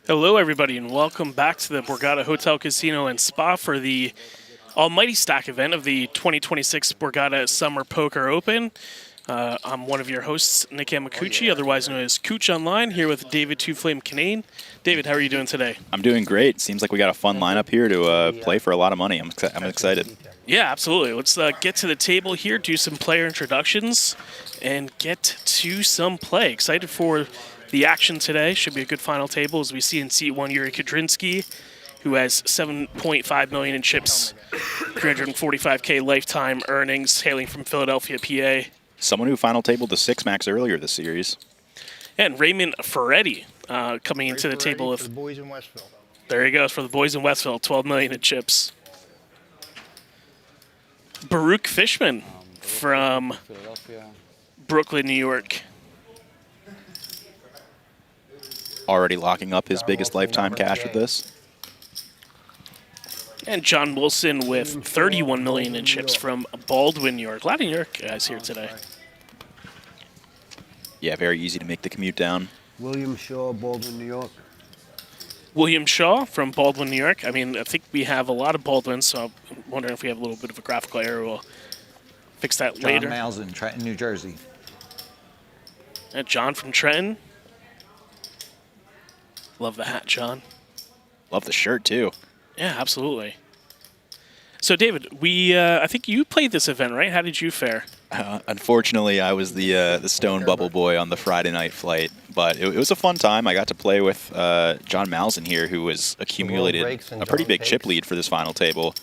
Hello, everybody, and welcome back to the Borgata Hotel Casino and Spa for the Almighty Stack event of the 2026 Borgata Summer Poker Open. I'm one of your hosts, Nick Yamakuchi, otherwise known as Cooch Online, here with David Two Flame Canane. David, how are you doing today? I'm doing great. Seems like we got a fun lineup here to play for a lot of money. I'm excited. Yeah, absolutely. Let's get to the table here, do some player introductions, and get to some play. Excited for the action today. Should be a good final table as we see in seat 1 Yuriy Kudrynskyy, who has $7.5 million in chips, 345K lifetime earnings, hailing from Philadelphia, PA. Someone who final tabled the 6-max earlier this series. And Raymond Ferretti coming into the table with... the boys in Westville. There he goes for the boys in Westville, 12 million in chips. Baruch Fishman from Brooklyn, New York. Already locking up his biggest lifetime cash with this. And John Wilson with 31 million in chips from Baldwin, New York. A lot of New York guys here today. Yeah, very easy to make the commute down. William Shaw, Baldwin, New York. William Shaw from Baldwin, New York. I mean, I think we have a lot of Baldwins, so I'm wondering if we have a little bit of a graphical error. We'll fix that later. John Malczan, Trenton, New Jersey. And John from Trenton. Love the hat, John. Love the shirt, too. Yeah, absolutely. So, David, I think you played this event, right? How did you fare? Unfortunately, I was the stone bubble boy on the Friday night flight, but it was a fun time. I got to play with John Malczan here, who has accumulated a pretty big chip lead for this final table.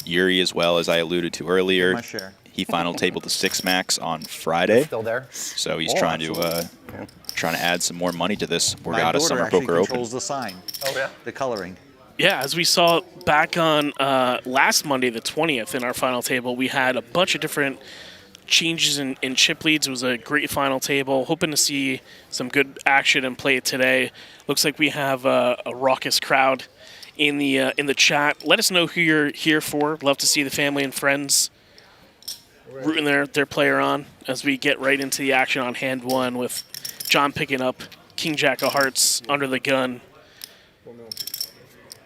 Yuriy as well, as I alluded to earlier. He final tabled the 6-max on Friday. Still there? So he's trying to add some more money to this Borgata Summer actually Poker Open. controls the sign. Oh, yeah? The coloring. Yeah, as we saw back on last Monday, the 20th, in our final table, we had a bunch of different changes in chip leads. It was a great final table. Hoping to see some good action and play today. Looks like we have a raucous crowd in the chat. Let us know who you're here for. Love to see the family and friends rooting their player on as we get right into the action on hand one with John picking up King Jack of Hearts under the gun.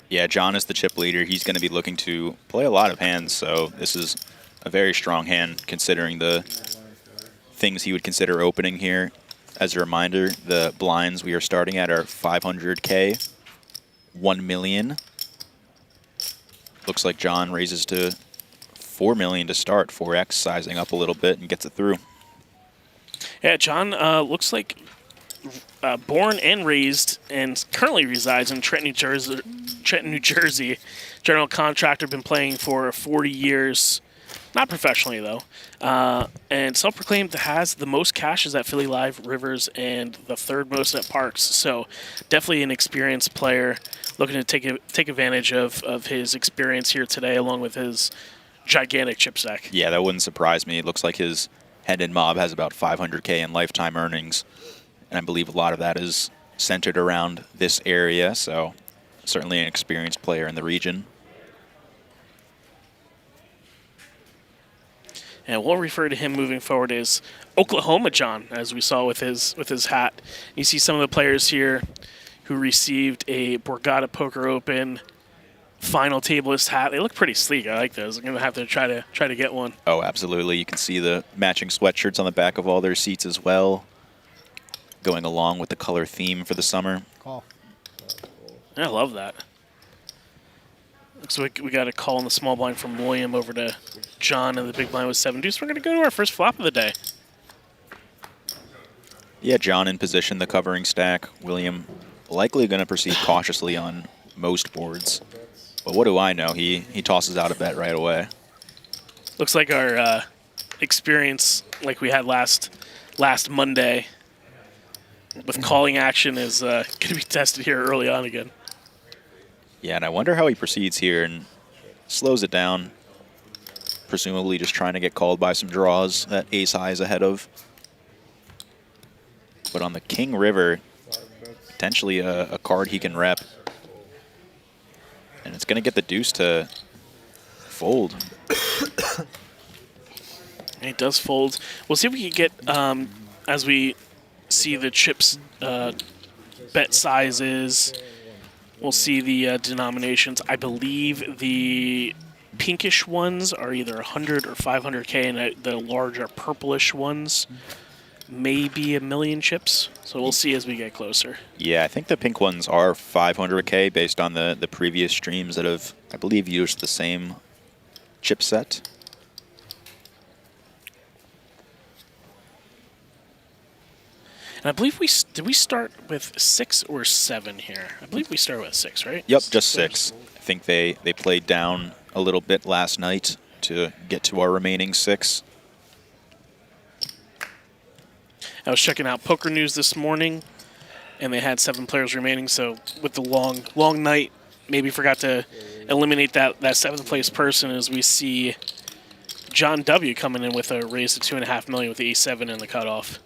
Yeah, John is the chip leader. He's going to be looking to play a lot of hands, so this is a very strong hand considering the things he would consider opening here. As a reminder, the blinds we are starting at are 500K, 1 million. Looks like John raises to 4 million to start, 4x, sizing up a little bit and gets it through. Yeah, John looks like born and raised and currently resides in Trenton, New Jersey. General contractor, been playing for 40 years. Not professionally, though. And self-proclaimed has the most cashes at Philly Live, Rivers, and the third most at Parks. So definitely an experienced player looking to take advantage of his experience here today, along with his gigantic chip stack. Yeah, that wouldn't surprise me. It looks like his head-in mob has about 500K in lifetime earnings. And I believe a lot of that is centered around this area, so certainly an experienced player in the region. And we'll refer to him moving forward as Oklahoma John, as we saw with his hat. You see some of the players here who received a Borgata Poker Open final tableist hat. They look pretty sleek. I like those. I'm gonna have to try to get one. Oh, absolutely. You can see the matching sweatshirts on the back of all their seats as well, going along with the color theme for the summer. Call. I love that. Looks like we got a call in the small blind from William over to John, and the big blind was 7 deuce. We're going to go to our first flop of the day. Yeah, John in position, the covering stack. William likely going to proceed cautiously on most boards. But what do I know? He tosses out a bet right away. Looks like our experience, like we had last Monday, with calling action is going to be tested here early on again. Yeah, and I wonder how he proceeds here and slows it down. Presumably just trying to get called by some draws that ace high is ahead of. But on the King River, potentially a card he can rep. And it's going to get the deuce to fold. It does fold. We'll see if we can get, as we see the chips bet sizes We'll see the denominations. I believe the pinkish ones are either 100 or 500K, and the larger purplish ones may be 1,000,000 chips. So we'll see as we get closer. Yeah, I think the pink ones are 500K based on the previous streams that have, I believe, used the same chipset. And I believe did we start with 6 or 7 here? I believe we started with 6, right? Yep, just 6. I think they played down a little bit last night to get to our remaining 6. I was checking out Poker News this morning, and they had 7 players remaining. So with the long night, maybe forgot to eliminate that 7th place person as we see John W. coming in with a raise to $2.5 million with the A7 in the cutoff.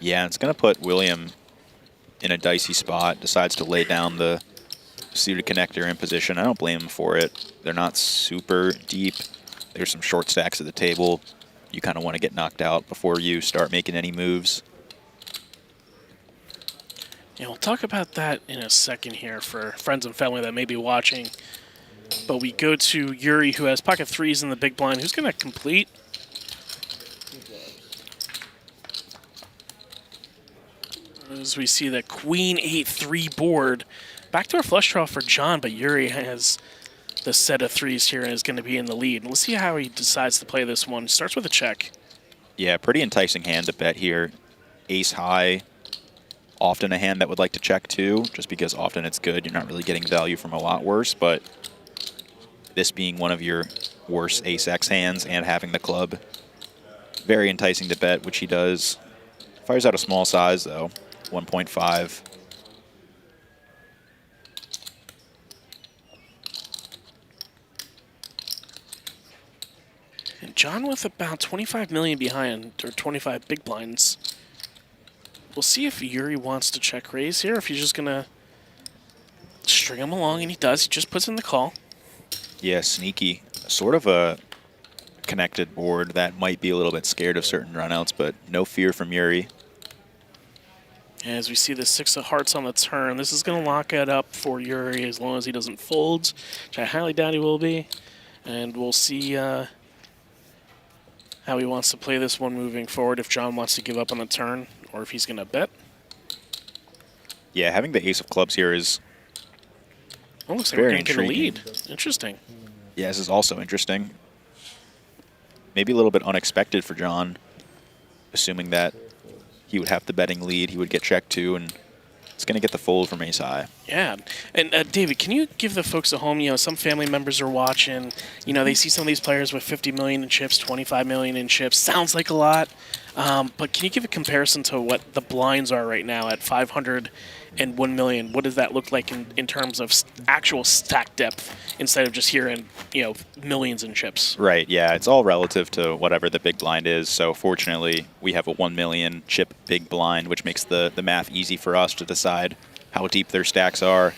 Yeah, it's going to put William in a dicey spot. Decides to lay down the suited connector in position. I don't blame him for it. They're not super deep. There's some short stacks at the table. You kind of want to get knocked out before you start making any moves. Yeah, we'll talk about that in a second here for friends and family that may be watching. But we go to Yuriy, who has pocket 3s in the big blind, who's going to complete. As we see the Queen 8-3 board. Backdoor flush draw for John, but Yuriy has the set of 3s here and is going to be in the lead. Let's see how he decides to play this one. Starts with a check. Yeah, pretty enticing hand to bet here. Ace high, often a hand that would like to check too, just because often it's good. You're not really getting value from a lot worse, but this being one of your worse ace-x hands and having the club, very enticing to bet, which he does. Fires out a small size though, 1.5. And John with about 25 million behind, or 25 big blinds. We'll see if Yuriy wants to check raise here, if he's just going to string him along, and he does. He just puts in the call. Yeah, sneaky. Sort of a connected board that might be a little bit scared of certain runouts, but no fear from Yuriy. As we see the 6 of hearts on the turn, this is going to lock it up for Yuriy as long as he doesn't fold, which I highly doubt he will be. And we'll see how he wants to play this one moving forward, if John wants to give up on the turn or if he's going to bet. Yeah, having the ace of clubs here is looks like we're very going to get a intriguing. lead. Interesting. Yeah, this is also interesting. Maybe a little bit unexpected for John, assuming that he would have the betting lead, he would get checked too, and it's going to get the fold from ace high. Yeah. And David, can you give the folks at home, some family members are watching, they see some of these players with 50 million in chips, 25 million in chips. Sounds like a lot. But can you give a comparison to what the blinds are right now at 500 and 1 million? What does that look like in terms of actual stack depth instead of just hearing, millions in chips? Right, yeah, it's all relative to whatever the big blind is. So fortunately, we have a 1 million chip big blind, which makes the math easy for us to decide how deep their stacks are.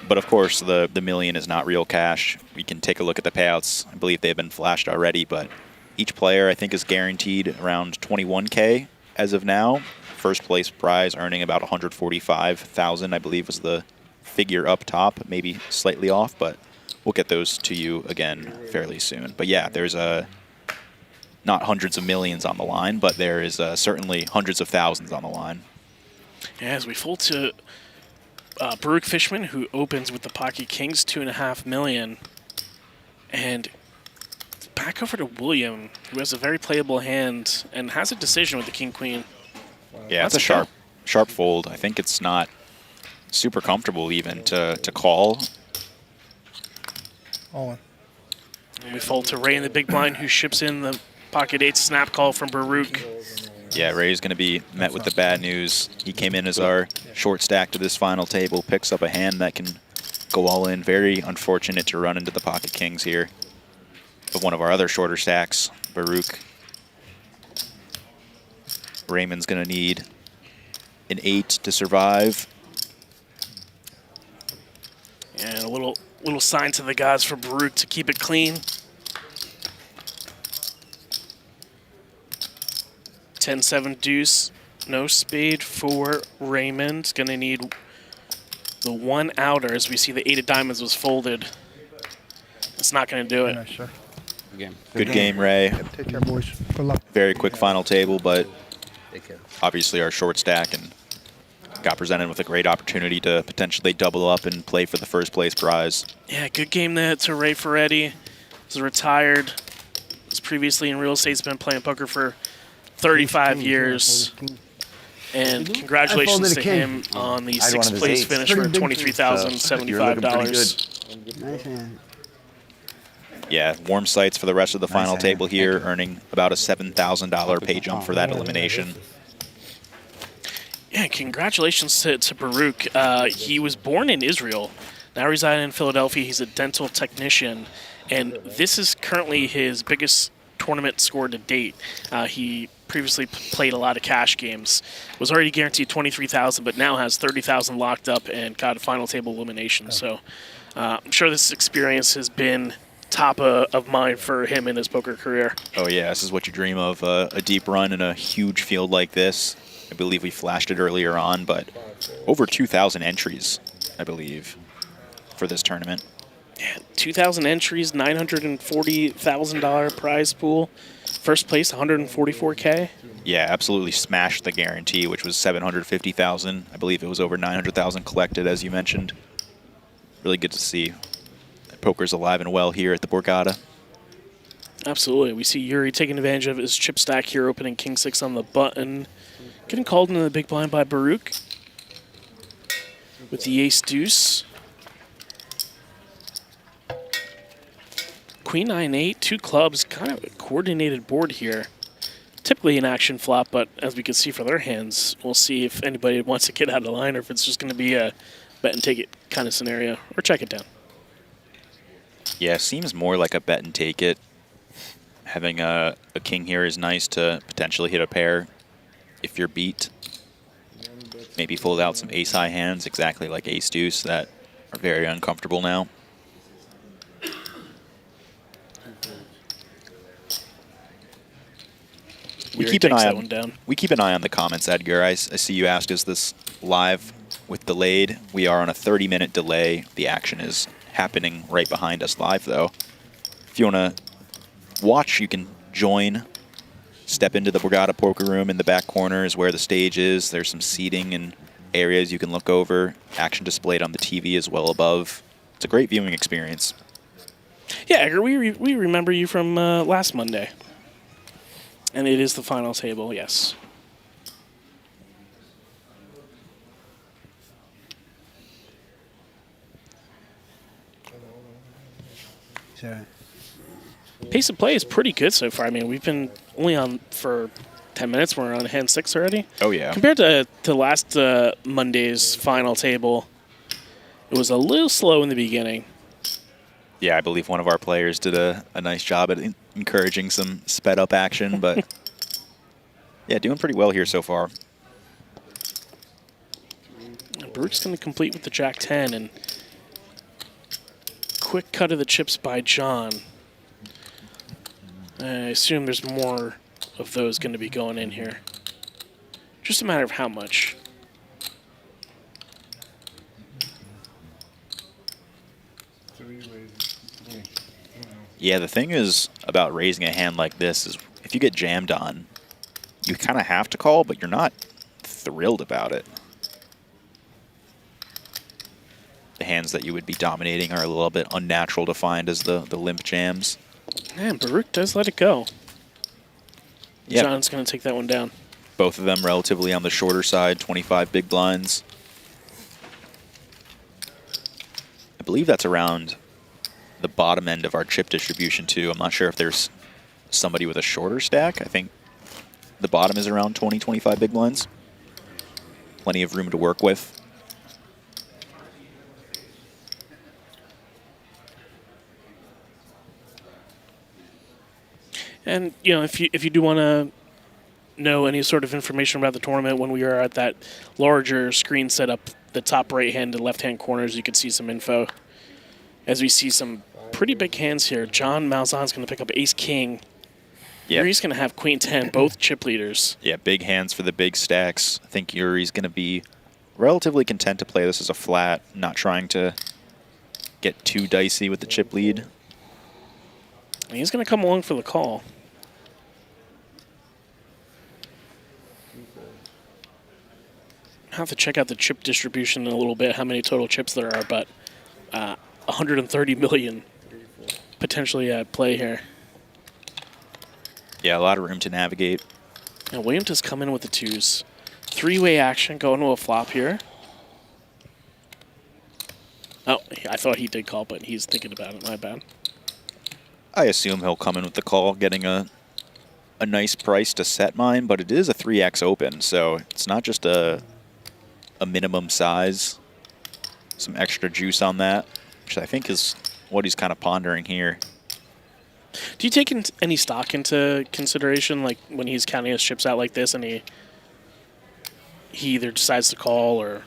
But of course, the million is not real cash. We can take a look at the payouts. I believe they've been flashed already, but each player, I think, is guaranteed around 21K as of now. First place prize earning about 145,000, I believe, was the figure up top, maybe slightly off, but we'll get those to you again fairly soon. But yeah, there's not hundreds of millions on the line, but there is certainly hundreds of thousands on the line. Yeah, as we fold to Baruch Fishman, who opens with the pocket kings, 2.5 million, and back over to William, who has a very playable hand and has a decision with the king-queen. Yeah, it's a sharp fold. I think it's not super comfortable even to call. All in. And we fold to Ray in the big blind, who ships in the pocket 8 snap call from Baruch. Yeah, Ray's going to be met with the bad news. He came in as our short stack to this final table, picks up a hand that can go all in. Very unfortunate to run into the pocket kings here of one of our other shorter stacks, Baruch. Raymond's going to need an 8 to survive. And a little sign to the gods for Baruch to keep it clean. 10-7 deuce, no spade for Raymond. Going to need The one outer, as we see the 8 of diamonds was folded. It's not going to do it. Nice, sir. Good game, Ray. Take care, boys. Good luck. Very quick final table, but Take care. obviously our short stack and got presented with a great opportunity to potentially double up and play for the first place prize. Yeah, good game there to Ray Ferretti. He's retired. Was previously in real estate. He's been playing poker for 35 years. And congratulations to him on the 6th place finish for $23,075. Nice hand. Yeah, warm sights for the rest of the final table here, earning about a $7,000 pay jump for that elimination. Yeah, congratulations to Baruch. He was born in Israel, now residing in Philadelphia. He's a dental technician, and this is currently his biggest tournament score to date. He previously played a lot of cash games, was already guaranteed $23,000, but now has $30,000 locked up and got a final table elimination. So I'm sure this experience has been top of mind for him in his poker career. Oh yeah, this is what you dream of, a deep run in a huge field like this. I believe we flashed it earlier on, but over 2,000 entries, I believe, for this tournament. Yeah, 2,000 entries, $940,000 prize pool. First place, $144K. Yeah, absolutely smashed the guarantee, which was $750,000. I believe it was over $900,000 collected, as you mentioned. Really good to see that poker's alive and well here at the Borgata. Absolutely. We see Yuriy taking advantage of his chip stack here, opening King 6 on the button. Getting called into the big blind by Baruch with the ace deuce. Queen 9-8, 2 clubs, kind of a coordinated board here. Typically an action flop, but as we can see for their hands, we'll see if anybody wants to get out of line or if it's just going to be a bet and take it kind of scenario, or check it down. Yeah, seems more like a bet and take it. Having a king here is nice to potentially hit a pair if you're beat. Maybe fold out some ace-high hands, exactly like ace-deuce, that are very uncomfortable now. We keep an eye on the comments, Edgar. I see you asked, is this live with delayed? We are on a 30-minute delay. The action is happening right behind us live, though. If you want to watch, you can join. Step into the Borgata Poker Room. In the back corner is where the stage is. There's some seating and areas you can look over. Action displayed on the TV as well above. It's a great viewing experience. Yeah, Edgar, we remember you from last Monday. And it is the final table, yes. Sure. Pace of play is pretty good so far. I mean, we've been only on for 10 minutes. We're on hand 6 already. Oh, yeah. Compared to last Monday's final table, it was a little slow in the beginning. Yeah, I believe one of our players did a nice job at encouraging some sped-up action, but yeah, doing pretty well here so far. Baruch's going to complete with the Jack-10, and quick cut of the chips by John. I assume there's more of those going to be going in here. Just a matter of how much. Yeah, the thing is about raising a hand like this is if you get jammed on, you kind of have to call, but you're not thrilled about it. The hands that you would be dominating are a little bit unnatural to find as the limp jams. Man, Baruch does let it go. Yep. John's going to take that one down. Both of them relatively on the shorter side, 25 big blinds. I believe that's around the bottom end of our chip distribution, too. I'm not sure if there's somebody with a shorter stack. I think the bottom is around 20, 25 big blinds. Plenty of room to work with. And, you know, if you do want to know any sort of information about the tournament, when we are at that larger screen set up, the top right-hand and left-hand corners, you can see some info. As we see some pretty big hands here. John Malczan's going to pick up ace-king. Yep. Yuri's going to have queen-10, both chip leaders. Yeah, big hands for the big stacks. I think Yuri's going to be relatively content to play this as a flat, not trying to get too dicey with the chip lead. And he's going to come along for the call. I'll have to check out the chip distribution in a little bit, how many total chips there are, but 130 million potentially at play here. Yeah, a lot of room to navigate. Now Williams has come in with the twos. Three-way action going to a flop here. Oh, I thought he did call, but he's thinking about it. My bad. I assume he'll come in with the call, getting a nice price to set mine, but it is a 3x open, so it's not just a minimum size. Some extra juice on that, which I think is what he's kind of pondering here. Do you take any stock into consideration, like when he's counting his chips out like this, and he either decides to call, or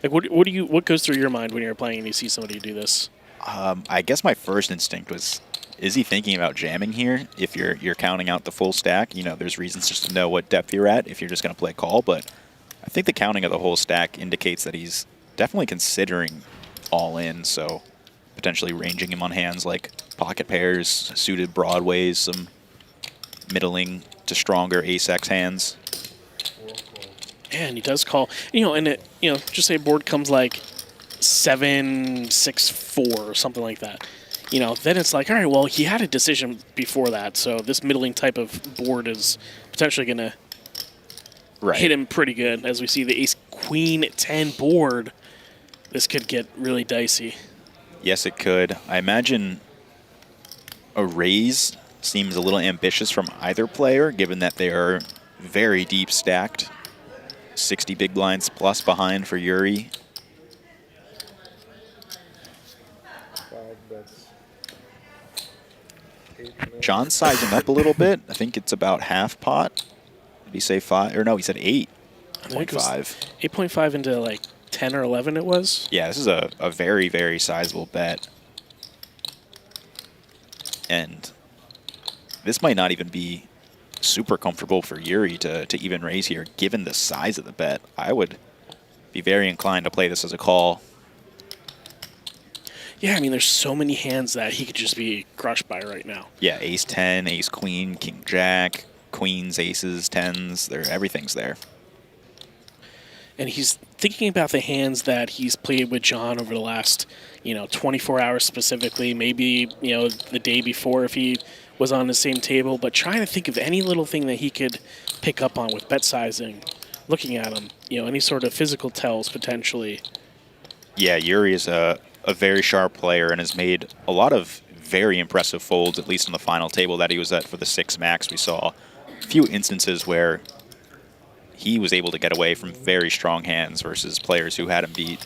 like what goes through your mind when you're playing and you see somebody do this? I guess my first instinct was, is he thinking about jamming here? If you're counting out the full stack, you know, there's reasons just to know what depth you're at if you're just going to play call, but I think the counting of the whole stack indicates that he's definitely considering all in, so potentially ranging him on hands like pocket pairs, suited broadways, some middling to stronger ace-x hands. Yeah, and he does call. You know, and it, you know, just say board comes like 7-6-4 or something like that. You know, then it's like, all right, well, he had a decision before that, so this middling type of board is potentially going to hit him pretty good. As we see the ace-queen-10 board, this could get really dicey. Yes, it could. I imagine a raise seems a little ambitious from either player, given that they are very deep stacked. 60 big blinds plus behind for Yuriy. John's sizing up a little bit. I think it's about half pot. Did he say 5? Or no, he said 8.5. 8.5 into like 10 or 11 it was. Yeah, this is a very, very sizable bet. And this might not even be super comfortable for Yuriy to even raise here, given the size of the bet. I would be very inclined to play this as a call. Yeah, I mean, there's so many hands that he could just be crushed by right now. Yeah, ace-10, ace-queen, king-jack, queens, aces, tens, everything's there. And he's thinking about the hands that he's played with John over the last, 24 hours specifically, maybe, the day before if he was on the same table, but trying to think of any little thing that he could pick up on with bet sizing, looking at him, any sort of physical tells potentially. Yeah, Yuriy is a very sharp player and has made a lot of very impressive folds, at least on the final table that he was at for the 6 max. We saw a few instances where he was able to get away from very strong hands versus players who had him beat.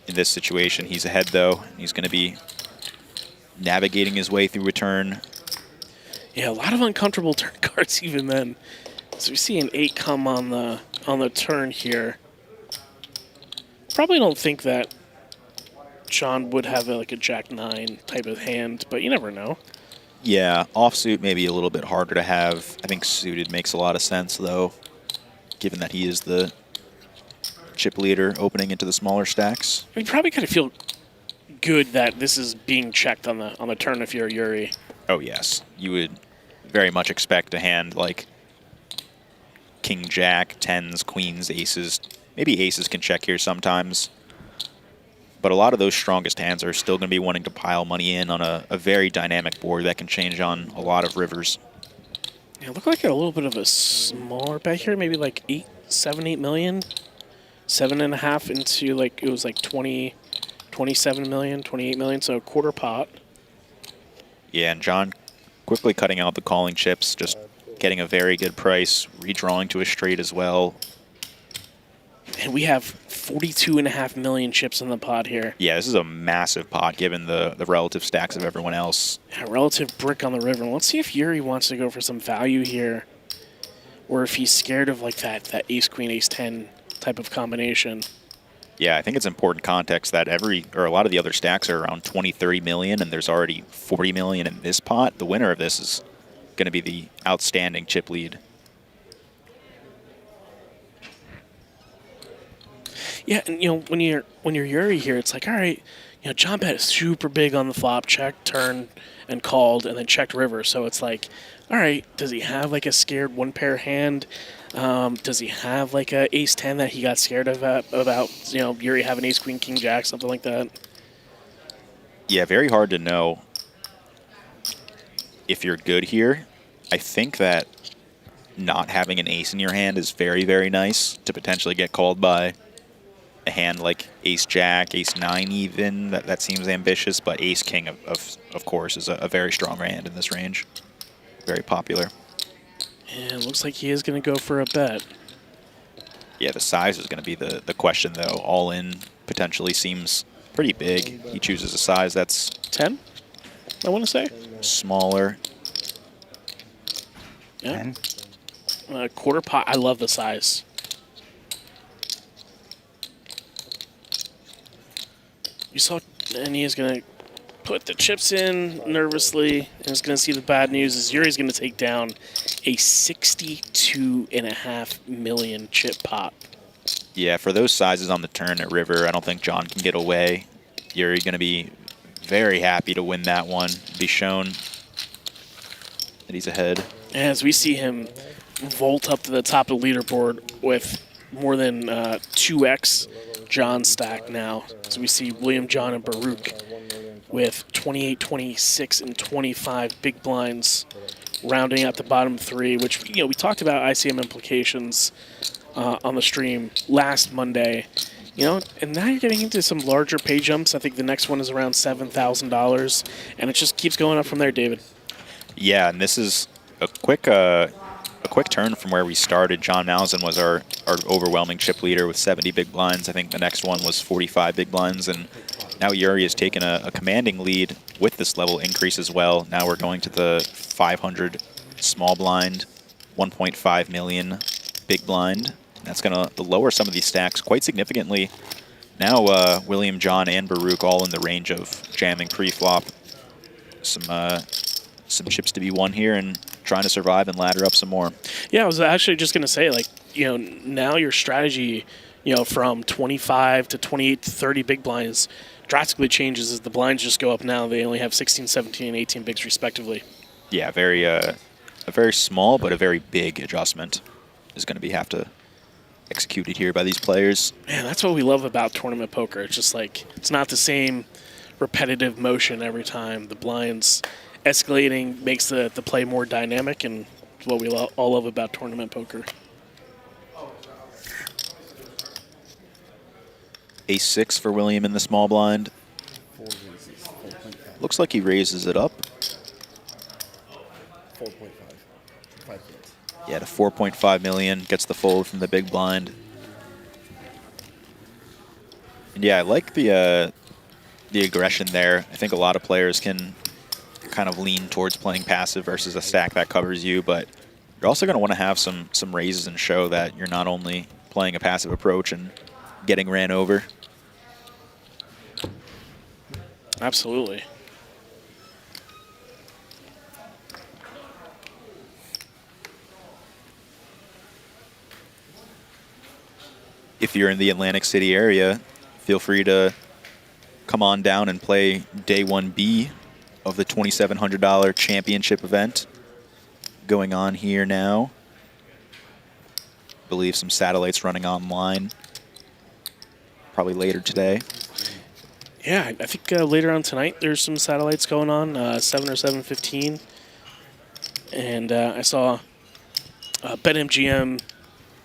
In this situation, he's ahead, though. He's going to be navigating his way through a turn. Yeah, a lot of uncomfortable turn cards even then. So we see an 8 come on the turn here. Probably don't think that John would have like a Jack-9 type of hand, but you never know. Yeah, offsuit maybe a little bit harder to have. I think suited makes a lot of sense, though, given that he is the chip leader opening into the smaller stacks. You probably kind of feel good that this is being checked on the turn if you're Yuriy. Oh, yes. You would very much expect a hand like king, jack, tens, queens, aces. Maybe aces can check here sometimes. But a lot of those strongest hands are still going to be wanting to pile money in on a very dynamic board that can change on a lot of rivers. Yeah, it looked like a little bit of a smaller bet here, maybe like 8 million. 7.5 into like, it was like 27 million, 28 million, so quarter pot. Yeah, and John quickly cutting out the calling chips, just getting a very good price, redrawing to a straight as well. And we have 42.5 million chips in the pot here. Yeah, this is a massive pot given the relative stacks of everyone else. Yeah, relative brick on the river. Let's see if Yuriy wants to go for some value here, or if he's scared of like that ace-queen, ace-10 type of combination. Yeah, I think it's important context that a lot of the other stacks are around 20, 30 million, and there's already 40 million in this pot. The winner of this is going to be the outstanding chip lead. Yeah, and when you're Yuriy here, it's like, all right, John bet super big on the flop, checked, turned, and called, and then checked river. So it's like, all right, does he have like a scared one pair hand? Does he have like a ace 10 that he got scared of about Yuriy having ace queen king jack, something like that? Yeah, very hard to know if you're good here. I think that not having an ace in your hand is very, very nice to potentially get called by a hand like ace jack, ace 9 even. That seems ambitious, but ace king of course is a very strong hand in this range. Very popular. And it looks like he is going to go for a bet. Yeah, the size is going to be the question though. All in potentially seems pretty big. He chooses a size that's 10, I want to say. Smaller. Yeah. Quarter pot. I love the size. You saw, and he is going to put the chips in nervously, and is going to see the bad news is Yuri's going to take down a $62.5 million chip pot. Yeah, for those sizes on the turn at river, I don't think John can get away. Yuriy going to be very happy to win that one, be shown that he's ahead. As we see him vault up to the top of the leaderboard with more than 2x John stack now. So we see William, John, and Baruch with 28, 26, and 25 big blinds rounding out the bottom three, which, we talked about ICM implications on the stream last Monday. And now you're getting into some larger pay jumps. I think the next one is around $7,000, and it just keeps going up from there, David. Yeah, and this is a quick turn from where we started. John Malczan was our overwhelming chip leader with 70 big blinds. I think the next one was 45 big blinds, and now Yuriy has taken a commanding lead with this level increase as well. Now we're going to the 500 small blind, 1.5 million big blind. That's going to lower some of these stacks quite significantly. Now William, John, and Baruch all in the range of jamming pre-flop. Some chips to be won here and trying to survive and ladder up some more. Yeah, I was actually just going to say, now your strategy, from 25 to 28 to 30 big blinds drastically changes as the blinds just go up now. They only have 16, 17, and 18 bigs respectively. Yeah, a very small but a very big adjustment is going to have to executed here by these players. Man, that's what we love about tournament poker. It's just it's not the same repetitive motion every time. The blinds escalating makes the play more dynamic, and it's what we all love about tournament poker. Ace 6 for William in the small blind. Looks like he raises it up. 4.5. Yeah, to 4.5 million, gets the fold from the big blind. And yeah, I like the aggression there. I think a lot of players can kind of lean towards playing passive versus a stack that covers you, but you're also going to want to have some raises and show that you're not only playing a passive approach and getting ran over. Absolutely. If you're in the Atlantic City area, feel free to come on down and play Day 1B of the $2,700 championship event going on here now. I believe some satellites running online probably later today. Yeah, I think later on tonight there's some satellites going on, 7 or 7:15. And I saw BetMGM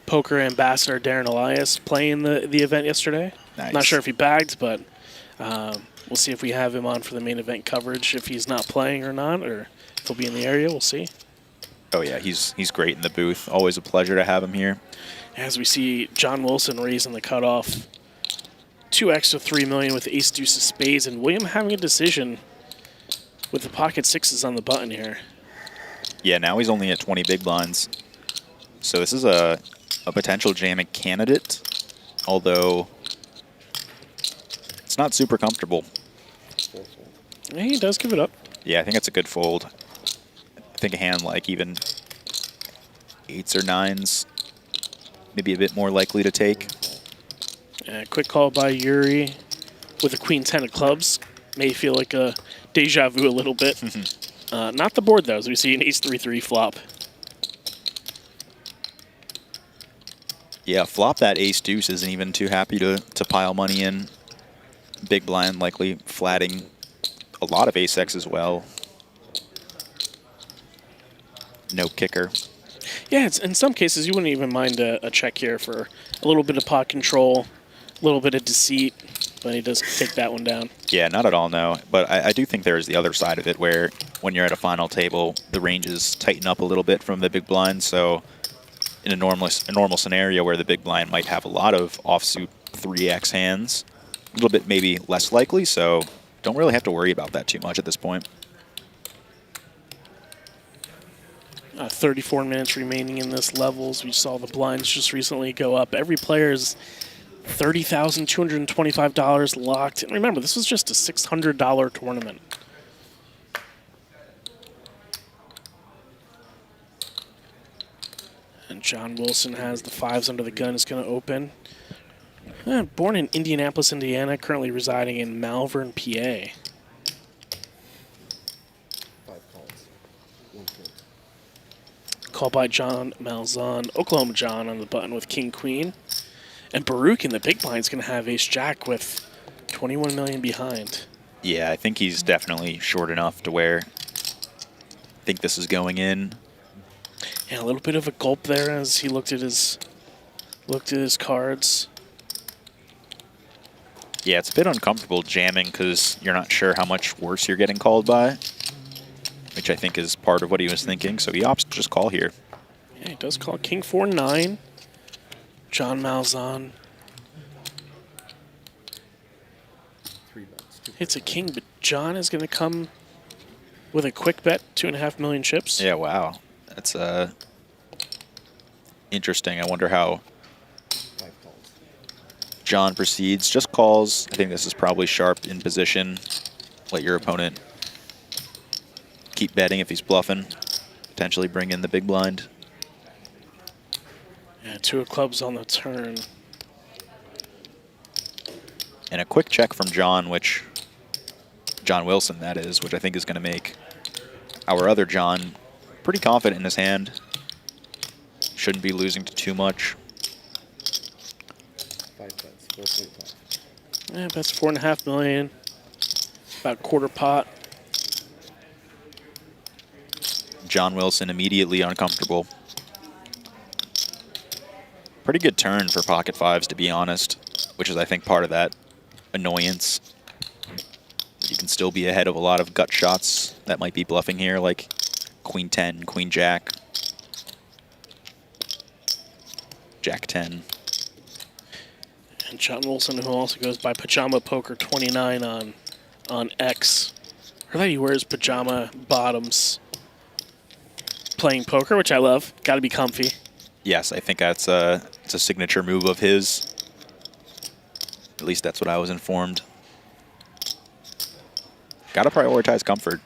Poker ambassador Darren Elias playing the event yesterday. Nice. Not sure if he bagged, but we'll see if we have him on for the main event coverage, if he's not playing or not, or if he'll be in the area. We'll see. Oh, yeah, he's great in the booth. Always a pleasure to have him here. As we see John Wilson raising the cutoff. 2x to 3 million with ace deuce of spades, and William having a decision with the pocket sixes on the button here. Yeah, now he's only at 20 big blinds. So this is a potential jamming candidate, although it's not super comfortable. Yeah, he does give it up. Yeah, I think it's a good fold. I think a hand like even 8s or 9s, maybe a bit more likely to take. Quick call by Yuriy with a queen 10 of clubs. May feel like a deja vu a little bit. Not the board, though, as we see an ace 3-3 flop. Yeah, flop that ace deuce isn't even too happy to pile money in. Big blind likely flatting a lot of ace X as well. No kicker. Yeah, it's, in some cases, you wouldn't even mind a check here for a little bit of pot control, a little bit of deceit, but he does take that one down. Yeah, not at all, no. But I do think there's the other side of it where when you're at a final table, the ranges tighten up a little bit from the big blind. So in a normal scenario where the big blind might have a lot of offsuit 3x hands, a little bit maybe less likely, so don't really have to worry about that too much at this point. 34 minutes remaining in this levels. We saw the blinds just recently go up. Every player is $30,225 locked. And remember, this was just a $600 tournament. And John Wilson has the fives under the gun, is going to open. Born in Indianapolis, Indiana, currently residing in Malvern, PA. Call by John Malczan, Oklahoma John on the button with King Queen. And Baruch in the big blind is going to have Ace Jack with 21 million behind. Yeah, I think he's definitely short enough to where I think this is going in. Yeah, a little bit of a gulp there as he looked at his cards. Yeah, it's a bit uncomfortable jamming because you're not sure how much worse you're getting called by, which I think is part of what he was thinking. So he opts to just call here. Yeah, he does call King 4-9. John Malczan hits a king, but John is going to come with a quick bet, 2.5 million chips. Yeah, wow. That's interesting. I wonder how John proceeds. Just calls. I think this is probably sharp in position. Let your opponent keep betting if he's bluffing. Potentially bring in the big blind. Yeah, 2 of clubs on the turn. And a quick check from John, which John Wilson, that is, which I think is going to make our other John pretty confident in his hand. Shouldn't be losing to too much. 5 bets, 4.5. Yeah, that's 4.5 million. About quarter pot. John Wilson immediately uncomfortable. Pretty good turn for pocket fives, to be honest, which is, I think, part of that annoyance. You can still be ahead of a lot of gut shots that might be bluffing here, like Queen 10, Queen Jack, Jack 10. And John Wilson, who also goes by Pajama Poker 29 on X. Heard that he wears pajama bottoms playing poker, which I love. Got to be comfy. Yes, I think that's it's a signature move of his. At least that's what I was informed. Got to prioritize comfort.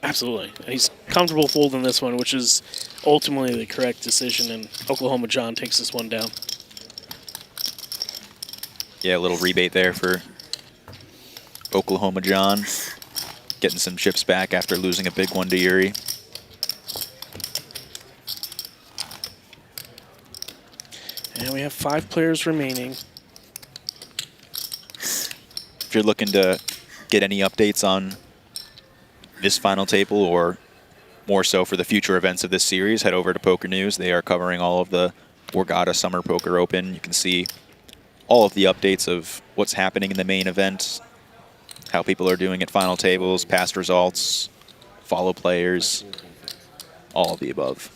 Absolutely. And he's comfortable folding this one, which is ultimately the correct decision, and Oklahoma John takes this one down. Yeah, a little rebate there for Oklahoma John. Getting some chips back after losing a big one to Yuriy. And we have 5 players remaining. If you're looking to get any updates on this final table or more so for the future events of this series, head over to Poker News. They are covering all of the Borgata Summer Poker Open. You can see all of the updates of what's happening in the main event, how people are doing at final tables, past results, follow players, all of the above.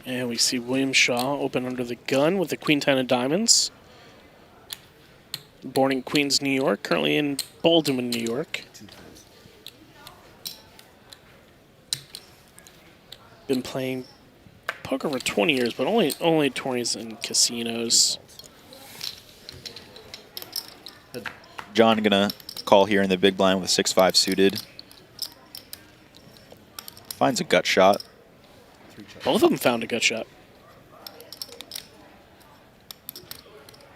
And we see William Shaw open under the gun with the Queen 10 of diamonds. Born in Queens, New York, currently in Baldwin, New York. Been playing poker for 20 years, but only tourneys in casinos. John gonna call here in the big blind with 6-5 suited. Finds a gut shot. Both of them found a gut shot.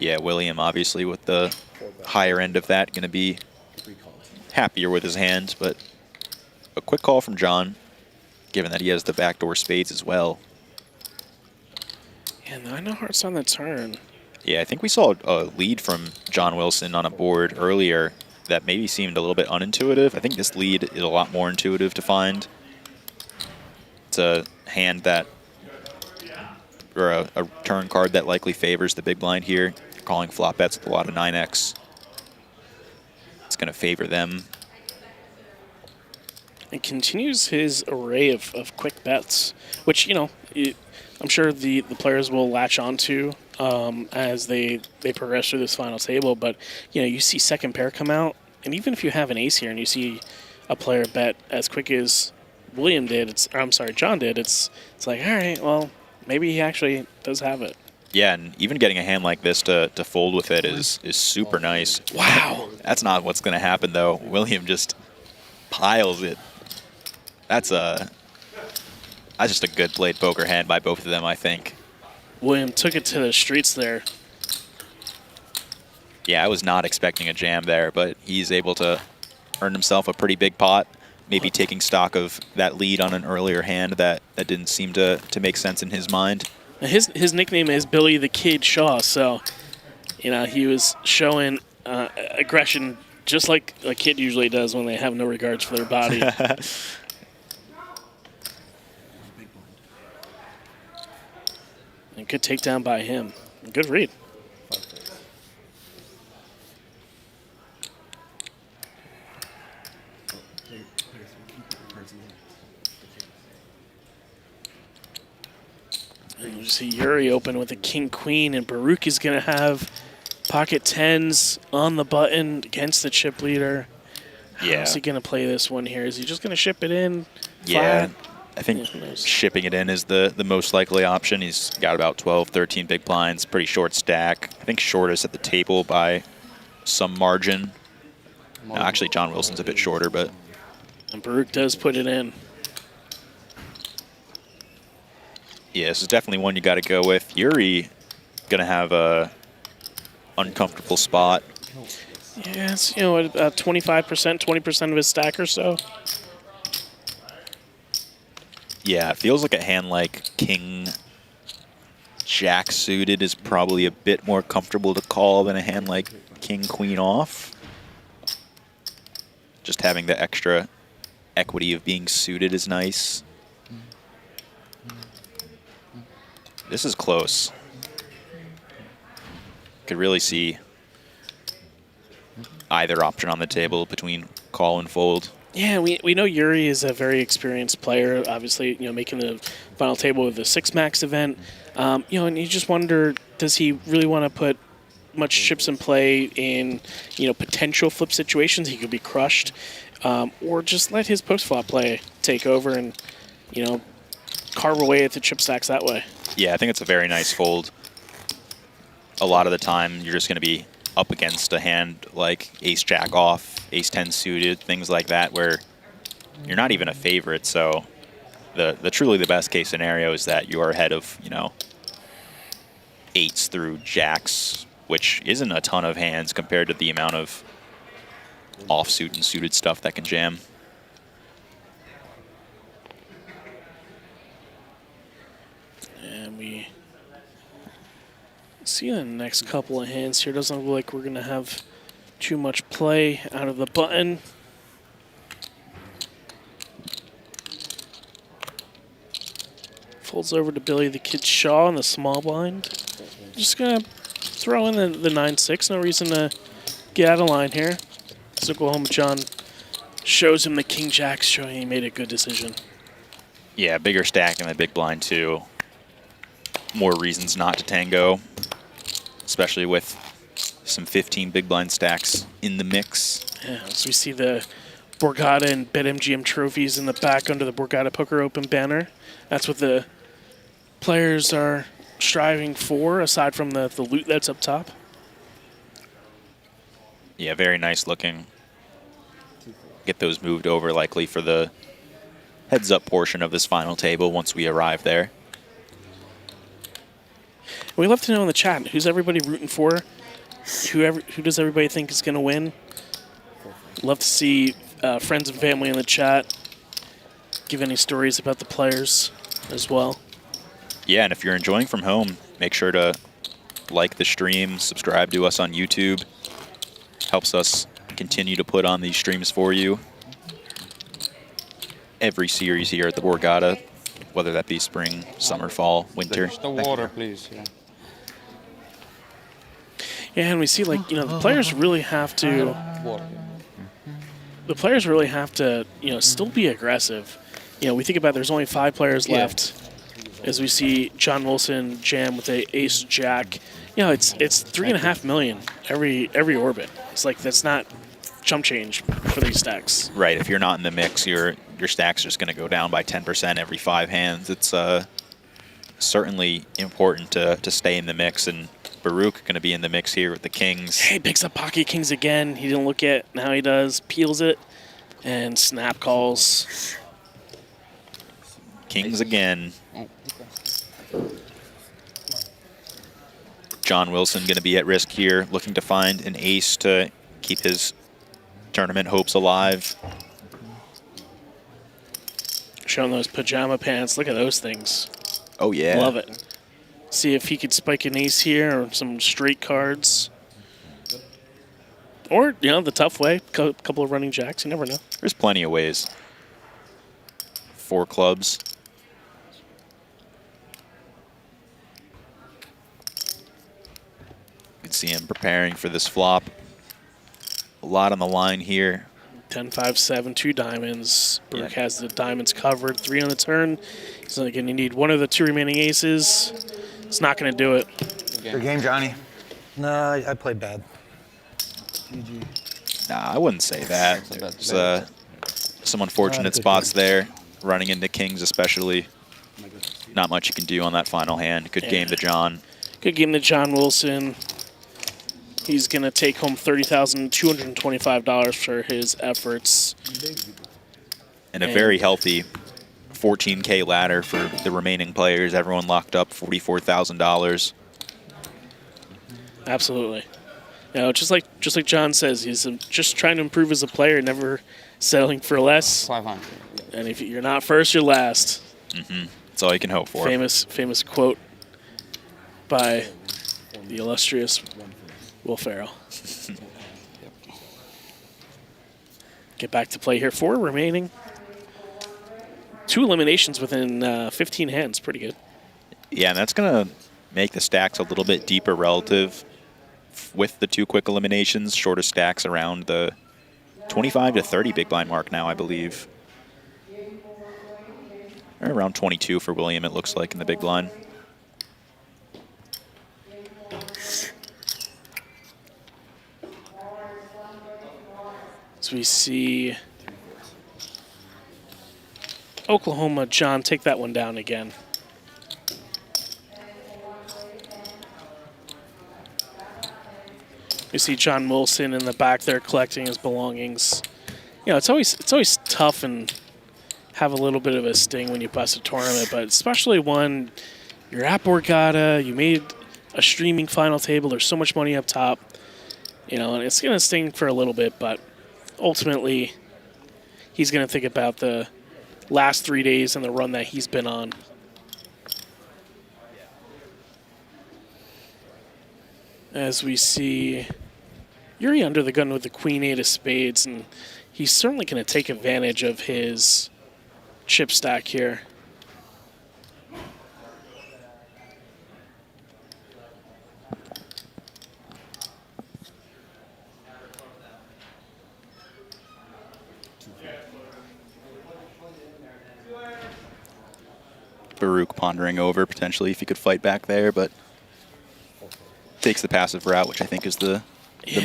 Yeah, William obviously with the higher end of that going to be happier with his hand, but a quick call from John, given that he has the backdoor spades as well. Yeah, 9 of hearts on the turn. Yeah, I think we saw a lead from John Wilson on a board earlier that maybe seemed a little bit unintuitive. I think this lead is a lot more intuitive to find. It's a hand that, or a turn card that likely favors the big blind here. Calling flop bets with a lot of 9x. It's going to favor them. And continues his array of quick bets, which, you know, I'm sure the players will latch onto as they progress through this final table. But, you know, you see second pair come out, and even if you have an ace here and you see a player bet as quick as William did, John did, it's like, all right, well, maybe he actually does have it. Yeah, and even getting a hand like this to fold with it is super nice. Wow. That's not what's going to happen, though. William just piles it. That's just a good played poker hand by both of them, I think. William took it to the streets there. Yeah, I was not expecting a jam there, but he's able to earn himself a pretty big pot, maybe taking stock of that lead on an earlier hand that didn't seem to make sense in his mind. His nickname is Billy the Kid Shaw, so, you know, he was showing aggression just like a kid usually does when they have no regards for their body. And good takedown by him. Good read. And you see Yuriy open with a king-queen, and Baruch is going to have pocket tens on the button against the chip leader. Yeah. How's he going to play this one here? Is he just going to ship it in? Yeah. Flat? I think shipping it in is the most likely option. He's got about 12, 13 big blinds, pretty short stack. I think shortest at the table by some margin. No, actually, John Wilson's a bit shorter, but... And Baruch does put it in. Yeah, this is definitely one you got to go with. Yuriy going to have a uncomfortable spot. Yeah, it's, you know, 25%, 20% of his stack or so. Yeah, it feels like a hand like King Jack suited is probably a bit more comfortable to call than a hand like King Queen off. Just having the extra equity of being suited is nice. This is close. Could really see either option on the table between call and fold. Yeah, we know Yuriy is a very experienced player. Obviously, you know, making the final table with the 6-max event. You know, and you just wonder, does he really want to put much chips in play in, you know, potential flip situations? He could be crushed, or just let his post-flop play take over and, you know, carve away at the chip stacks that way. Yeah, I think it's a very nice fold. A lot of the time, you're just going to be up against a hand like ace-jack off, ace-10 suited, things like that, where you're not even a favorite. So the truly the best case scenario is that you are ahead of, you know, eights through jacks, which isn't a ton of hands compared to the amount of offsuit and suited stuff that can jam. And we see the next couple of hands here. Doesn't look like we're going to have too much play out of the button. Folds over to Billy the Kid Shaw in the small blind. Just going to throw in the 9-6. No reason to get out of line here. So Oklahoma John shows him the King Jacks, showing he made a good decision. Yeah, bigger stack in the big blind too. More reasons not to tango, especially with some 15 big blind stacks in the mix. Yeah, so we see the Borgata and BetMGM trophies in the back under the Borgata Poker Open banner. That's what the players are striving for, aside from the loot that's up top. Yeah, very nice looking. Get those moved over likely for the heads-up portion of this final table once we arrive there. We'd love to know in the chat, who's everybody rooting for? Who does everybody think is going to win? Love to see friends and family in the chat give any stories about the players as well. Yeah, and if you're enjoying from home, make sure to like the stream, subscribe to us on YouTube. Helps us continue to put on these streams for you. Every series here at the Borgata, whether that be spring, summer, fall, winter. The water, please. Yeah. Yeah, and we see, like, you know, the players really have to. Water. The players really have to, you know, still be aggressive. You know, we think about there's only 5 players left. As we see John Wilson jam with a ace jack. You know, it's $3.5 million every orbit. It's like that's not chump change for these stacks. Right. If you're not in the mix, your stack's just going to go down by 10% every 5 hands. It's certainly important to stay in the mix, and Baruch going to be in the mix here with the kings. Hey, picks up pocket kings again. He didn't look at, now he does. Peels it and snap calls. Kings again. John Wilson going to be at risk here, looking to find an ace to keep his tournament hopes alive. Showing those pajama pants. Look at those things. Oh, yeah. Love it. See if he could spike an ace here or some straight cards. Or, you know, the tough way, couple of running jacks. You never know. There's plenty of ways. 4 clubs. You can see him preparing for this flop. A lot on the line here. 10, 5, 7, 2 diamonds. Baruch has the diamonds covered. 3 on the turn. He's going to need one of the 2 remaining aces. It's not going to do it. Good game, Johnny. No, I played bad. Nah, I wouldn't say that. There's some unfortunate spots there. Running into kings especially. Not much you can do on that final hand. Good game to John. Good game to John Wilson. He's going to take home $30,225 for his efforts. And a very healthy 14K ladder for the remaining players. Everyone locked up $44,000. Absolutely. You know, just like John says, he's just trying to improve as a player, never settling for less. 500. And if you're not first, you're last. That's all you can hope for. Famous quote by the illustrious Will Ferrell. Get back to play here. 4 remaining. 2 eliminations within 15 hands. Pretty good. Yeah, and that's going to make the stacks a little bit deeper relative with the 2 quick eliminations. Shorter stacks around the 25 to 30 big blind mark now, I believe. Or around 22 for William, it looks like, in the big blind. So we see Oklahoma, John, take that one down again. We see John Wilson in the back there collecting his belongings. You know, it's always tough and have a little bit of a sting when you bust a tournament, but especially when you're at Borgata, you made a streaming final table, there's so much money up top, you know, and it's going to sting for a little bit, but ultimately he's going to think about the last 3 days and the run that he's been on. As we see Yuriy under the gun with the Queen 8 of spades, and he's certainly going to take advantage of his chip stack here. Baruch pondering over potentially if he could fight back there, but takes the passive route, which I think is the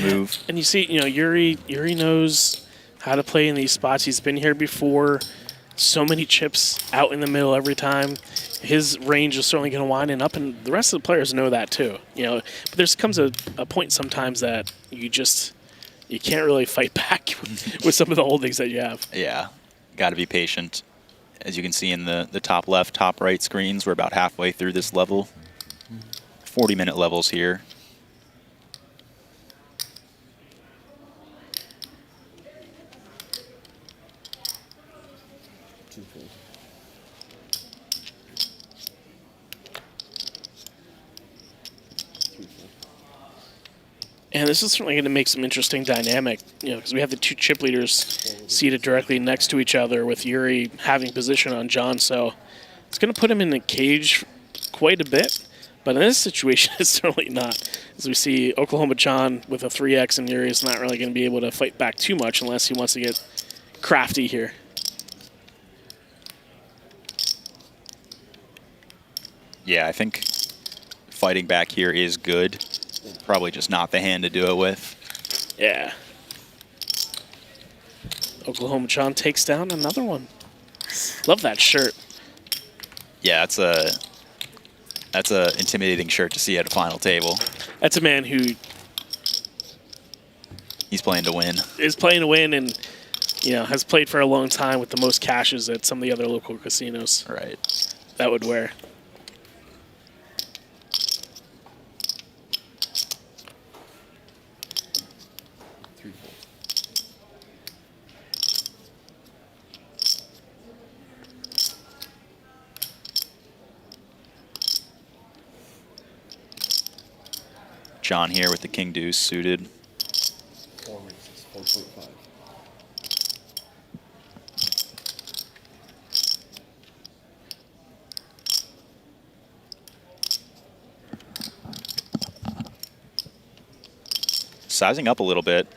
move. And you see, you know, Yuriy knows how to play in these spots. He's been here before. So many chips out in the middle every time. His range is certainly going to wind up, and the rest of the players know that too. You know, but there comes a point sometimes that you can't really fight back with some of the holdings that you have. Yeah, got to be patient. As you can see in the top left, top right screens, we're about halfway through this level. 40-minute levels here. And this is certainly going to make some interesting dynamic, because we have the two chip leaders seated directly next to each other with Yuriy having position on John. So it's going to put him in the cage quite a bit. But in this situation, it's certainly not. As we see Oklahoma John with a 3x, and Yuriy is not really going to be able to fight back too much unless he wants to get crafty here. Yeah, I think fighting back here is good. Probably just not the hand to do it with. Yeah. Oklahoma John takes down another one. Love that shirt. Yeah, that's a intimidating shirt to see at a final table. That's a man who He's playing to win. is playing to win and has played for a long time with the most cashes at some of the other local casinos. Right. That would wear. John here with the king deuce suited. 4 raises, 4.5. Sizing up a little bit.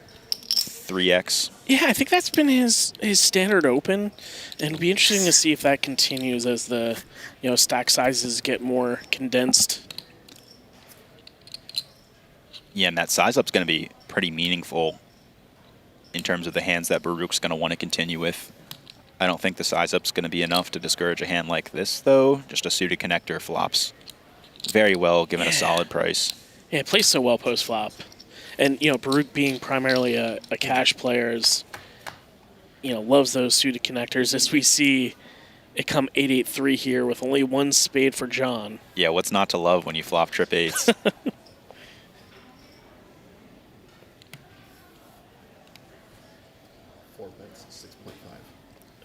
3x. Yeah, I think that's been his standard open, and it'll be interesting to see if that continues as the stack sizes get more condensed. Yeah, and that size up's going to be pretty meaningful in terms of the hands that Baruch's going to want to continue with. I don't think the size up's going to be enough to discourage a hand like this, though. Just a suited connector flops very well, given a solid price. Yeah, it plays so well post flop, and Baruch being primarily a cash player is loves those suited connectors. As we see it come 8-8-3 here with only one spade for John. Yeah, what's not to love when you flop trip eights?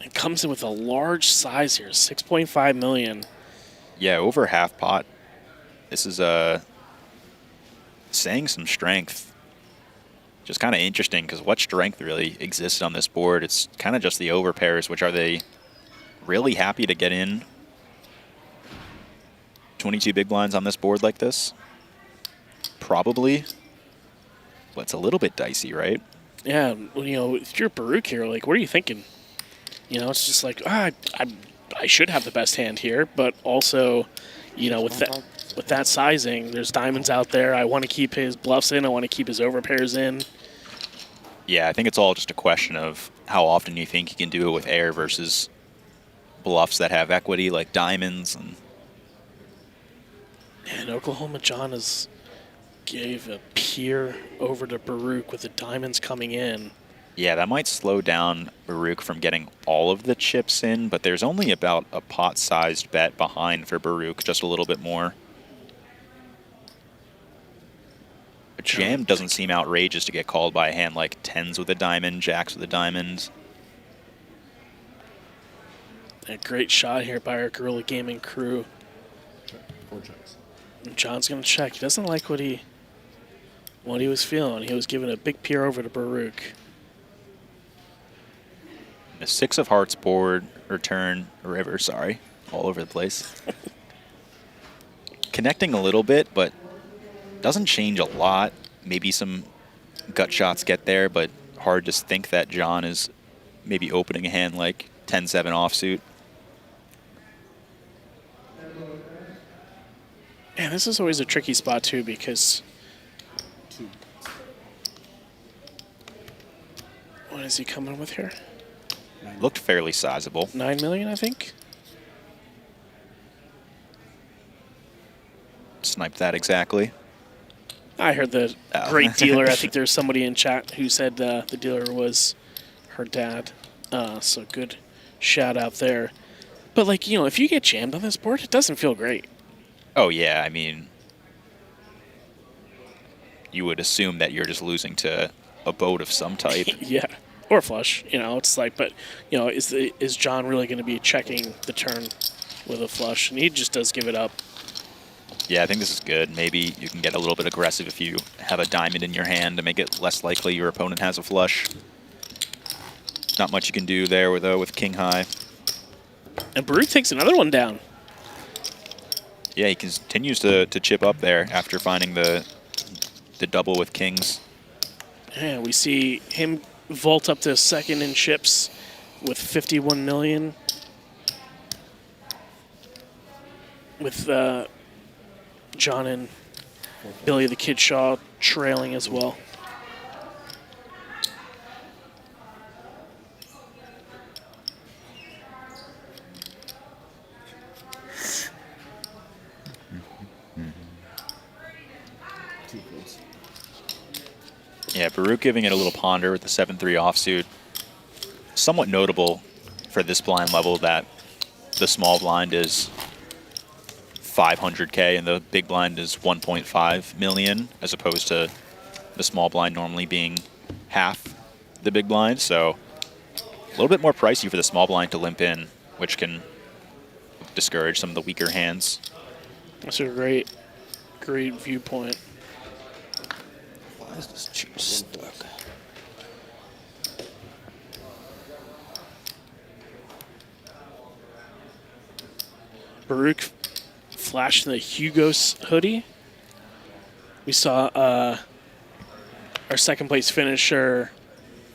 It comes in with a large size here, 6.5 million. Yeah, over half pot. This is saying some strength. Just kind of interesting because what strength really exists on this board? It's kind of just the overpairs, which are they really happy to get in 22 big blinds on this board like this? Probably. But it's a little bit dicey, right? Yeah, if you're Baruch here, what are you thinking? It's just like, I should have the best hand here, but also, with that sizing, there's diamonds out there. I want to keep his bluffs in. I want to keep his overpairs in. Yeah, I think it's all just a question of how often you think you can do it with air versus bluffs that have equity like diamonds. And Oklahoma John gave a peer over to Baruch with the diamonds coming in. Yeah, that might slow down Baruch from getting all of the chips in, but there's only about a pot-sized bet behind for Baruch, just a little bit more. A jam doesn't seem outrageous to get called by a hand like tens with a diamond, jacks with a diamond. A great shot here by our Guerrilla Gaming crew. Check. 4 checks. And John's going to check. He doesn't like what he was feeling. He was giving a big peer over to Baruch. A 6 of hearts board, return, river, sorry, all over the place. Connecting a little bit, but doesn't change a lot. Maybe some gut shots get there, but hard to think that John is maybe opening a hand like 10-7 offsuit. Man, this is always a tricky spot, too, because... What is he coming with here? Looked fairly sizable. 9 million, I think? Sniped that exactly. I heard the great dealer. I think there's somebody in chat who said the dealer was her dad. So good shout out there. But, if you get jammed on this board, it doesn't feel great. Oh, yeah, I mean, you would assume that you're just losing to a boat of some type. Yeah, or flush. It's like, but is John really going to be checking the turn with a flush? And he just does give it up. Yeah, I think this is good. Maybe you can get a little bit aggressive if you have a diamond in your hand to make it less likely your opponent has a flush. Not much you can do there, though, with king high. And Baruch takes another one down. Yeah, he continues to chip up there after finding the double with kings. Yeah, we see him vault up to second in chips with 51 million. With John and Billy the Kid Shaw trailing as well. Yeah, Baruch giving it a little ponder with the 7-3 offsuit. Somewhat notable for this blind level that the small blind is 500K and the big blind is 1.5 million, as opposed to the small blind normally being half the big blind. So a little bit more pricey for the small blind to limp in, which can discourage some of the weaker hands. That's a great viewpoint. Why is this chip stuck? Baruch flashing the Hugo's hoodie. We saw our second place finisher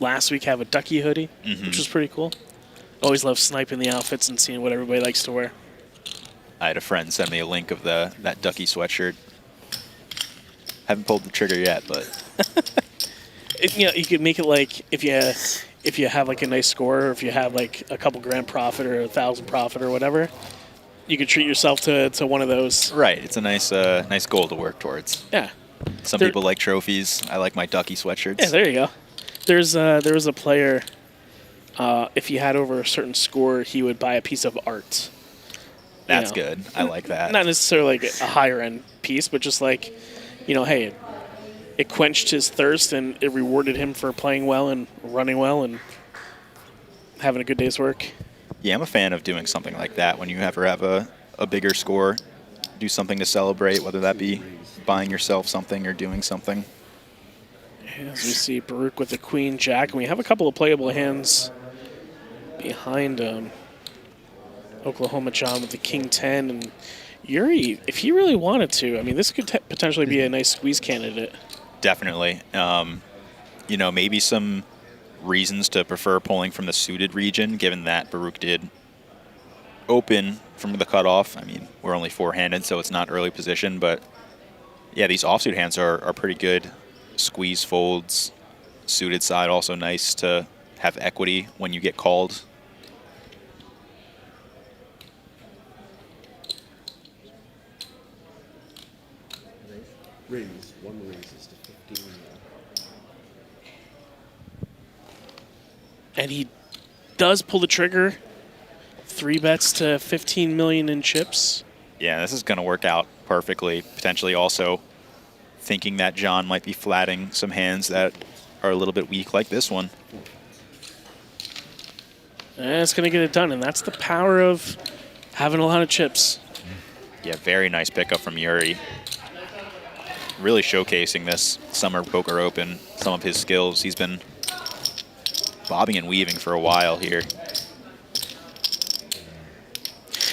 last week have a Ducky hoodie, which was pretty cool. Always love sniping the outfits and seeing what everybody likes to wear. I had a friend send me a link of that Ducky sweatshirt. Haven't pulled the trigger yet, but you could make it like if you have like a nice score, or if you have like a couple grand profit or 1,000 profit or whatever, you could treat yourself to one of those. right, it's a nice goal to work towards. Yeah. Some There- people like trophies. I like my Ducky sweatshirts. Yeah, there you go. There was a player. If he had over a certain score, he would buy a piece of art. That's know. good. I like that. Not necessarily like a higher end piece, but just like, hey, it quenched his thirst and it rewarded him for playing well and running well and having a good day's work. Yeah, I'm a fan of doing something like that when you ever have a bigger score. Do something to celebrate, whether that be buying yourself something or doing something. As we see Baruch with the Queen Jack, and we have a couple of playable hands behind Oklahoma John with the King 10, and Yuriy, if he really wanted to, I mean, this could potentially be a nice squeeze candidate. Definitely. Maybe some reasons to prefer pulling from the suited region, given that Baruch did open from the cutoff. I mean, we're only four-handed, so it's not early position, but yeah, these offsuit hands are pretty good. Squeeze folds, suited side also nice to have equity when you get called. Raise. One raises to 15. And he does pull the trigger. 3 bets to 15 million in chips. Yeah, this is going to work out perfectly. Potentially also thinking that John might be flatting some hands that are a little bit weak, like this one. And it's going to get it done, and that's the power of having a lot of chips. Yeah, very nice pickup from Yuriy. Really showcasing this Summer Poker Open, some of his skills. He's been bobbing and weaving for a while here.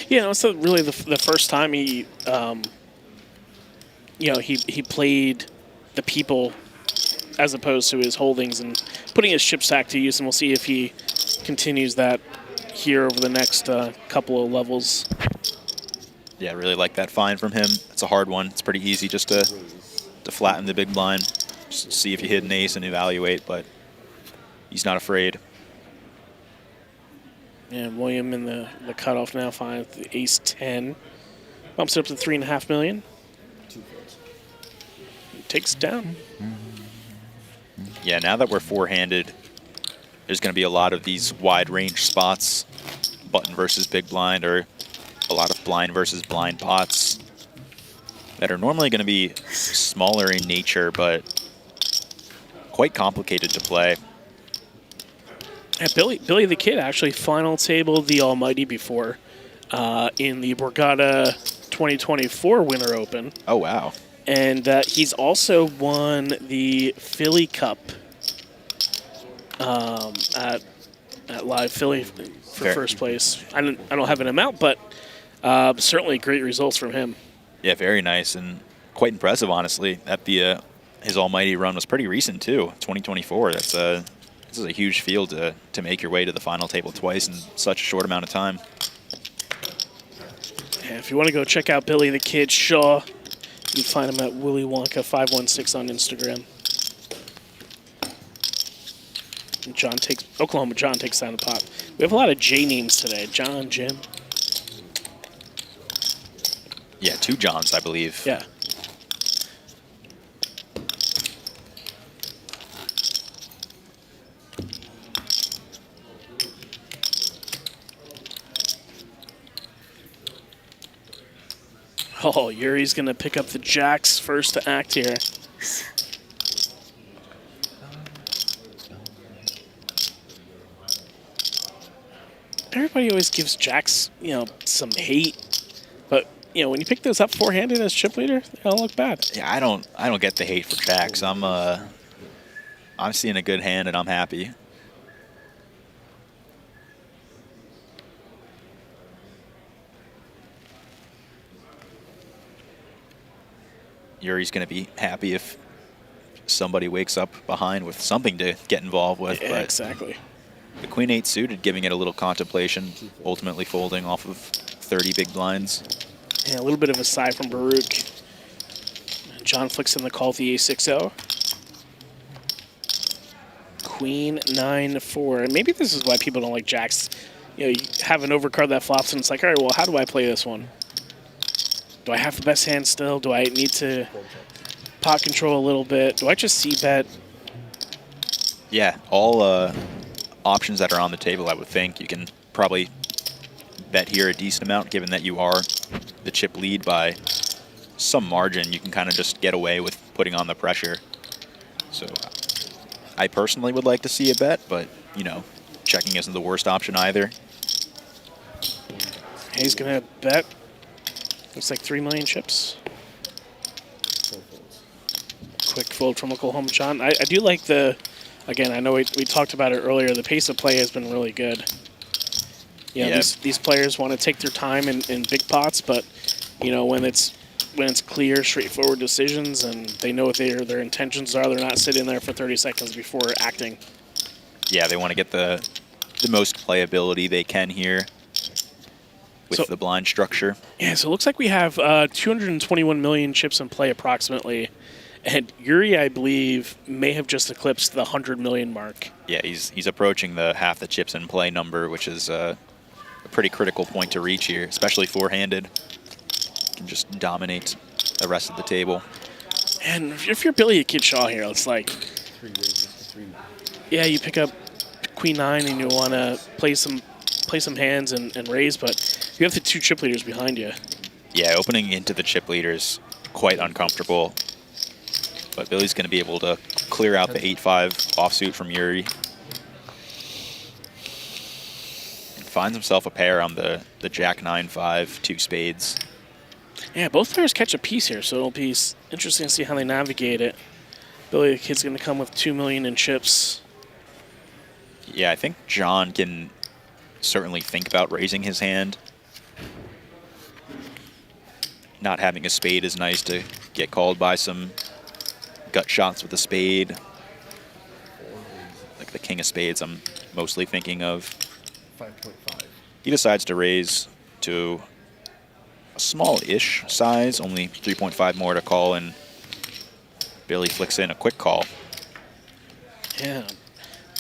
Yeah, it's really the first time he played the people as opposed to his holdings and putting his chip stack to use, and we'll see if he continues that here over the next couple of levels. Yeah, really like that find from him. It's a hard one. It's pretty easy just to flatten the big blind, just see if you hit an ace and evaluate, but he's not afraid. And William in the cutoff now finds the ace 10. Bumps it up to 3.5 million. Takes it down. Yeah, now that we're four-handed, there's going to be a lot of these wide range spots, button versus big blind, or a lot of blind versus blind pots that are normally going to be smaller in nature, but quite complicated to play. Yeah, Billy the Kid actually final tabled the Almighty before in the Borgata 2024 Winter Open. Oh, wow. And he's also won the Philly Cup at Live Philly for first place. I don't have an amount, but certainly great results from him. Yeah, very nice and quite impressive, honestly. At the his Almighty run was pretty recent too, 2024. This is a huge field to make your way to the final table twice in such a short amount of time. Yeah, if you want to go check out Billy the Kid Shaw, you can find him at Willy Wonka 516 on Instagram. And Oklahoma John takes down the pot. We have a lot of J names today. John, Jim. Yeah, 2 Johns, I believe. Yeah. Oh, Yuri's going to pick up the jacks first to act here. Everybody always gives jacks, some hate. But, when you pick those up four-handed as chip leader, they don't look bad. Yeah, I don't get the hate for jacks. I'm seeing a good hand and I'm happy. Yuri's going to be happy if somebody wakes up behind with something to get involved with. Yeah, but exactly. the Queen 8 suited, giving it a little contemplation, ultimately folding off of 30 big blinds. Yeah, a little bit of a sigh from Baruch. John flicks in the call with the A6-0. Queen 9-4. And maybe this is why people don't like jacks. You have an overcard that flops, and it's like, all right, well, how do I play this one? Do I have the best hand still? Do I need to pot control a little bit? Do I just c-bet? Yeah, all options that are on the table, I would think. You can probably bet here a decent amount, given that you are the chip lead by some margin. You can kind of just get away with putting on the pressure. So I personally would like to see a bet, but, checking isn't the worst option either. He's going to bet. Looks like 3 million chips. Quick fold from Oklahoma John. I do like again, I know we talked about it earlier, the pace of play has been really good. These players want to take their time in big pots, but, when it's clear, straightforward decisions and they know what their intentions are, they're not sitting there for 30 seconds before acting. Yeah, they want to get the most playability they can here with the blind structure. Yeah, so it looks like we have 221 million chips in play approximately. And Yuriy, I believe, may have just eclipsed the 100 million mark. Yeah, he's approaching the half the chips in play number, which is a pretty critical point to reach here, especially four-handed. Can just dominate the rest of the table. And if you're Billy Kid Shaw here, it's like, yeah, you pick up Queen 9 and you want to play some hands and raise, but you have the 2 chip leaders behind you. Yeah, opening into the chip leaders quite uncomfortable. But Billy's going to be able to clear out the 8-5 offsuit from Yuriy. And finds himself a pair on the Jack 9-5, 2 spades. Yeah, both players catch a piece here, so it'll be interesting to see how they navigate it. Billy the Kid's going to come with 2 million in chips. Yeah, I think John can certainly think about raising his hand. Not having a spade is nice to get called by some gut shots with a spade. Like the king of spades I'm mostly thinking of. 5.5. He decides to raise to a small-ish size, only 3.5 more to call, and Billy flicks in a quick call. Yeah.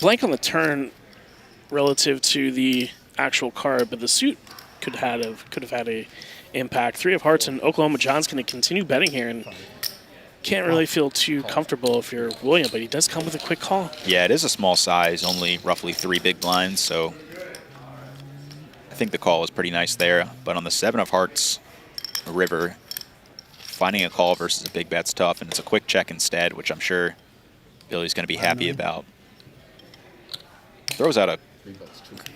Blank on the turn relative to the actual card, but the suit could have had a impact. 3 of hearts, and Oklahoma John's going to continue betting here, and can't really feel too comfortable if you're William, but he does come with a quick call. Yeah, it is a small size, only roughly 3 big blinds, so I think the call is pretty nice there. But on the 7 of hearts river, finding a call versus a big bet's tough, and it's a quick check instead, which I'm sure Billy's going to be happy about. Throws out a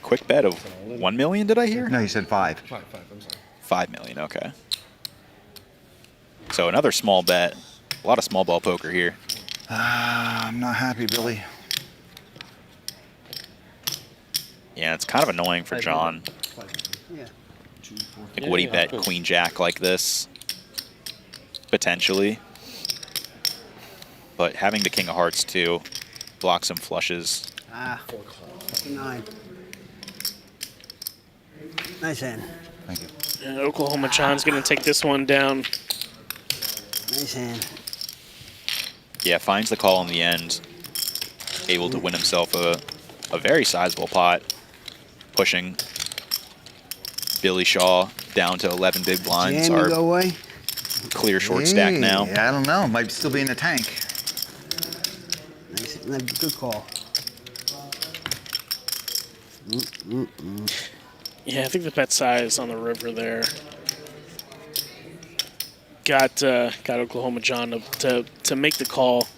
quick bet of 1 million, did I hear? No, you said 5. 5, I'm sorry. 5 million, okay. So another small bet. A lot of small ball poker here. I'm not happy, Billy. Yeah, it's kind of annoying for John. Yeah. Like, would he bet queen jack like this? Potentially. But having the king of hearts too blocks some flushes. 9. Nice hand. Thank you. And Oklahoma John's going to take this one down. Nice hand. Yeah, finds the call in the end. Able to win himself a very sizable pot. Pushing Billy Shaw down to 11 big blinds. Jam, you go Our away. clear short stack now. Yeah, I don't know. Might still be in the tank. Nice. Good call. Yeah, I think the bet size on the river there got Oklahoma John to make the call.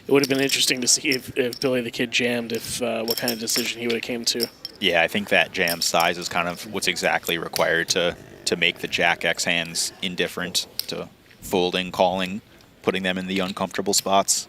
It would have been interesting to see if Billy the Kid jammed, what kind of decision he would have came to. Yeah, I think that jam size is kind of what's exactly required to make the Jack X hands indifferent to folding, calling, putting them in the uncomfortable spots.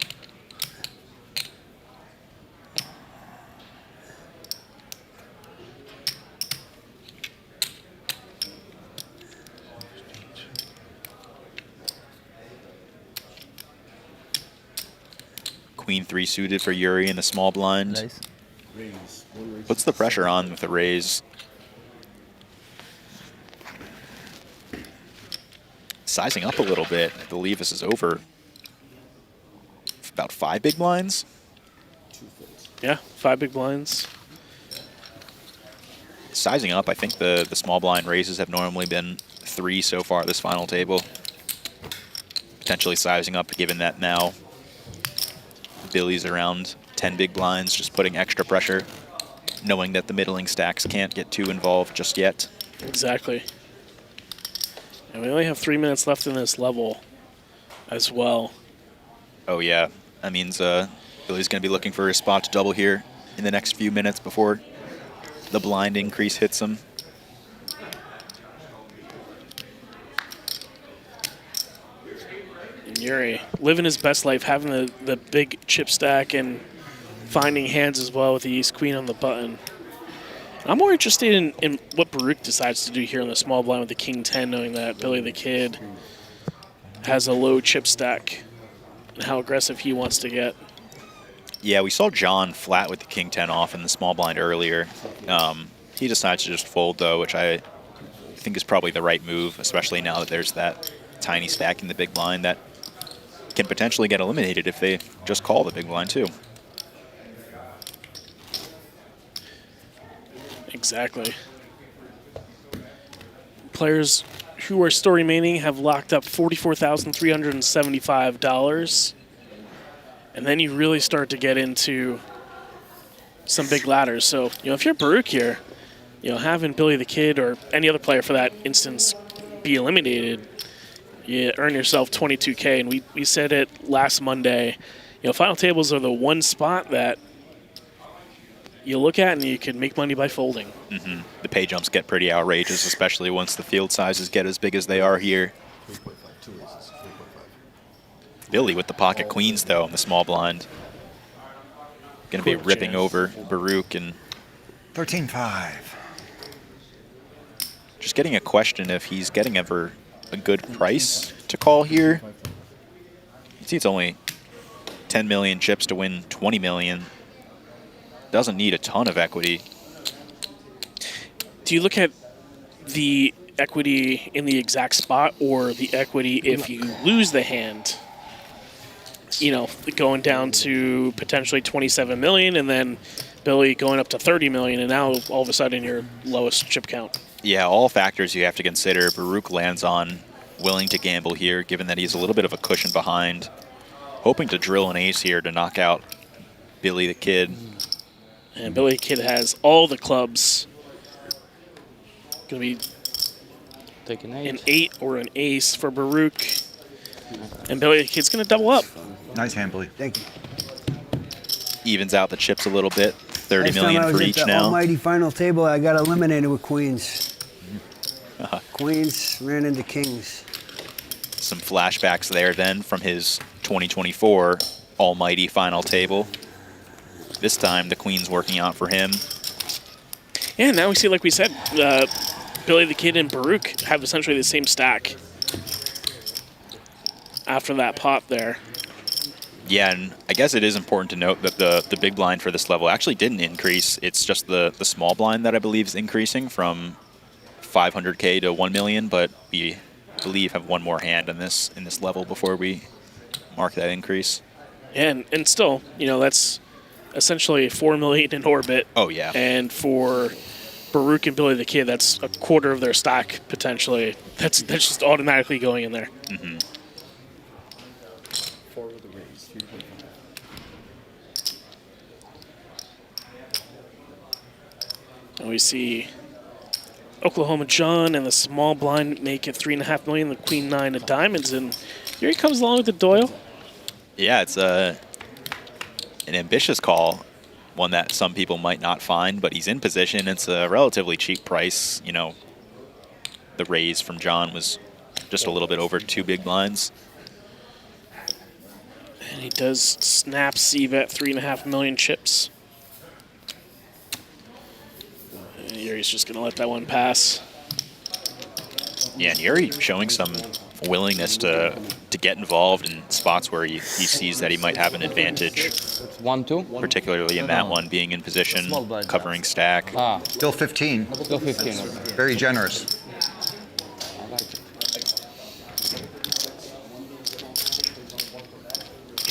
Queen 3 suited for Yuriy in the small blind. Nice. Raise. 1 raise. Puts the pressure on with the raise. Sizing up a little bit. I believe this is over about 5 big blinds. 2 folds. Yeah, 5 big blinds. Sizing up, I think the small blind raises have normally been 3 so far this final table. Potentially sizing up, given that now Billy's around 10 big blinds, just putting extra pressure, knowing that the middling stacks can't get too involved just yet. Exactly. And we only have 3 minutes left in this level as well. Oh yeah, that means Billy's going to be looking for a spot to double here in the next few minutes before the blind increase hits him. And Yuriy living his best life, having the big chip stack and finding hands as well with the ace queen on the button. I'm more interested in what Baruch decides to do here on the small blind with the king 10, knowing that Billy the Kid has a low chip stack and how aggressive he wants to get. Yeah, we saw John flat with the king 10 off in the small blind earlier. He decides to just fold, though, which I think is probably the right move, especially now that there's that tiny stack in the big blind that can potentially get eliminated if they just call the big blind, too. Exactly. Players who are still remaining have locked up $44,375. And then you really start to get into some big ladders. So, if you're Baruch here, having Billy the Kid or any other player for that instance be eliminated, you earn yourself $22K. And we said it last Monday. Final tables are the one spot that you look at and you can make money by folding. Mm-hmm. The pay jumps get pretty outrageous, especially once the field sizes get as big as they are here. 3.5. 2 raises. 3.5. Billy with the pocket queens, though, in the small blind. Going to be Quick ripping jam. over Baruch and 13-5. just getting a question if he's getting ever a good price to call here. You see, it's only 10 million chips to win 20 million. Doesn't need a ton of equity. Do you look at the equity in the exact spot or the equity if you lose the hand? Going down to potentially 27 million and then Billy going up to 30 million and now all of a sudden your lowest chip count. Yeah, all factors you have to consider. Baruch lands on willing to gamble here, given that he's a little bit of a cushion behind. Hoping to drill an ace here to knock out Billy the Kid. And Billy the Kid has all the clubs. Going to be Take an an 8. 8 or an ace for Baruch. And Billy the Kid's going to double up. Nice hand, Billy. Thank you. evens out the chips a little bit. 30 Last time I million was for at each the now. almighty final table, I got eliminated with queens. Queens ran into kings. Some flashbacks there then from his 2024 almighty final table. This time the queen's working out for him. Yeah, now we see, like we said, Billy the Kid and Baruch have essentially the same stack after that pot there. Yeah, and I guess it is important to note that the big blind for this level actually didn't increase. It's just the small blind that I believe is increasing from 500K to 1 million, but we believe have one more hand in this level before we mark that increase. And still, you know, that's essentially 4 million in orbit. Oh, yeah. And for Baruch and Billy the Kid, that's a quarter of their stock potentially. That's just automatically going in there. Mm-hmm. 4 with the raise, 3.5. And we see Oklahoma John and the small blind make it 3.5 million. The Queen 9 of diamonds, and here he comes along with the Doyle. Yeah, it's an ambitious call, one that some people might not find, but he's in position. It's a relatively cheap price. You know, the raise from John was just a little bit over 2 big blinds. And he does snap C-bet 3.5 million chips. And Yuri's just going to let that one pass. Yeah, and Yuriy showing some willingness to get involved in spots where he sees that he might have an advantage, 1-2. particularly in that one, being in position, covering stack. Ah, Still 15. still 15. Okay. Very generous. I like it.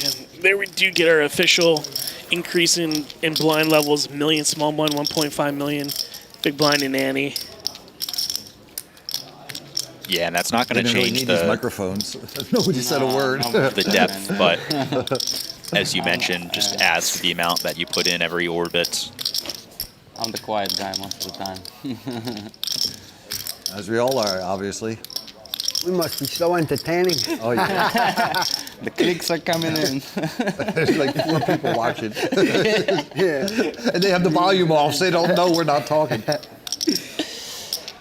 And there we do get our official increase in blind levels. Million small blind, 1.5 million big blind in Annie. Yeah, and that's not They going to didn't really change need these the microphones. Nobody said a word. No. the depth, but as you mentioned, just adds to the amount that you put in every orbit. I'm the quiet guy most of the time. As we all are, obviously. We must be so entertaining. Oh, yeah. The clicks are coming in. There's like 4 people watching. Yeah. And they have the volume off, so they don't know we're not talking.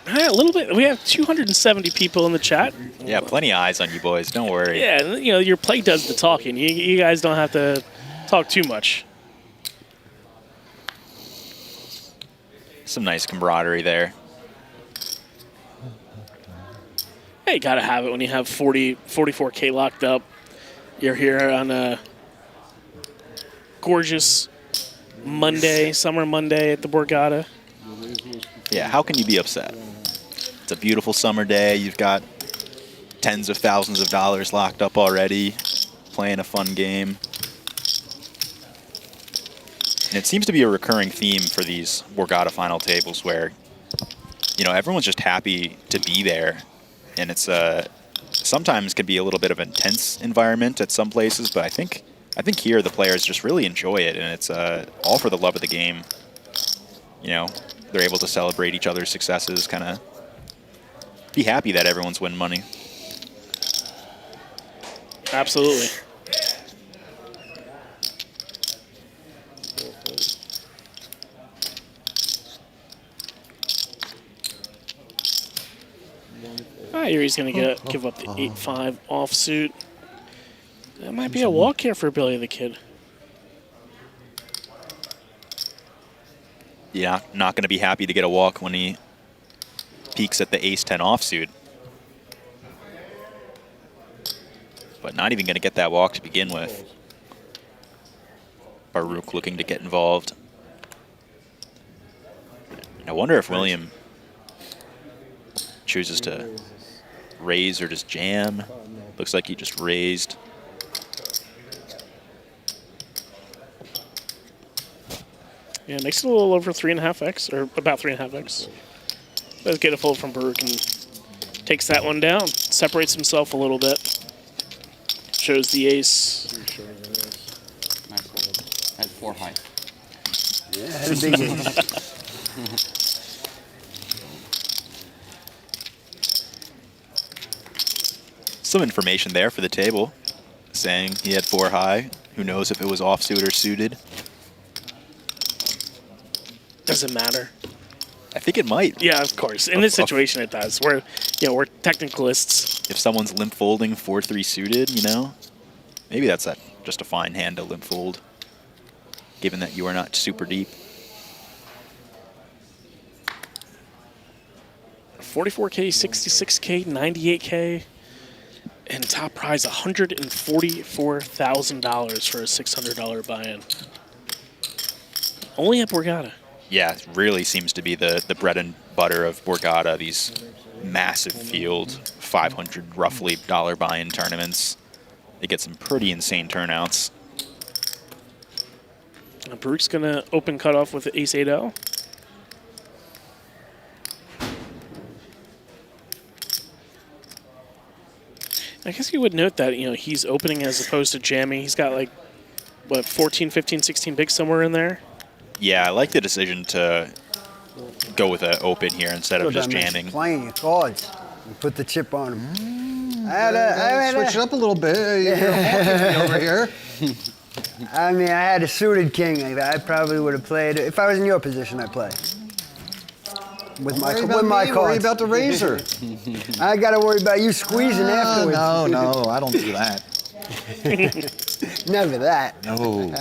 A little bit. We have 270 people in the chat. Yeah, plenty of eyes on you boys. Don't worry. Yeah, you know, your play does the talking. You guys don't have to talk too much. Some nice camaraderie there. Hey, you gotta have it when you have 44K locked up. You're here on a gorgeous Monday, summer Monday at the Borgata. Yeah, how can you be upset? It's a beautiful summer day. You've got tens of thousands of dollars locked up already, playing a fun game. And it seems to be a recurring theme for these Borgata final tables where, you know, everyone's just happy to be there. And it's sometimes can be a little bit of an intense environment at some places, but I think here the players just really enjoy it, and it's all for the love of the game. You know, they're able to celebrate each other's successes, kind of be happy that everyone's winning money. Absolutely. Yuri's going to give up the 8-5 offsuit. That might be a walk here for Billy the Kid. Yeah, not going to be happy to get a walk when he peaks at the ace-10 offsuit. But not even going to get that walk to begin with. Baruch looking to get involved. I wonder if William chooses to raise or just jam. Looks like he just raised. Yeah, makes it a little over 3.5x, or about 3.5x. Let's get a fold from Baruch and takes that one down. Separates himself a little bit. Shows the ace. Nice fold. At 4 high. Yeah, had a big ace. Some information there for the table, saying he had 4 high. Who knows if it was offsuit or suited. Does it matter? I think it might. Yeah, of course. In this situation, it does. We're technicalists. If someone's limp folding 4-3 suited, maybe that's just a fine hand to limp fold, given that you are not super deep. 44K, 66K, 98K, and top prize $144,000 for a $600 buy-in. Only at Borgata. Yeah, it really seems to be the bread and butter of Borgata, these massive field, 500 roughly dollar buy-in tournaments. They get some pretty insane turnouts. Baruch's going to open cutoff with the ace-8-0. I guess you would note that, he's opening as opposed to jamming. He's got 14, 15, 16 bigs somewhere in there. Yeah, I like the decision to go with an open here instead of just jamming. Playing your cards. You put the chip on them. Switch it up a little bit. You're haunting me over here. I mean, I had a suited king. I probably would have played. If I was in your position, I'd play. With my cards. Worry about the razor. I got to worry about you squeezing afterwards. No, I don't do that. Never that. No.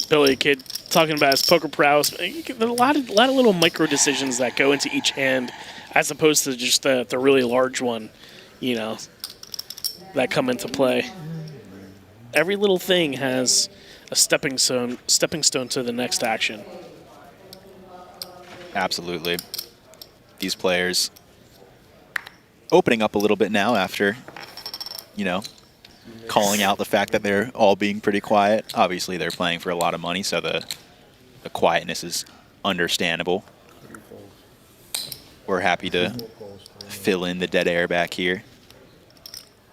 Billy, kid, talking about his poker prowess. There's a lot of little micro decisions that go into each hand, as opposed to just the really large one, that come into play. Every little thing has a stepping stone to the next action. Absolutely. These players opening up a little bit now after, calling out the fact that they're all being pretty quiet. Obviously, they're playing for a lot of money, so the quietness is understandable. We're happy to fill in the dead air back here.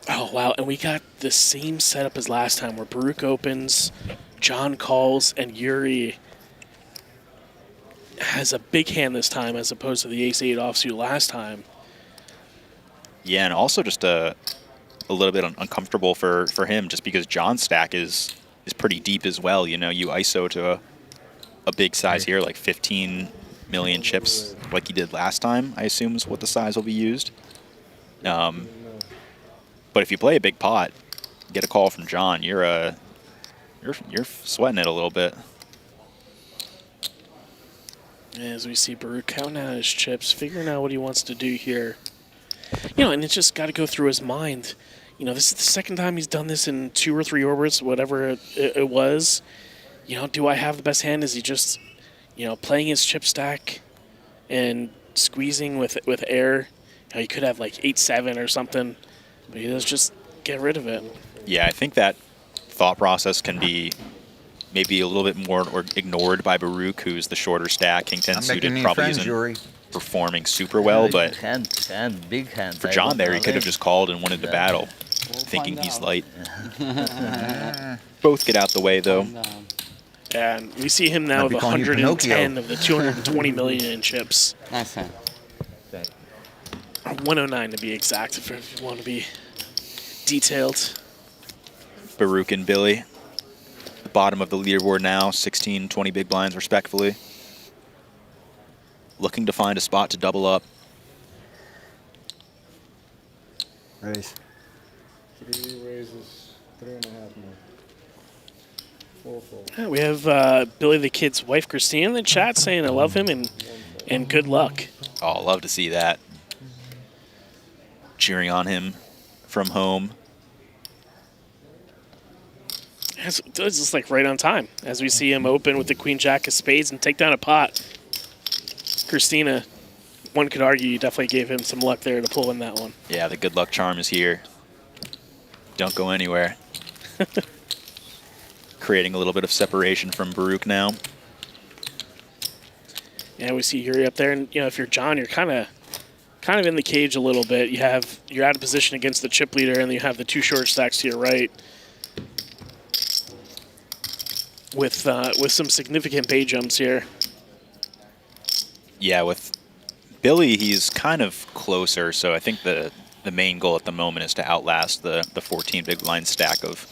Oh, wow. And we got the same setup as last time where Baruch opens, John calls, and Yuriy has a big hand this time as opposed to the ace-8 offsuit last time. Yeah, and also just a little bit uncomfortable for him just because John's stack is pretty deep as well. You ISO to a big size here, like 15 million chips like he did last time, I assume is what the size will be used. But if you play a big pot, get a call from John, you're sweating it a little bit. As we see Baruch counting out his chips, figuring out what he wants to do here. And it's just got to go through his mind. This is the second time he's done this in 2 or 3 orbits, whatever it was. Do I have the best hand? Is he just, playing his chip stack and squeezing with air? He could have 8-7 or something, but he does just get rid of it. Yeah, I think that thought process can be maybe a little bit more ignored by Baruch, who's the shorter stack. King 10 suited probably isn't performing super well, but big hand. for John there, he could have just called and wanted to battle, thinking he's light. Both get out the way, though. And we see him now with 110 of the 220 million in chips. Nice hand. 109 to be exact, if you want to be detailed. Baruch and Billy, the bottom of the leaderboard now, 16, 20 big blinds respectfully. Looking to find a spot to double up. Raise. 3 raises, 3.5 more. 4 fold. Yeah, we have Billy the Kid's wife, Christine, in the chat saying I love him and good luck. Oh, love to see that. Cheering on him from home. It's just right on time as we see him open with the Queen Jack of Spades and take down a pot. Christina, one could argue you definitely gave him some luck there to pull in that one. Yeah, the good luck charm is here. Don't go anywhere. Creating a little bit of separation from Baruch now. Yeah, we see Yuriy up there, and if you're John, you're kind of in the cage a little bit. You're out of position against the chip leader, and you have the 2 short stacks to your right. With some significant pay jumps here. Yeah, with Billy, he's kind of closer, so I think the main goal at the moment is to outlast the 14 big blind stack of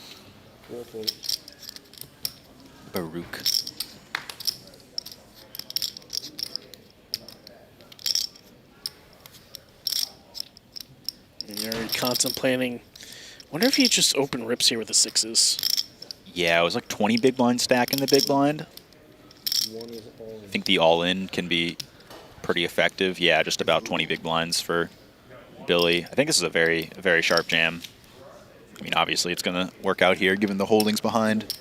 Baruch. You're contemplating. Wonder if he just open rips here with the sixes. Yeah, it was like 20 big blind stack in the big blind. One is all I think the all-in can be pretty effective. Yeah, just about 20 big blinds for Billy. I think this is a very sharp jam. I mean, obviously it's going to work out here given the holdings behind.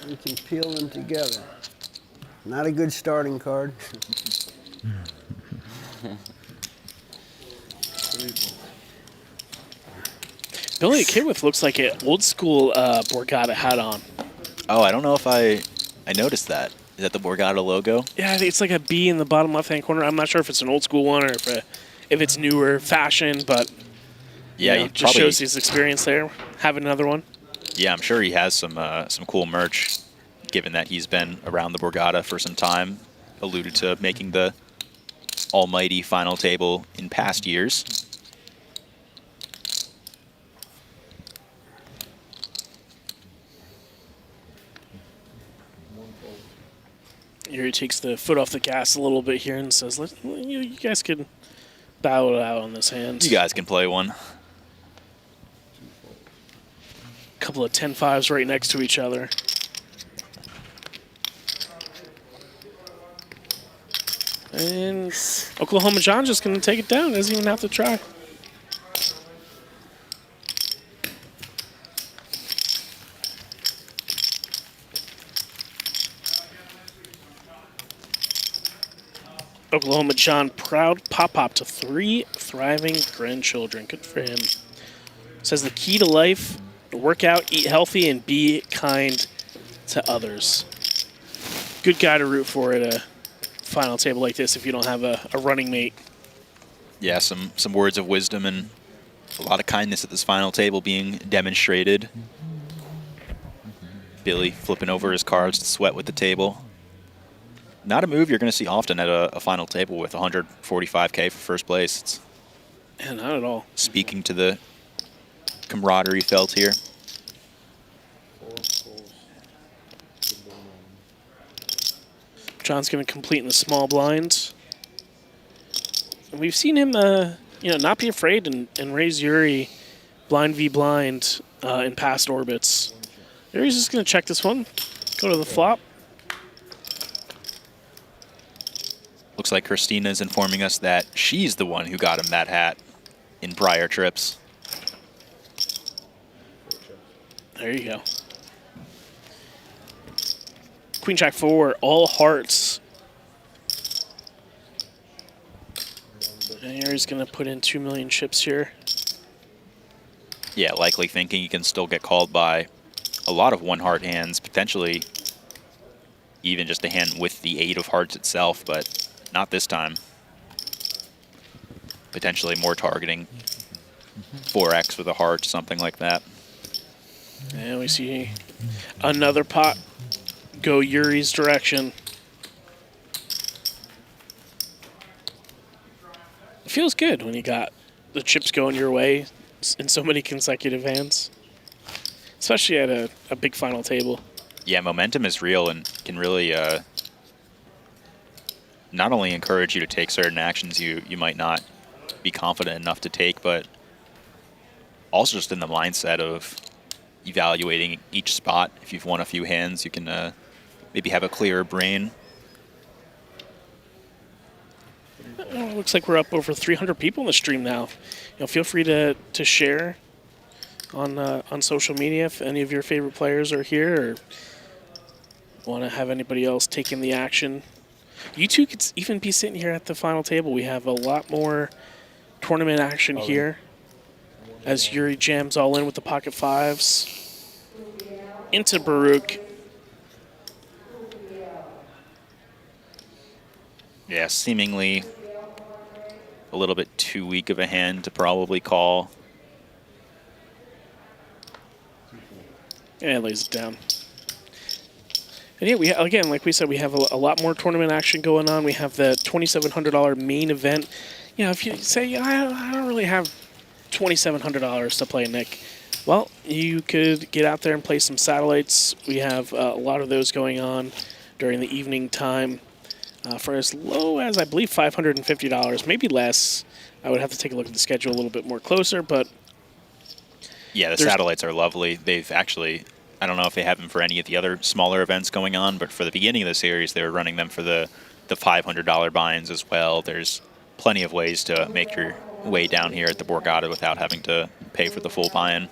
We can peel them together. Not a good starting card. Billy Kidwith looks like an old school Borgata hat on. Oh, I don't know if I noticed that. Is that the Borgata logo? Yeah, I think it's like a B in the bottom left-hand corner. I'm not sure if it's an old school one or if it's newer fashion, but Yeah, you know, just shows his experience there. Having another one. Yeah, I'm sure he has some cool merch, given that he's been around the Borgata for some time. Alluded to making the almighty final table in past years. Yuriy takes the foot off the gas a little bit here and says, you guys can bow it out on this hand. You guys can play one. Couple of 10-5s right next to each other. And Oklahoma John just going to take it down. Doesn't even have to try. Oklahoma John, proud pop-pop to 3 thriving grandchildren. Good for him. Says the key to life, work out, eat healthy, and be kind to others. Good guy to root for at a final table like this if you don't have a running mate. Yeah, some words of wisdom and a lot of kindness at this final table being demonstrated. Billy flipping over his cards to sweat with the table. Not a move you're going to see often at a final table with 145K for first place. It's Yeah, not at all. speaking to the camaraderie felt here. John's going to complete in the small blind. And we've seen him, not be afraid and raise Yuriy blind v blind in past orbits. Yuri's just going to check this one, go to the flop. Looks like Christina's informing us that she's the one who got him that hat in prior trips. There you go. Queen Jack 4, all hearts. And Yuri's going to put in 2 million chips here. Yeah, likely thinking he can still get called by a lot of one-heart hands, potentially even just a hand with the 8 of hearts itself, but not this time. Potentially more targeting 4x with a heart, something like that. And we see another pot go Yuri's direction. It feels good when you got the chips going your way in so many consecutive hands, especially at a big final table. Yeah, momentum is real and can really not only encourage you to take certain actions you might not be confident enough to take, but also just in the mindset of evaluating each spot. If you've won a few hands, you can maybe have a clearer brain. It looks like we're up over 300 people in the stream now. Feel free to share on social media if any of your favorite players are here or want to have anybody else take in the action. You two could even be sitting here at the final table. We have a lot more tournament action here as Yuriy jams all in with the pocket 5s into Baruch. Yeah, seemingly a little bit too weak of a hand to probably call. And lays it down. And yeah, again, like we said, we have a lot more tournament action going on. We have the $2,700 main event. If you say, I don't really have $2,700 to play, Nick, well, you could get out there and play some satellites. We have a lot of those going on during the evening time. for as low as, I believe, $550, maybe less. I would have to take a look at the schedule a little bit more closer, but... Yeah, the satellites are lovely. They've actually, I don't know if they have them for any of the other smaller events going on, but for the beginning of the series, they were running them for the $500 buy-ins as well. There's plenty of ways to make your way down here at the Borgata without having to pay for the full buy-in.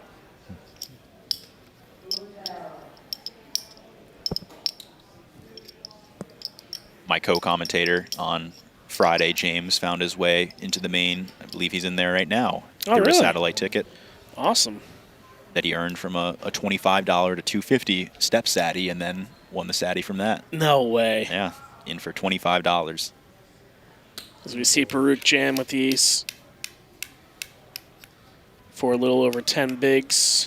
My co-commentator on Friday, James, found his way into the main. I believe he's in there right now. Oh, through really? a satellite ticket Awesome. that he earned from a $25 to $250 step satty, and then won the satty from that. No way. Yeah, in for $25. As we see Baruch jam with the ace for a little over 10 bigs.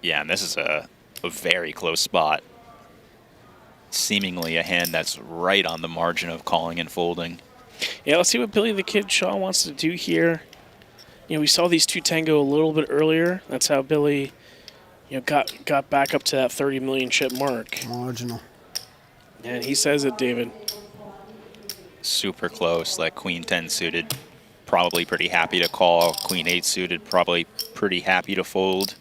Yeah, and this is a very close spot. Seemingly a hand that's right on the margin of calling and folding. Yeah, let's see what Billy the Kid Shaw wants to do here. You know, we saw these two tango a little bit earlier. That's how Billy, you know, got back up to that 30 million chip mark. Marginal. And he says it, David. Super close, like Queen 10 suited, probably pretty happy to call. Queen 8 suited, probably pretty happy to fold.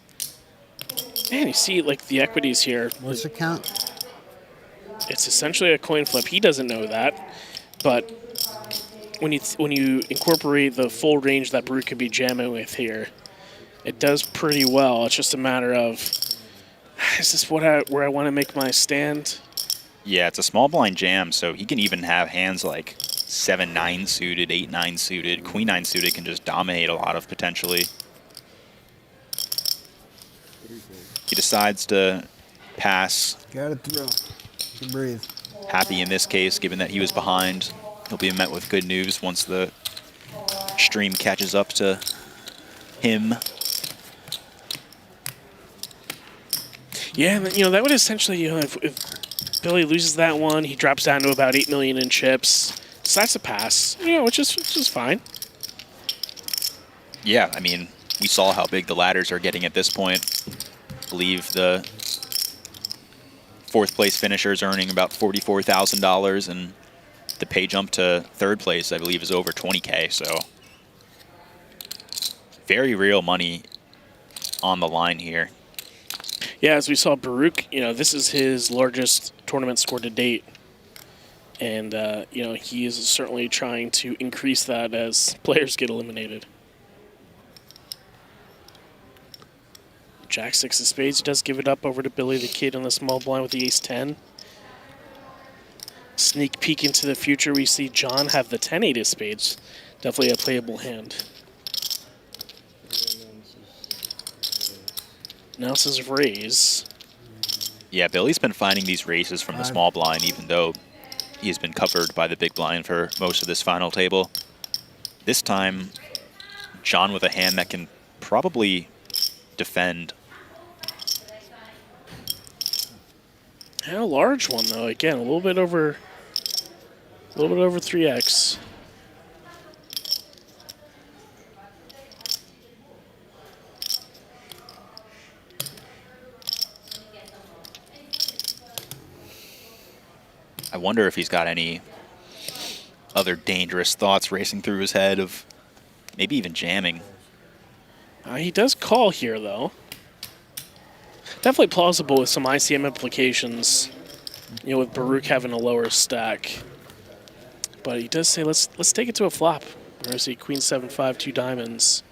Man, you see, like, the equities here. What's the count? It's essentially a coin flip. He doesn't know that, but when you incorporate the full range that Baruch could be jamming with here, it does pretty well. It's just a matter of, is this where I want to make my stand? Yeah, it's a small blind jam, so he can even have hands like 7-9 suited, 8-9 suited. Queen 9 suited can just dominate a lot of potentially. He decides to pass. Got it through. You can breathe. Happy in this case, given that he was behind. He'll be met with good news once the stream catches up to him. Yeah, you know, that would essentially, you know, if Billy loses that one, he drops down to about 8 million in chips. Decides to pass, you know, which is fine. Yeah, I mean, we saw how big the ladders are getting at this point. I believe the fourth place finisher is earning about $44,000, and the pay jump to third place, I believe, is over 20K. So very real money on the line here. Yeah, as we saw Baruch, you know, this is his largest tournament score to date. And, you know, he is certainly trying to increase that as players get eliminated. Jack 6 of spades, he does give it up over to Billy the Kid on the small blind with the ace 10. Sneak peek into the future, we see John have the 10-8 of spades. Definitely a playable hand. Now this is raise. Yeah, Billy's been finding these raises from the small blind, even though he's been covered by the big blind for most of this final table. This time, John with a hand that can probably defend. And a large one though. Again, a little bit over 3x. I wonder if he's got any other dangerous thoughts racing through his head of maybe even jamming. He does call here, though. Definitely plausible with some ICM implications, you know, with Baruch having a lower stack. But he does say, let's take it to a flop. We're going to see Queen 7-5, 2 diamonds.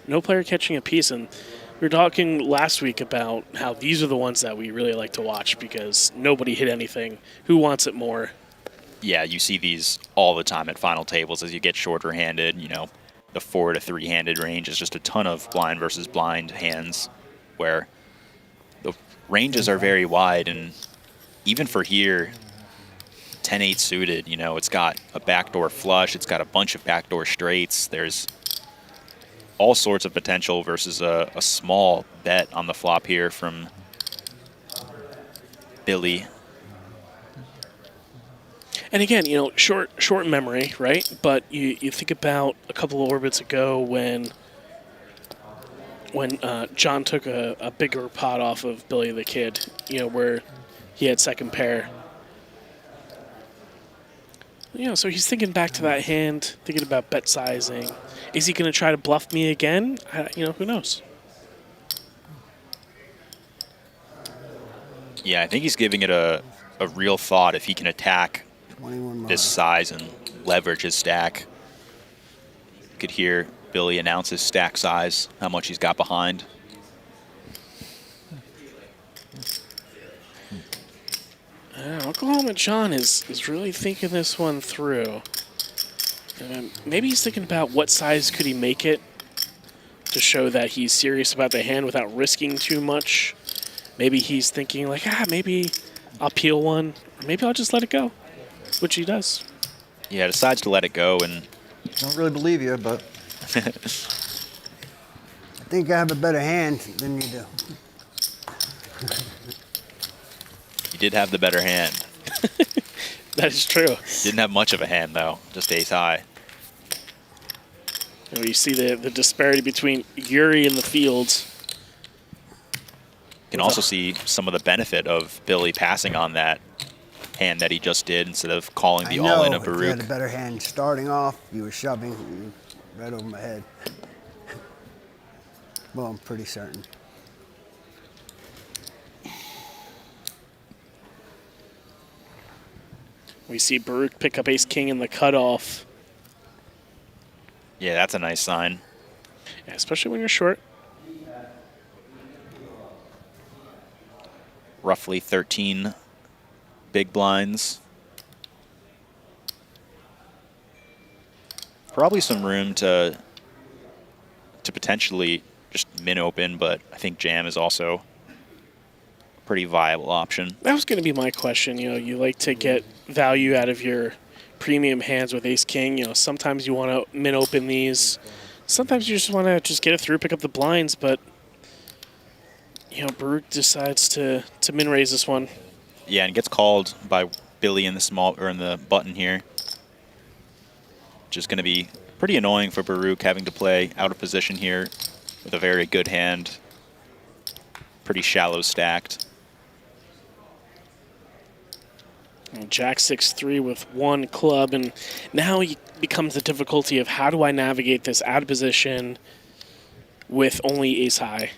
No player catching a piece, and we were talking last week about how these are the ones that we really like to watch because nobody hit anything. Who wants it more? Yeah, you see these all the time at final tables as you get shorter-handed. You know, the 4 to 3-handed range is just a ton of blind versus blind hands where the ranges are very wide, and even for here, 10-8 suited, you know, it's got a backdoor flush, it's got a bunch of backdoor straights. There's all sorts of potential versus a small bet on the flop here from Billy. And again, you know, short memory, right? But you think about a couple of orbits ago when John took a bigger pot off of Billy the Kid, you know, where he had second pair. So he's thinking back to that hand, thinking about bet sizing. Is he going to try to bluff me again? Who knows? Yeah, I think he's giving it a real thought if he can attack 21 this size and leverage his stack. You could hear Billy announce his stack size, how much he's got behind. Oklahoma John is really thinking this one through. Maybe he's thinking about what size could he make it to show that he's serious about the hand without risking too much. Maybe he's thinking like, maybe I'll peel one, or maybe I'll just let it go, which he does. Yeah, decides to let it go, and Don't really believe you, but I think I have a better hand than you do. he did have the better hand. That is true. Didn't have much of a hand, though, just ace high. And you see the disparity between Yuriy in the field. You can also see some of the benefit of Billy passing on that hand that he just did instead of calling the all-in of If you had a Baruch. better hand starting off, you were shoving right over my head. Well, I'm pretty certain. We see Baruch pick up ace-king in the cutoff. Yeah, that's a nice sign. Yeah, especially when you're short. Roughly 13 big blinds. Probably some room to potentially just min open, but I think jam is also a pretty viable option. That was going to be my question. You like to get value out of your premium hands with ace-king. Sometimes you want to min open these. Sometimes you just want to just get it through, pick up the blinds, but Baruch decides to min raise this one. Yeah, and gets called by Billy in the small or in the button here. Which is going to be pretty annoying for Baruch having to play out of position here with a very good hand. Pretty shallow stacked. Jack 6-3 with one club, and now it becomes the difficulty of how do I navigate this out of position with only ace high,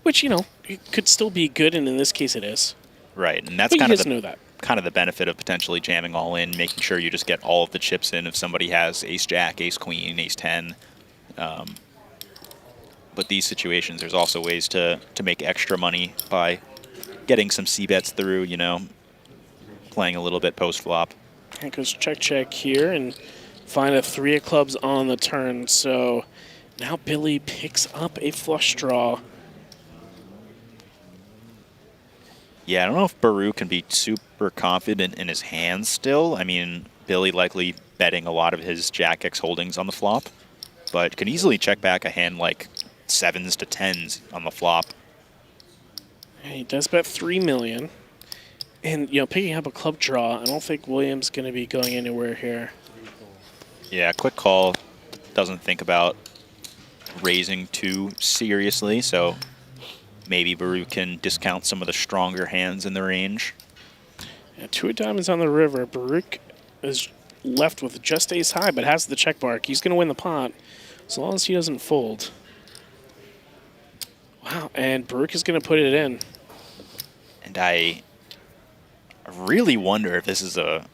which it could still be good, and in this case it is. Right, and that's But kind you of guys know that. kind of the benefit of potentially jamming all in, making sure you just get all of the chips in if somebody has ace jack, ace queen, ace 10. But these situations, there's also ways to make extra money by getting some c-bets through, playing a little bit post-flop. It goes check here and find a 3 of clubs on the turn. So now Billy picks up a flush draw. Yeah, I don't know if Baruch can be super confident in his hands still. I mean, Billy likely betting a lot of his Jack X holdings on the flop, but can easily check back a hand like 7s to 10s on the flop. And he does bet $3 million. And, picking up a club draw, I don't think William's going to be going anywhere here. Yeah, quick call. Doesn't think about raising too seriously, so maybe Baruch can discount some of the stronger hands in the range. Yeah, 2 of diamonds on the river. Baruch is left with just ace high, but has the check mark. He's going to win the pot as long as he doesn't fold. Wow, and Baruch is going to put it in. And I really wonder if this is a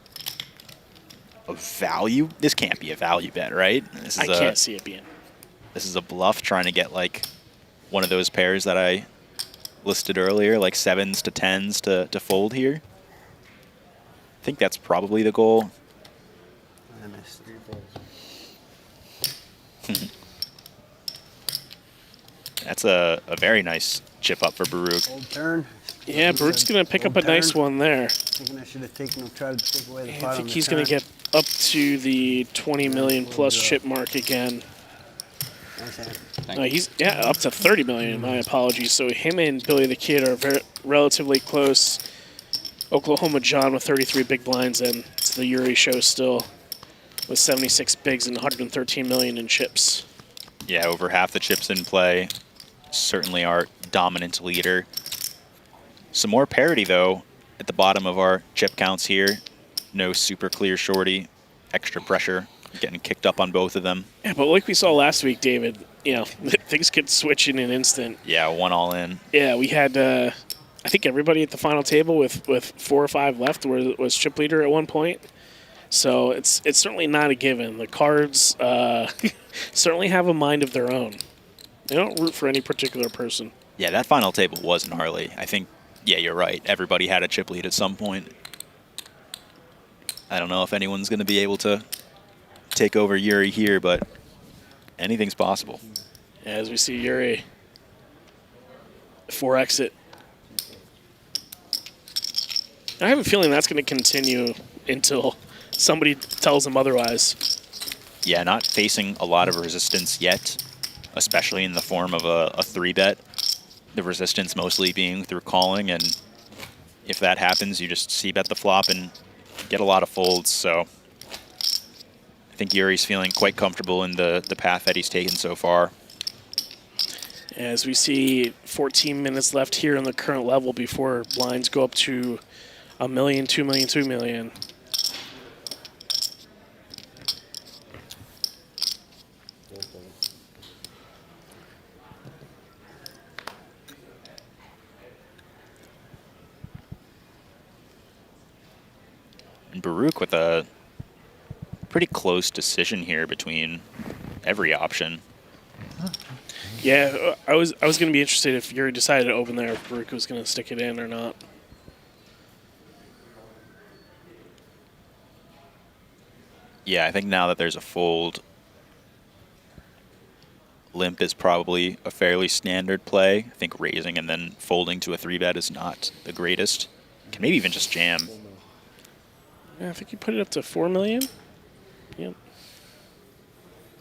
value. This can't be a value bet, right? This is I can't see it being. This is a bluff trying to get like one of those pairs that I listed earlier, like 7s to 10s to fold here. I think that's probably the goal. I missed. That's a very nice chip up for Baruch. Old turn. Yeah, Baruch's going to pick up a nice one there. Thinking I should have tried to take away the pot I on think the he's going turn. to get up to the 20 million plus chip mark again. Nice hand. He's up to 30 million. My apologies. So him and Billy the Kid are relatively close. Oklahoma John with 33 big blinds, and it's the Yuriy show still with 76 bigs and 113 million in chips. Yeah, over half the chips in play. Certainly our dominant leader. Some more parity, though, at the bottom of our chip counts here. No super clear shorty extra pressure getting kicked up on both of them. Yeah, but like we saw last week, David, things could switch in an instant. Yeah, one all in. Yeah, we had, I think everybody at the final table with 4 or 5 left was chip leader at one point. So it's certainly not a given. The cards certainly have a mind of their own. They don't root for any particular person. Yeah, that final table was gnarly. I think, yeah, you're right. Everybody had a chip lead at some point. I don't know if anyone's going to be able to take over Yuriy here, but anything's possible. Yeah, as we see Yuriy 4x it. I have a feeling that's going to continue until somebody tells him otherwise. Yeah, not facing a lot of resistance yet, especially in the form of a 3-bet. The resistance mostly being through calling, and if that happens, you just c-bet the flop and get a lot of folds. So I think Yuri's feeling quite comfortable in the path that he's taken so far. As we see 14 minutes left here on the current level before blinds go up to $1 million, $2 million, $2 million. And Baruch with a pretty close decision here between every option. Yeah, I was going to be interested if Yuriy decided to open there, if Baruch was going to stick it in or not. Yeah, I think now that there's a fold, limp is probably a fairly standard play. I think raising and then folding to a 3-bet is not the greatest. Can maybe even just jam. Yeah, I think you put it up to $4 million. Yep.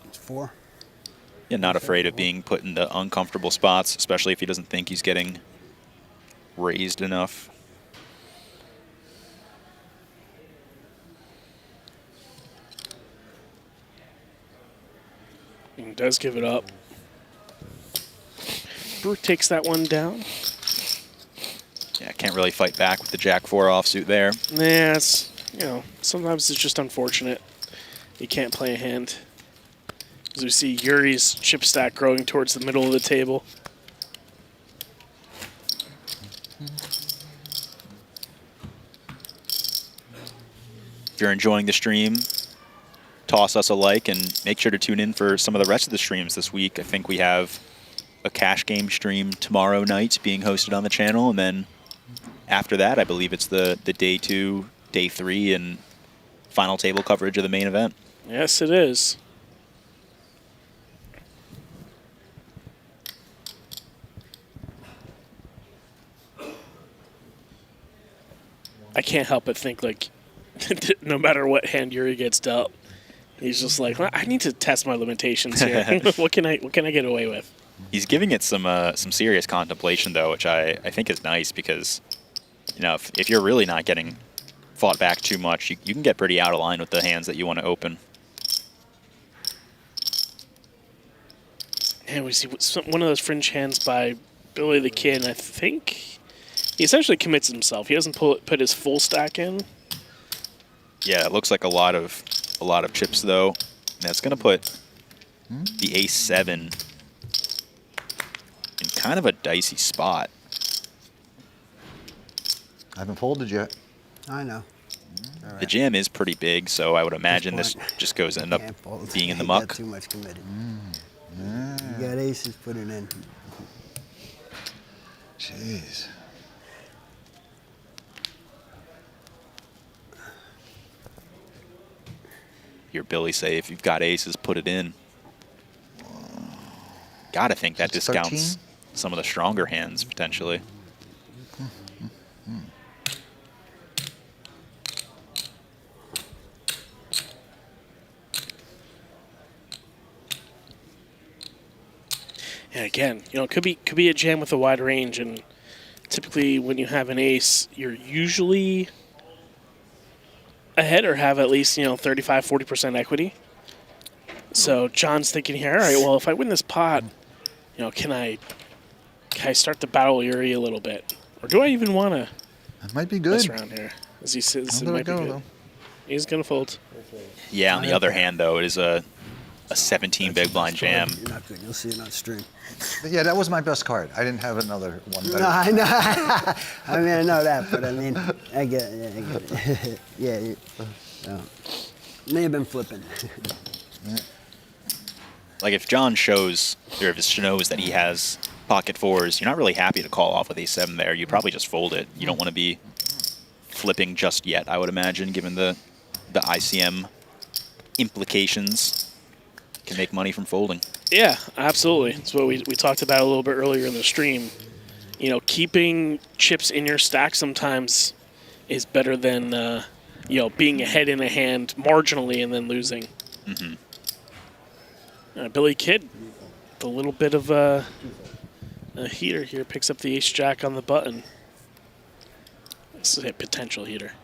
It's 4. Yeah, not afraid of being put in the uncomfortable spots, especially if he doesn't think he's getting raised enough. He does give it up. Baruch takes that one down. Yeah, can't really fight back with the Jack-4 offsuit there. Yeah, it's, sometimes it's just unfortunate. You can't play a hand. As we see Yuri's chip stack growing towards the middle of the table. If you're enjoying the stream, toss us a like and make sure to tune in for some of the rest of the streams this week. I think we have a cash game stream tomorrow night being hosted on the channel, and then after that, I believe it's the day 2, day 3, and final table coverage of the main event. Yes, it is. I can't help but think, like, no matter what hand Yuriy gets dealt, he's just like, well, I need to test my limitations here. What can I get away with? He's giving it some serious contemplation, though, which I think is nice because, if you're really not getting fought back too much, you can get pretty out of line with the hands that you want to open. And we see one of those fringe hands by Billy the Kid, and I think he essentially commits himself. He doesn't put his full stack in. Yeah, it looks like a lot of chips, though. That's going to put the ace-7 in kind of a dicey spot. I haven't folded yet. I know. The jam is pretty big, so I would imagine this just goes to end up Can't fold. being in the You muck. got too much committed. You got aces, put it in. Jeez. Hear Billy say, if you've got aces, put it in. Gotta think that Just discounts 13? some of the stronger hands, potentially. And again, it could be a jam with a wide range, and typically when you have an ace, you're usually ahead or have at least 35-40% equity. So John's thinking here, all right, well, if I win this pot, can I start to battle Yuriy a little bit, or do I even want to That might be mess good. around here? As he says, I'll it let might it go, be good. though. He's going to fold. Yeah, on the other hand, though, it is a 17 big blind jam. You're not good. You'll see it on stream. Yeah, that was my best card. I didn't have another one better. No, I know. I mean, I know that, but I mean, I get it. Yeah, may have been flipping. Like if John shows, or if it knows that he has pocket fours, you're not really happy to call off with ace-7 there. You'd probably just fold it. You don't want to be flipping just yet, I would imagine, given the ICM implications. Can make money from folding. Yeah, absolutely. That's what we talked about a little bit earlier in the stream. You know, keeping chips in your stack sometimes is better than, you know, being ahead in a hand marginally and then losing. Billy Kidd, a little bit of a heater here, picks up the ace-jack on the button. This is a potential heater.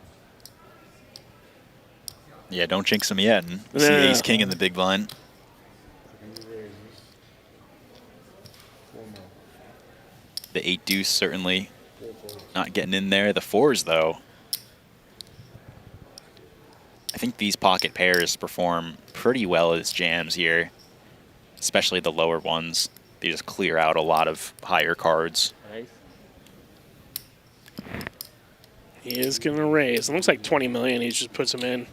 Yeah, don't jinx him yet. And see ace-king in the big blind. The 8-deuce certainly not getting in there. The 4s, though, I think these pocket pairs perform pretty well as jams here, especially the lower ones. They just clear out a lot of higher cards. He is going to raise. It looks like 20 million. He just puts him in.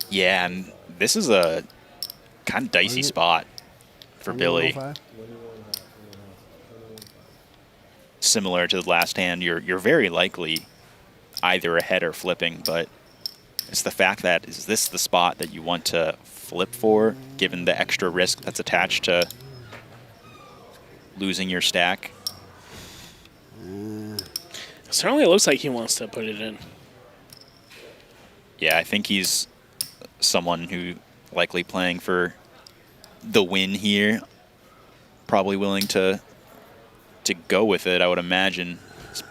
Yeah, and this is a kind of dicey spot for Billy. Similar to the last hand, you're very likely either ahead or flipping, but it's the fact that is this the spot that you want to flip for, given the extra risk that's attached to losing your stack? Certainly it looks like he wants to put it in. Yeah, I think he's someone who likely playing for the win here, probably willing to go with it, I would imagine. He's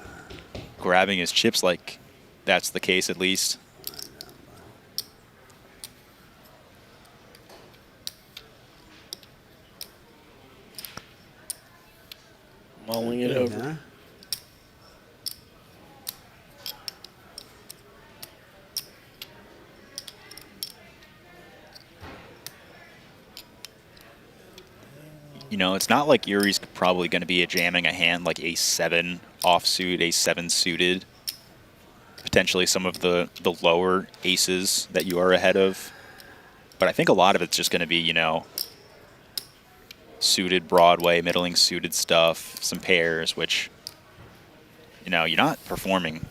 grabbing his chips like that's the case at least. Mulling it over. You know, it's not like Yuri's probably going to be jamming a hand like ace-7 offsuit, ace-7 suited. Potentially some of the lower aces that you are ahead of. But I think a lot of it's just going to be, you know, suited Broadway, middling suited stuff, some pairs, which, you know, you're not performing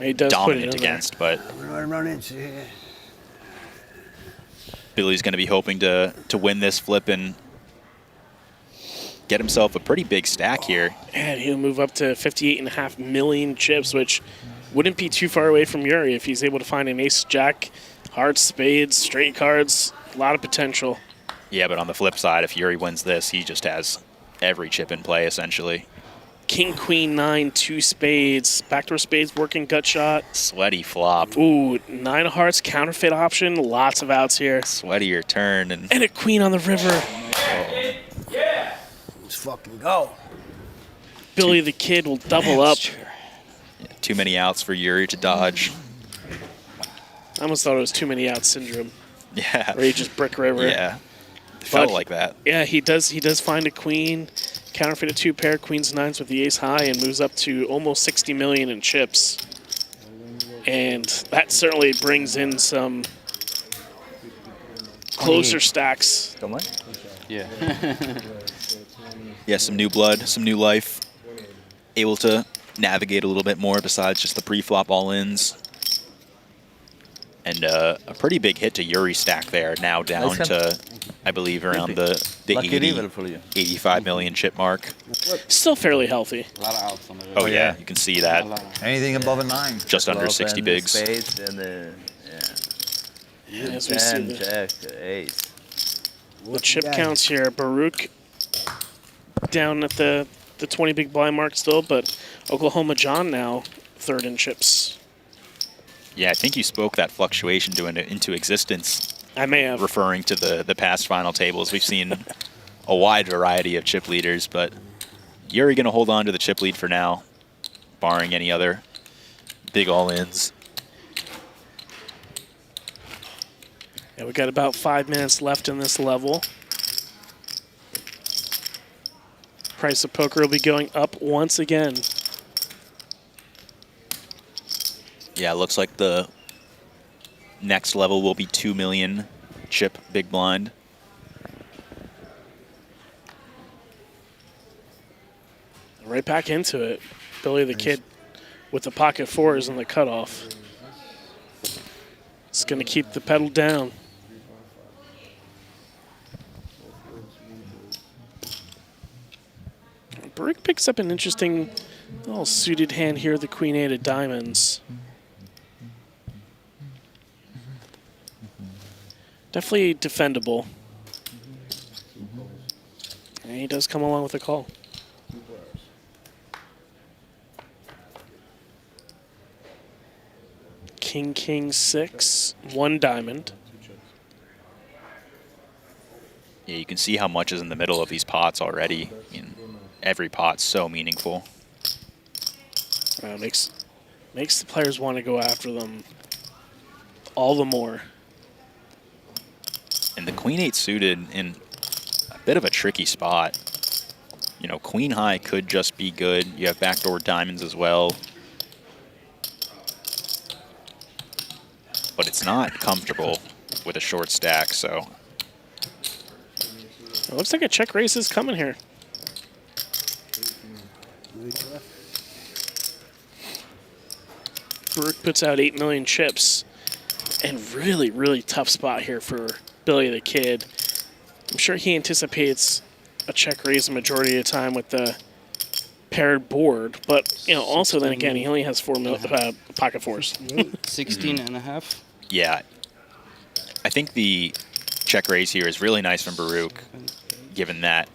He does dominant put it in against, but Run into here. Billy's going to be hoping to win this flip and get himself a pretty big stack here. And he'll move up to 58.5 million chips, which wouldn't be too far away from Yuriy if he's able to find an ace-jack, hard spades, straight cards, a lot of potential. Yeah, but on the flip side, if Yuriy wins this, he just has every chip in play, essentially. King, queen, 9, 2 spades, backdoor spades, working gut shot. Sweaty flop. Ooh, 9 of hearts, counterfeit option, lots of outs here. Sweatier turn. And a queen on the river. Let's fucking go. Billy the Kid will double up. Yeah, too many outs for Yuriy to dodge. I almost thought it was too many outs syndrome. Yeah. Where he just brick river. Yeah. It felt like that. Yeah, he does find a queen, counterfeit a 2 pair, queens, 9s with the ace high, and moves up to almost 60 million in chips. And that certainly brings in some closer stacks. Don't mind? Yeah. Yeah, some new blood, some new life. Able to navigate a little bit more besides just the pre-flop all-ins. And a pretty big hit to Yuri's stack there, now down to, I believe, around the 85 million chip mark. Still fairly healthy. A lot of outs on the Oh yeah, you can see that. Anything above a 9. Just under 60 bigs. Spades and the As we see 10, the jack, ace. chip counts here, Baruch down at the 20 big blind mark still, but Oklahoma John now third in chips. Yeah, I think you spoke that fluctuation into existence. I may have. Referring to the past final tables. We've seen a wide variety of chip leaders, but Yuriy going to hold on to the chip lead for now, barring any other big all-ins. Yeah, we got about 5 minutes left in this level. Price of poker will be going up once again. Yeah, it looks like the next level will be 2 million chip big blind. Right back into it. Billy the Kid with the pocket fours and the cutoff. It's going to keep the pedal down. Baruch picks up an interesting little suited hand here, the Queen 8 of diamonds. Definitely defendable. And he does come along with a call. King, King, 6, 1 diamond. Yeah, you can see how much is in the middle of these pots already. I mean, every pot's so meaningful. Makes the players want to go after them all the more. And the Queen 8 suited in a bit of a tricky spot. You know, Queen High could just be good. You have backdoor diamonds as well. But it's not comfortable with a short stack, so. It looks like a check raise is coming here. Baruch puts out 8 million chips. And really, really tough spot here for Billy the Kid. I'm sure he anticipates a check raise the majority of the time with the paired board. But, you know, also then again, he only has pocket fours. 16 and a half. Yeah. I think the check raise here is really nice from Baruch, given that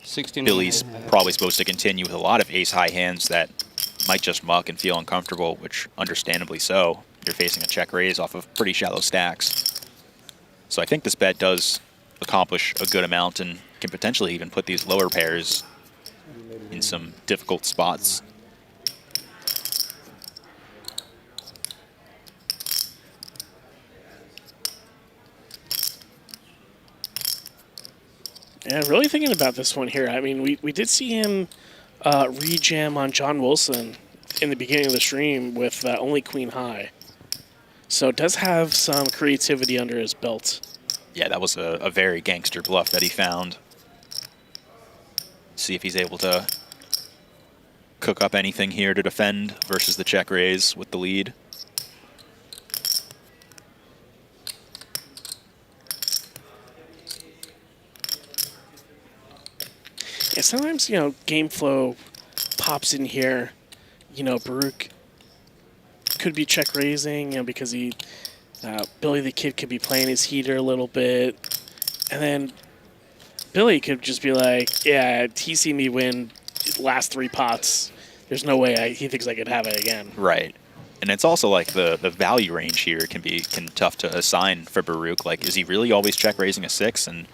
16 Billy's probably supposed to continue with a lot of ace-high hands that might just muck and feel uncomfortable, which understandably so. You're facing a check raise off of pretty shallow stacks. So I think this bet does accomplish a good amount and can potentially even put these lower pairs in some difficult spots. Yeah, really thinking about this one here. I mean, we did see him re-jam on John Wilson in the beginning of the stream with only Queen High. So it does have some creativity under his belt. Yeah, that was a very gangster bluff that he found. See if he's able to cook up anything here to defend versus the check raise with the lead. Yeah, sometimes, you know, game flow pops in here. You know, Baruch could be check raising, you know, because Billy the Kid could be playing his heater a little bit. And then Billy could just be like, yeah, he seen me win the last 3 pots. There's no way he thinks I could have it again. Right. And it's also like the value range here can be tough to assign for Baruch. Like, is he really always check raising a 6? And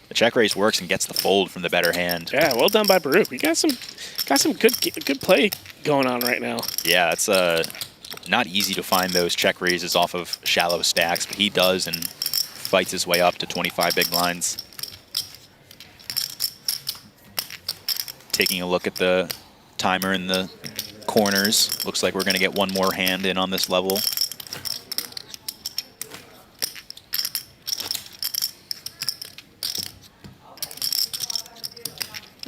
the check raise works and gets the fold from the better hand. Yeah, well done by Baruch. We got some good play going on right now. Yeah, it's not easy to find those check raises off of shallow stacks, but he does and fights his way up to 25 big blinds. Taking a look at the timer in the corners, looks like we're going to get one more hand in on this level.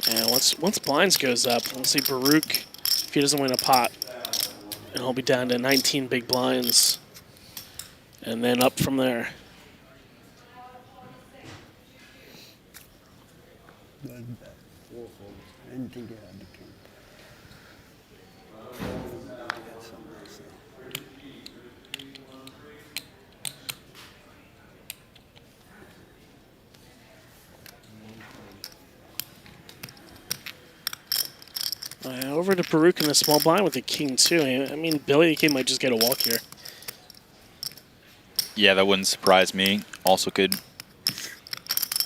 And once blinds goes up, we'll see Baruch, if he doesn't win a pot, and he'll be down to 19 big blinds. And then up from there. I didn't think it had the king. Over to Baruch in the small blind with the king, too. I mean, Billy the Kid might just get a walk here. Yeah, that wouldn't surprise me. Also could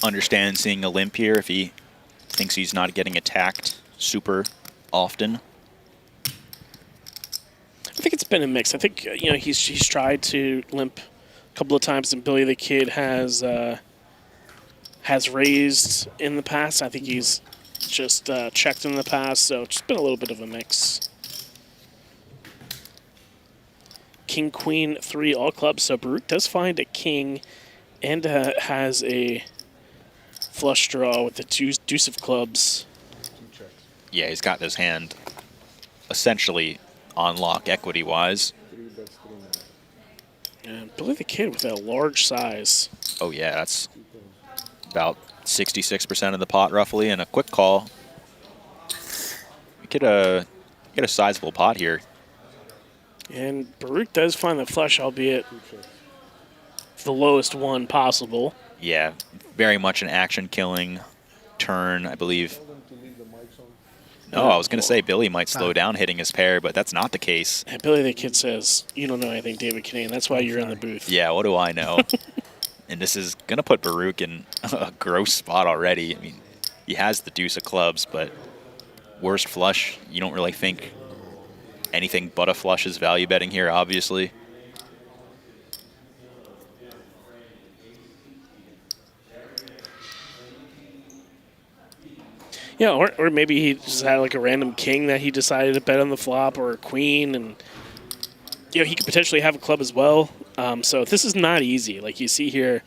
understand seeing a limp here if he thinks he's not getting attacked super often. I think it's been a mix. I think, you know, he's tried to limp A couple of times, and Billy the Kid has raised in the past. I think he's just checked in the past, so it's just been a little bit of a mix. King, Queen, 3, all clubs. So Baruch does find a king and has a flush draw with the deuce of clubs. Yeah, he's got this hand essentially on lock equity-wise. And Billy the Kid with a large size. Oh, yeah, that's about 66% of the pot, roughly, and a quick call. We could get a sizable pot here. And Baruch does find the flush, albeit the lowest one possible. Yeah, very much an action-killing turn, I believe. No, I was going to say Billy might slow down hitting his pair, but that's not the case. And Billy the Kid says, "You don't know anything, David Kinane. That's why you're in the booth." Yeah, what do I know? And this is going to put Baruch in a gross spot already. I mean, he has the deuce of clubs, but worst flush, you don't really think anything but a flush is value betting here, obviously. Yeah, or maybe he just had like a random king that he decided to bet on the flop, or a queen, and he could potentially have a club as well. So this is not easy. Like you see here,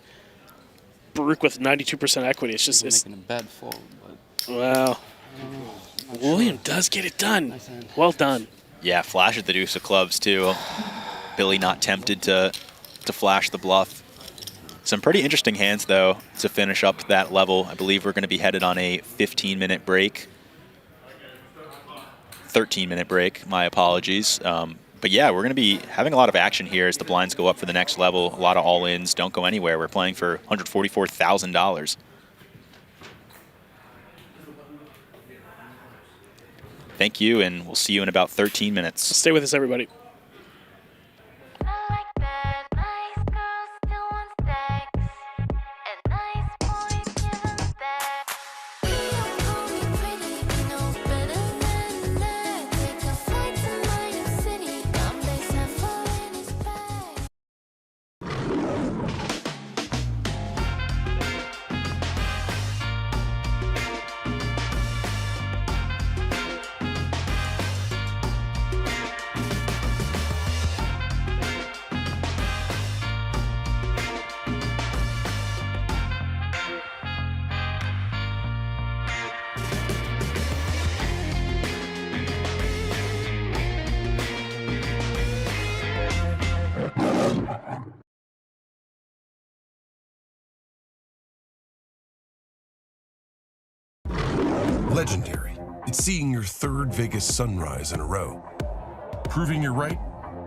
Baruch with 92% equity. It's just He's making a bad fold, but wow. William does get it done. Well done. Yeah, flash at the deuce of clubs too. Billy not tempted to flash the bluff. Some pretty interesting hands, though, to finish up that level. I believe we're going to be headed on a 15-minute break. 13-minute break, my apologies. But yeah, we're going to be having a lot of action here as the blinds go up for the next level. A lot of all-ins. Don't go anywhere. We're playing for $144,000. Thank you, and we'll see you in about 13 minutes. Stay with us, everybody. Legendary. It's seeing your third Vegas sunrise in a row. Proving you're right,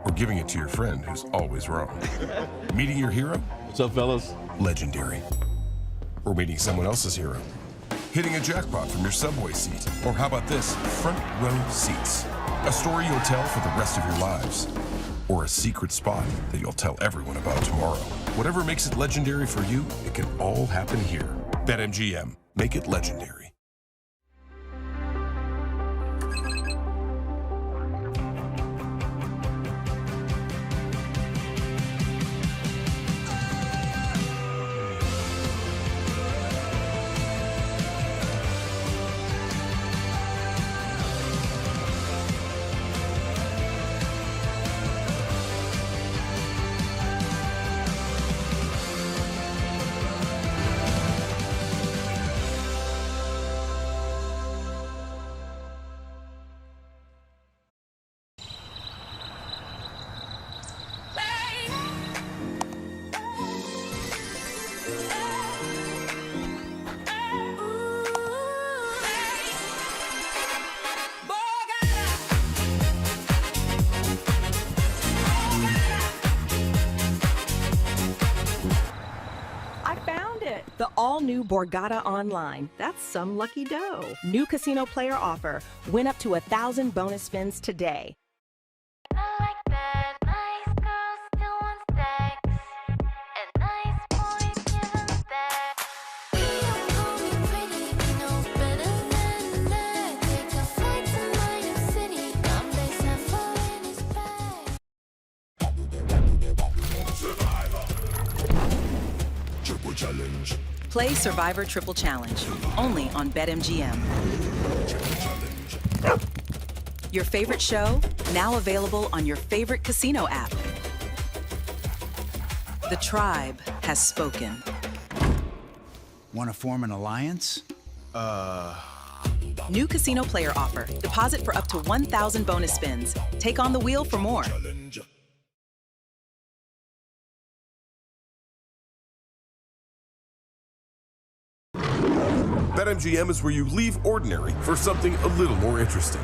or giving it to your friend who's always wrong. Meeting your hero? What's up, fellas? Legendary. Or meeting someone else's hero. Hitting a jackpot from your subway seat. Or how about this? Front row seats. A story you'll tell for the rest of your lives. Or a secret spot that you'll tell everyone about tomorrow. Whatever makes it legendary for you, it can all happen here. BetMGM. Make it legendary. The all-new Borgata Online. That's some lucky dough. New casino player offer. Win up to 1,000 bonus spins today. Play Survivor Triple Challenge, only on BetMGM. Your favorite show, now available on your favorite casino app. The tribe has spoken. Want to form an alliance? New casino player offer. Deposit for up to 1,000 bonus spins. Take on the wheel for more. BetMGM is where you leave ordinary for something a little more interesting.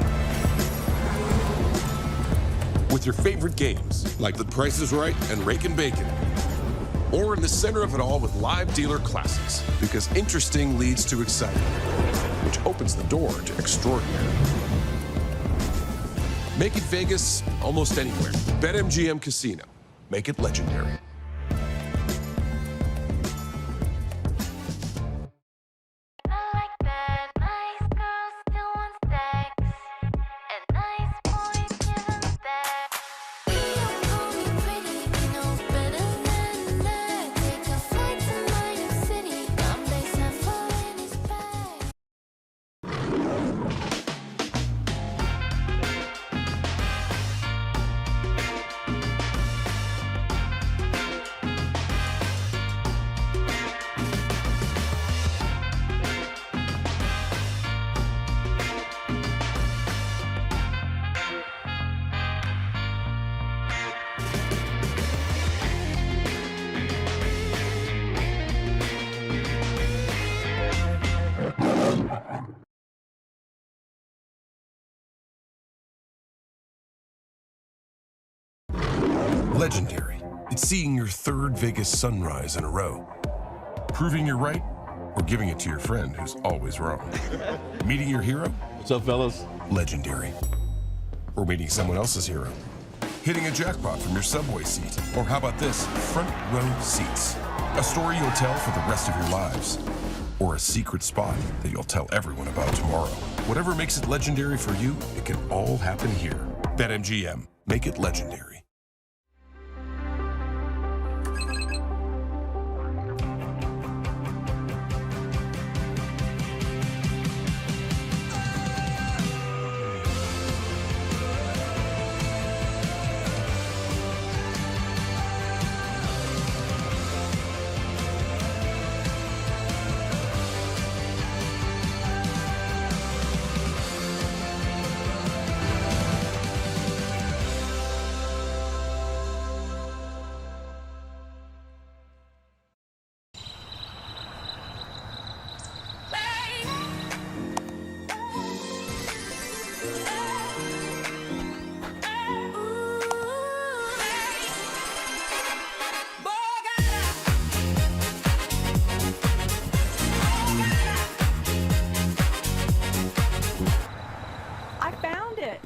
With your favorite games, like The Price is Right and Rake and Bacon. Or in the center of it all with live dealer classics, because interesting leads to exciting, which opens the door to extraordinary. Make it Vegas almost anywhere. BetMGM Casino. Make it legendary. Legendary. It's seeing your third Vegas sunrise in a row. Proving you're right, or giving it to your friend who's always wrong. Meeting your hero? What's up, fellas? Legendary. Or meeting someone else's hero. Hitting a jackpot from your subway seat. Or how about this? Front row seats. A story you'll tell for the rest of your lives. Or a secret spot that you'll tell everyone about tomorrow. Whatever makes it legendary for you, it can all happen here. BetMGM. Make it legendary.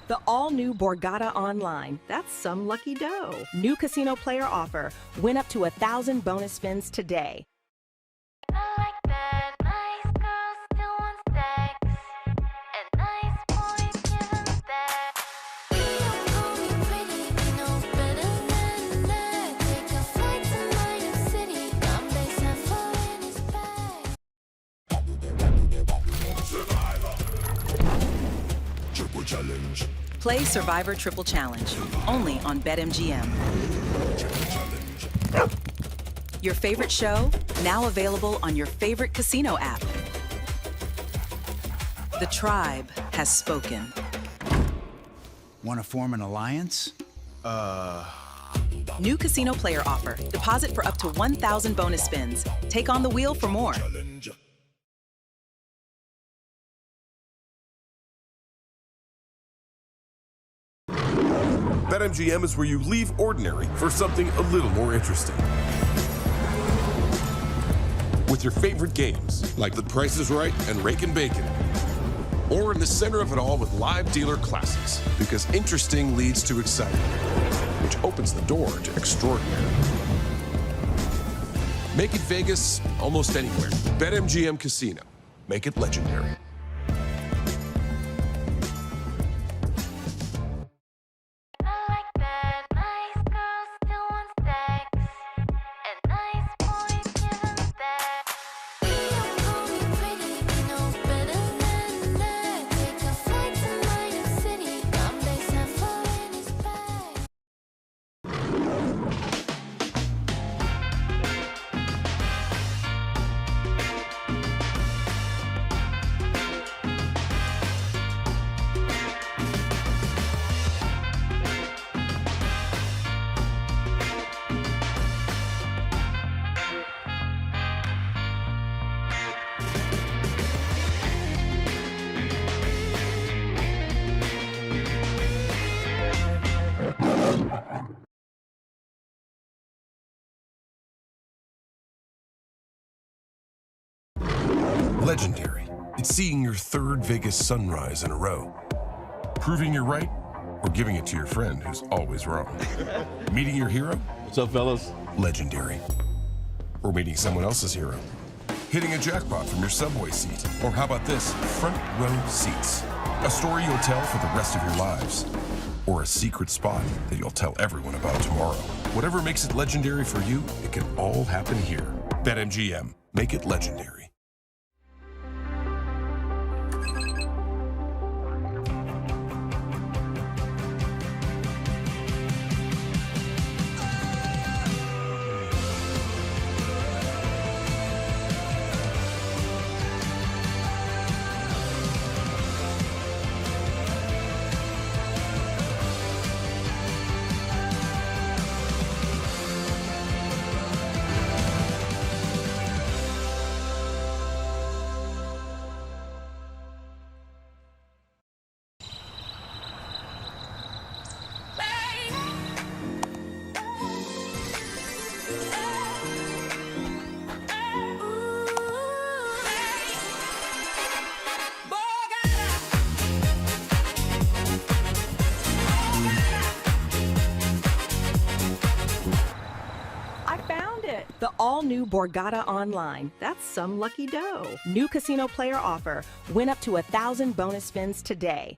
The all-new Borgata Online. That's some lucky dough. New casino player offer. Win up to 1,000 bonus spins today. Play Survivor Triple Challenge, only on BetMGM. Your favorite show, now available on your favorite casino app. The tribe has spoken. Want to form an alliance? New casino player offer. Deposit for up to 1,000 bonus spins. Take on the wheel for more. BetMGM is where you leave ordinary for something a little more interesting. With your favorite games, like The Price is Right and Rake and Bacon. Or in the center of it all with live dealer classics, because interesting leads to exciting, which opens the door to extraordinary. Make it Vegas almost anywhere. BetMGM Casino. Make it legendary. Legendary. It's seeing your third Vegas sunrise in a row. Proving you're right, or giving it to your friend who's always wrong. Meeting your hero? What's up, fellas? Legendary. Or meeting someone else's hero. Hitting a jackpot from your subway seat. Or how about this? Front row seats. A story you'll tell for the rest of your lives. Or a secret spot that you'll tell everyone about tomorrow. Whatever makes it legendary for you, it can all happen here. BetMGM. Make it legendary. The all-new Borgata Online. That's some lucky dough. New casino player offer. Win up to 1,000 bonus spins today.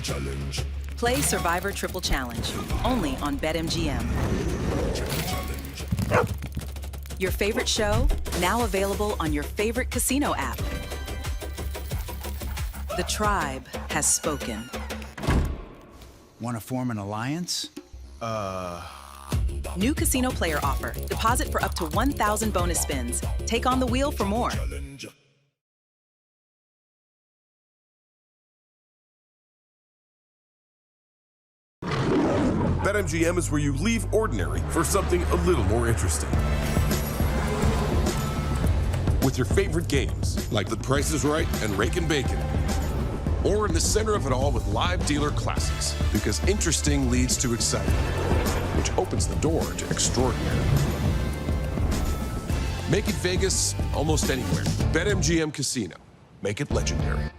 Challenge. Play Survivor Triple Challenge, only on BetMGM. Your favorite show, now available on your favorite casino app. The tribe has spoken. Want to form an alliance? New casino player offer. Deposit for up to 1,000 bonus spins. Take on the wheel for more. BetMGM is where you leave ordinary for something a little more interesting. With your favorite games, like The Price is Right and Rakin' Bacon. Or in the center of it all with live dealer classics, because interesting leads to exciting, which opens the door to extraordinary. Make it Vegas almost anywhere. BetMGM Casino. Make it legendary.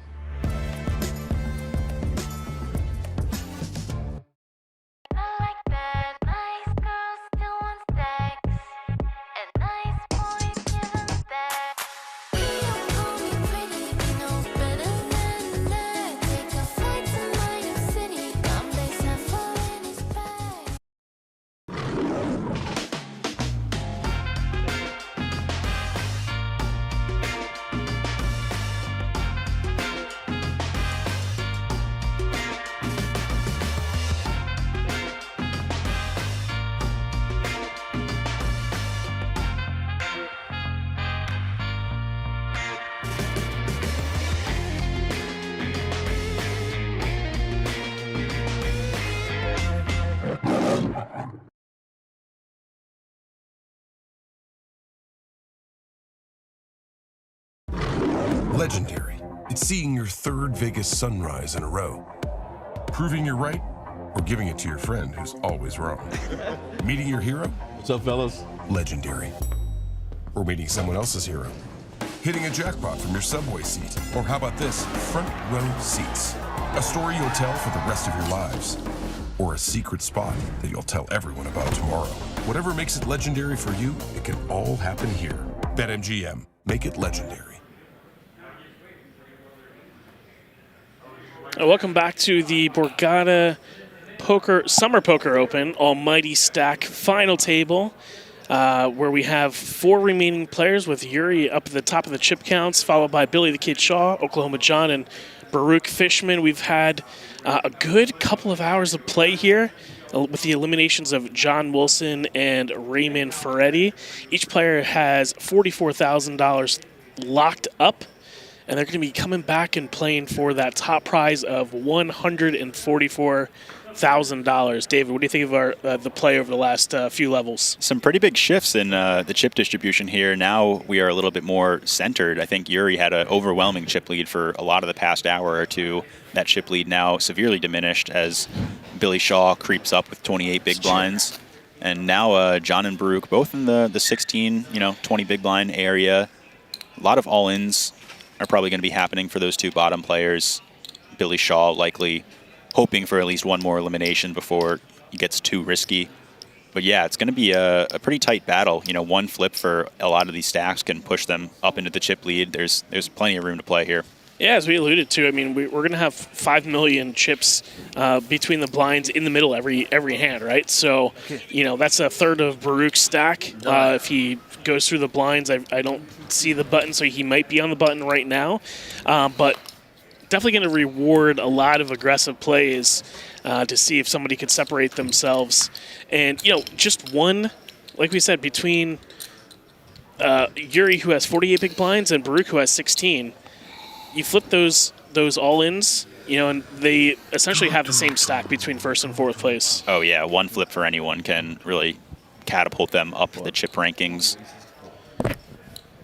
Legendary. It's seeing your third Vegas sunrise in a row. Proving you're right, or giving it to your friend who's always wrong. Meeting your hero? What's up, fellas? Legendary. Or meeting someone else's hero. Hitting a jackpot from your subway seat. Or how about this? Front row seats. A story you'll tell for the rest of your lives. Or a secret spot that you'll tell everyone about tomorrow. Whatever makes it legendary for you, it can all happen here. BetMGM. Make it legendary. Welcome back to the Borgata Summer Poker Open Almighty Stack final table, where we have 4 remaining players with Yuriy up at the top of the chip counts, followed by Billy the Kid Shaw, Oklahoma John, and Baruch Fishman. We've had a good couple of hours of play here with the eliminations of John Wilson and Raymond Ferretti. Each player has $44,000 locked up and they're going to be coming back and playing for that top prize of $144,000. David, what do you think of the play over the last few levels? Some pretty big shifts in the chip distribution here. Now we are a little bit more centered. I think Yuriy had an overwhelming chip lead for a lot of the past hour or two. That chip lead now severely diminished as Billy Shaw creeps up with 28 big blinds. And now John and Baruch, both in the 16, 20 big blind area. A lot of all-ins are probably going to be happening for those two bottom players. Billy Shaw likely hoping for at least one more elimination before he gets too risky. But yeah, it's going to be a pretty tight battle. One flip for a lot of these stacks can push them up into the chip lead. There's plenty of room to play here. Yeah, as we alluded to, I mean, we're going to have 5 million chips between the blinds in the middle every hand, right? So, that's a third of Baruch's stack. If he goes through the blinds, I don't see the button, so he might be on the button right now. But definitely going to reward a lot of aggressive plays to see if somebody could separate themselves. And, just one, like we said, between Yuriy, who has 48 big blinds, and Baruch, who has 16, you flip those all-ins, and they essentially have the same stack between first and fourth place. Oh, yeah. One flip for anyone can really catapult them up the chip rankings.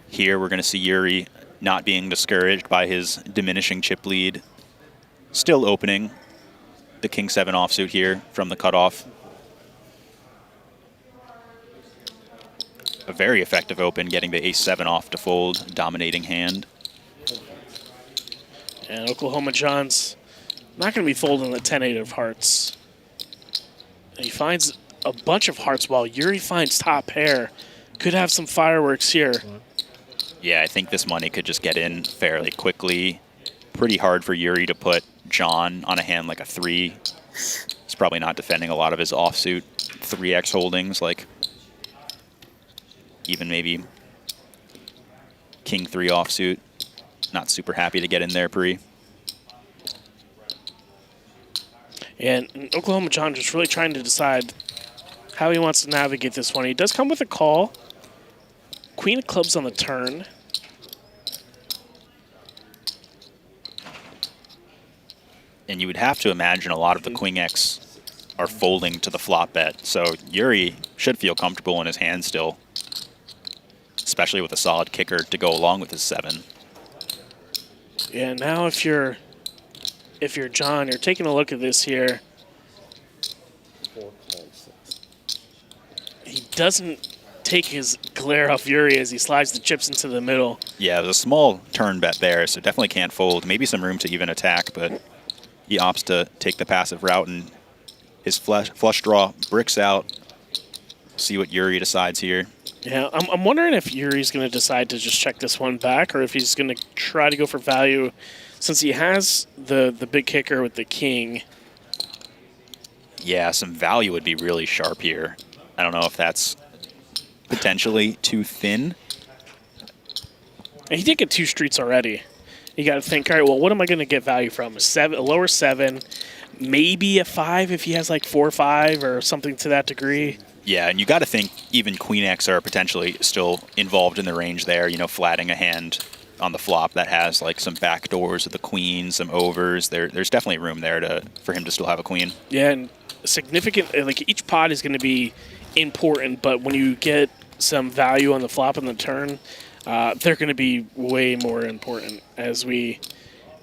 Here we're going to see Yuriy not being discouraged by his diminishing chip lead. Still opening the King-7 offsuit here from the cutoff. A very effective open, getting the Ace-7 off to fold, dominating hand. And Oklahoma John's not going to be folding the 10-8 of hearts. And he finds a bunch of hearts while Yuriy finds top pair. Could have some fireworks here. Yeah, I think this money could just get in fairly quickly. Pretty hard for Yuriy to put John on a hand like a 3. He's probably not defending a lot of his offsuit 3x holdings, like even maybe King-3 offsuit. Not super happy to get in there pre. And Oklahoma John just really trying to decide how he wants to navigate this one. He does come with a call. Queen of clubs on the turn. And you would have to imagine a lot of the Queen X are folding to the flop bet. So Yuriy should feel comfortable in his hand still, especially with a solid kicker to go along with his 7. Yeah, now if you're John, you're taking a look at this here. He doesn't take his glare off Yuriy as he slides the chips into the middle. Yeah, there's a small turn bet there, so definitely can't fold. Maybe some room to even attack, but he opts to take the passive route, and his flush draw bricks out. See what Yuriy decides here. Yeah, I'm wondering if Yuri's going to decide to just check this one back, or if he's going to try to go for value, since he has the big kicker with the king. Yeah, some value would be really sharp here. I don't know if that's potentially too thin. And he did get 2 streets already. You got to think, all right, well, what am I going to get value from? A lower 7, maybe a 5 if he has like 4-5 or something to that degree. Yeah, and you got to think even Queen X are potentially still involved in the range there, flatting a hand on the flop that has like some back doors with the queen, some overs. There's definitely room there for him to still have a queen. Yeah, and significant, like each pot is going to be important, but when you get some value on the flop and the turn, they're going to be way more important as we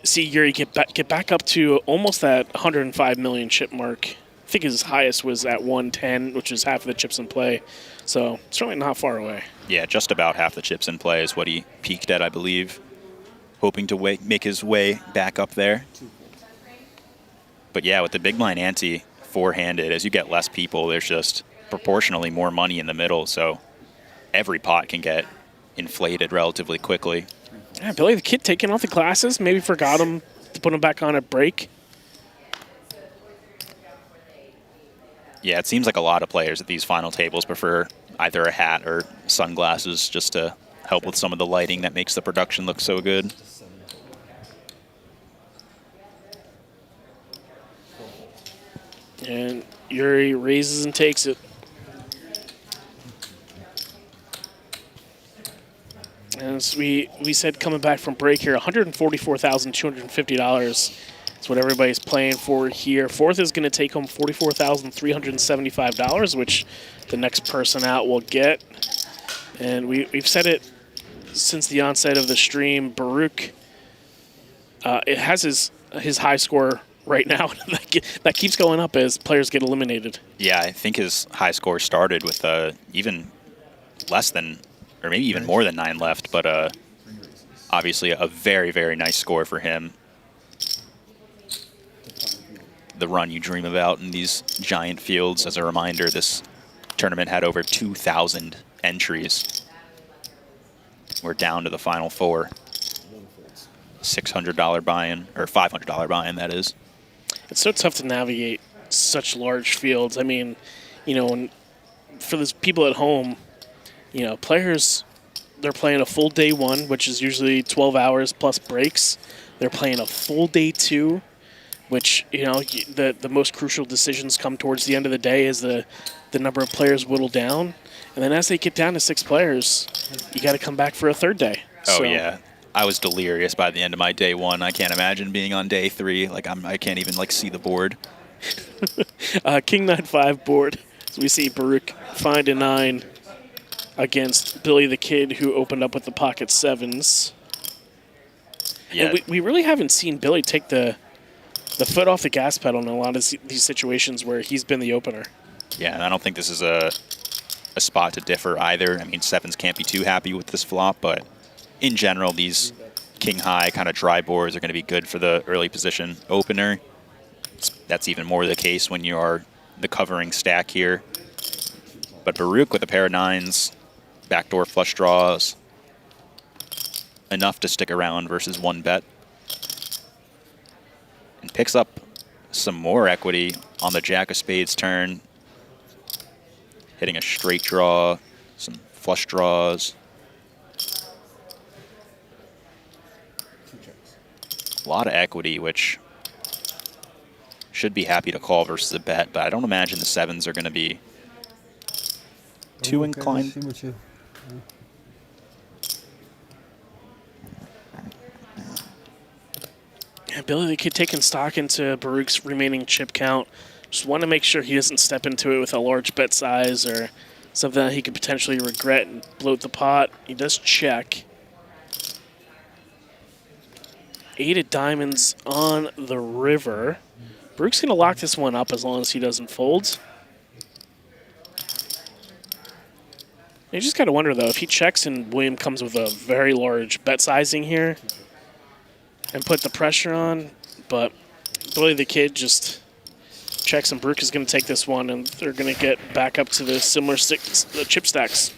see Yuriy get back up to almost that 105 million chip mark. I think his highest was at 110, which is half of the chips in play. So certainly not far away. Yeah, just about half the chips in play is what he peaked at, I believe. Hoping to make his way back up there. But yeah, with the big blind ante four-handed, as you get less people, there's just proportionally more money in the middle. So every pot can get inflated relatively quickly. Yeah, Billy the Kid taking off the glasses. Maybe forgot him to put him back on at break. Yeah, it seems like a lot of players at these final tables prefer either a hat or sunglasses just to help with some of the lighting that makes the production look so good. And Yuriy raises and takes it. And And as we said coming back from break here, $144,250 is what everybody's playing for here. Fourth is going to take home $44,375, which the next person out will get. And we've said it since the onset of the stream. Baruch, it has his high score right now. That keeps going up as players get eliminated. Yeah, I think his high score started with even less than, or maybe even more than 9 left, but obviously a very, very nice score for him. The run you dream about in these giant fields. As a reminder, this tournament had over 2,000 entries. We're down to the final 4. $600 buy-in, or $500 buy-in, that is. It's so tough to navigate such large fields. I mean, for those people at home, players, they're playing a full day 1, which is usually 12 hours plus breaks. They're playing a full day 2, which, the most crucial decisions come towards the end of the day as the number of players whittle down. And then as they get down to 6 players, you got to come back for a third day. Oh, yeah. I was delirious by the end of my day 1. I can't imagine being on day 3. I can't even see the board. King 9-5 board. So we see Baruch find a 9 against Billy the Kid, who opened up with the pocket 7s. Yeah. And we really haven't seen Billy take the foot off the gas pedal in a lot of these situations where he's been the opener. Yeah, and I don't think this is a spot to differ either. I mean, 7s can't be too happy with this flop, but in general, these king-high kind of dry boards are going to be good for the early position opener. That's even more the case when you are the covering stack here. But Baruch with a pair of 9s, backdoor flush draws, enough to stick around versus 1 bet. And picks up some more equity on the jack of spades turn. Hitting a straight draw, some flush draws. A lot of equity, which should be happy to call versus a bet, but I don't imagine the 7s are going to be too inclined. Yeah, Billy the Kid taking stock into Baruch's remaining chip count. Just want to make sure he doesn't step into it with a large bet size or something that he could potentially regret and bloat the pot. He does check. 8 of diamonds on the river. Baruch's going to lock this one up as long as he doesn't fold. You just got to wonder, though, if he checks and William comes with a very large bet sizing here and put the pressure on, but Billy the Kid just checks and Baruch is going to take this one, and they're going to get back up to the similar chip stacks.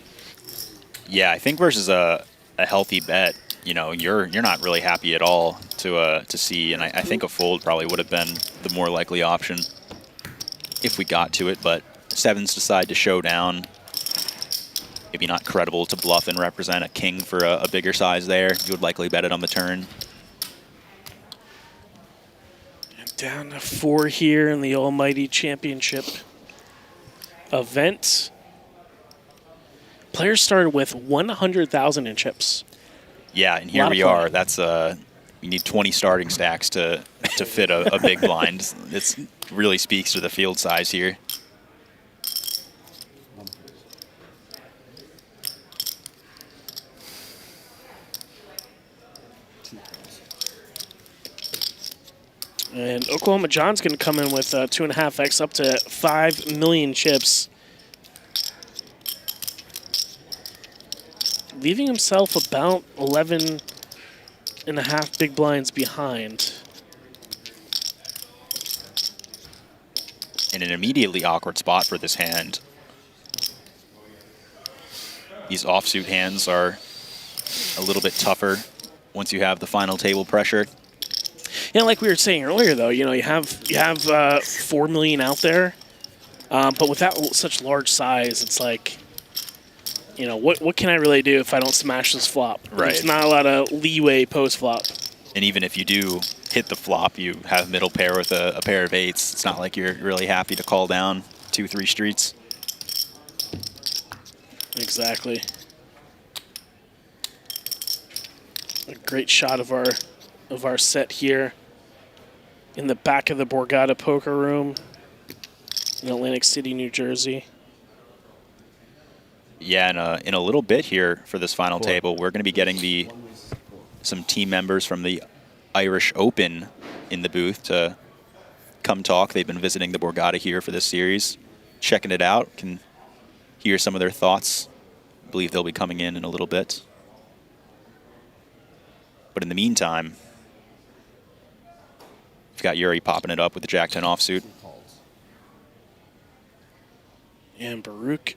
Yeah, I think versus a healthy bet, you're not really happy at all to see, and I think a fold probably would have been the more likely option if we got to it, but 7s decide to show down. Maybe not credible to bluff and represent a king for a bigger size there. You would likely bet it on the turn. And down to 4 here in the Almighty Championship event. Players started with 100,000 in chips. Yeah, and here we are. That's we need 20 starting stacks to fit a big blind. It really speaks to the field size here. And Oklahoma John's going to come in with 2.5x up to 5 million chips, leaving himself about 11.5 big blinds behind. In an immediately awkward spot for this hand. These offsuit hands are a little bit tougher once you have the final table pressure. Yeah, like we were saying earlier, though, you have 4 million out there, but with that such large size, it's like, what can I really do if I don't smash this flop? Right. There's not a lot of leeway post flop. And even if you do hit the flop, you have middle pair with a pair of 8s. It's not like you're really happy to call down 2-3 streets. Exactly. Great shot of our set here in the back of the Borgata Poker Room in Atlantic City, New Jersey. Yeah, in a little bit here for this final table, we're going to be getting some team members from the Irish Open in the booth to come talk. They've been visiting the Borgata here for this series, checking it out, can hear some of their thoughts. I believe they'll be coming in a little bit. But in the meantime, we've got Yuriy popping it up with the Jack-10 offsuit. And Baruch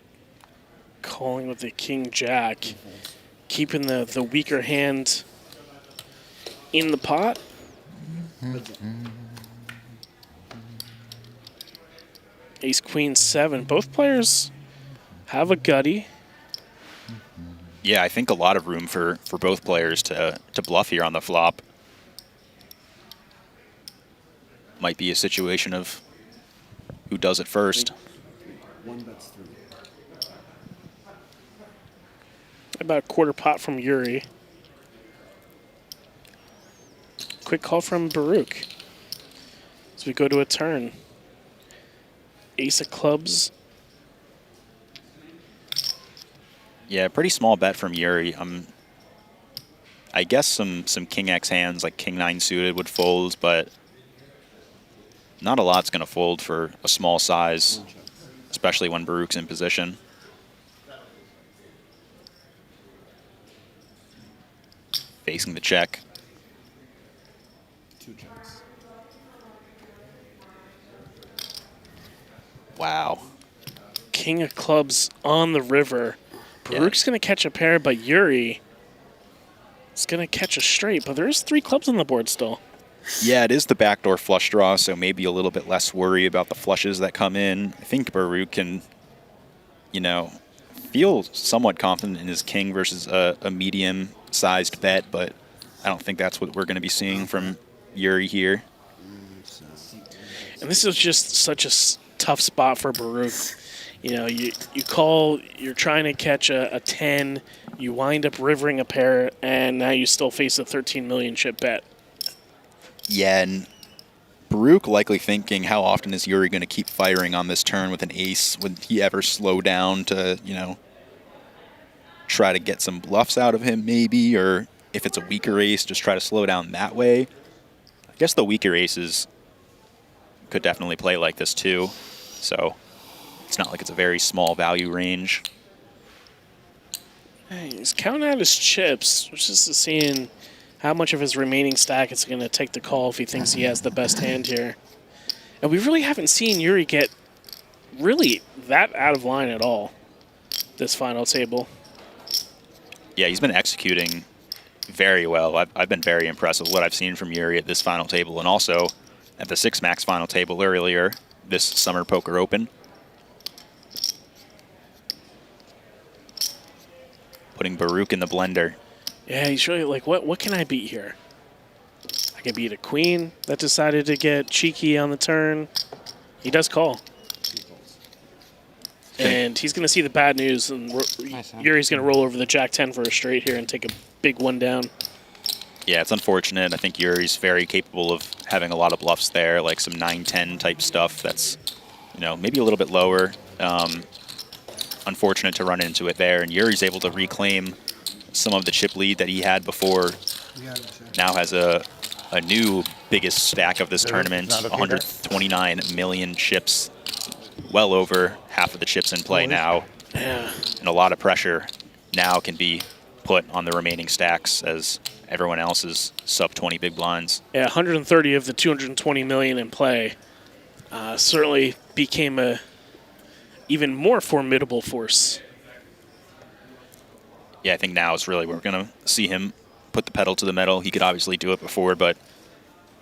calling with the King-Jack, keeping the weaker hand in the pot. Ace-Queen-7. Both players have a gutty. Yeah, I think a lot of room for both players to bluff here on the flop. Might be a situation of who does it first. About a quarter pot from Yuriy. Quick call from Baruch as we go to a turn. Ace of clubs. Yeah, pretty small bet from Yuriy. I guess some King X hands like King 9 suited would fold, but not a lot's going to fold for a small size, especially when Baruch's in position. Facing the check. Two checks. Wow. King of clubs on the river. Baruch's going to catch a pair, but Yuriy is going to catch a straight. But there is 3 clubs on the board still. Yeah, it is the backdoor flush draw, so maybe a little bit less worry about the flushes that come in. I think Baruch can, feel somewhat confident in his king versus a medium-sized bet, but I don't think that's what we're going to be seeing from Yuriy here. And this is just such a tough spot for Baruch. You call, you're trying to catch a 10, you wind up rivering a pair, and now you still face a 13 million chip bet. Yeah, and Baruch likely thinking, how often is Yuriy going to keep firing on this turn with an ace? Would he ever slow down to, try to get some bluffs out of him maybe? Or if it's a weaker ace, just try to slow down that way? I guess the weaker aces could definitely play like this too. So it's not like it's a very small value range. He's counting out his chips, which is seeing how much of his remaining stack is going to take the call if he thinks he has the best hand here. And we really haven't seen Yuriy get really that out of line at all this final table. Yeah, he's been executing very well. I've been very impressed with what I've seen from Yuriy at this final table and also at the 6-max final table earlier this Summer Poker Open. Putting Baruch in the blender. Yeah, he's really like, what can I beat here? I can beat a queen that decided to get cheeky on the turn. He does call. And he's going to see the bad news, and Yuri's going to roll over the Jack-10 for a straight here and take a big one down. Yeah, it's unfortunate. I think Yuri's very capable of having a lot of bluffs there, like some 9-10 type stuff that's, maybe a little bit lower. Unfortunate to run into it there, and Yuri's able to reclaim some of the chip lead that he had before. Now has a new biggest stack of this tournament, 129 million chips, well over half of the chips in play now. Yeah. And a lot of pressure now can be put on the remaining stacks as everyone else is sub 20 big blinds. Yeah, 130 of the 220 million in play certainly became a even more formidable force. Yeah, I think now is really where we're going to see him put the pedal to the metal. He could obviously do it before, but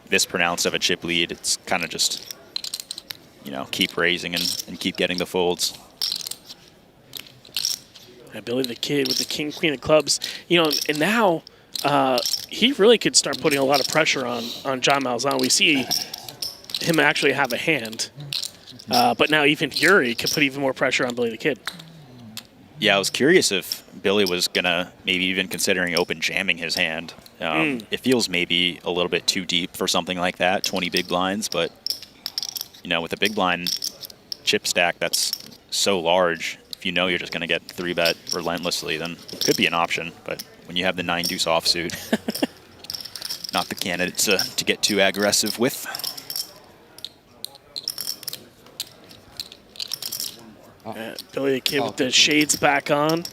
this pronounced of a chip lead, it's kind of just, keep raising and keep getting the folds. Billy the Kid with the King, Queen of clubs. And now he really could start putting a lot of pressure on John Malczan. We see him actually have a hand. But now even Yuriy can put even more pressure on Billy the Kid. Yeah, I was curious if Billy was going to maybe even considering open jamming his hand. It feels maybe a little bit too deep for something like that, 20 big blinds, but, you know, with a big blind chip stack that's so large, if you know you're just going to get 3-bet relentlessly, then it could be an option. But when you have the 9-deuce offsuit, not the candidate to get too aggressive with. Billy the Kid with the shades back on.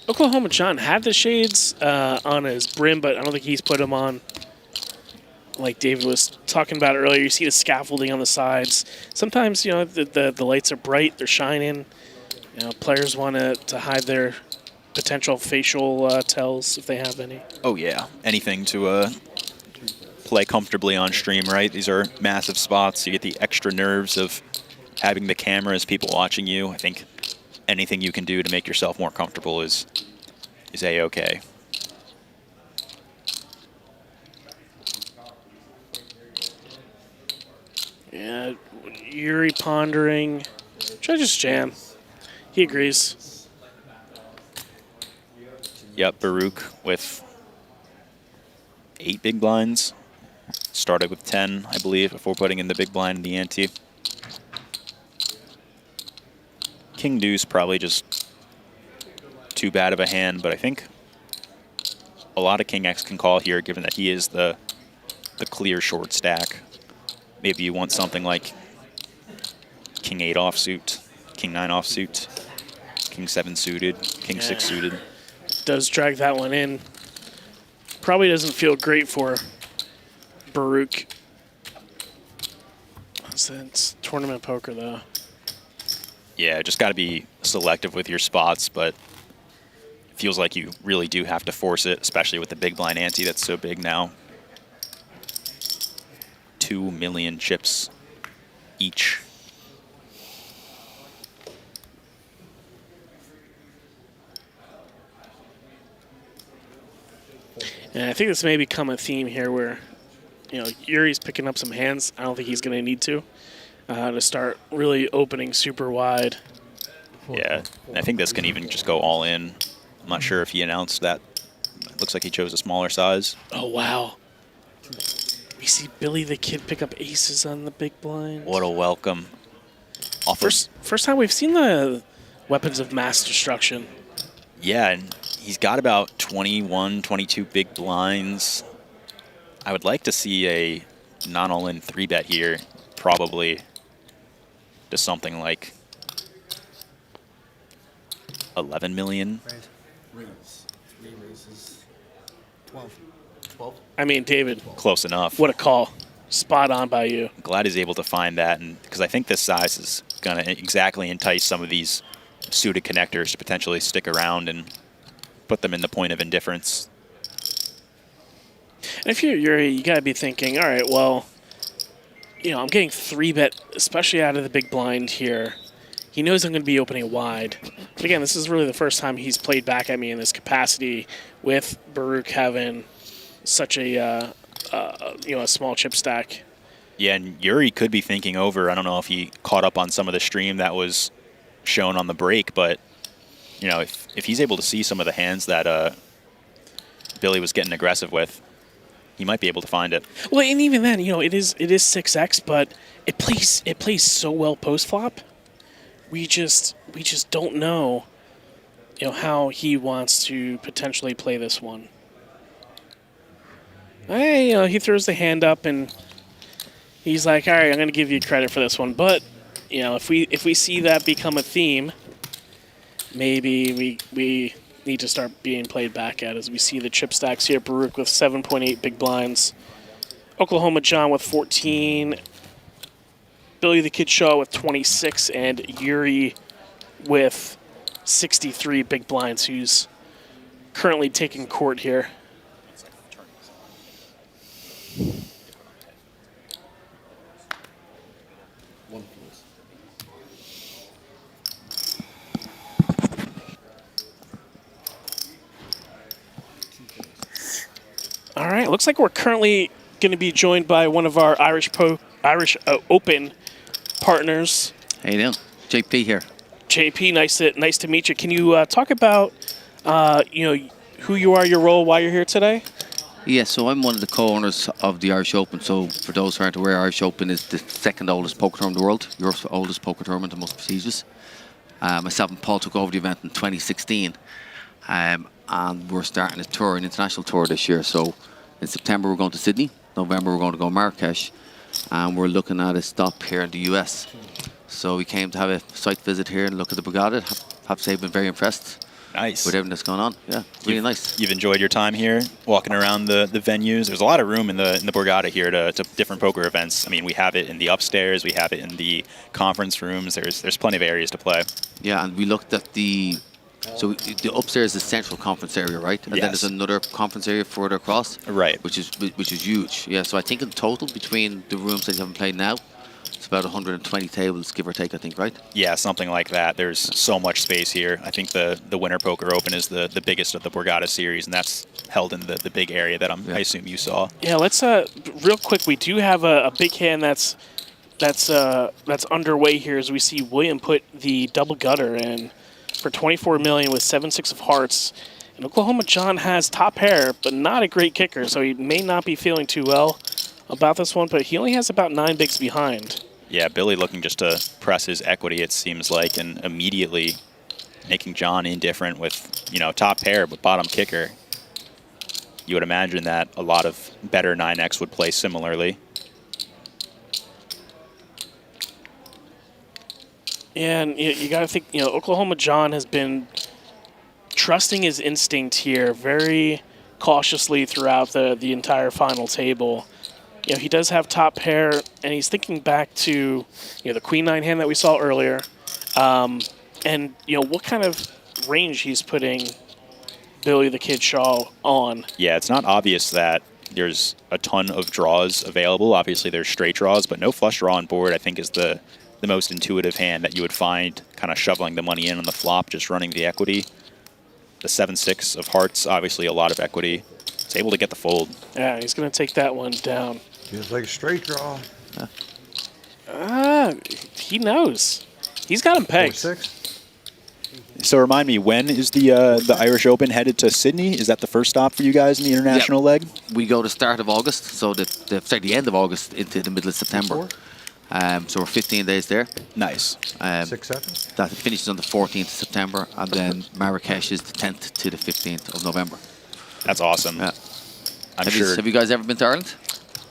Oklahoma John had the shades on his brim, but I don't think he's put them on. Like David was talking about earlier, you see the scaffolding on the sides. Sometimes, you know, the lights are bright, they're shining. You know, players want to hide their potential facial tells if they have any. Oh, yeah. Anything to play comfortably on stream, right? These are massive spots. You get the extra nerves of having the cameras, people watching you. I think anything you can do to make yourself more comfortable is A-okay. Yeah, Yuriy pondering. Should I just jam? He agrees. Yep, Baruch with 8 big blinds. Started with 10, I believe, before putting in the big blind in the ante. King deuce probably just too bad of a hand, but I think a lot of King X can call here, given that he is the clear short stack. Maybe you want something like King 8 offsuit, King 9 offsuit, King 7 suited, King 6 suited. Does drag that one in. Probably doesn't feel great for Baruch. It's tournament poker, though. Yeah, just got to be selective with your spots, but it feels like you really do have to force it, especially with the big blind ante that's so big now. 2 million chips each. And I think this may become a theme here where, you know, Yuri's picking up some hands. I don't think he's going to need to start really opening super wide. Yeah, I think this can even just go all in. I'm not sure if he announced that. It looks like he chose a smaller size. Oh, wow. We see Billy the Kid pick up aces on the big blind. What a welcome. First time we've seen the weapons of mass destruction. Yeah, and he's got about 21, 22 big blinds. I would like to see a non-all-in 3-bet here, probably to something like 11 million. Raises 12. 12? I mean, David. Close enough. What a call. Spot on by you. Glad he's able to find that, and because I think this size is going to exactly entice some of these suited connectors to potentially stick around and put them in the point of indifference. And if you're Yuriy, you got to be thinking, all right, well, you know, I'm getting 3-bet, especially out of the big blind here. He knows I'm going to be opening wide. But again, this is really the first time he's played back at me in this capacity with Baruch having such a a small chip stack. Yeah, and Yuriy could be thinking over. I don't know if he caught up on some of the stream that was shown on the break, but you know, if he's able to see some of the hands that Billy was getting aggressive with, he might be able to find it. Well, and even then, you know, it is 6x, but it plays so well post flop. We just don't know, you know, how he wants to potentially play this one. Hey, you know, he throws the hand up and he's like, all right, I'm going to give you credit for this one. But, you know, if we see that become a theme, maybe we need to start being played back at as we see the chip stacks here. Baruch with 7.8 big blinds. Oklahoma John with 14. Billy the Kid Shaw with 26. And Yuriy with 63 big blinds, who's currently taking court here. All right, looks like we're currently going to be joined by one of our Irish Open partners. How you doing? JP here. JP, nice to meet you. Can you talk about who you are, your role, why you're here today? Yeah, so I'm one of the co-owners of the Irish Open. So for those who aren't aware, Irish Open is the second oldest poker tournament in the world, Europe's oldest poker tournament and most prestigious. Myself and Paul took over the event in 2016, and we're starting a tour, an international tour this year. So in September we're going to Sydney, November we're going to go Marrakesh, and we're looking at a stop here in the US. So we came to have a site visit here and look at the Borgata. Have to say I've been very impressed. Nice. With everything that's going on. Yeah, really nice. You've enjoyed your time here, walking around the venues. There's a lot of room in the Borgata here to different poker events. I mean, we have it in the upstairs, we have it in the conference rooms. There's plenty of areas to play. Yeah, and we looked at the upstairs is central conference area, right? And then there's another conference area further across. Right. Which is huge. Yeah, so I think in total between the rooms that you haven't played now, it's about 120 tables, give or take, I think, right? Yeah, something like that. There's so much space here. I think the Winter Poker Open is the biggest of the Borgata series, and that's held in the big area that I assume you saw. Yeah, let's real quick. We do have a big hand that's underway here as we see William put the double gutter in for 24 million with 7-6 of hearts. And Oklahoma John has top pair, but not a great kicker, so he may not be feeling too well about this one. But he only has about 9 bigs behind. Yeah, Billy looking just to press his equity, it seems like, and immediately making John indifferent with, top pair but bottom kicker. You would imagine that a lot of better 9X would play similarly. And you got to think, Oklahoma John has been trusting his instinct here very cautiously throughout the entire final table. He does have top pair, and he's thinking back to, the Queen-9 hand that we saw earlier, and, what kind of range he's putting Billy the Kid Shaw on. Yeah, it's not obvious that there's a ton of draws available. Obviously, there's straight draws, but no flush draw on board, I think, is the most intuitive hand that you would find kind of shoveling the money in on the flop, just running the equity. The 7-6 of hearts, obviously a lot of equity. It's able to get the fold. Yeah, he's going to take that one down. Feels like a straight draw. He knows. He's got him pegged. 4-6. So remind me, when is the Irish Open headed to Sydney? Is that the first stop for you guys in the international leg? We go to start of August, so the end of August into the middle of September. So we're 15 days there. Nice. 6-7. That finishes on the 14th of September, and then Marrakesh is the 10th to the 15th of November. That's awesome. Yeah. Have you guys ever been to Ireland?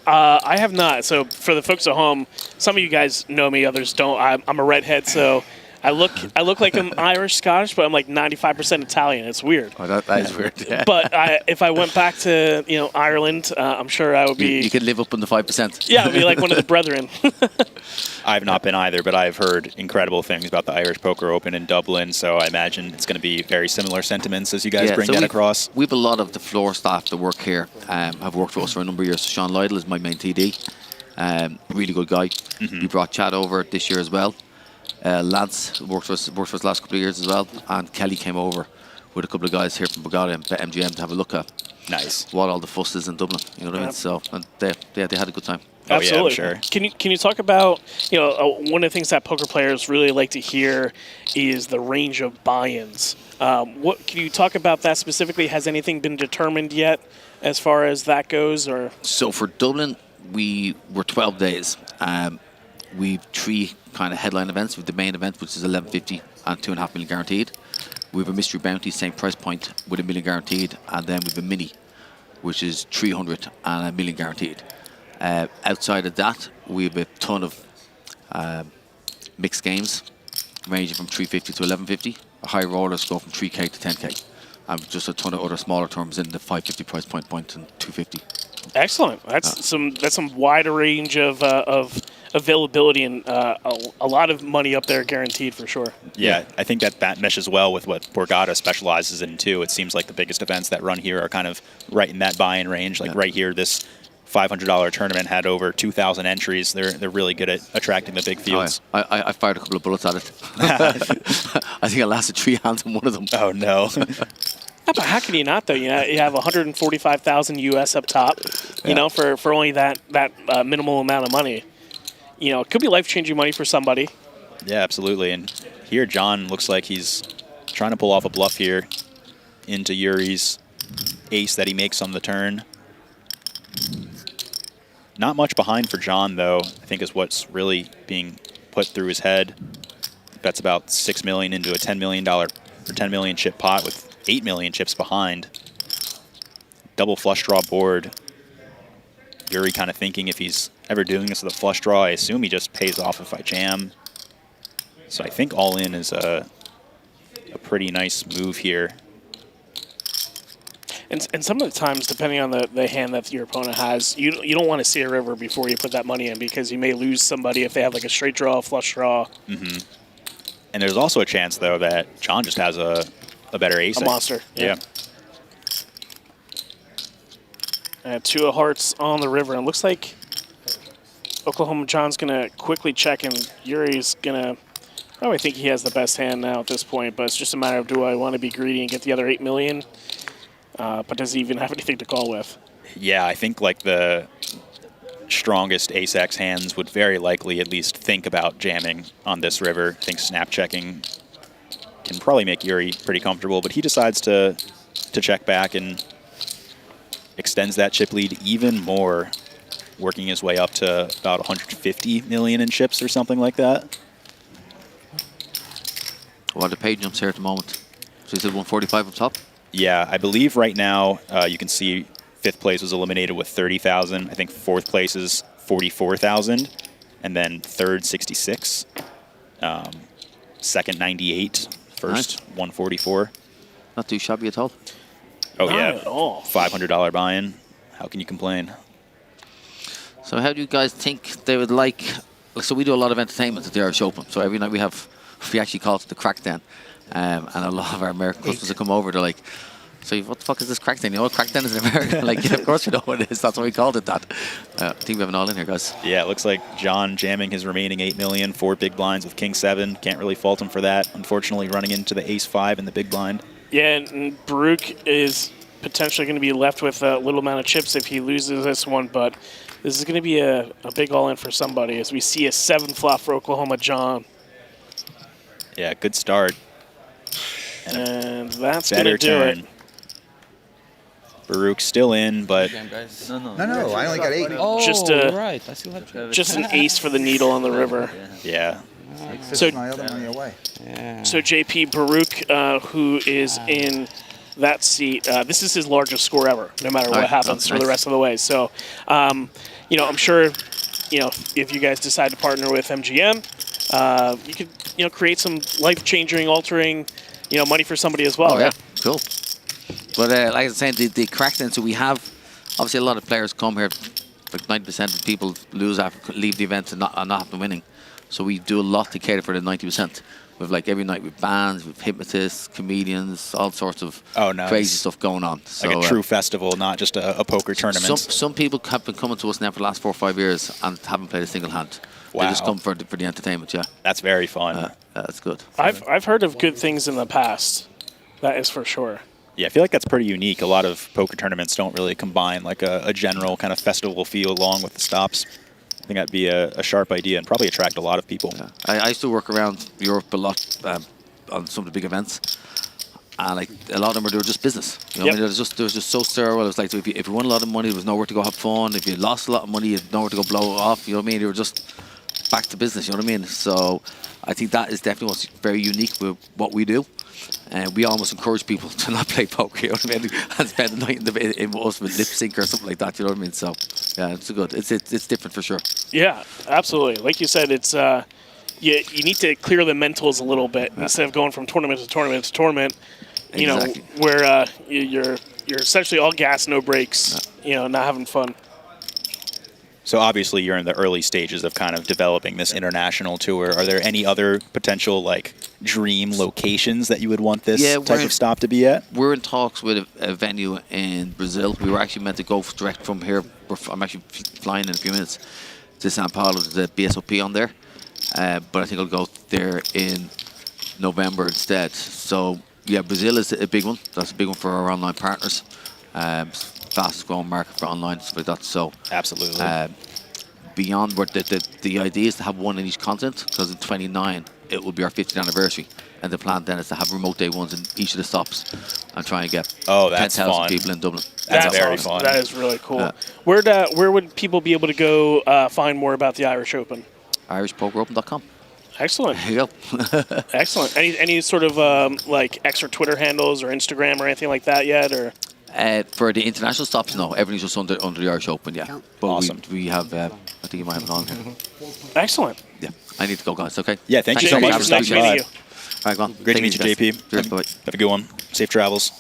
I have not. So for the folks at home, some of you guys know me, others don't. I'm a redhead, so I look like I'm Irish, Scottish, but I'm like 95% Italian. It's weird. Oh, that is weird. Yeah. But if I went back to Ireland, I'm sure I would be. You could live up in the 5%. Yeah, I'd be like one of the brethren. I've not been either, but I've heard incredible things about the Irish Poker Open in Dublin, so I imagine it's going to be very similar sentiments as you guys bring that across. We have a lot of the floor staff that work here, have worked for us for a number of years. So Sean Lytle is my main TD. Really good guy. We brought Chad over this year as well. Lance worked for us the last couple of years as well, and Kelly came over with a couple of guys here from Borgata and BetMGM to have a look at what all the fuss is in Dublin. You know what I mean? So and they had a good time. Absolutely. Oh, yeah, I'm sure. Can you talk about one of the things that poker players really like to hear is the range of buy-ins. What can you talk about that specifically? Has anything been determined yet as far as that goes? Or so for Dublin, we were 12 days. We've 3 kind of headline events. With the main event, which is 1150 and 2.5 million guaranteed. We have a mystery bounty, same price point with $1 million guaranteed, and then we have a mini, which is 300 and $1 million guaranteed. Outside of that, we have a ton of mixed games, ranging from 350 to 1150. High rollers go from 3k to 10k, and just a ton of other smaller terms in the 550 price point and 250. Excellent. That's some wider range of availability and a lot of money up there guaranteed for sure. Yeah, I think that meshes well with what Borgata specializes in too. It seems like the biggest events that run here are kind of right in that buy-in range. Like right here, this $500 tournament had over 2,000 entries. They're really good at attracting the big fields. Oh, yeah. I fired a couple of bullets at it. I think I lasted 3 hands on one of them. Oh no. But how can you not though? You have 145,000 US up top. You know, for only that minimal amount of money. it could be life-changing money for somebody. Yeah, absolutely. And here, John looks like he's trying to pull off a bluff here into Yuriy's ace that he makes on the turn. Not much behind for John, though, I think is what's really being put through his head. Bets about $6 million into a $10 million chip pot with 8 million chips behind. Double flush draw board. Yuriy kind of thinking if he's ever doing this with a flush draw, I assume he just pays off if I jam. So I think all in is a pretty nice move here. And some of the times, depending on the hand that your opponent has, you don't want to see a river before you put that money in because you may lose somebody if they have like a straight draw, flush draw. Mm-hmm. And there's also a chance, though, that John just has a better ace. A monster. Yeah. Two of hearts on the river. And it looks like Oklahoma John's going to quickly check, and Yuri's going to probably think he has the best hand now at this point, but it's just a matter of do I want to be greedy and get the other $8 million? But does he even have anything to call with? Yeah, I think like the strongest ace-X hands would very likely at least think about jamming on this river. I think snap checking can probably make Yuriy pretty comfortable, but he decides to check back and extends that chip lead even more, working his way up to about 150 million in chips or something like that. Well, the page jumps here at the moment. So he's at 145 up top? Yeah, I believe right now you can see 5th place was eliminated with 30,000. I think 4th place is 44,000. And then 3rd, 66. 2nd, 98. First, 144. Not too shabby at all. Oh, Not yeah. at all. $500 buy-in. How can you complain? So how do you guys think they would like... So we do a lot of entertainment at the Irish Open. So every night we actually call it the Crackdown. And a lot of our American customers that come over, they're like, so what the fuck is this Crackdown? You know what Crackdown is in America? Like, yeah, of course you know what it is. That's why we called it that. I think we have an all in here, guys. Yeah, it looks like John jamming his remaining 8 million, 4 big blinds with King 7. Can't really fault him for that. Unfortunately, running into the Ace 5 in the big blind. Yeah, and Baruch is potentially going to be left with a little amount of chips if he loses this one, but this is going to be a big all in for somebody as we see a 7 flop for Oklahoma John. Yeah, good start. And that's going to do it. Baruch still in, but No, I only got 8. Oh, just right. I still have just an ace for the needle on the river. Yeah. So my other money away. Yeah. So JP Baruch, who is in that seat, this is his largest score ever, no matter what happens for the rest of the way. So, I'm sure, if you guys decide to partner with MGM, you could, create some life-changing, altering, money for somebody as well. Oh, yeah. Right? Cool. But like I was saying, the Crackdown, so we have, obviously a lot of players come here, like 90% of people leave the event and not have winning. So we do a lot to cater for the 90%. We've like every night with bands, with hypnotists, comedians, all sorts of crazy stuff going on. So, like a true festival, not just a poker tournament. Some people have been coming to us now for the last 4 or 5 years and haven't played a single hand. Wow. They just come for the entertainment, yeah. That's very fun. That's good. I've heard of good things in the past. That is for sure. Yeah, I feel like that's pretty unique. A lot of poker tournaments don't really combine like a general kind of festival feel along with the stops. I think that'd be a sharp idea and probably attract a lot of people. Yeah. I used to work around Europe a lot on some of the big events. And like a lot of them were just business. You know what I mean? They were just so sterile. It was like if you won a lot of money, there was nowhere to go have fun. If you lost a lot of money, you had nowhere to go blow it off. You know what I mean? You were just back to business. You know what I mean? So I think that is definitely what's very unique with what we do. And we almost encourage people to not play poker, you know what I mean, and spend the night in us with lip sync or something like that, you know what I mean? So, yeah, it's good. It's different for sure. Yeah, absolutely. Like you said, it's you need to clear the mentals a little bit instead of going from tournament to tournament to tournament. You know, where you're essentially all gas, no brakes. Not having fun. So obviously you're in the early stages of kind of developing this international tour. Are there any other potential like dream locations that you would want this type of stop to be at? We're in talks with a venue in Brazil. We were actually meant to go direct from here. I'm actually flying in a few minutes to Sao Paulo to the BSOP on there. But I think I'll go there in November instead. So yeah, Brazil is a big one. That's a big one for our online partners. Fastest growing market for online, stuff like that. So absolutely. beyond what the idea is to have one in each continent, because in 29 it will be our 50th anniversary, and the plan then is to have remote day ones in each of the stops and try and get 10,000 people in Dublin. That's very awesome. fun. That is really cool. Where would people be able to go find more about the Irish Open? IrishPokerOpen.com. Excellent. There you go. Excellent. Any sort of like extra Twitter handles or Instagram or anything like that yet, or? For the international stops, no. Everything's just under the Irish Open, yeah. But awesome. We have, I think you might have it on here. Excellent. Yeah. I need to go, guys, okay? Yeah, thank you so much for stopping by. Meeting you. All right, go on. Great to meet you, JP. Cheers, bye. Have a good one. Safe travels.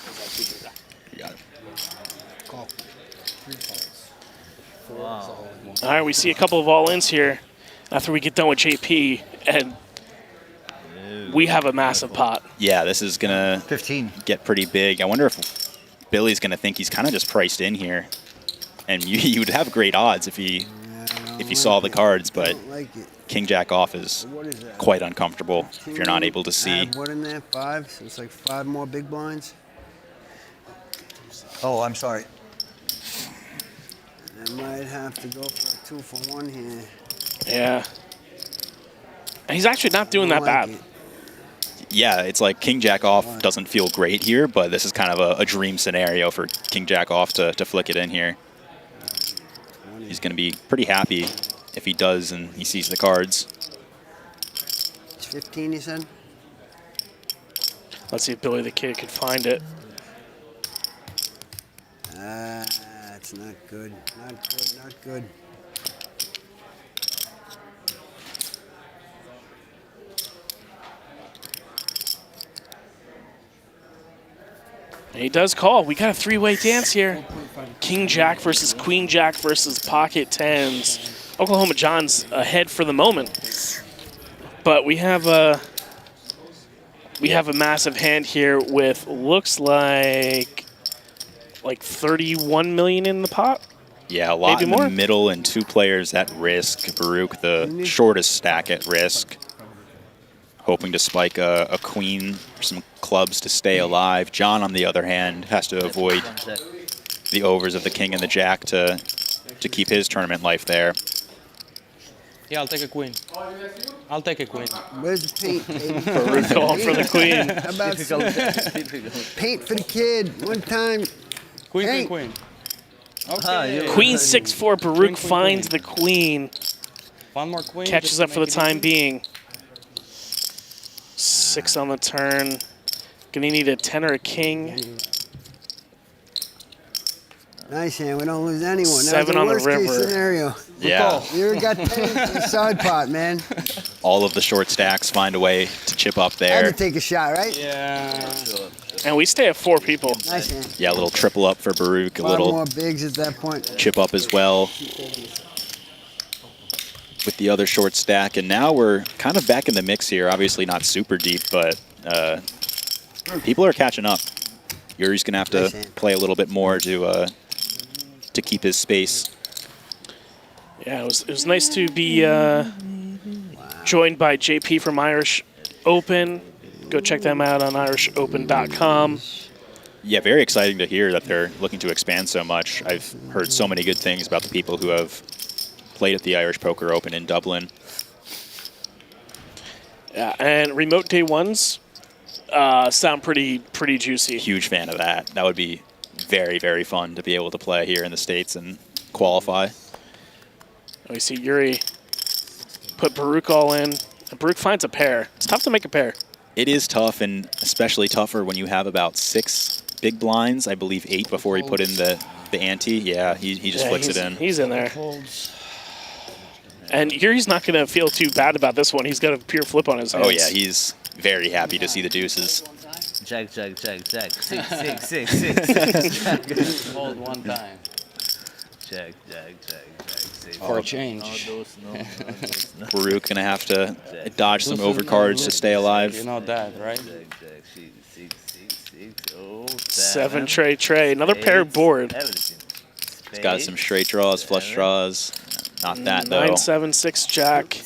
You got it. Wow. All right, we see a couple of all-ins here after we get done with JP, and we have a massive pot. Yeah, this is going to get pretty big. I wonder if Billy's going to think he's kind of just priced in here. And you would have great odds if he saw the cards, but King Jack off is quite uncomfortable if you're not able to see. What in there? 5? So it's like 5 more big blinds. Oh, I'm sorry. I might have to go for a 2-for-1 here. Yeah. And he's actually not doing that bad. Yeah, it's like King Jack off doesn't feel great here, but this is kind of a dream scenario for King Jack off to flick it in here. He's going to be pretty happy if he does and he sees the cards. It's 15, you said? Let's see if Billy the Kid could find it. It's not good. Not good, not good. And he does call. We got a three-way dance here. King Jack versus Queen Jack versus pocket tens. Oklahoma John's ahead for the moment, but we have a massive hand here with looks like 31 million in the pot. Yeah, a lot Maybe in more? the middle and 2 players at risk. Baruch, the shortest stack at risk. Hoping to spike a queen, some clubs to stay alive. John, on the other hand, has to avoid the overs of the king and the jack to keep his tournament life there. Yeah, I'll take a queen. I'll take a queen. Where's the paint, baby? Baruch going for the queen. How about paint for the kid? One time. Queen, Paint. queen, queen. Okay. Queen 6-4. Baruch finds the queen. One more queen. Catches just up to for the make it time easy. being. 6 on the turn. Gonna need a 10 or a king. Nice hand. We don't lose anyone. 7 on the Worst case river. scenario. Yeah. You got 10 in the side pot, man. All of the short stacks find a way to chip up Had there. to take a shot, right? Yeah. And we stay at 4 people. Nice hand. Yeah, a little triple up for Baruch, a 5 little more bigs at that point. chip up as well with the other short stack. And now we're kind of back in the mix here. Obviously not super deep, but people are catching up. Yuri's going to have to play a little bit more to keep his space. Yeah, it was nice to be joined by JP from Irish Open. Go check them out on irishopen.com. Yeah, very exciting to hear that they're looking to expand so much. I've heard so many good things about the people who have played at the Irish Poker Open in Dublin. Yeah, and remote day ones sound pretty juicy. Huge fan of that. That would be very, very fun to be able to play here in the States and qualify. We see Yuriy put Baruch all in. And Baruch finds a pair. It's tough to make a pair. It is tough, and especially tougher when you have about 6 big blinds. I believe 8 before he put in the ante. Yeah, he just flicks it in. He's in there. And Yuri's not going to feel too bad about this one. He's got a pure flip on his hands. Oh, yeah, he's very happy to see the deuces. Jack. 6. Hold one time. Jack. 6. For a change. No. Baruch going to have to dodge some overcards to stay alive. You know that, right? Jack. 6. Oh, 7 tray. Another pair board. He's got some straight draws, flush draws. Not that, though. 9, 7, 6 jack.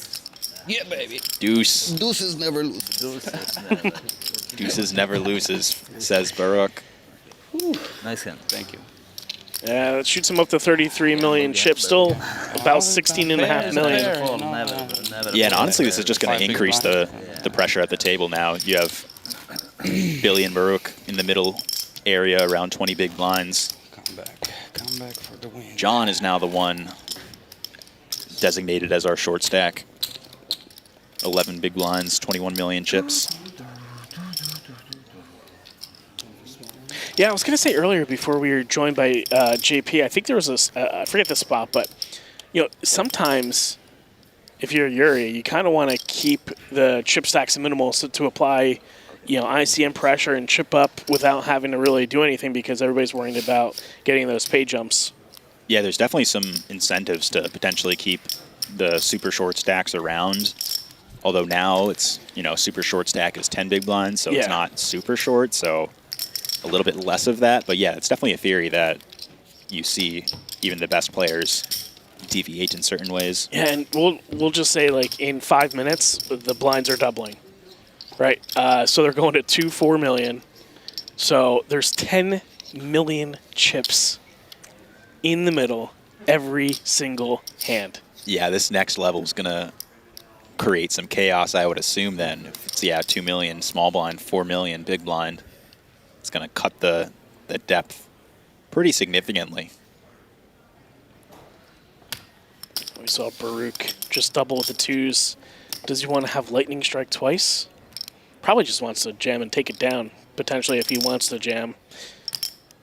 Yeah, baby. Deuce. Deuces never lose. Deuces never loses, says Baruch. Nice hand. Thank you. That shoots him up to 33 million chips, still about 16.5 million. Yeah, and honestly, this is just going to increase the pressure at the table now. You have Billy and Baruch in the middle area around 20 big blinds. Come back for the win. John is now the one designated as our short stack. 11 big blinds, 21 million chips. Yeah, I was going to say earlier before we were joined by JP, I think there was a, I forget the spot, but, you know, sometimes if you're Yuriy, you kind of want to keep the chip stacks minimal so to apply, you know, ICM pressure and chip up without having to really do anything because everybody's worried about getting those pay jumps. Yeah, there's definitely some incentives to potentially keep the super short stacks around. Although now it's, you know, super short stack is 10 big blinds, so it's not super short, so a little bit less of that. But yeah, it's definitely a theory that you see even the best players deviate in certain ways. Yeah, and we'll just say, like, in 5 minutes, the blinds are doubling, right? So they're going to 4 million. So there's 10 million chips in the middle every single hand. Yeah, this next level is going to create some chaos, I would assume then. If it's, yeah, 2 million small blind, 4 million big blind. It's going to cut the depth pretty significantly. We saw Baruch just double with the twos. Does he want to have lightning strike twice? Probably just wants to jam and take it down, potentially, if he wants to jam.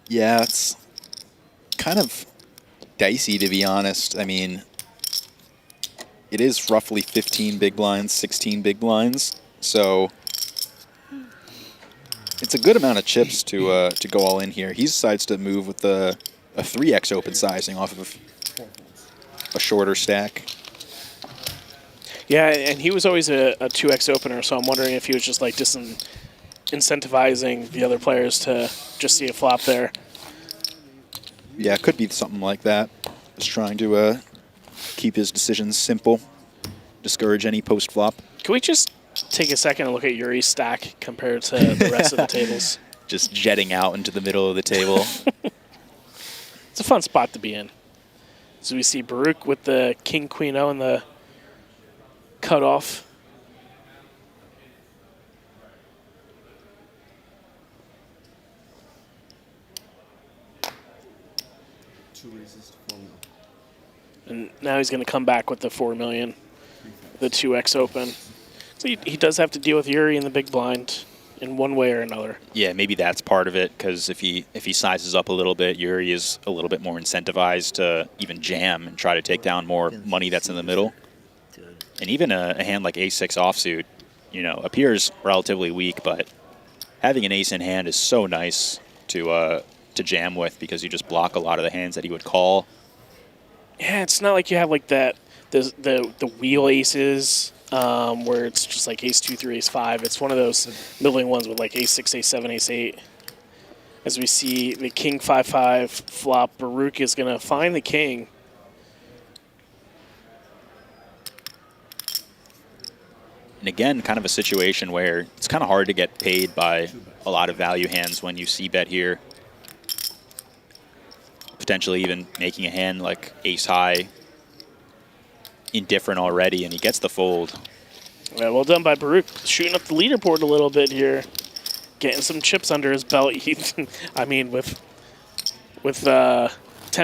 Yeah, it's kind of dicey, to be honest. I mean, it is roughly 15 big blinds, 16 big blinds, so it's a good amount of chips to go all in here. He decides to move with a 3x open sizing off of a shorter stack. Yeah, and he was always a 2x opener, so I'm wondering if he was just like incentivizing the other players to just see a flop there. Yeah, it could be something like that. Just trying to keep his decisions simple, discourage any post-flop. Can we just take a second and look at Yuri's stack compared to the rest of the tables? Just jetting out into the middle of the table. It's a fun spot to be in. So we see Baruch with the King, Queen, O and the cutoff. And now he's going to come back with the 4 million, the 2x open. So he does have to deal with Yuriy in the big blind in one way or another. Yeah, maybe that's part of it, because if he sizes up a little bit, Yuriy is a little bit more incentivized to even jam and try to take down more money that's in the middle. And even a hand like ace-6 offsuit, you know, appears relatively weak, but having an ace in hand is so nice to jam with, because you just block a lot of the hands that he would call. Yeah, it's not like you have like the wheel aces where it's just like ace 2 through ace 5. It's one of those middling ones with like ace 6, ace 7, ace 8. As we see the king 5-5 flop, Baruch is going to find the king. And again, kind of a situation where it's kind of hard to get paid by a lot of value hands when you see bet here. Potentially even making a hand like ace high indifferent already, and he gets the fold. Yeah, well done by Baruch, shooting up the leaderboard a little bit here, getting some chips under his belt. I mean, with 10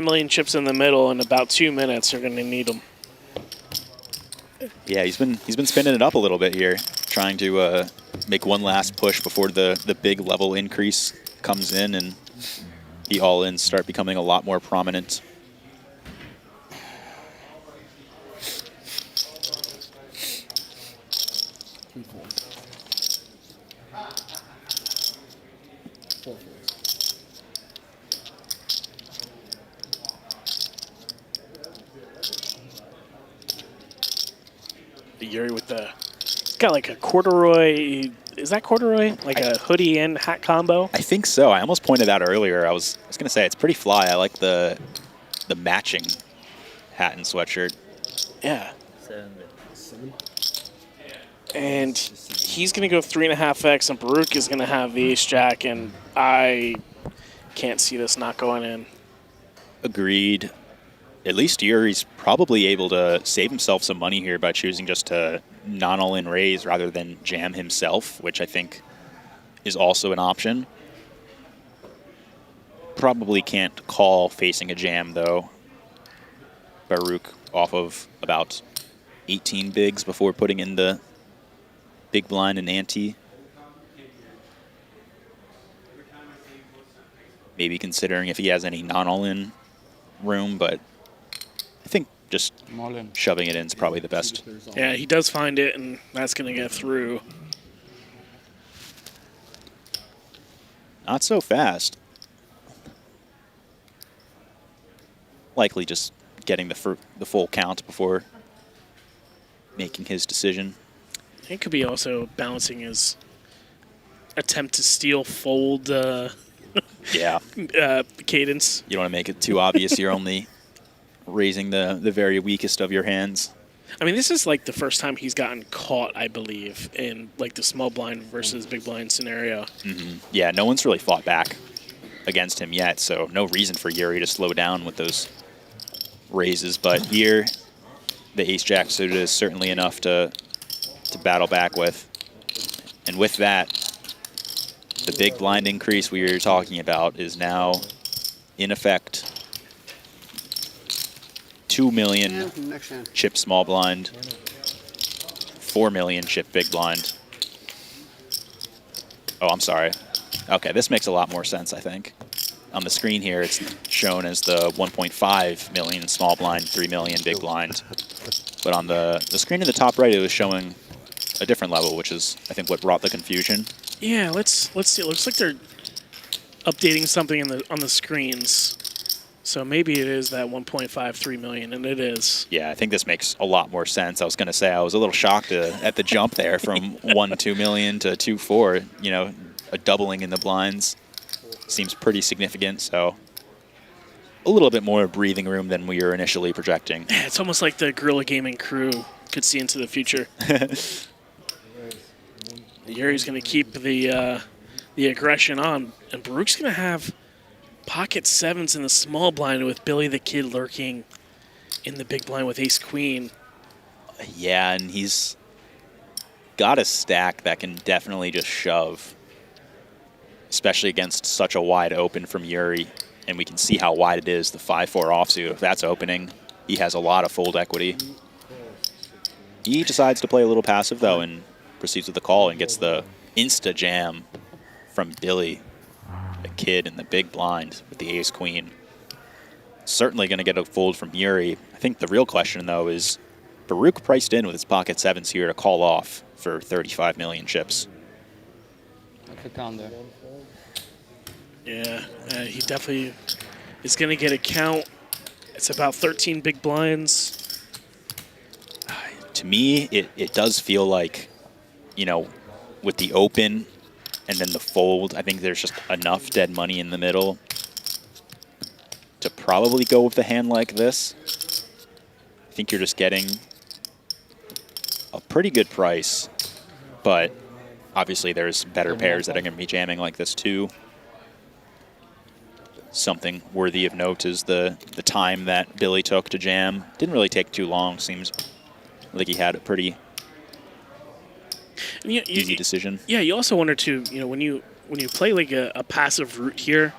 million chips in the middle in about 2 minutes, you're going to need them. Yeah, he's been spinning it up a little bit here, trying to make one last push before the big level increase comes in and the all-ins start becoming a lot more prominent. Yuriy with it's got like a corduroy, is that corduroy? Like a hoodie and hat combo? I think so. I almost pointed out earlier. I was going to say it's pretty fly. I like the matching hat and sweatshirt. Yeah. And he's going to go 3.5x, and Baruch is going to have the ace jack, and I can't see this not going in. Agreed. At least Yuri's probably able to save himself some money here by choosing just to non-all-in raise rather than jam himself, which I think is also an option. Probably can't call facing a jam, though. Baruch off of about 18 bigs before putting in the big blind and ante. Maybe considering if he has any non-all-in room, but I think just shoving it in is probably the best. Yeah, he does find it, and that's going to get through. Not so fast. Likely just getting the full count before making his decision. It could be also balancing his attempt to steal fold yeah. Cadence. You don't want to make it too obvious. You're only raising the very weakest of your hands. I mean, this is like the first time he's gotten caught, I believe, in like the small blind versus big blind scenario. Yeah, no one's really fought back against him yet, so no reason for Yuriy to slow down with those raises. But here, the ace-jack suited is certainly enough to battle back with. And with that, the big blind increase we were talking about is now in effect. 2 million chip small blind, 4 million chip big blind. Oh, I'm sorry. Okay, this makes a lot more sense, I think. On the screen here, it's shown as the 1.5 million small blind, 3 million big blind. But on the screen in the top right, it was showing a different level, which is, I think, what brought the confusion. Yeah, let's see. It looks like they're updating something on the screens. So maybe it is that 1.53 million, and it is. Yeah, I think this makes a lot more sense. I was going to say I was a little shocked at the jump there from 1.2 million to 2.4. You know, a doubling in the blinds seems pretty significant. So a little bit more breathing room than we were initially projecting. Yeah, it's almost like the Guerrilla Gaming crew could see into the future. Yuri's going to keep the aggression on, and Baruch's going to have pocket sevens in the small blind with Billy the Kid lurking in the big blind with ace-queen. Yeah, and he's got a stack that can definitely just shove, especially against such a wide open from Yuriy. And we can see how wide it is, the 5-4 offsuit. If that's opening, he has a lot of fold equity. He decides to play a little passive, though, and proceeds with the call and gets the insta-jam from Billy the Kid in the big blind with the ace-queen. Certainly going to get a fold from Yuriy. I think the real question, though, is Baruch priced in with his pocket sevens here to call off for 35 million chips. Yeah, he definitely is going to get a count. It's about 13 big blinds. To me, it does feel like, you know, with the open and then the fold, I think there's just enough dead money in the middle to probably go with a hand like this. I think you're just getting a pretty good price, but obviously there's better pairs that are going to be jamming like this too. Something worthy of note is the time that Billy took to jam. Didn't really take too long. Seems like he had a pretty easy decision. Yeah, you also wonder too, you know, when you play like a passive route here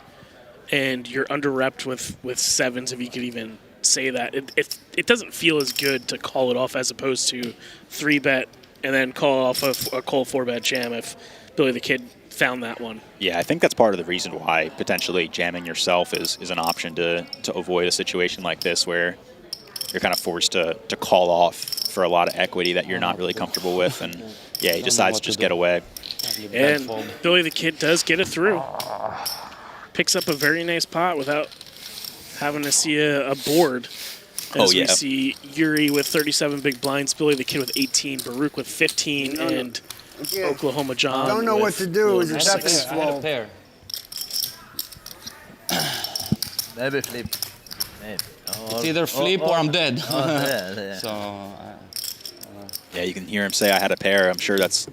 and you're under-repped with sevens, if you could even say that, it doesn't feel as good to call it off as opposed to 3-bet and then call off a call 4-bet jam if Billy the Kid found that one. Yeah, I think that's part of the reason why potentially jamming yourself is an option to avoid a situation like this where you're kind of forced to call off for a lot of equity that you're not really comfortable with. And yeah, he decides to just get away. And Billy the Kid does get it through. Picks up a very nice pot without having to see a board. As we see Yuriy with 37 big blinds, Billy the Kid with 18, Baruch with 15, and Oklahoma John. Don't know what to do. It's a definite slow. Maybe flip. Maybe. It's either flip or I'm dead. Yeah. So, yeah, you can hear him say I had a pair. I'm sure that's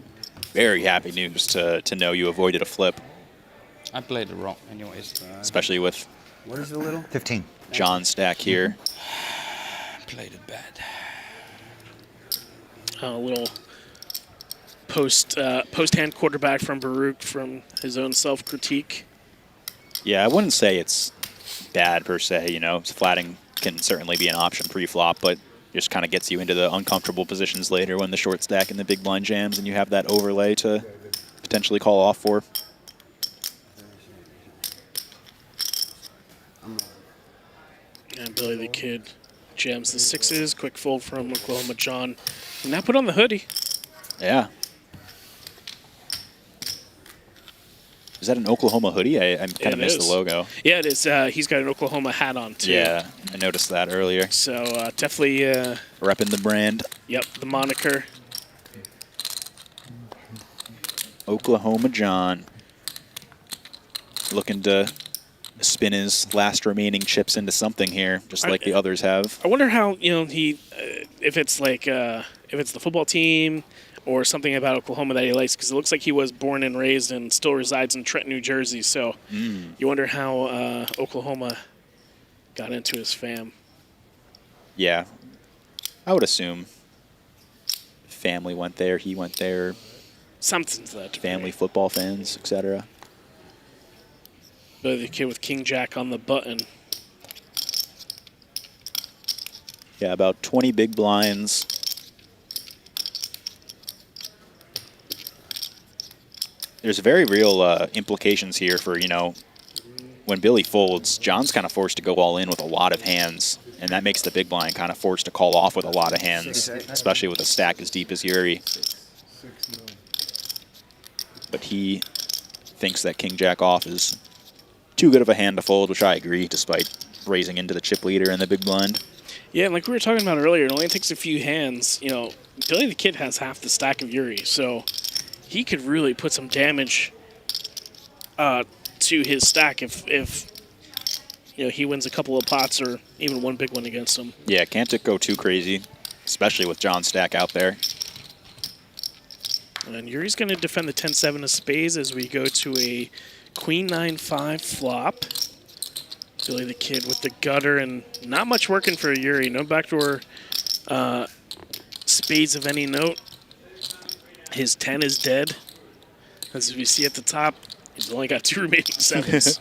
very happy news to know you avoided a flip. I played it wrong anyways. Especially with... What is the little? 15. John stack here. Played it bad. A little post-hand quarterback from Baruch from his own self-critique. Yeah, I wouldn't say it's bad per se. You know, flatting can certainly be an option pre-flop, but just kind of gets you into the uncomfortable positions later when the short stack and the big blind jams and you have that overlay to potentially call off for. And Billy the Kid jams the sixes. Quick fold from Oklahoma John. And now put on the hoodie. Yeah. Is that an Oklahoma hoodie? I kind of missed the logo. Yeah, it is. He's got an Oklahoma hat on, too. Yeah, I noticed that earlier. So definitely... repping the brand. Yep, the moniker. Oklahoma John. Looking to spin his last remaining chips into something here, just like the others have. I wonder how, he... if it's like... if it's the football team... or something about Oklahoma that he likes, because it looks like he was born and raised and still resides in Trenton, New Jersey. So you wonder how Oklahoma got into his fam. Yeah. I would assume family went there, he went there. Something to that. Family football fans, etc. But the kid with King Jack on the button. Yeah, about 20 big blinds. There's very real implications here for, when Billy folds, John's kind of forced to go all in with a lot of hands, and that makes the big blind kind of forced to call off with a lot of hands, especially with a stack as deep as Yuriy. But he thinks that King Jack off is too good of a hand to fold, which I agree, despite raising into the chip leader in the big blind. Yeah, and like we were talking about earlier, it only takes a few hands. Billy the Kid has half the stack of Yuriy, so he could really put some damage to his stack if he wins a couple of pots or even one big one against him. Yeah, can't it go too crazy, especially with John's stack out there. And Yuri's going to defend the 10-7 of spades as we go to a Queen 9-5 flop. Billy the Kid with the gutter and not much working for Yuriy. No backdoor spades of any note. His 10 is dead. As we see at the top, he's only got 2 remaining sevens.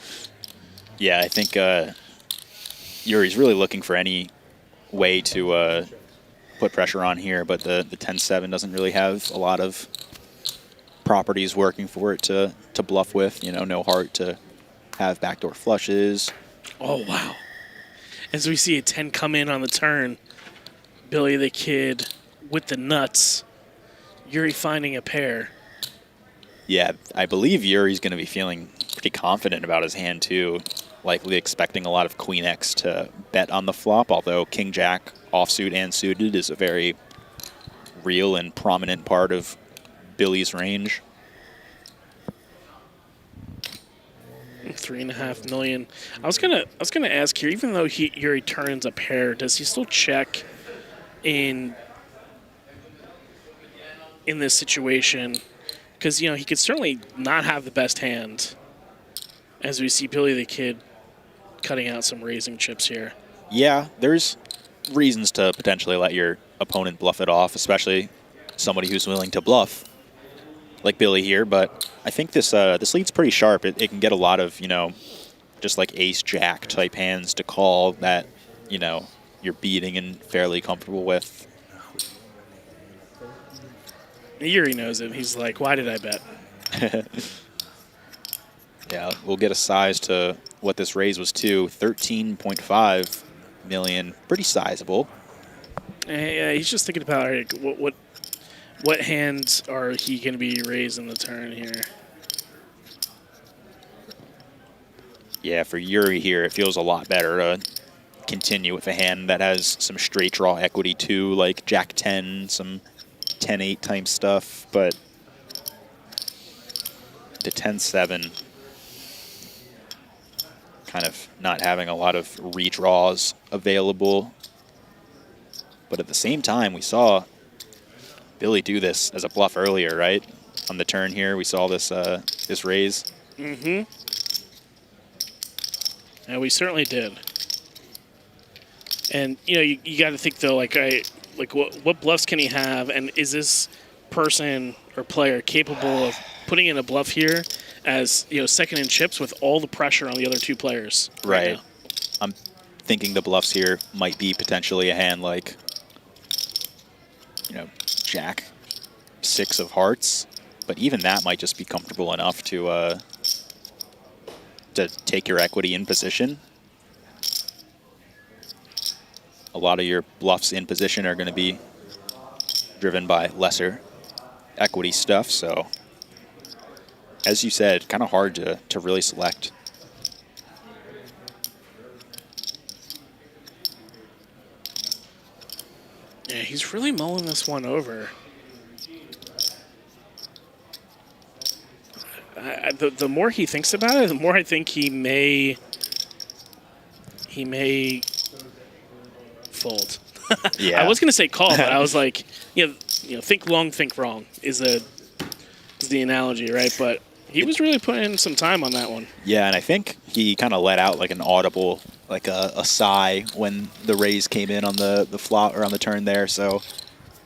Yeah, I think Yuri's really looking for any way to put pressure on here, but the 10-7 doesn't really have a lot of properties working for it to bluff with. No heart to have backdoor flushes. Oh, wow. As we see a 10 come in on the turn, Billy the Kid with the nuts. Yuriy finding a pair. Yeah, I believe Yuri's going to be feeling pretty confident about his hand, too. Likely expecting a lot of Queen X to bet on the flop, although King Jack offsuit and suited is a very real and prominent part of Billy's range. $3.5 million. I was gonna ask here, even though Yuriy turns a pair, does he still check in this situation? Because he could certainly not have the best hand, as we see Billy the Kid cutting out some raising chips here. Yeah, there's reasons to potentially let your opponent bluff it off, especially somebody who's willing to bluff, like Billy here. But I think this lead's pretty sharp. It can get a lot of just like ace-jack type hands to call that you're beating and fairly comfortable with. Yuriy knows him. He's like, why did I bet? Yeah, we'll get a size to what this raise was to. 13.5 million, pretty sizable. Yeah, he's just thinking about what hands are he going to be raising the turn here. Yeah, for Yuriy here, it feels a lot better to continue with a hand that has some straight draw equity too, like Jack 10, some 10-8 type stuff, but the 10-7 kind of not having a lot of redraws available. But at the same time, we saw Billy do this as a bluff earlier, right? On the turn here, we saw this this raise. Mm-hmm. Yeah, we certainly did. And you got to think though, like what bluffs can he have, and is this person or player capable of putting in a bluff here as second in chips with all the pressure on the other two players? Right. I'm thinking the bluffs here might be potentially a hand like Jack 6 of hearts, but even that might just be comfortable enough to take your equity in position. A lot of your bluffs in position are going to be driven by lesser equity stuff, so as you said, kind of hard to really select. Yeah, he's really mulling this one over. The more he thinks about it, the more I think he may fold. Yeah. I was going to say call, but I was like, think long, think wrong is the analogy, right? But he was really putting in some time on that one. Yeah, and I think he kind of let out like an audible, like a sigh when the raise came in on the flop or on the turn there. So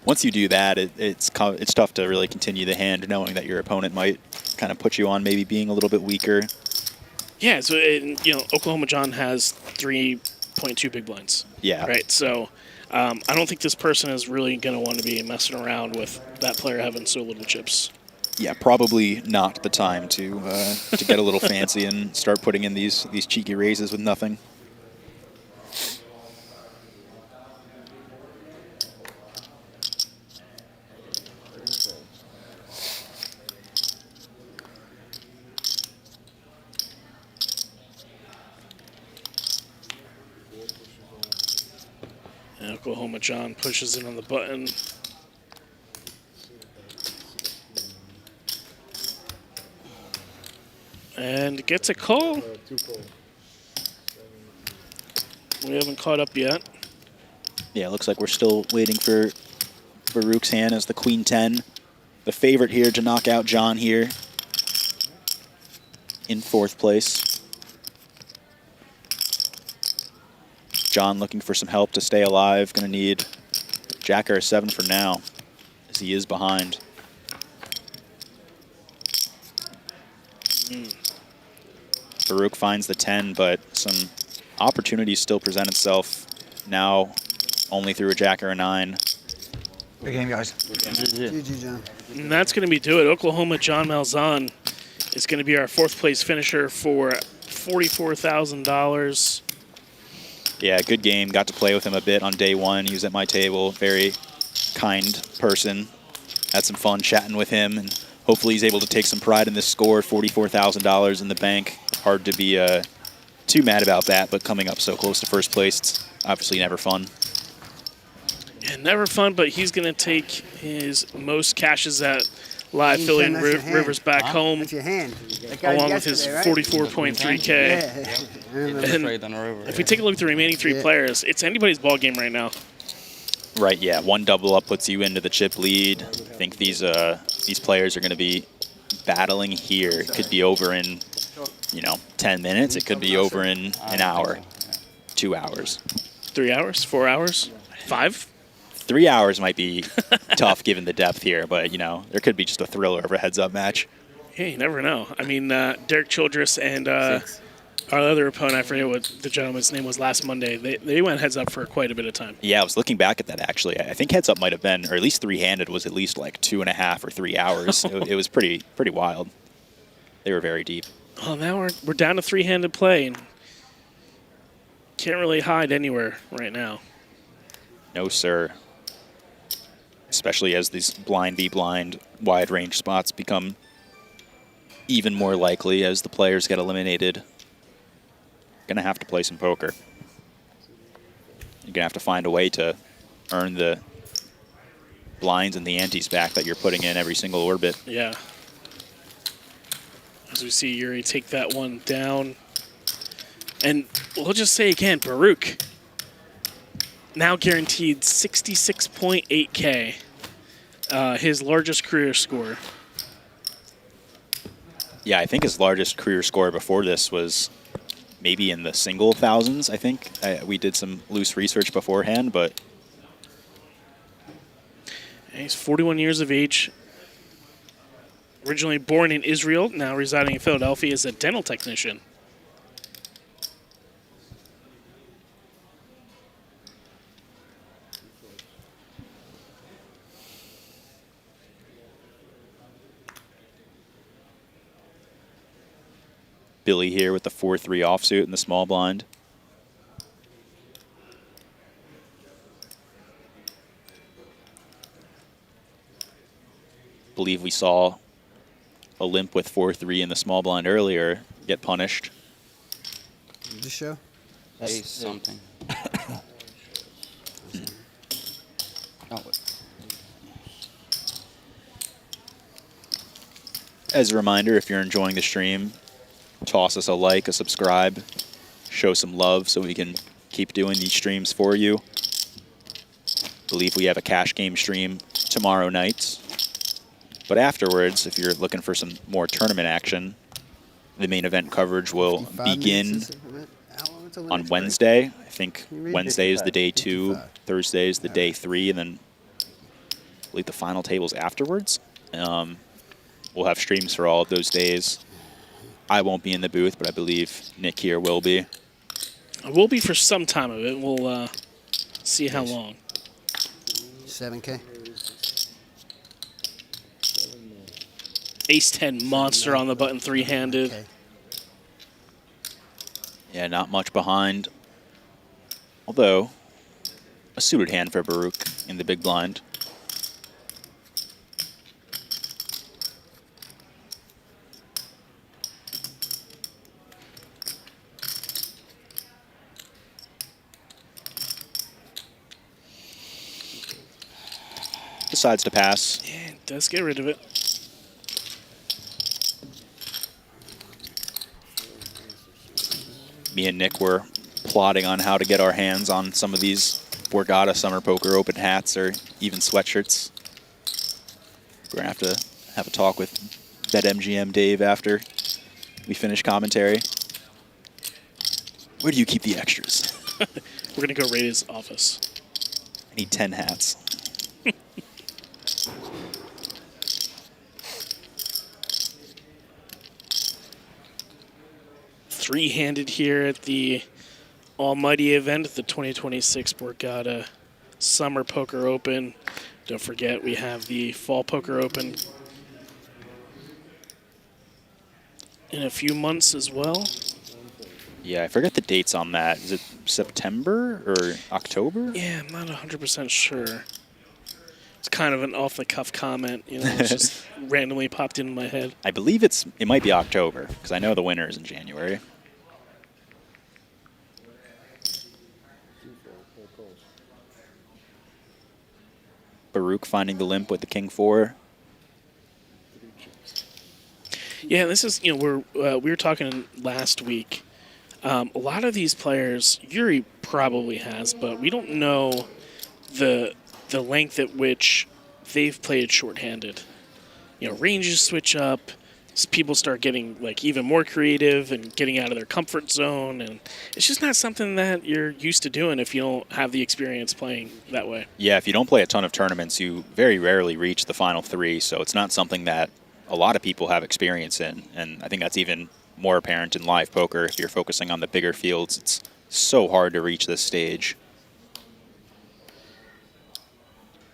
once you do that, it's tough to really continue the hand, knowing that your opponent might kind of put you on maybe being a little bit weaker. Yeah, so Oklahoma John has 3.2 big blinds. Yeah. Right. So I don't think this person is really going to want to be messing around with that player having so little chips. Yeah, probably not the time to get a little fancy and start putting in these cheeky raises with nothing. And Oklahoma John pushes in on the button. And gets a call. We haven't caught up yet. Yeah, it looks like we're still waiting for Baruch's hand as the Queen 10. The favorite here to knock out John here in 4th place. John looking for some help to stay alive. Going to need Jack or a 7 for now, as he is behind. Baruch finds the 10, but some opportunities still present itself now only through a Jack or a 9. Good game, guys. GG, John. And that's going to be do it. Oklahoma John Malczan is going to be our 4th place finisher for $44,000. Yeah, good game. Got to play with him a bit on day 1. He was at my table. Very kind person. Had some fun chatting with him, and hopefully he's able to take some pride in this score. $44,000 in the bank. Hard to be too mad about that, but coming up so close to 1st place, it's obviously never fun. Yeah, never fun, but he's going to take his most cashes at live filling Rivers back home. That's your hand. Along with his 44.3K. Yeah. And if we take a look at the remaining 3 players, it's anybody's ball game right now. Right, yeah. 1 double up puts you into the chip lead. I think these players are going to be battling here. It could be over in 10 minutes. It could be over in an hour, 2 hours. 3 hours, 4 hours, 5? 3 hours might be tough given the depth here, but there could be just a thriller of a heads-up match. Yeah, you never know. I mean, Derek Childress and our other opponent, I forget what the gentleman's name was last Monday, they went heads-up for quite a bit of time. Yeah, I was looking back at that, actually. I think heads-up might have been, or at least three-handed was at least like 2.5 or 3 hours. It was pretty wild. They were very deep. Oh, now we're down to 3-handed play, and can't really hide anywhere right now. No, sir. Especially as these blind v blind wide range spots become even more likely as the players get eliminated. Gonna have to play some poker. You're gonna have to find a way to earn the blinds and the antes back that you're putting in every single orbit. Yeah. As we see Yuriy take that one down. And we'll just say again, Baruch now guaranteed 66.8K, his largest career score. Yeah, I think his largest career score before this was maybe in the single thousands, I think. We did some loose research beforehand, but... And he's 41 years of age. Originally born in Israel, now residing in Philadelphia as a dental technician. Billy here with the 4-3 offsuit in the small blind. Believe we saw a limp with 4-3 in the small blind earlier get punished. Just show. Ace something. Oh, wait. As a reminder, if you're enjoying the stream, toss us a like, a subscribe, show some love so we can keep doing these streams for you. Believe we have a cash game stream tomorrow night. But afterwards, if you're looking for some more tournament action, the main event coverage will begin on Wednesday. I think Wednesday is the day 2, Thursday is the day 3, and then I believe the final tables afterwards. We'll have streams for all of those days. I won't be in the booth, but I believe Nick here will be. I will be for some time of it. We'll see how long. 7K. Ace-10 monster on the button, three-handed. Okay. Yeah, not much behind. Although, a suited hand for Baruch in the big blind. Decides to pass. Yeah, it does get rid of it. Me and Nick were plotting on how to get our hands on some of these Borgata Summer Poker Open hats or even sweatshirts. We're going to have a talk with BetMGM Dave after we finish commentary. Where do you keep the extras? We're going to go raid his office. I need 10 hats. Three-handed here at the almighty event at the 2026 Borgata Summer Poker Open. Don't forget, we have the Fall Poker Open in a few months as well. Yeah, I forget the dates on that. Is it September or October? Yeah, I'm not 100% sure. It's kind of an off-the-cuff comment, you know, it's just randomly popped into my head. I believe it might be October, because I know the winter is in January. Baruch finding the limp with the King-4. Yeah, this is, you know, we were talking last week. A lot of these players, Yuriy probably has, but we don't know the length at which they've played shorthanded. You know, ranges switch up. People start getting like even more creative and getting out of their comfort zone, and it's just not something that you're used to doing if you don't have the experience playing that way. Yeah, if you don't play a ton of tournaments, you very rarely reach the final 3, so it's not something that a lot of people have experience in, and I think that's even more apparent in live poker. If you're focusing on the bigger fields, it's so hard to reach this stage.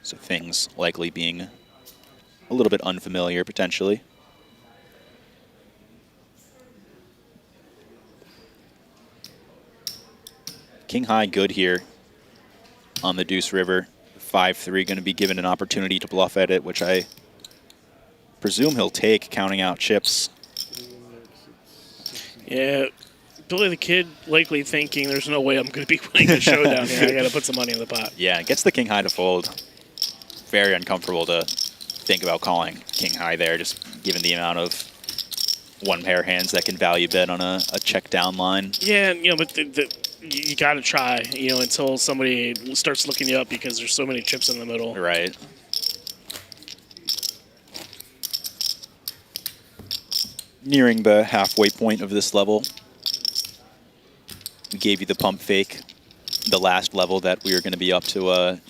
So things likely being a little bit unfamiliar, potentially. King high good here on the Deuce River. 5-3 going to be given an opportunity to bluff at it, which I presume he'll take, counting out chips. Yeah, Billy the Kid likely thinking there's no way I'm going to be winning the showdown here. I got to put some money in the pot. Yeah, gets the king high to fold. Very uncomfortable to think about calling king high there, just given the amount of one pair hands that can value bet on a check down line. Yeah, you know, but you got to try, you know, until somebody starts looking you up because there's so many chips in the middle. Right. Nearing the halfway point of this level. we gave you the pump fake, the last level that we were going to be up to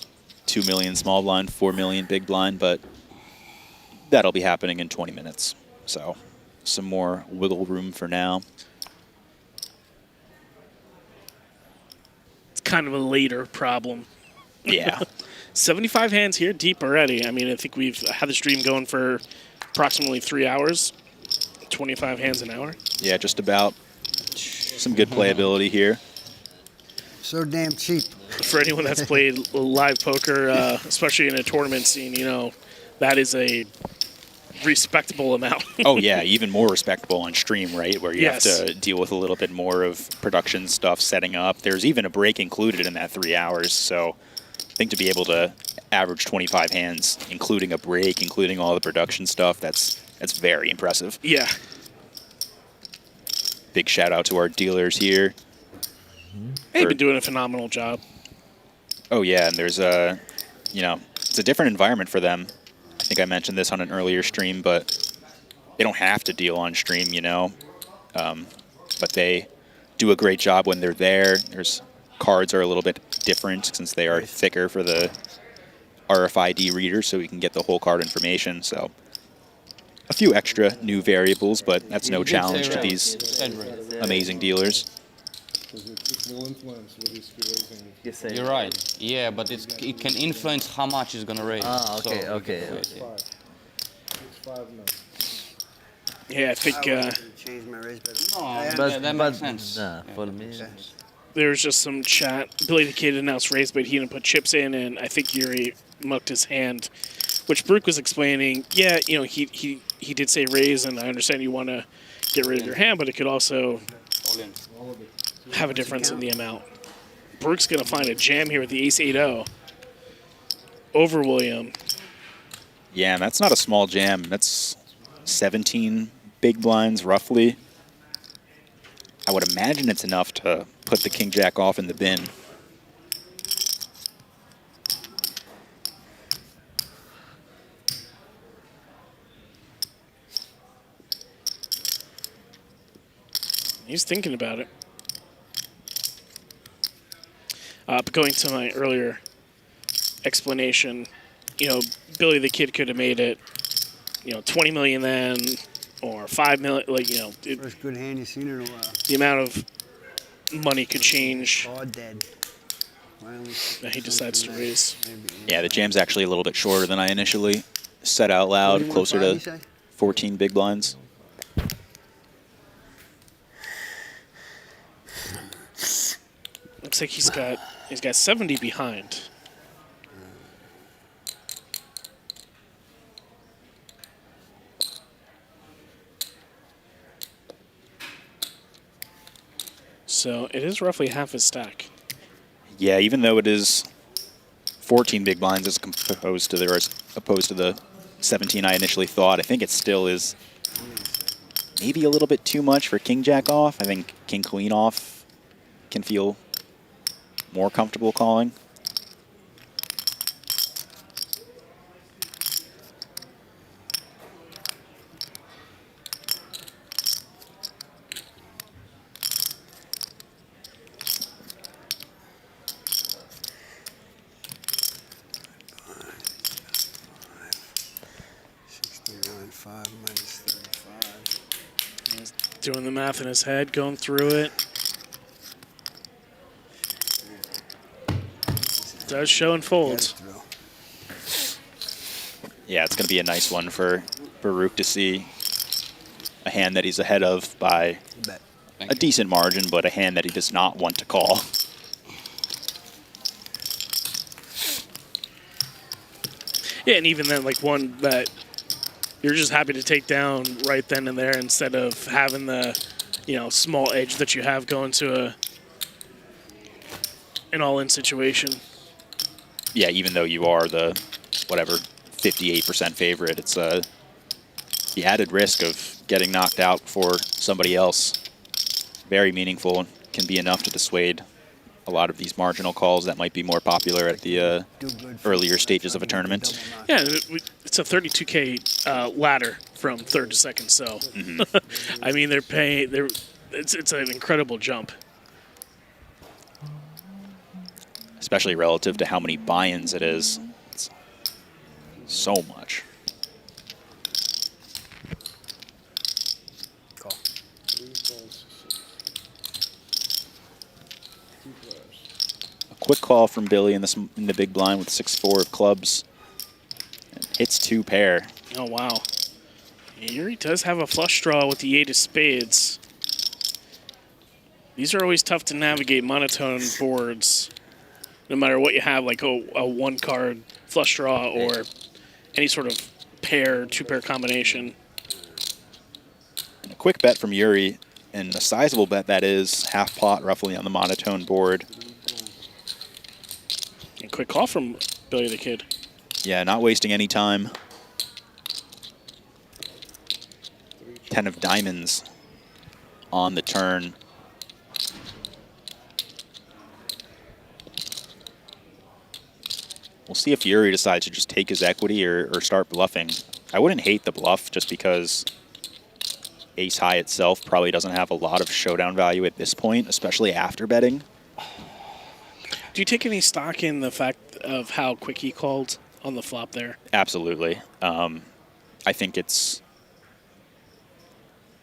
2 million small blind, 4 million big blind, but that'll be happening in 20 minutes. So some more wiggle room for now. It's kind of a later problem. Yeah. 75 hands here, deep already. I mean, I think we've had the stream going for approximately 3 hours. 25 hands an hour. Yeah, just about. Some good playability here. So damn cheap. For anyone that's played live poker, especially in a tournament scene, you know, that is a respectable amount. Oh, yeah, even more respectable on stream, right? Where you have Yes. to deal with a little bit more of production stuff, setting up. There's even a break included in that 3 hours. So I think to be able to average 25 hands, including a break, including all the production stuff, that's very impressive. Yeah. Big shout out to our dealers here. They've been doing a phenomenal job. Oh, yeah, and there's it's a different environment for them. I think I mentioned this on an earlier stream, but they don't have to deal on stream, you know. But they do a great job when they're there. There's cards are a little bit different since they are thicker for the RFID reader, so we can get the whole card information. So a few extra new variables, but that's no challenge to these amazing dealers. You're right. Yeah, but it can influence how much it's gonna raise. Ah, okay, So, okay. Yeah, I think Change my raise bet. No, that makes sense. Nah, for me. there was just some chat. Billy the Kid announced raise, but he didn't put chips in, and I think Yuriy mucked his hand, which Baruch was explaining. Yeah, you know, he did say raise, and I understand you want to get rid of your hand, but it could also have a difference in the amount. Baruch's going to find a jam here with the ace 8-0 over William. Yeah, and that's not a small jam. That's 17 big blinds, roughly. I would imagine it's enough to put the king-jack off in the bin. He's thinking about it. But going to my earlier explanation, you know, Billy the Kid could have made it, you know, 20 million then, or 5 million, like, you know. First good hand you've seen in a while. The amount of money could change. All dead. That he decides to raise. Yeah, the jam's actually a little bit shorter than I initially said out loud, closer to 14 big blinds. Looks like he's got 70 behind. So it is roughly half his stack. Yeah, even though it is 14 big blinds as opposed to the 17 I initially thought, I think it still is maybe a little bit too much for king jack off. I think king queen off can feel more comfortable calling. Doing the math in his head, going through it. Does show and folds. Yeah, it's going to be a nice one for Baruch to see a hand that he's ahead of by a decent margin, but a hand that he does not want to call. Yeah, and even then, like one that you're just happy to take down right then and there instead of having the, you know, small edge that you have going to an all-in situation. Yeah, even though you are the, whatever, 58% favorite, it's the added risk of getting knocked out for somebody else. Very meaningful and can be enough to dissuade a lot of these marginal calls that might be more popular at the earlier stages of a tournament. Yeah, it's a 32K ladder from third to second, so I mean they're paying. It's an incredible jump. especially relative to how many buy-ins it is. It's so much. Call. A quick call from Billy in the big blind with 6-4 of clubs. And hits 2 pair. Oh, wow. Yuriy does have a flush draw with the 8 of spades. These are always tough to navigate monotone boards, no matter what you have, like a 1-card flush draw or any sort of pair, 2-pair combination. And a quick bet from Yuriy, and a sizable bet that is, half pot roughly on the monotone board. And quick call from Billy the Kid. Yeah, not wasting any time. 10 of diamonds on the turn. We'll see if Yuriy decides to just take his equity or start bluffing. I wouldn't hate the bluff just because ace high itself probably doesn't have a lot of showdown value at this point, especially after betting. Do you take any stock in the fact of how quick he called on the flop there? Absolutely. I think it's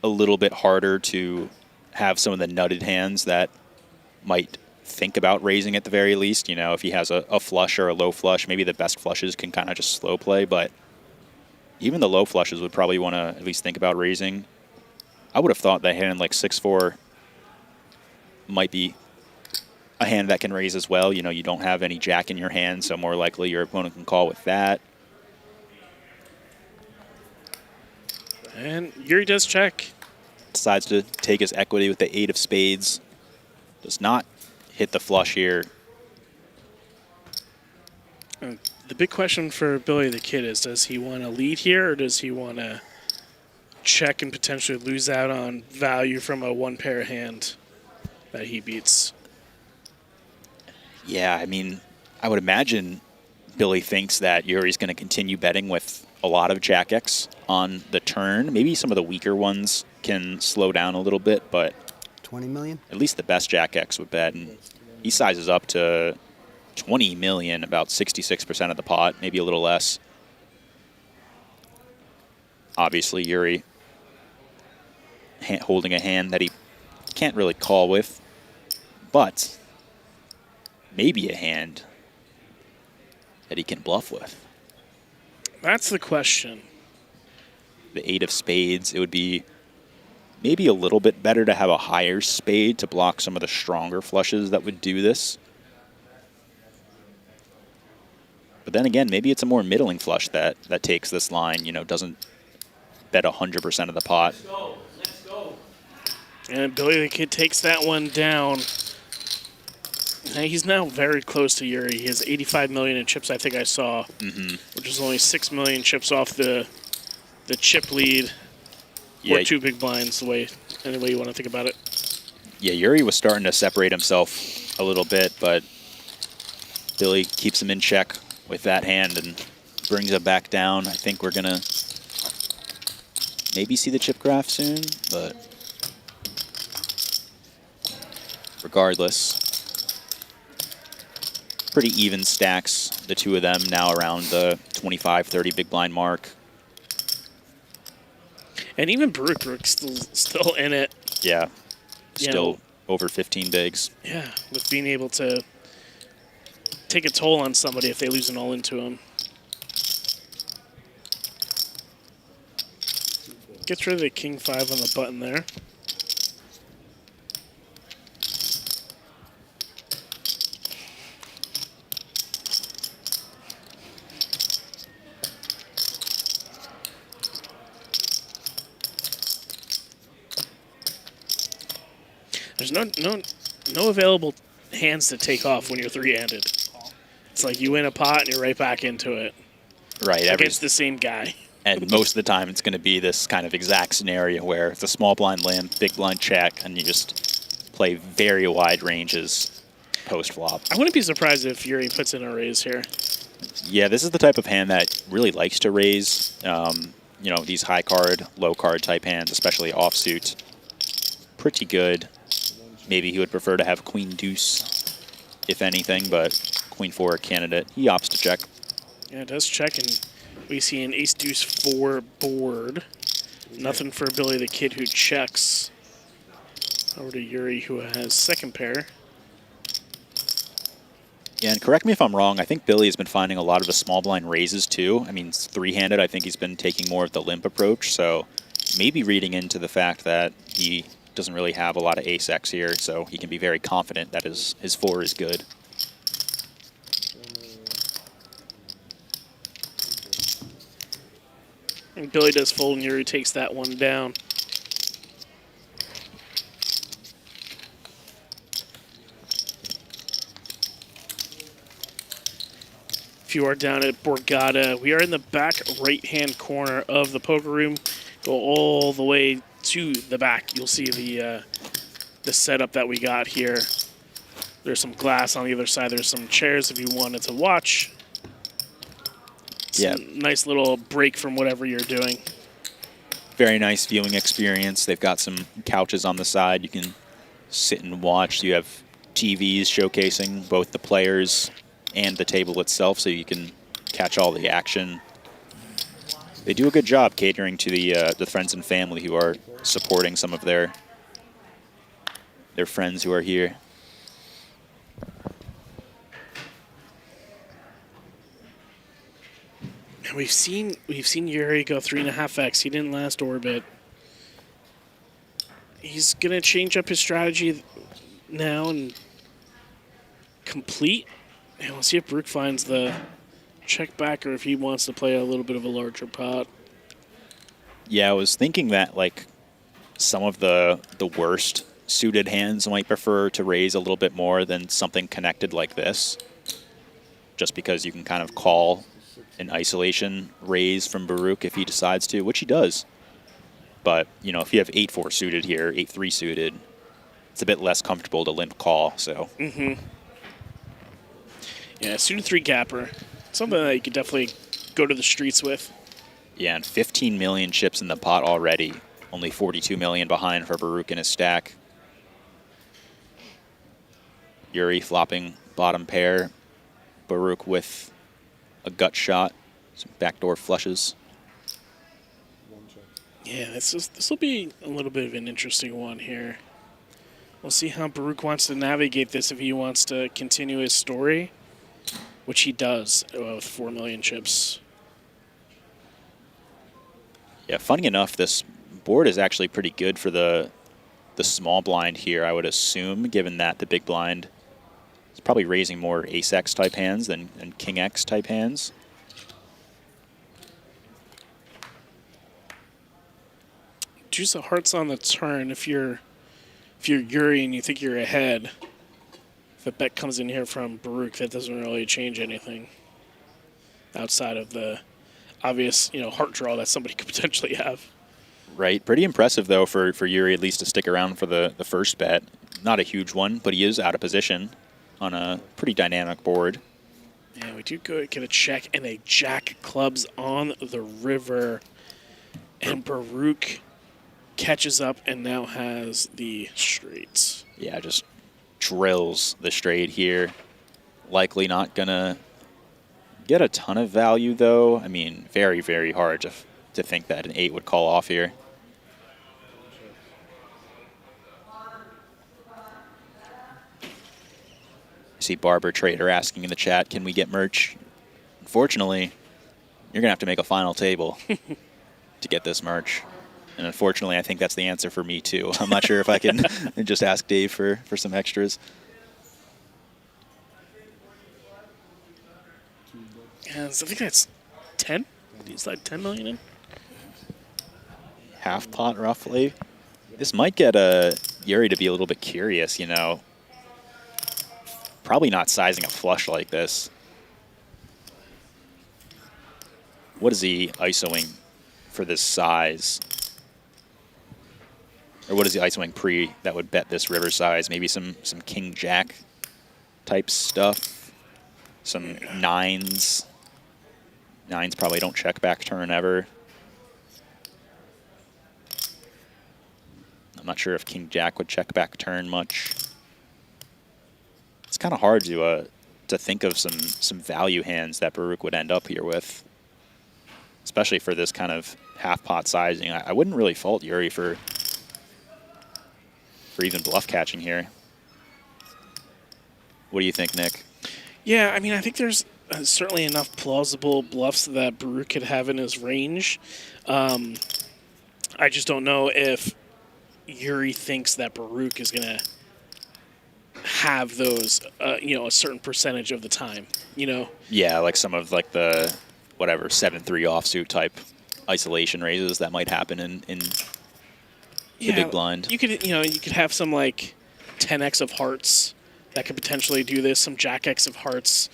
a little bit harder to have some of the nutted hands that might think about raising at the very least. You know, if he has a flush or a low flush, maybe the best flushes can kind of just slow play, but even the low flushes would probably want to at least think about raising. I would have thought that hand like 6-4 might be a hand that can raise as well. You know, you don't have any jack in your hand, so more likely your opponent can call with that. And Yuriy does check. Decides to take his equity with the 8 of spades. Does not hit the flush here. The big question for Billy the Kid is, does he want to lead here, or does he want to check and potentially lose out on value from a 1-pair hand that he beats? Yeah, I mean, I would imagine Billy thinks that Yuri's going to continue betting with a lot of Jack X on the turn. Maybe some of the weaker ones can slow down a little bit, but 20 million? At least the best Jack X would bet, and he sizes up to 20 million, about 66% of the pot, maybe a little less. Obviously, Yuriy holding a hand that he can't really call with, but maybe a hand that he can bluff with. That's the question. The 8 of spades, it would be maybe a little bit better to have a higher spade to block some of the stronger flushes that would do this. But then again, maybe it's a more middling flush that takes this line, you know, doesn't bet 100% of the pot. Let's go. And Billy the Kid takes that one down. And he's now very close to Yuriy. He has 85 million in chips, I think I saw, which is only 6 million chips off the chip lead. Yeah. Or 2 big blinds, any way you want to think about it. Yeah, Yuriy was starting to separate himself a little bit, but Billy keeps him in check with that hand and brings it back down. I think we're going to maybe see the chip graph soon, but regardless, pretty even stacks, the two of them now around the 25, 30 big blind mark. And even Baruch's still in it. Yeah, still You know, over 15 bigs. Yeah, with being able to take a toll on somebody if they lose an all into him. Gets rid of the king 5 on the button there. There's no available hands to take off when you're 3-handed. It's like you win a pot and you're right back into it. Right. Against the same guy. And most of the time it's going to be this kind of exact scenario where it's a small blind limp, big blind check, and you just play very wide ranges post-flop. I wouldn't be surprised if Yuriy puts in a raise here. Yeah, this is the type of hand that really likes to raise, you know, these high card, low card type hands, especially offsuit. Pretty good. Maybe he would prefer to have queen deuce, if anything, but Queen 4 candidate. He opts to check. Yeah, it does check, and we see an ace-deuce-4 board. Nothing for Billy the Kid, who checks. Over to Yuriy, who has second pair. Yeah, and correct me if I'm wrong, I think Billy has been finding a lot of the small blind raises too. I mean, it's three-handed. I think he's been taking more of the limp approach, so maybe reading into the fact that he doesn't really have a lot of ace-X here, so he can be very confident that his 4 is good. And Billy does fold, and Yuriy takes that one down. If you are down at Borgata, we are in the back right-hand corner of the poker room. Go all the way to the back. You'll see the setup that we got here. There's some glass on the other side. There's some chairs if you wanted to watch. Yeah, nice little break from whatever you're doing. Very nice viewing experience. They've got some couches on the side. You can sit and watch. You have TVs showcasing both the players and the table itself, so you can catch all the action. They do a good job catering to the friends and family who are supporting some of their friends who are here. And we've seen Yuriy go 3.5x. He didn't last orbit. He's gonna change up his strategy now and complete. And we'll see if Baruch finds the check back or if he wants to play a little bit of a larger pot. Yeah, I was thinking that like some of the worst suited hands might prefer to raise a little bit more than something connected like this, just because you can kind of call an isolation raise from Baruch if he decides to, which he does. But, you know, if you have 8-4 suited here, 8-3 suited, it's a bit less comfortable to limp call, so. Yeah, suited 3 gapper. Something that you could definitely go to the streets with. Yeah, and 15 million chips in the pot already. Only 42 million behind for Baruch in his stack. Yuriy flopping bottom pair. Baruch with a gut shot. Some backdoor flushes. Yeah, this will be a little bit of an interesting one here. We'll see how Baruch wants to navigate this, if he wants to continue his story, which he does with 4 million chips. Yeah, funny enough, this board is actually pretty good for the small blind here, I would assume, given that the big blind is probably raising more ace-X type hands than king-X type hands. Deuce of hearts on the turn. If you're Yuriy and you think you're ahead, if a bet comes in here from Baruch, that doesn't really change anything outside of the obvious, heart draw that somebody could potentially have. Right. Pretty impressive, though, for Yuriy at least to stick around for the first bet. Not a huge one, but he is out of position on a pretty dynamic board. Yeah, we do get a check and a jack clubs on the river. And Baruch catches up and now has the straights. Yeah, just drills the straight here. Likely not going to get a ton of value, though. I mean, very, very hard to think that an 8 would call off here. I see Barber Trader asking in the chat, can we get merch? Unfortunately, you're going to have to make a final table to get this merch. And unfortunately, I think that's the answer for me, too. I'm not sure if I can just ask Dave for some extras. Yeah, so I think that's 10. He's like 10 million in. Half pot, roughly. This might get Yuriy to be a little bit curious, Probably not sizing a flush like this. What is he ISOing for this size? Or what is he ISOing pre that would bet this river size? Maybe some king-jack type stuff. Some nines. Nines probably don't check back turn ever. I'm not sure if king-jack would check back turn much. It's kind of hard to to think of some value hands that Baruch would end up here with, especially for this kind of half pot sizing. I wouldn't really fault Yuriy for even bluff catching here. What do you think, Nick? Yeah, I mean, I think there's certainly enough plausible bluffs that Baruch could have in his range. I just don't know if Yuriy thinks that Baruch is going to have those, you know, a certain percentage of the time, you know? Yeah, like some of like the, whatever, 7-3 offsuit type isolation raises that might happen in the big blind. You could, you know, you could have some like 10x of hearts that could potentially do this, some jack x of hearts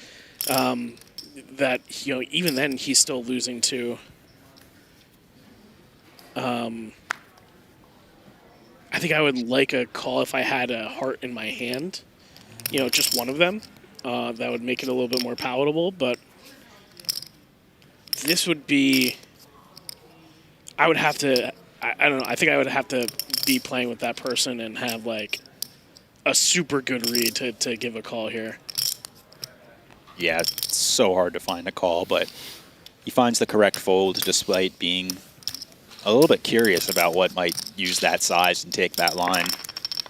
that, you know, even then he's still losing to. I think I would like a call if I had a heart in my hand, you know, just one of them. That would make it a little bit more palatable, but this would be, I would have to, I don't know, I think I would have to be playing with that person and have like a super good read to give a call here. Yeah, it's so hard to find a call, but he finds the correct fold despite being a little bit curious about what might use that size and take that line.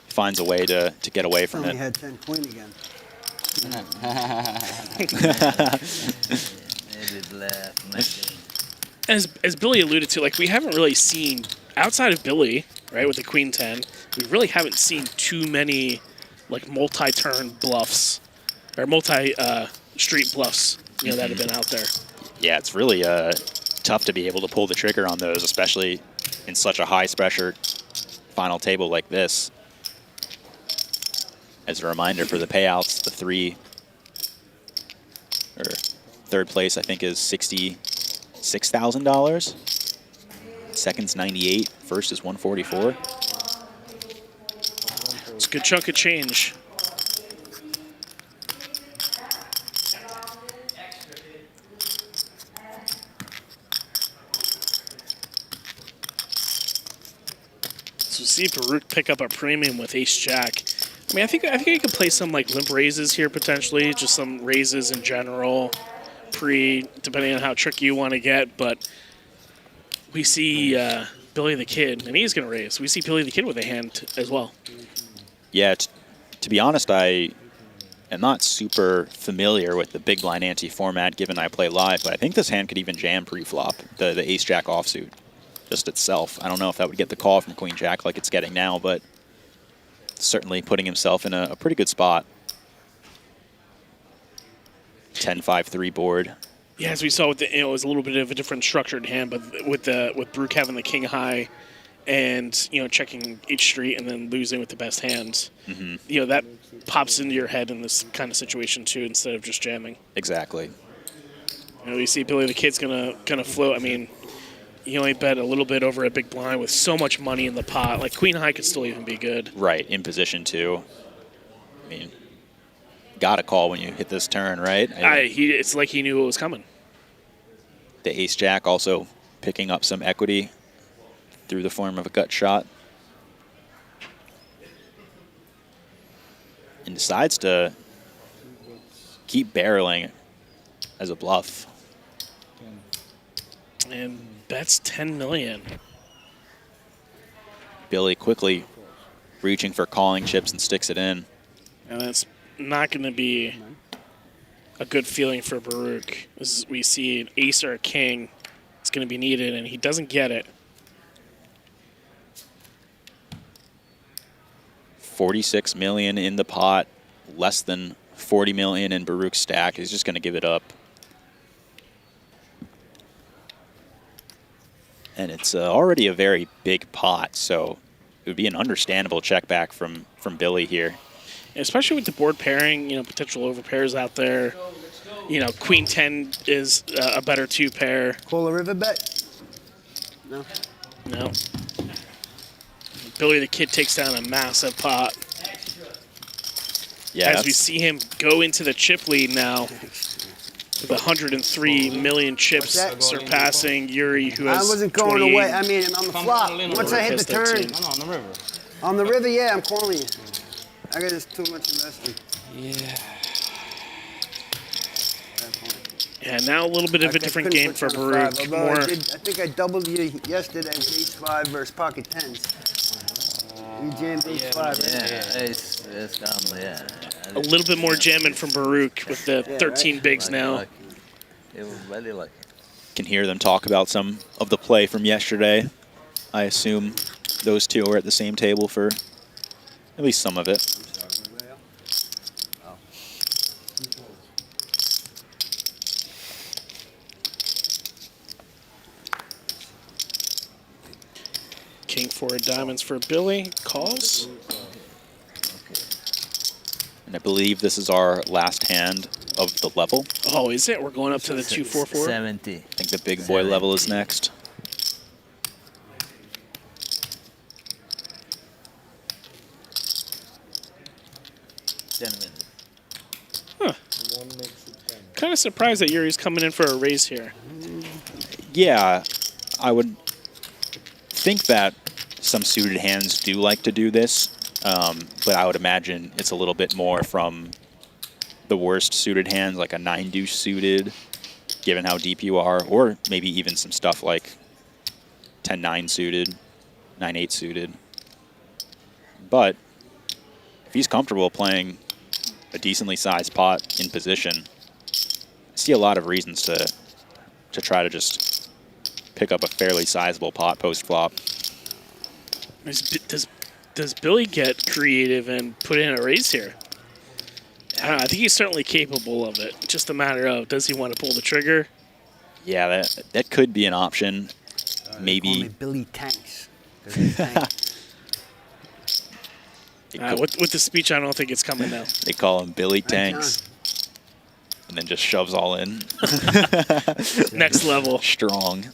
Finds a way to get away from it. He had 10 queen again. As Billy alluded to, like, we haven't really seen, outside of Billy, right, with the queen 10, we really haven't seen too many, like, multi-turn bluffs, or multi-street bluffs, you know, that have been out there. Yeah, it's really tough to be able to pull the trigger on those, especially in such a high-pressure final table like this. As a reminder for the payouts, the third place, I think, is $66,000. Second's 98. First is 144. It's a good chunk of change. So see Baruch pick up a premium with ace-jack. I mean, I think you could play some like limp raises here potentially, just some raises in general, depending on how tricky you want to get. But we see Billy the Kid, and he's going to raise. We see Billy the Kid with a hand as well. Yeah, to be honest, I am not super familiar with the big blind ante format given I play live, but I think this hand could even jam pre-flop, the ace-jack offsuit just itself. I don't know if that would get the call from queen-jack like it's getting now, but certainly putting himself in a pretty good spot. 10-5-3 board. Yeah, as we saw with the, you know, it was a little bit of a different structured hand, but with Baruch having the king high, and you know checking each street and then losing with the best hands, you know that pops into your head in this kind of situation too, instead of just jamming. Exactly. You know, you see Billy the Kid's gonna float. I mean, you only bet a little bit over a big blind with so much money in the pot. Like queen high could still even be good. Right, in position too. I mean, got to call when you hit this turn, right? It's like he knew it was coming. The ace-jack also picking up some equity through the form of a gut shot. And decides to keep barreling as a bluff. And bets 10 million. Billy quickly reaching for calling chips and sticks it in. And that's not going to be a good feeling for Baruch. As we see an ace or a king, it's going to be needed, and he doesn't get it. 46 million in the pot, less than 40 million in Baruch's stack. He's just going to give it up. And it's already a very big pot, so it would be an understandable check back from Billy here. Especially with the board pairing, you know, potential overpairs out there. You know, queen 10 is a better two pair. Call a river bet? No. No. Billy the Kid takes down a massive pot. Yeah. As we see him go into the chip lead now with 103 million chips, surpassing Yuriy, who has I wasn't going 28. away. I mean, on the flop. Once I hit the turn. No, on the river. On the river, yeah, I'm calling you. I got just too much investing. Yeah. Yeah, now a little bit of a different game for Baruch. I think I doubled you yesterday with ace-5 versus pocket tens. You jammed ace-5, right? Yeah, it's gone, yeah. A little bit more jamming from Baruch with the 13 bigs now. It was very lucky. Can hear them talk about some of the play from yesterday. I assume those two were at the same table for at least some of it. King 4 of diamonds for Billy. Calls. And I believe this is our last hand of the level. Oh, is it? We're going up to the 2-4-4? 70. I think the big boy level is next. Huh. Kind of surprised that Yuri's coming in for a raise here. Yeah, I would think that some suited hands do like to do this, but I would imagine it's a little bit more from the worst suited hands, like a 9-deuce suited, given how deep you are, or maybe even some stuff like 10-9 suited, 9-8 suited. But if he's comfortable playing a decently sized pot in position, I see a lot of reasons to try to just pick up a fairly sizable pot post-flop. Does Billy get creative and put in a raise here? I don't know, I think he's certainly capable of it. Just a matter of, does he want to pull the trigger? Yeah, that could be an option. Maybe. Only Billy tanks. With the speech, I don't think it's coming now. They call him Billy Tanks. And then just shoves all in. Next level. Strong.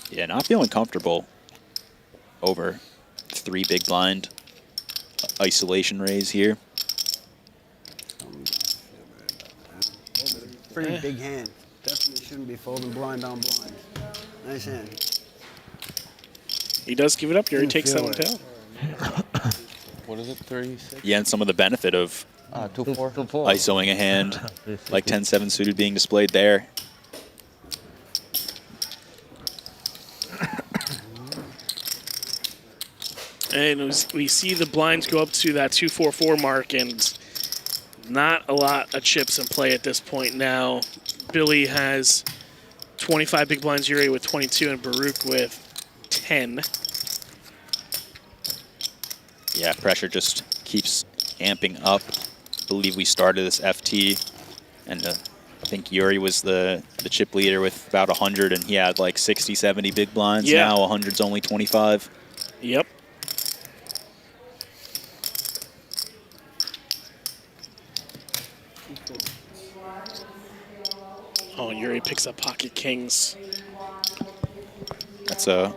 Yeah, not feeling comfortable over 3 big blind isolation raise here. Pretty big hand. Definitely shouldn't be folding blind on blind. Nice hand. He does give it up. Yuriy takes that one down. What is it, 36? Yeah, and some of the benefit of 2-4. ISOing a hand like 10-7 suited being displayed there. And we see the blinds go up to that 2-4-4 mark, and not a lot of chips in play at this point now. Billy has 25 big blinds, Yuriy with 22, and Baruch with 10. Yeah, pressure just keeps amping up. I believe we started this FT, and I think Yuriy was the chip leader with about 100, and he had like 60, 70 big blinds. Yeah. Now 100's only 25. Yep. Oh, and Yuriy picks up pocket kings. That's a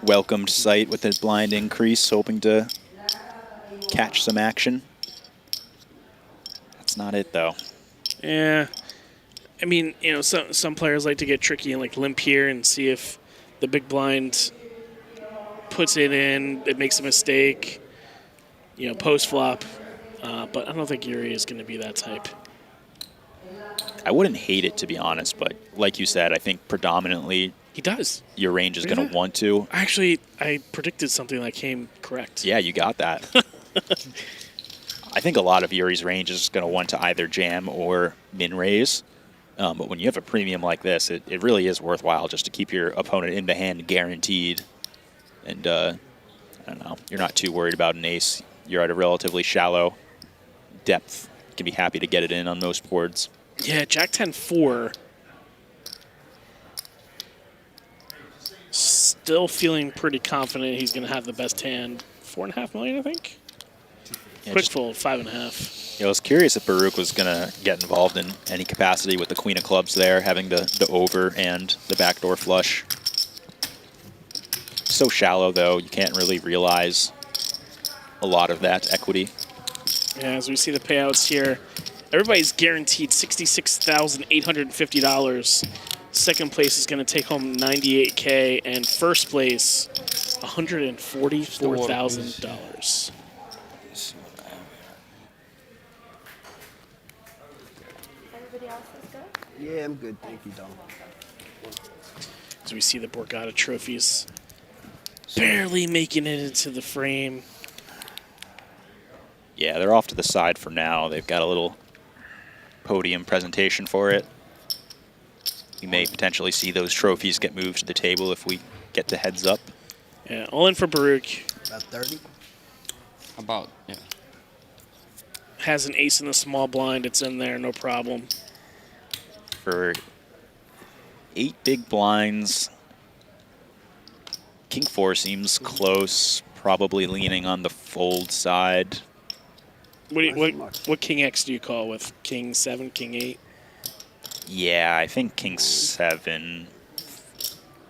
welcomed sight with his blind increase, hoping to catch some action. That's not it, though. Yeah. I mean, you know, some players like to get tricky and like limp here and see if the big blind puts it in, it makes a mistake, you know, post flop. But I don't think Yuriy is going to be that type. I wouldn't hate it, to be honest, but like you said, I think predominantly he does. Your range is going to want to. Actually, I predicted something that came correct. Yeah, you got that. I think a lot of Yuri's range is going to want to either jam or min raise. But when you have a premium like this, it really is worthwhile just to keep your opponent in the hand guaranteed. And I don't know, you're not too worried about an ace. You're at a relatively shallow depth. You can be happy to get it in on most boards. Yeah, Jack 10-4. Still feeling pretty confident he's going to have the best hand. 4.5 million, I think. Yeah, Quick fold, 5.5. Yeah, I was curious if Baruch was going to get involved in any capacity with the queen of clubs there, having the over and the backdoor flush. So shallow, though, you can't really realize a lot of that equity. Yeah, as we see the payouts here, everybody's guaranteed $66,850. Second place is going to take home $98K, and first place $144,000. Yeah, I'm good. Thank you, Dom. As we see the Borgata trophies barely making it into the frame. Yeah, they're off to the side for now. They've got a little podium presentation for it. We may potentially see those trophies get moved to the table if we get to heads up. Yeah, all in for Baruch. About 30? About, yeah. Has an ace in the small blind. It's in there, no problem. For 8 big blinds, King 4 seems close, probably leaning on the fold side. What King X do you call with King 7, King 8? Yeah, I think King 7,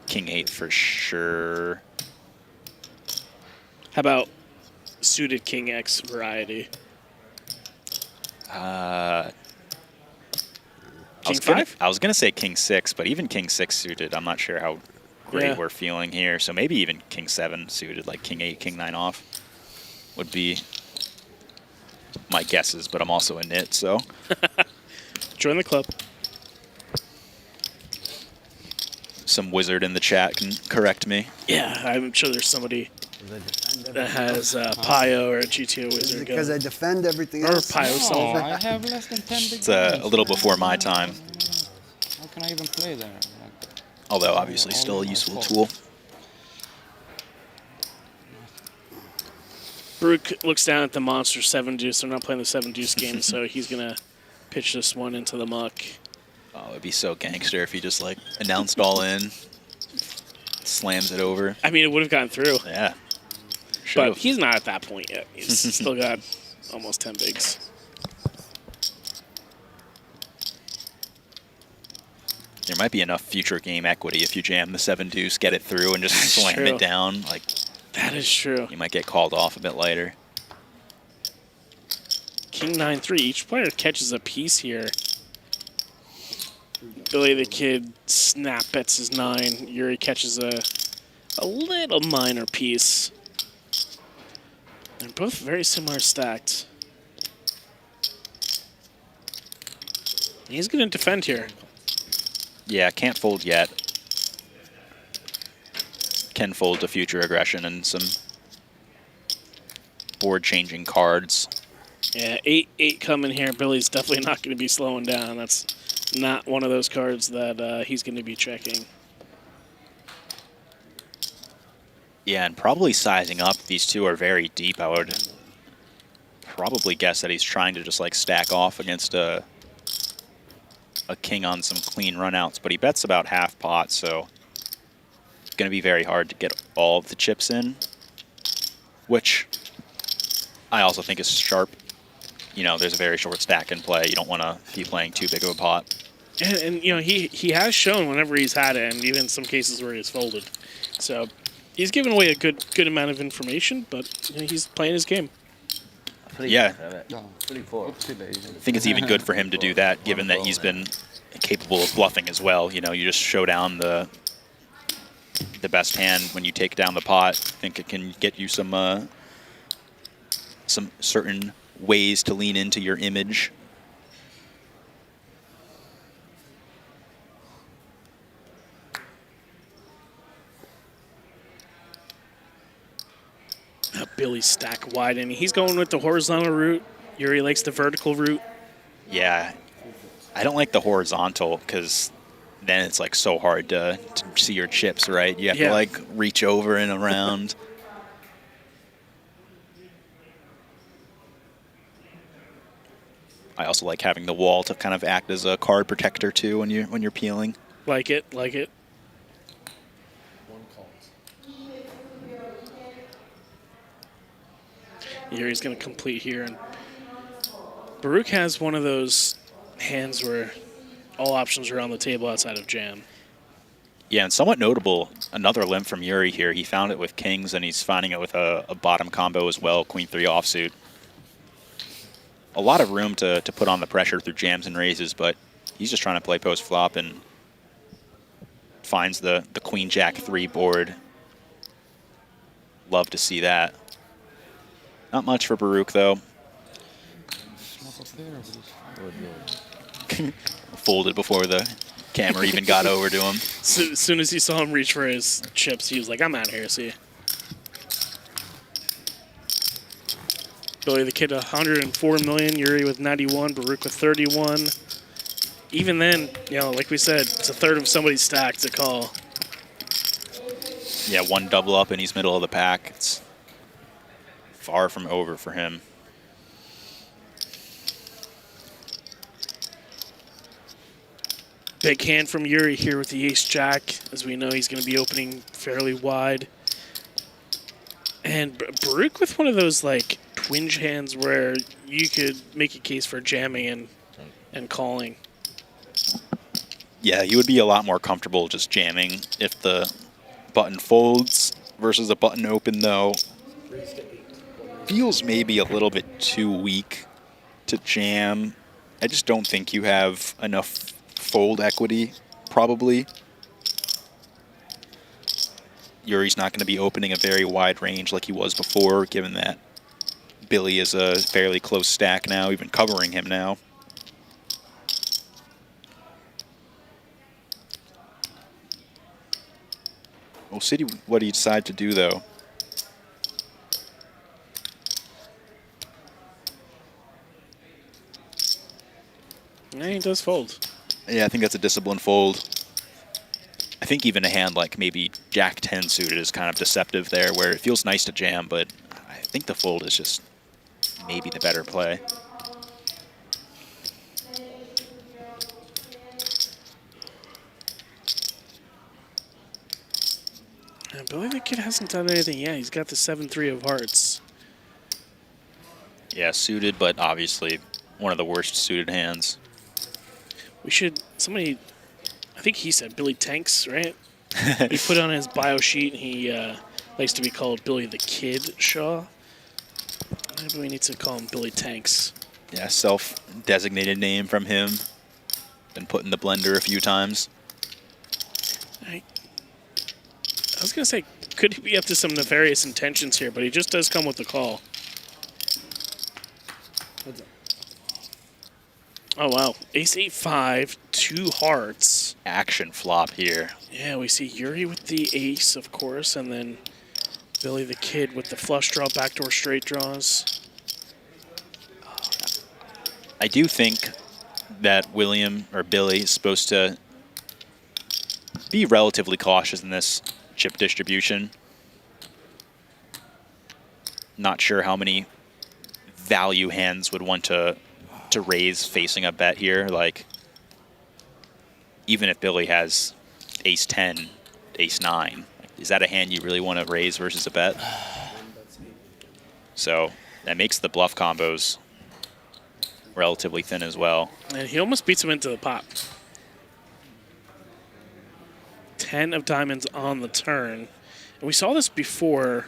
King 8 for sure. How about suited King X variety? King 5? I was gonna say King 6, but even King 6 suited, I'm not sure how great we're feeling here. So maybe even King 7 suited, like King 8, King 9 off, would be my guesses. But I'm also a nit, so join the club. Some wizard in the chat can correct me. Yeah, I'm sure there's somebody that has Pio or a GTO wizard. Because I defend everything or else. Pio solver. I have less than 10 big It's a little before my time. How can I even play there? Although obviously still a useful tool. Baruch looks down at the monster 7 deuce. They're not playing the 7 deuce game, so he's gonna pitch this one into the muck. Oh, it'd be so gangster if he just like announced all in, slams it over. I mean, it would have gotten through. Yeah. But he's not at that point yet. He's still got almost 10 bigs. There might be enough future game equity if you jam the 7 deuce, get it through, and just slam it down. Like that is true. You might get called off a bit later. King 9-3. Each player catches a piece here. Billy the Kid snap bets his 9. Yuriy catches a little minor piece. They're both very similar stacked. He's going to defend here. Yeah, can't fold yet. Can fold to future aggression and some board-changing cards. Yeah, 8-8 coming here. Billy's definitely not going to be slowing down. That's not one of those cards that he's going to be checking. Yeah, and probably sizing up. These two are very deep. I would probably guess that he's trying to just like stack off against a king on some clean runouts, but he bets about half pot, so it's going to be very hard to get all of the chips in, which I also think is sharp. You know, there's a very short stack in play. You don't want to be playing too big of a pot. And you know, he has shown whenever he's had it, and even some cases where he's folded. So he's given away a good amount of information, but you know, he's playing his game. Yeah, I think it's even good for him to do that, given that he's been capable of bluffing as well. You know, you just show down the best hand when you take down the pot. I think it can get you some certain ways to lean into your image. Billy's stack widening. He's going with the horizontal route. Yuriy likes the vertical route. Yeah, I don't like the horizontal because then it's like so hard to see your chips, right? You have to like reach over and around. I also like having the wall to kind of act as a card protector too when you're peeling. Like it. Yuri's going to complete here, and Baruch has one of those hands where all options are on the table outside of jam. Yeah, and somewhat notable, another limp from Yuriy here. He found it with kings, and he's finding it with a bottom combo as well, queen 3 offsuit. a lot of room to put on the pressure through jams and raises, but he's just trying to play post-flop and finds the Queen Jack 3 board. Love to see that. Not much for Baruch, though. Folded before the camera even got over to him. So, as soon as he saw him reach for his chips, he was like, I'm out of here, see. Billy the Kid, 104 million. Yuriy with 91. Baruch with 31. Even then, you know, like we said, it's a third of somebody's stack to call. Yeah, one double up and he's middle of the pack. It's far from over for him. Big hand from Yuriy here with the ace-jack. As we know, he's going to be opening fairly wide. And Baruch with one of those, like, twinge hands where you could make a case for jamming and calling. Yeah, you would be a lot more comfortable just jamming if the button folds versus a button open, though. Feels maybe a little bit too weak to jam. I just don't think you have enough fold equity, probably. Yuri's not going to be opening a very wide range like he was before, given that Billy is a fairly close stack now, even covering him now. We'll see what he decides to do, though. Yeah, he does fold. Yeah, I think that's a disciplined fold. I think even a hand like maybe Jack 10 suited is kind of deceptive there, where it feels nice to jam, but I think the fold is just maybe the better play. And Billy the Kid hasn't done anything yet. He's got the 7-3 of hearts. Yeah, suited, but obviously one of the worst suited hands. We should, somebody, I think he said Billy Tanks, right? He put on his bio sheet, and he likes to be called Billy the Kid Shaw. Maybe we need to call him Billy Tanks. Yeah, self-designated name from him. Been put in the blender a few times. I was going to say, could he be up to some nefarious intentions here, but he just does come with the call. Oh, wow. Ace 8-5, 2 hearts. Action flop here. Yeah, we see Yuriy with the ace, of course, and then Billy the Kid with the flush draw, backdoor straight draws. I do think that William, or Billy, is supposed to be relatively cautious in this chip distribution. Not sure how many value hands would want to raise facing a bet here. Like, even if Billy has ace 10, ace 9, is that a hand you really want to raise versus a bet? So that makes the bluff combos relatively thin as well. And he almost beats him into the pot. 10 of diamonds on the turn. And we saw this before.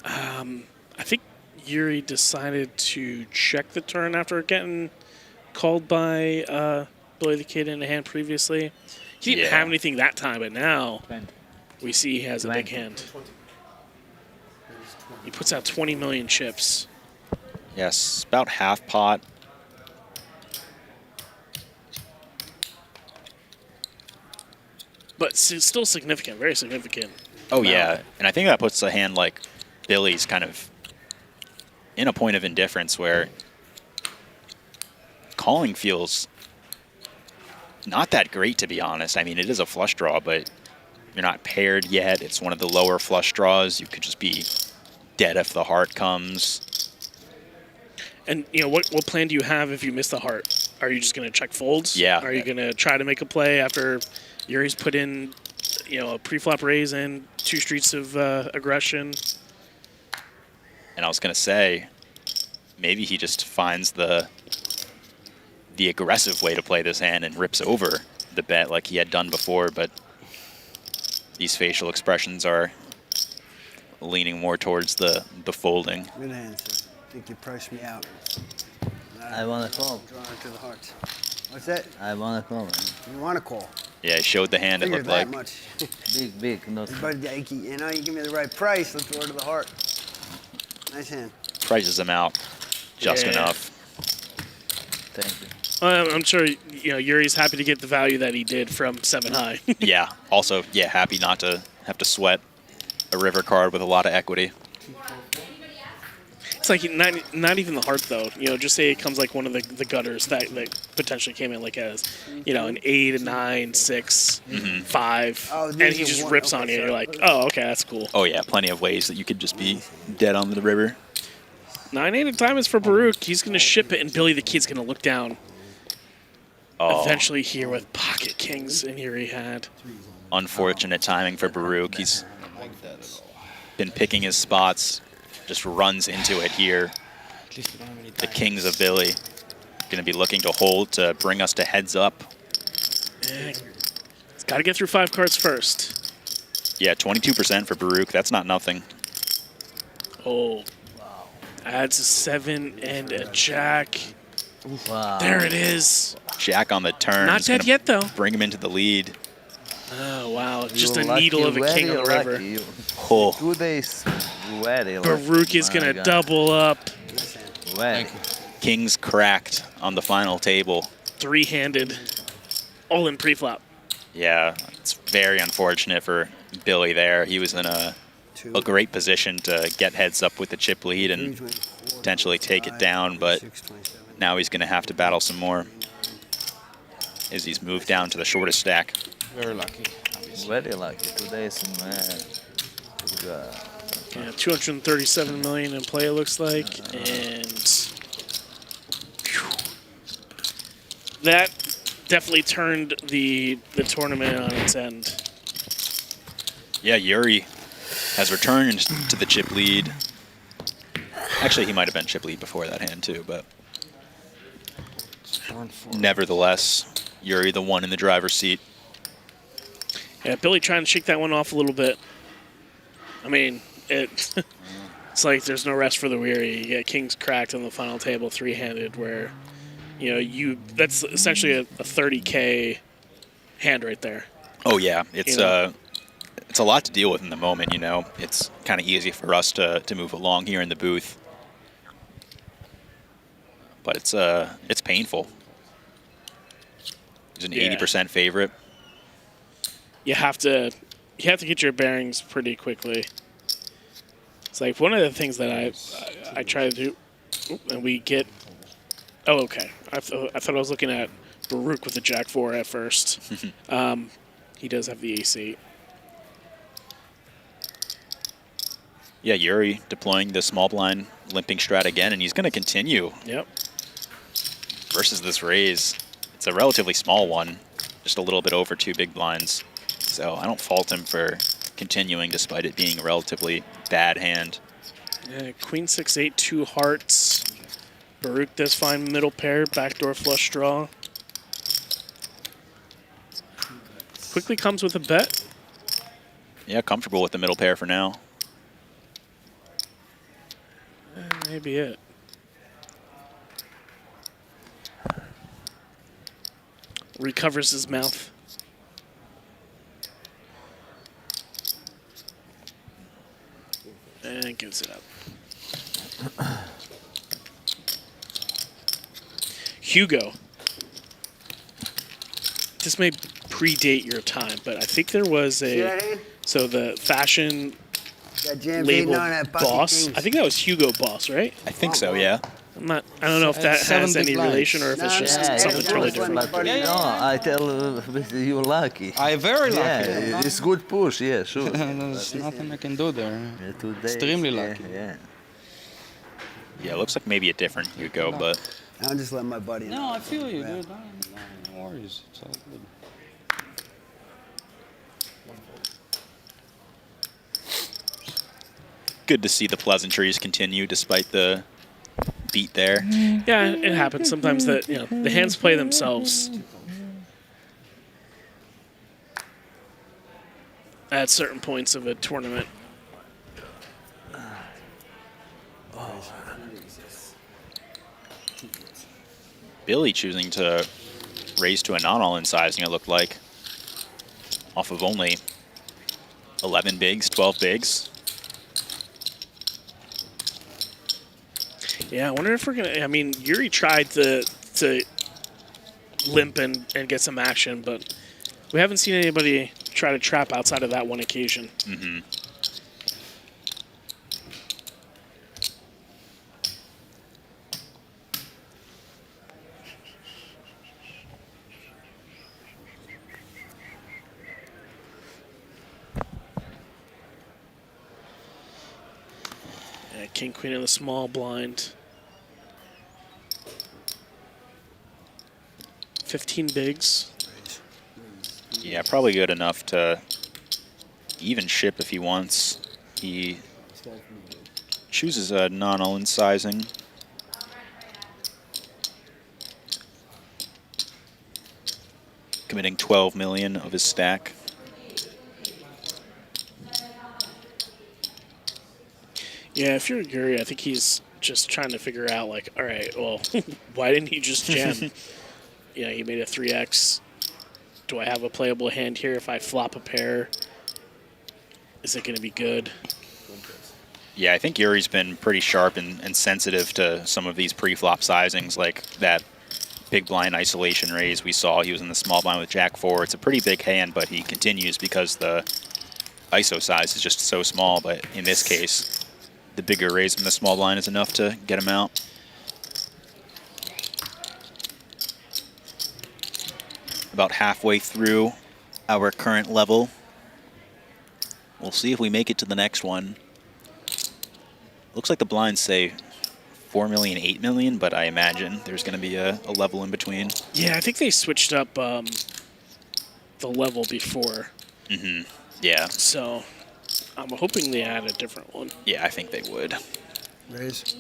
I think Yuriy decided to check the turn after getting called by Billy the Kid in a hand previously. He didn't have anything that time, but now we see he has a big hand. He puts out 20 million chips. Yes, about half pot. But still significant, very significant. Oh, yeah. And I think that puts a hand like Billy's kind of in a point of indifference where calling feels not that great, to be honest. I mean, it is a flush draw, but you're not paired yet. It's one of the lower flush draws. You could just be dead if the heart comes. And, you know, what plan do you have if you miss the heart? Are you just going to check folds? Yeah. Are you going to try to make a play after Yuri's put in, you know, a pre-flop raise and 2 streets of aggression? And I was going to say, maybe he just finds the aggressive way to play this hand and rips over the bet like he had done before, but these facial expressions are leaning more towards the folding. Good answer. I think you priced me out. I want to call. Draw to the hearts. What's that? I want to call. You want to call? Yeah, he showed the hand. It Figured looked that like. much. Big, not. But you know, you give me the right price, let's draw to the heart. Nice hand. Prices him out just enough. Thank you. I'm sure Yuri's happy to get the value that he did from 7 high. Yeah. Also, yeah, happy not to have to sweat a river card with a lot of equity. It's like not even the heart though. Just say it comes like one of the gutters that potentially came in like as an 8, a 9, 6, 5, and he just rips on you. You're like, oh, okay, that's cool. Oh yeah, plenty of ways that you could just be dead on the river. 9-8 of diamonds for Baruch. He's gonna ship it, and Billy the Kid's gonna look down. Oh. Eventually here with pocket kings, and here he had. Unfortunate timing for Baruch. He's been picking his spots. Just runs into it here. The kings of Billy going to be looking to hold to bring us to heads up. He's got to get through 5 cards first. Yeah, 22% for Baruch. That's not nothing. Oh, wow. Adds a 7 and a jack. Wow. There it is. Jack on the turn. Not dead yet, though. Bring him into the lead. Oh, wow. Just a needle of a king on the river. Oh. 2 days. Very Baruch is going to double up. Kings cracked on the final table. 3-handed. All in pre-flop. Yeah, it's very unfortunate for Billy there. He was in a great position to get heads up with the chip lead and potentially take it down, but now he's going to have to battle some more as he's moved down to the shortest stack. Very lucky. Very lucky. 2 days, man. Yeah, 237 million in play, it looks like, and that definitely turned the tournament on its end. Yeah, Yuriy has returned to the chip lead. Actually, he might have been chip lead before that hand too, but nevertheless, Yuriy the one in the driver's seat. Yeah, Billy trying to shake that one off a little bit. I mean, it's like there's no rest for the weary. You get kings cracked on the final table, 3-handed, where that's essentially a 30K hand right there. Oh yeah, it's a lot to deal with in the moment. It's kind of easy for us to move along here in the booth, but it's painful. He's an 80% favorite. You have to get your bearings pretty quickly. It's like one of the things that I try to do, and we get. Oh, okay. I thought I was looking at Baruch with the Jack 4 at first. He does have the AC. Yeah, Yuriy deploying the small blind limping strat again, and he's going to continue. Yep. Versus this raise, it's a relatively small one, just a little bit over 2 big blinds. So I don't fault him for continuing despite it being a relatively bad hand. Yeah, Queen 6-8, 2 hearts. Baruch does find middle pair, backdoor flush draw. Quickly comes with a bet. Yeah, comfortable with the middle pair for now. Maybe it. Recovers his mouth. And gives it up. Hugo. This may predate your time, but I think there was a... So the fashion label boss. I think that was Hugo Boss, right? I think so, yeah. I don't know if that has any relation or if it's just something totally different. No, I tell you're lucky. I'm very lucky. Yeah, it's good push, yeah, sure. There's nothing I can do there. Yeah, 2 days, Extremely lucky. Yeah. Yeah, it looks like maybe a different Hugo, but... I'll just let my buddy know. No, I feel you, dude. No worries. It's all good. Good to see the pleasantries continue despite the beat there. Yeah, it happens. Sometimes the hands play themselves at certain points of a tournament. Billy choosing to raise to a non-all-in sizing, it looked like, off of only 11 bigs, 12 bigs. Yeah, I wonder if we're gonna. I mean, Yuriy tried to limp and get some action, but we haven't seen anybody try to trap outside of that one occasion. Mm-hmm. Yeah, King Queen in the small blind. 15 bigs. Yeah, probably good enough to even ship if he wants. He chooses a non-all-in sizing. Committing 12 million of his stack. Yeah, if you're Yuriy, I think he's just trying to figure out, like, all right, well, why didn't he just jam? You know, he made a 3x. Do I have a playable hand here? If I flop a pair, is it going to be good? Yeah, I think Yuri's been pretty sharp and sensitive to some of these pre-flop sizings, like that big blind isolation raise we saw. He was in the small blind with Jack 4. It's a pretty big hand, but he continues because the ISO size is just so small. But in this case, the bigger raise in the small blind is enough to get him out. About halfway through our current level. We'll see if we make it to the next one. Looks like the blinds say 4 million, 8 million, but I imagine there's going to be a level in between. Yeah, I think they switched up the level before. Mm-hmm. Yeah. So I'm hoping they add a different one. Yeah, I think they would. Raise.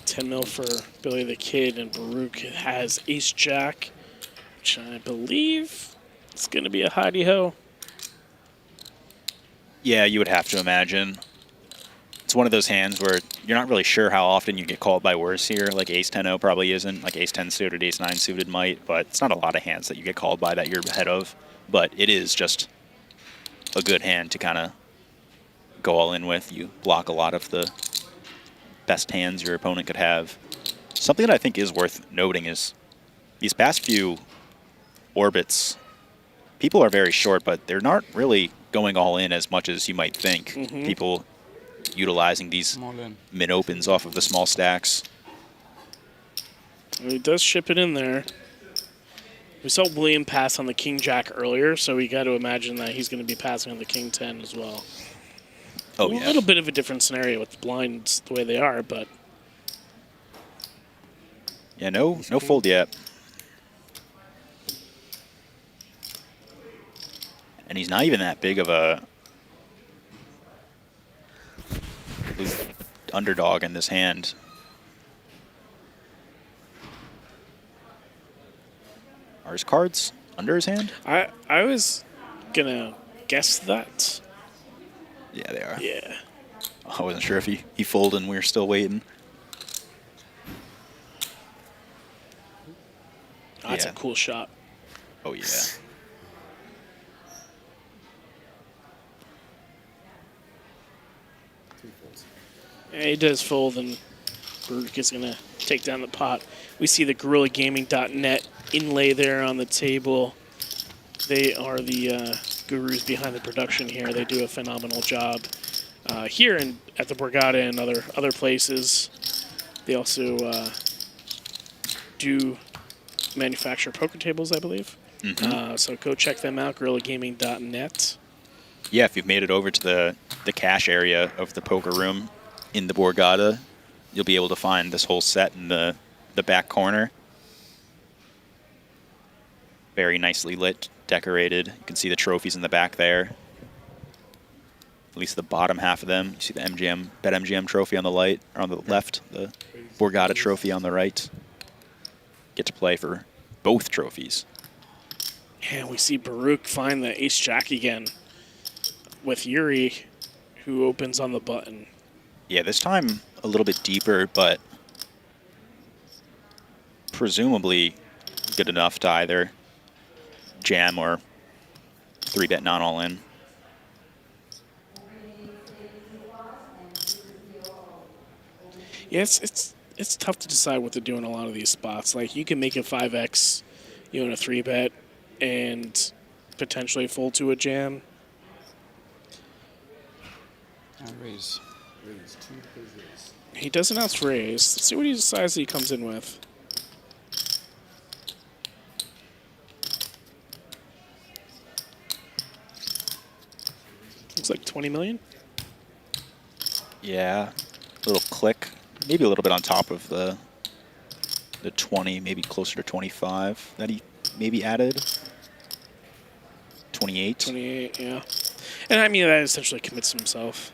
$10 for Billy the Kid, and Baruch has Ace Jack, which I believe is going to be a hidey ho. Yeah, you would have to imagine. It's one of those hands where you're not really sure how often you get called by worse here. Like Ace 10-0 probably isn't. Like Ace 10 suited, Ace 9 suited might, but it's not a lot of hands that you get called by that you're ahead of. But it is just a good hand to kind of go all in with. You block a lot of the best hands your opponent could have. Something that I think is worth noting is these past few orbits, people are very short, but they're not really going all in as much as you might think. Mm-hmm. People utilizing these mid-opens off of the small stacks. He does ship it in there. We saw William pass on the King Jack earlier, so we got to imagine that he's going to be passing on the King 10 as well. Oh, a little bit of a different scenario with the blinds the way they are, but yeah, no fold yet. And he's not even that big of a underdog in this hand. Are his cards under his hand? I was gonna guess that. Yeah, they are. Yeah. I wasn't sure if he folded and we were still waiting. Oh, that's a cool shot. Oh, yeah. Yeah, he does fold, and Baruch is going to take down the pot. We see the GorillaGaming.net inlay there on the table. They are the gurus behind the production here. They do a phenomenal job here at the Borgata and other places. They also do manufacture poker tables, I believe. Mm-hmm. So go check them out, GorillaGaming.net. Yeah, if you've made it over to the cash area of the poker room in the Borgata, you'll be able to find this whole set in the back corner. Very nicely lit, decorated. You can see the trophies in the back there. At least the bottom half of them. You see the BetMGM trophy on the left, the Borgata trophy on the right. Get to play for both trophies. And we see Baruch find the ace-jack again with Yuriy, who opens on the button. Yeah, this time a little bit deeper, but presumably good enough to either jam or 3-bet not all in. Yeah, it's tough to decide what to do in a lot of these spots. Like, you can make a 5x, in a 3-bet and potentially fold to a jam. Raise. He does announce raise. Let's see what he decides he comes in with. Looks like 20 million. Yeah, a little click. Maybe a little bit on top of the 20, maybe closer to 25 that he maybe added. 28. 28, yeah. And I mean, that essentially commits himself.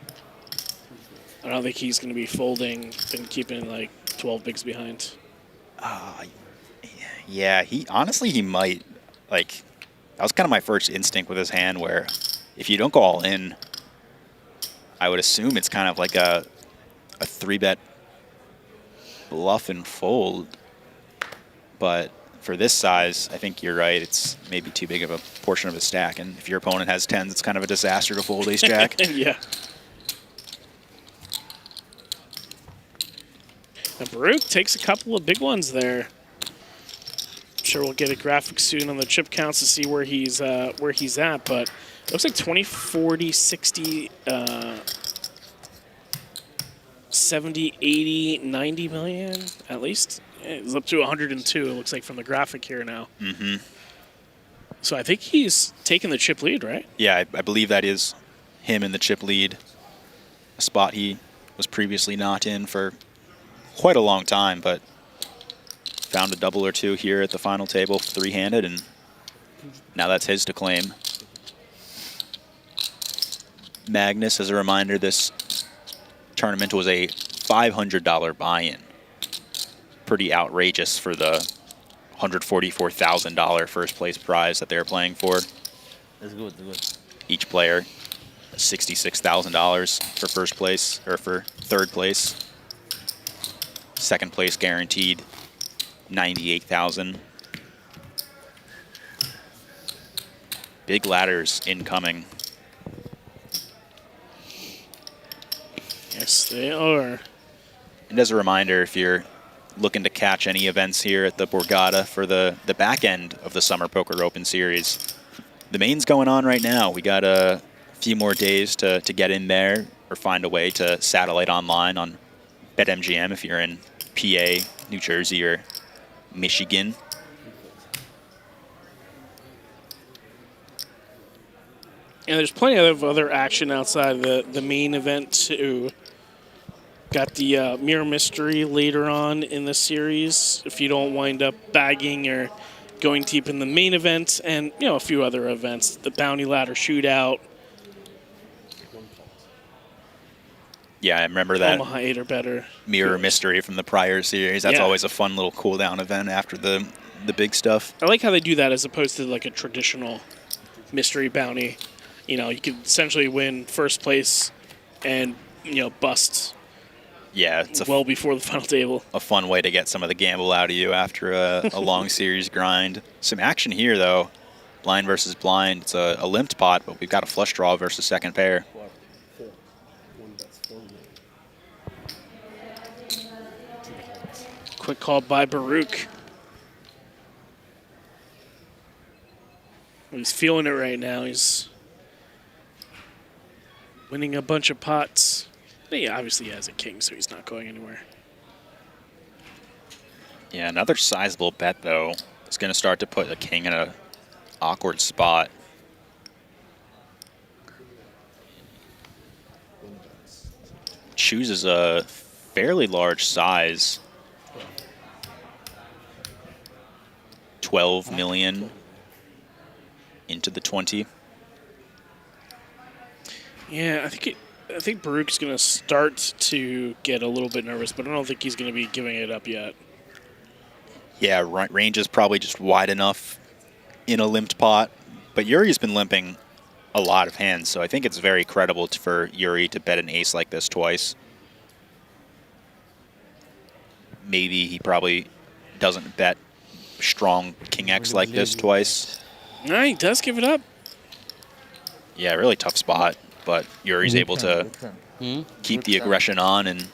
I don't think he's going to be folding and keeping like 12 bigs behind. Yeah, he might. Like, that was kind of my first instinct with his hand, where if you don't go all in, I would assume it's kind of like a 3-bet bluff and fold. But for this size, I think you're right. It's maybe too big of a portion of his stack. And if your opponent has 10s, it's kind of a disaster to fold ace-jack. Yeah. And Baruch takes a couple of big ones there. I'm sure we'll get a graphic soon on the chip counts to see where he's at, but it looks like 20, 40, 60, 70, 80, 90 million at least. It's up to 102, it looks like, from the graphic here now. Mm-hmm. So I think he's taking the chip lead, right? Yeah, I believe that is him in the chip lead, a spot he was previously not in for quite a long time, but found a double or two here at the final table, 3-handed, and now that's his to claim. Magnus, as a reminder, this tournament was a $500 buy-in. Pretty outrageous for the $144,000 first place prize that they're playing for. That's good, that's good. Each player, $66,000 for first place, or for third place. Second place guaranteed, $98,000. Big ladders incoming. Yes, they are. And as a reminder, if you're looking to catch any events here at the Borgata for the back end of the Summer Poker Open series, the main's going on right now. We got a few more days to get in there or find a way to satellite online on BetMGM if you're in PA, New Jersey, or Michigan. And there's plenty of other action outside the main event, too. Got the Mirror Mystery later on in the series, if you don't wind up bagging or going deep in the main event, and, a few other events. The Bounty Ladder Shootout. Yeah, I remember that. Omaha 8 or better. Mirror Mystery from the prior series. That's always a fun little cool-down event after the big stuff. I like how they do that as opposed to like a traditional mystery bounty. You could essentially win first place and, bust. Yeah, it's well before the final table. A fun way to get some of the gamble out of you after a long series grind. Some action here, though. Blind versus blind. It's a limped pot, but we've got a flush draw versus second pair. Quick call by Baruch. He's feeling it right now. He's winning a bunch of pots. He obviously has a king, so he's not going anywhere. Yeah, another sizable bet, though, is going to start to put a king in an awkward spot. Chooses a fairly large size. 12 million into the 20. Yeah, I think Baruch's going to start to get a little bit nervous, but I don't think he's going to be giving it up yet. Yeah, range is probably just wide enough in a limped pot, but Yuri's been limping a lot of hands, so I think it's very credible for Yuriy to bet an ace like this twice. Maybe he probably doesn't bet strong King X like this twice. No, he does give it up. Yeah, really tough spot, but Yuri's able to keep the aggression on and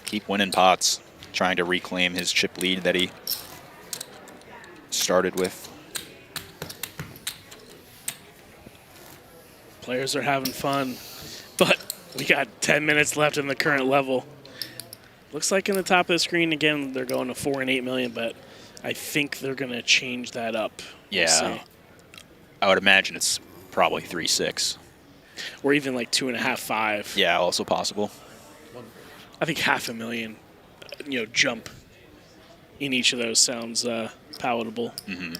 keep winning pots, trying to reclaim his chip lead that he started with. Players are having fun, but we got 10 minutes left in the current level. Looks like in the top of the screen again, they're going to 4 and 8 million, but I think they're going to change that up. Yeah, I would imagine it's probably 3-6. Or even like 2.5, 5. Yeah, also possible. I think $500,000, jump in each of those sounds palatable. Mm-hmm.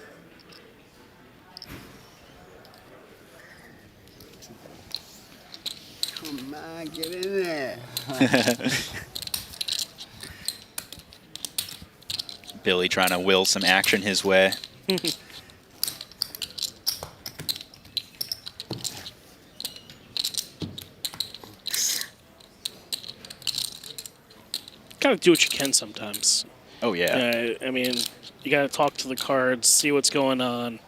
Come on, get in there. Billy trying to will some action his way. Gotta do what you can sometimes. Oh, yeah. I mean, you gotta talk to the cards, see what's going on.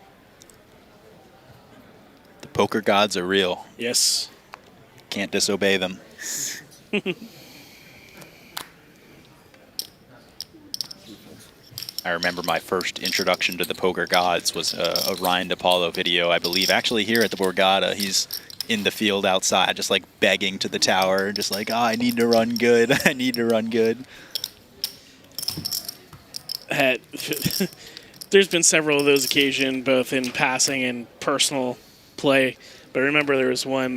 The poker gods are real. Yes. Can't disobey them. I remember my first introduction to the poker gods was a Ryan DePaulo video, I believe, actually here at the Borgata. He's in the field outside, just like begging to the tower, just like, oh, I need to run good. I need to run good. There's been several of those occasions, both in passing and personal play. But I remember there was one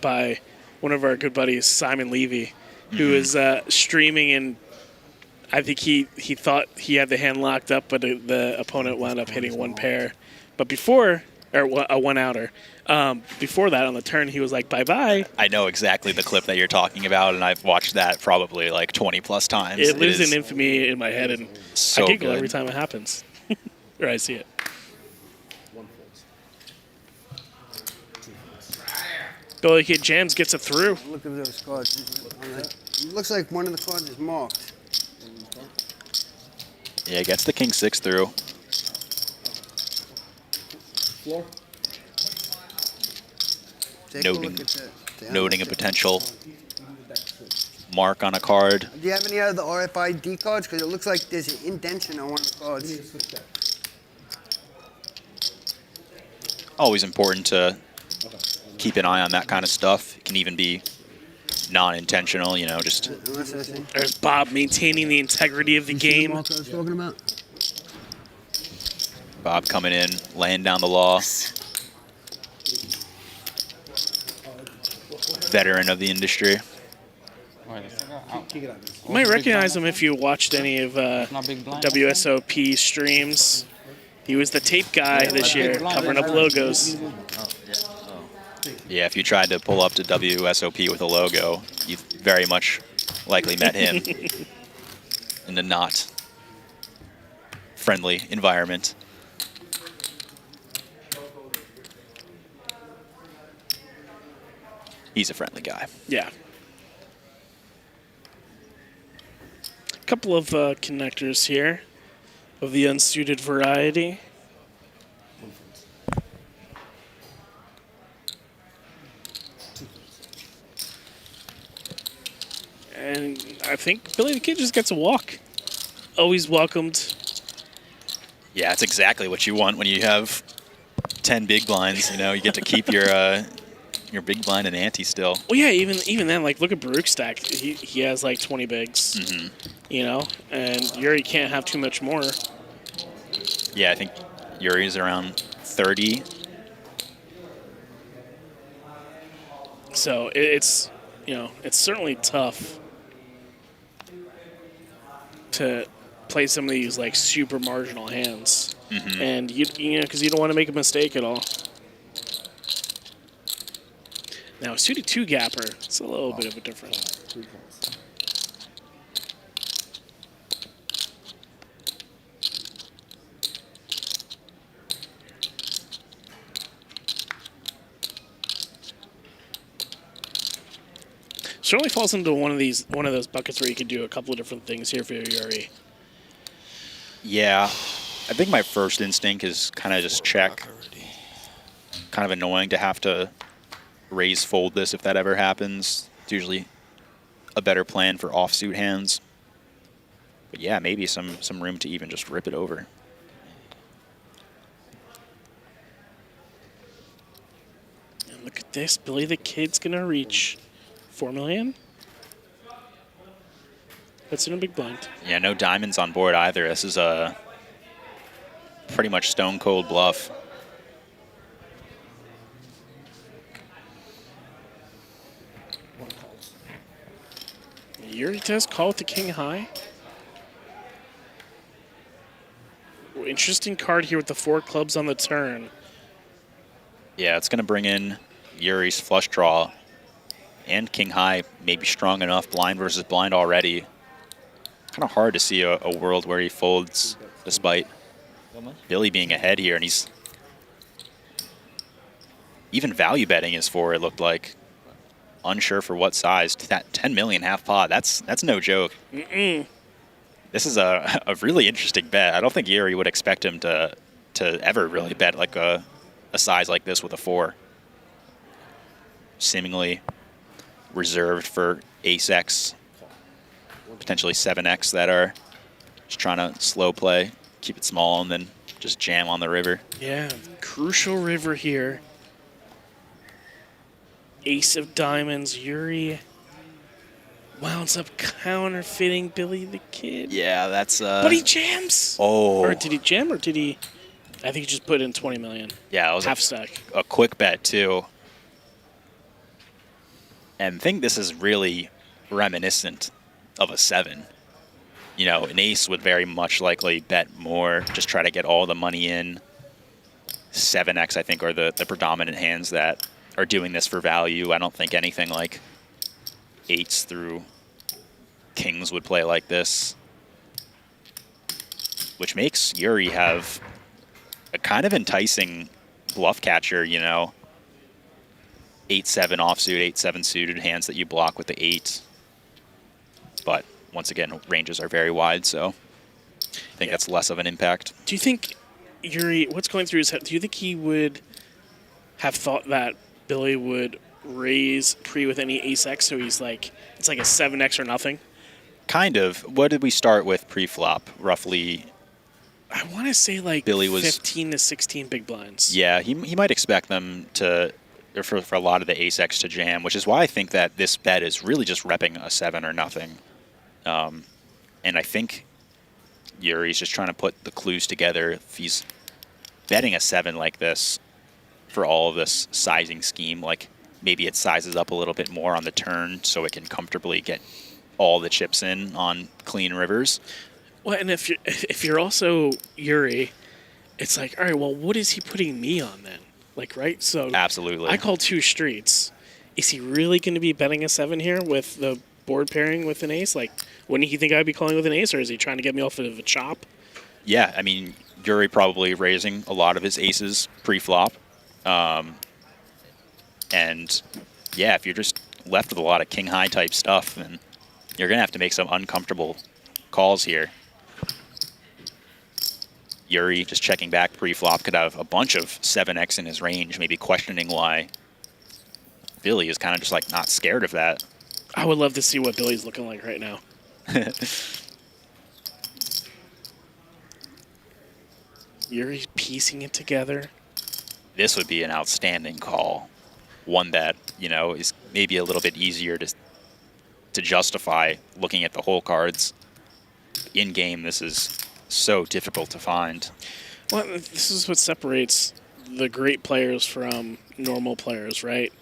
by one of our good buddies, Simon Levy, who was streaming, and I think he thought he had the hand locked up, but the opponent wound up hitting one pair. But before, or a one-outer, before that on the turn, he was like, bye-bye. I know exactly the clip that you're talking about, and I've watched that probably like 20-plus times. It lives in infamy in my head, and so I giggle good every time it happens, or I see it. Billy Kid Jams gets it through. Look at those cards. It looks like one of the cards is marked. Yeah, gets the King-6 through. Floor. Noting a potential mark on a card. Do you have any other RFID cards? Because it looks like there's an indentation on one of the cards. Always important to keep an eye on that kind of stuff. It can even be non-intentional, just... There's Bob maintaining the integrity of the game. I was talking about? Bob coming in, laying down the law. Veteran of the industry. You might recognize him if you watched any of WSOP streams. He was the tape guy this year, covering up logos. Yeah, if you tried to pull up to WSOP with a logo, you very much likely met him in a not friendly environment. He's a friendly guy. Yeah. A couple of connectors here of the unsuited variety. And I think Billy the Kid just gets a walk. Always welcomed. Yeah, that's exactly what you want when you have 10 big blinds. You get to keep your big blind and ante still. Well, yeah, even then, like, look at Baruch's stack. He has like 20 bigs. And Yuriy can't have too much more. Yeah, I think Yuriy's around 30. So it's it's certainly tough to play some of these like super marginal hands, and because you don't want to make a mistake at all. Now a suited 2 gapper, it's a little bit of a difference. certainly falls into one of those buckets where you could do a couple of different things here for Yuriy. Yeah, I think my first instinct is kind of just check. Kind of annoying to have to raise fold this if that ever happens. It's usually a better plan for offsuit hands. But yeah, maybe some room to even just rip it over. And look at this. Billy the Kid's going to reach $4 million. That's in a big blind. Yeah, no diamonds on board either. This is a pretty much stone cold bluff. Yuriy does call it to king high. Ooh, interesting card here with the 4 clubs on the turn. Yeah, it's going to bring in Yuriy's flush draw and king high, maybe strong enough, blind versus blind already. Kind of hard to see a world where he folds despite Billy being ahead here, and he's even value betting his 4, it looked like. Unsure for what size. That 10 million half pot, that's no joke. This is a really interesting bet. I don't think Yuriy would expect him to ever really bet like a size like this with a 4. Seemingly reserved for ace-x, potentially 7x that are just trying to slow play, keep it small, and then just jam on the river. Yeah, crucial river here. Ace of diamonds. Yuriy wounds up counterfeiting Billy the Kid. Yeah, that's... but he jams! Oh. Or did he jam, or did he... I think he just put in 20 million. Yeah, it was half stack. A quick bet, too. And I think this is really reminiscent of a 7. You know, an ace would very much likely bet more, just try to get all the money in. 7x, I think, are the predominant hands that are doing this for value. I don't think anything like 8s through kings would play like this, which makes Yuriy have a kind of enticing bluff catcher, you know. 8-7 offsuit, 8-7 suited hands that you block with the 8. But once again, ranges are very wide, so I think that's less of an impact. Do you think Yuriy, what's going through his head, do you think he would have thought that Billy would raise pre with any ace-x, so he's like, it's like a 7x or nothing? Kind of. What did we start with pre-flop? Roughly, I want to say like Billy was 15 to 16 big blinds. Yeah, he might expect them to, or for a lot of the ace-x to jam, which is why I think that this bet is really just repping a 7 or nothing. And I think Yuriy's just trying to put the clues together. If he's betting a 7 like this for all of this sizing scheme, like maybe it sizes up a little bit more on the turn so it can comfortably get all the chips in on clean rivers. Well, and if you're also Yuriy, it's like, all right, well, what is he putting me on then? Like, right? So absolutely. I call 2 streets. Is he really going to be betting a 7 here with the board pairing with an ace? Like, wouldn't he think I'd be calling with an ace, or is he trying to get me off of a chop? Yeah, I mean, Yuriy probably raising a lot of his aces pre-flop. And yeah, if you're just left with a lot of king high type stuff, then you're going to have to make some uncomfortable calls here. Yuriy just checking back pre-flop could have a bunch of 7x in his range, maybe questioning why Billy is kind of just like not scared of that. I would love to see what Billy's looking like right now. Yuri's piecing it together. This would be an outstanding call. One that, you know, is maybe a little bit easier to justify looking at the whole cards. In game, this is so difficult to find. Well, this is what separates the great players from normal players, right?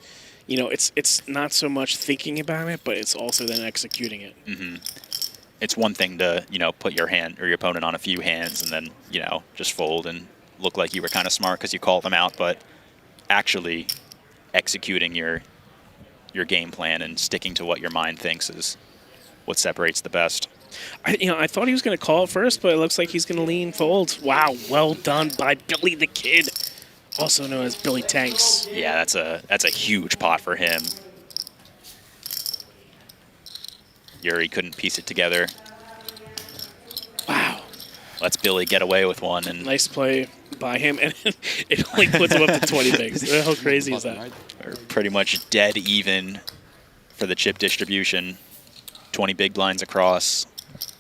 You know, it's not so much thinking about it, but it's also then executing it. Mm-hmm. It's one thing to, you know, put your hand or your opponent on a few hands and then, you know, just fold and look like you were kind of smart because you called them out, but actually executing your game plan and sticking to what your mind thinks is what separates the best. I thought he was going to call it first, but it looks like he's going to lean fold. Wow, well done by Billy the Kid, also known as Billy Tanks. Yeah, that's a huge pot for him. Yuriy couldn't piece it together. Wow. Lets Billy get away with one. And nice play by him, and it only puts him up to 20 bigs. How crazy is that? We're pretty much dead even for the chip distribution. 20 big blinds across.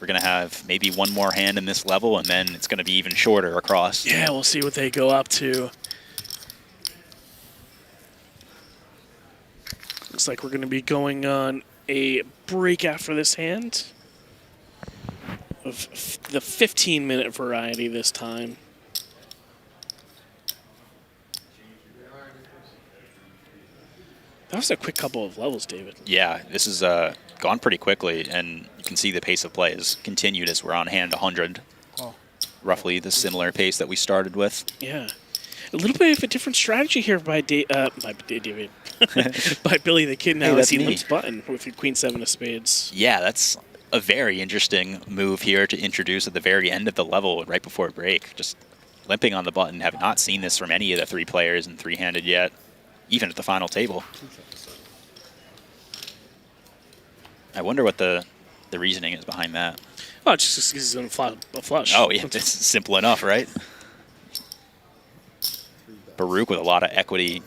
We're going to have maybe one more hand in this level, and then it's going to be even shorter across. Yeah, we'll see what they go up to. Looks like we're going to be going on a break after this hand of the 15-minute variety this time. That was a quick couple of levels, David. Yeah, this has gone pretty quickly, and you can see the pace of play has continued as we're on hand 100. Oh. Roughly the similar pace that we started with. Yeah. A little bit of a different strategy here by David. By Billy the Kid now as he limps button with your Queen 7 of spades. Yeah, that's a very interesting move here to introduce at the very end of the level right before break. Just limping on the button. Have not seen this from any of the three players in three-handed yet, even at the final table. I wonder what the reasoning is behind that. Oh, it's just because he's on a flush. Oh, yeah, it's simple enough, right? Baruch with a lot of equity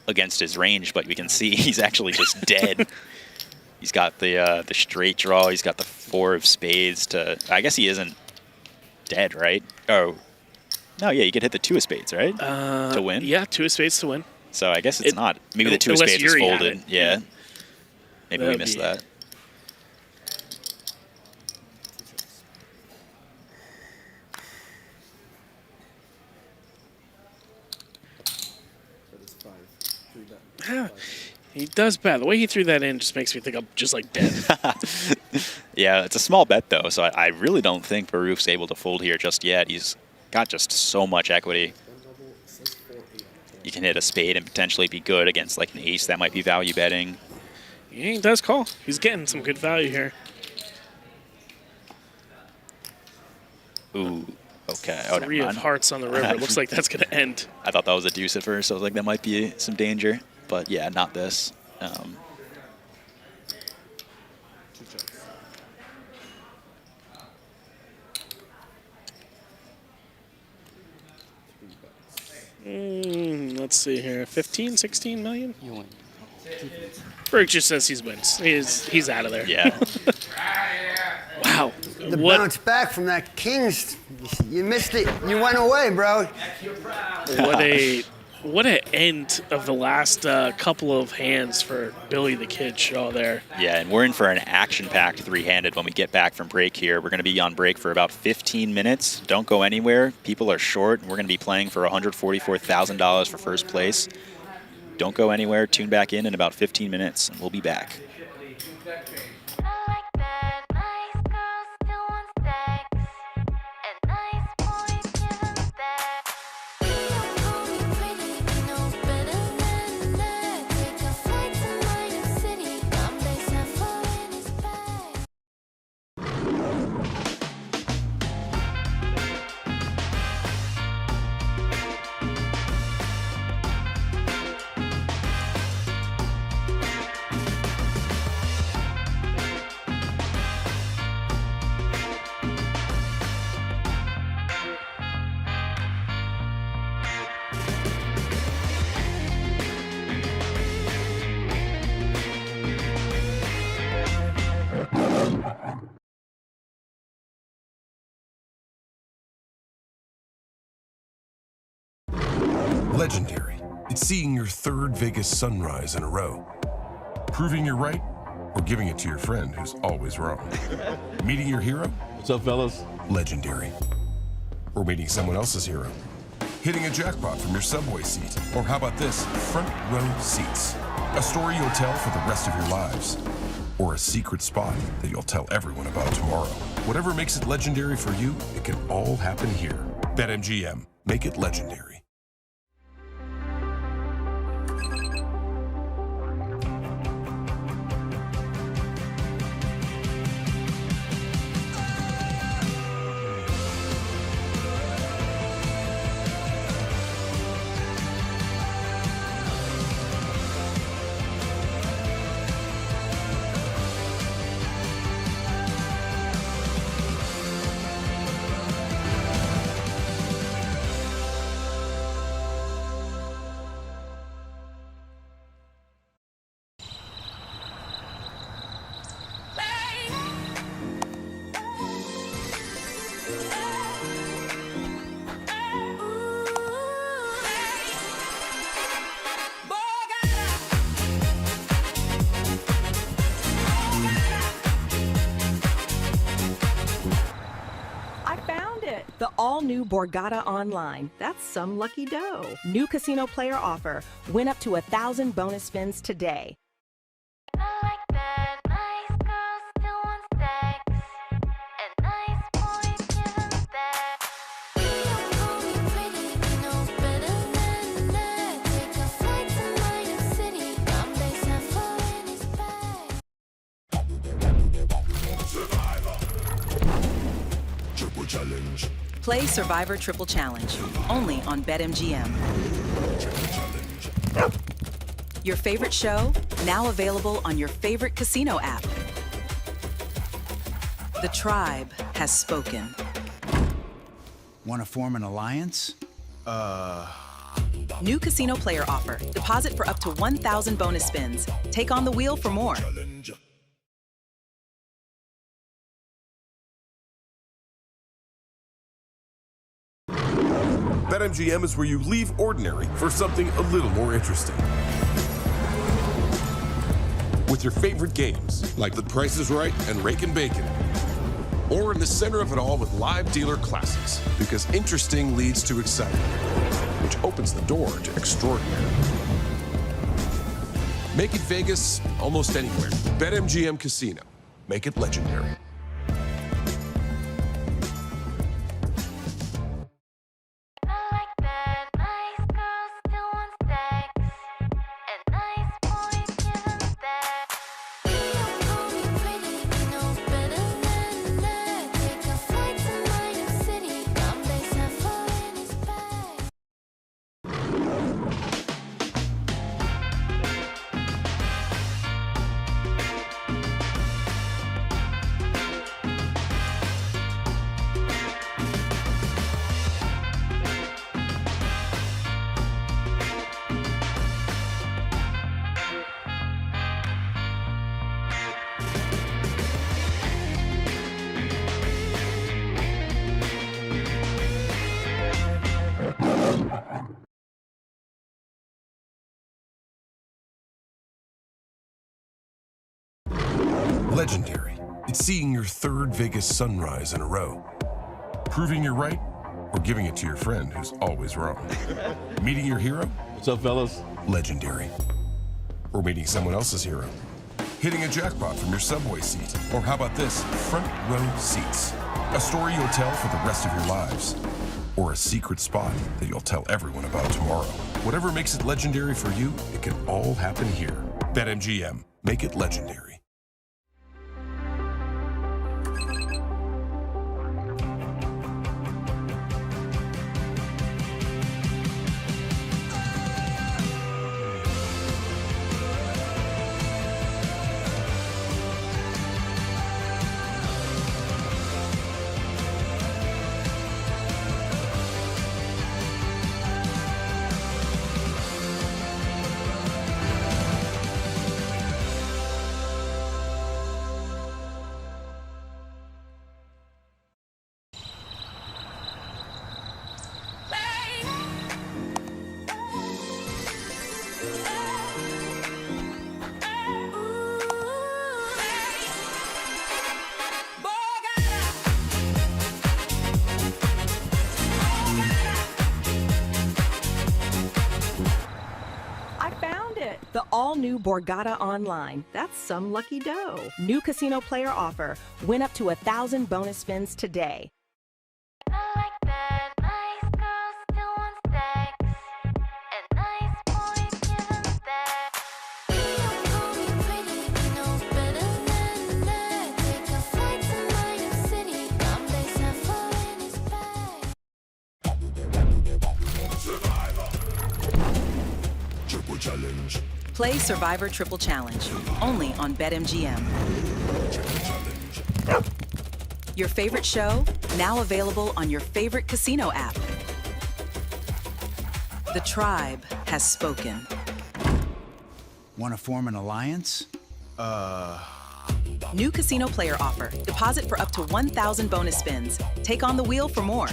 against his range, but we can see he's actually just dead. He's got the straight draw. He's got the 4 of spades to... I guess he isn't dead, right? Oh, no, yeah, you could hit the 2 of spades, right? To win? Yeah, 2 of spades to win. So I guess it's not. Maybe the 2 of spades is folded. Yeah. Maybe we missed that. He does bet. The way he threw that in just makes me think I'm just like dead. Yeah, it's a small bet though, so I really don't think Baruch's able to fold here just yet. He's got just so much equity. You can hit a spade and potentially be good against like an ace that might be value betting. Yeah, he does call. He's getting some good value here. Ooh, okay. Oh, 3 of hearts on the river. Looks like that's going to end. I thought that was a deuce at first, so I was like, that might be some danger. But yeah, not this. Let's see here. 15, 16 million? You win. Baruch just says he's wins. He's out of there. Yeah. Wow. The bounce back from that Kings, you missed it. You went away, bro. What an end of the last couple of hands for Billy the Kid Shaw there. Yeah, and we're in for an action-packed three-handed when we get back from break here. We're going to be on break for about 15 minutes. Don't go anywhere. People are short. We're going to be playing for $144,000 for first place. Don't go anywhere. Tune back in about 15 minutes, and we'll be back. Legendary. It's seeing your third Vegas sunrise in a row. Proving you're right, or giving it to your friend who's always wrong. Meeting your hero? What's up, fellas? Legendary. Or meeting someone else's hero. Hitting a jackpot from your subway seat. Or how about this? Front row seats. A story you'll tell for the rest of your lives. Or a secret spot that you'll tell everyone about tomorrow. Whatever makes it legendary for you, it can all happen here. BetMGM. Make it legendary. all-new Borgata Online. That's some lucky dough. New casino player offer. Win up to 1,000 bonus spins today. Challenge. Play Survivor Triple Challenge, only on BetMGM. Your favorite show, now available on your favorite casino app. The tribe has spoken. Want to form an alliance? New casino player offer. Deposit for up to 1,000 bonus spins. Take on the wheel for more. BetMGM is where you leave ordinary for something a little more interesting. With your favorite games, like The Price is Right and Rake and Bacon. Or in the center of it all with live dealer classics, because interesting leads to exciting, which opens the door to extraordinary. Make it Vegas almost anywhere. BetMGM Casino. Make it legendary. Legendary. It's seeing your third Vegas sunrise in a row. Proving you're right, or giving it to your friend who's always wrong. Meeting your hero? What's up, fellas? Legendary. Or meeting someone else's hero. Hitting a jackpot from your subway seat. Or how about this? Front row seats. A story you'll tell for the rest of your lives. Or a secret spot that you'll tell everyone about tomorrow. Whatever makes it legendary for you, it can all happen here. BetMGM. Make it legendary. The all-new Borgata Online. That's some lucky dough. New casino player offer. Win up to 1,000 bonus spins today. Challenge. Play Survivor Triple Challenge, only on BetMGM. Your favorite show, now available on your favorite casino app. The tribe has spoken. Want to form an alliance? New casino player offer. Deposit for up to 1,000 bonus spins. Take on the wheel for more.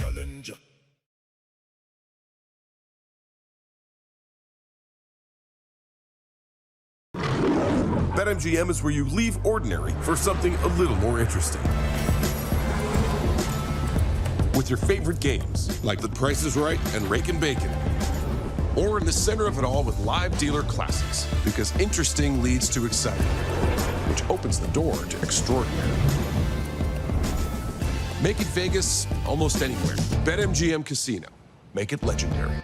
BetMGM is where you leave ordinary for something a little more interesting. With your favorite games, like The Price is Right and Rakin' Bacon. Or in the center of it all with live dealer classics, because interesting leads to exciting, which opens the door to extraordinary. Make it Vegas almost anywhere. BetMGM Casino. Make it legendary.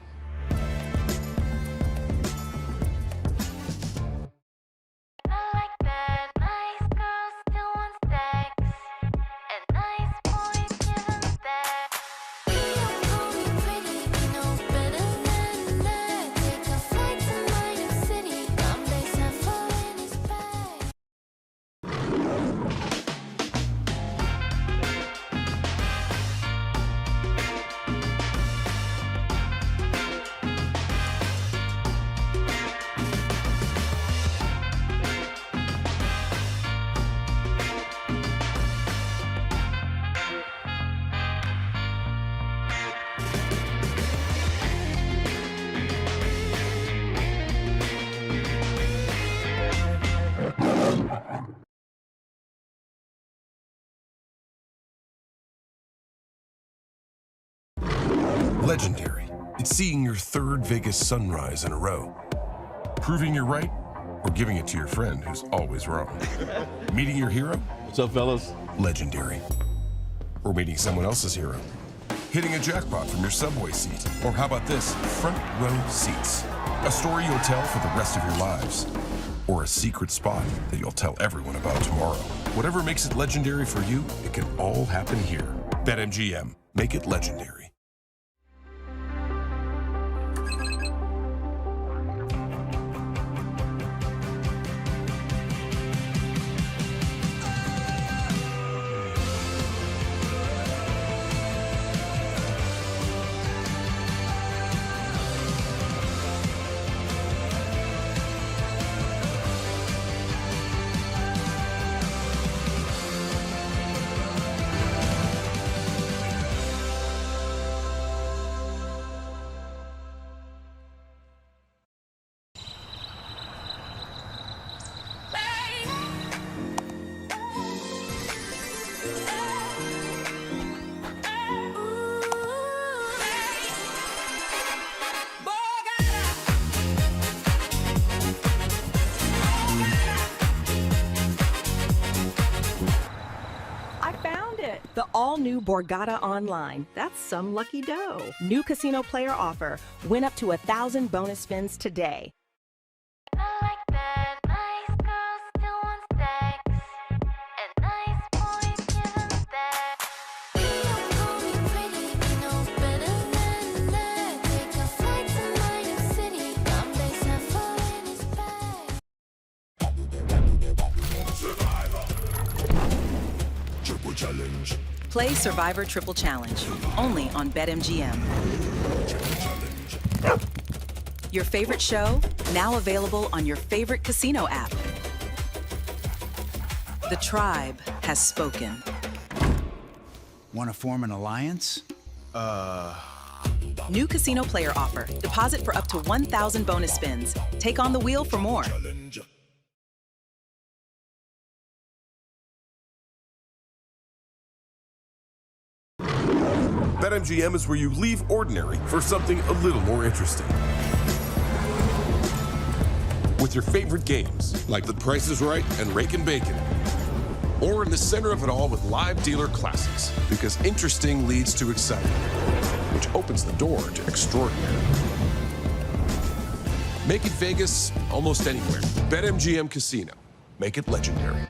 Legendary. It's seeing your third Vegas sunrise in a row. Proving you're right, or giving it to your friend who's always wrong. Meeting your hero? What's up, fellas? Legendary. Or meeting someone else's hero. Hitting a jackpot from your subway seat. Or how about this? Front row seats. A story you'll tell for the rest of your lives. Or a secret spot that you'll tell everyone about tomorrow. Whatever makes it legendary for you, it can all happen here. BetMGM. Make it legendary. The all-new Borgata Online. That's some lucky dough. New casino player offer. Win up to 1,000 bonus spins today. Challenge. Play Survivor Triple Challenge, only on BetMGM. Your favorite show, now available on your favorite casino app. The tribe has spoken. Want to form an alliance? New casino player offer. Deposit for up to 1,000 bonus spins. Take on the wheel for more. BetMGM is where you leave ordinary for something a little more interesting. With your favorite games, like The Price is Right and Rakin' Bacon. Or in the center of it all with live dealer classics, because interesting leads to exciting, which opens the door to extraordinary. Make it Vegas almost anywhere. BetMGM Casino. Make it legendary.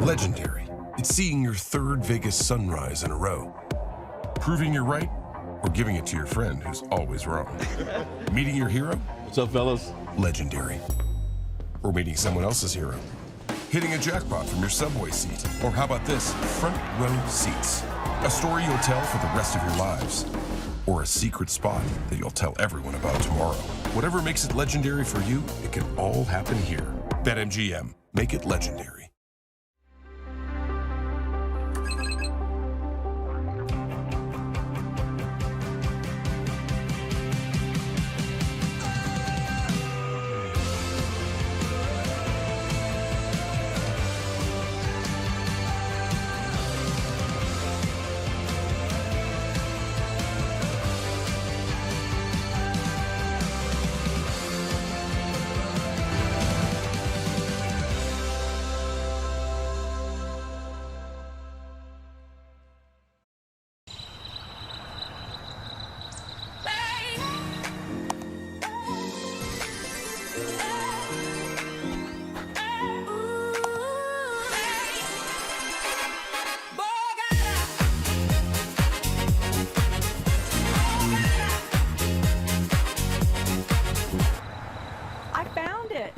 Legendary. It's seeing your third Vegas sunrise in a row. Proving you're right, or giving it to your friend who's always wrong. Meeting your hero? What's up, fellas? Legendary. Or meeting someone else's hero. Hitting a jackpot from your subway seat. Or how about this? Front row seats. A story you'll tell for the rest of your lives. Or a secret spot that you'll tell everyone about tomorrow. Whatever makes it legendary for you, it can all happen here. BetMGM. Make it legendary.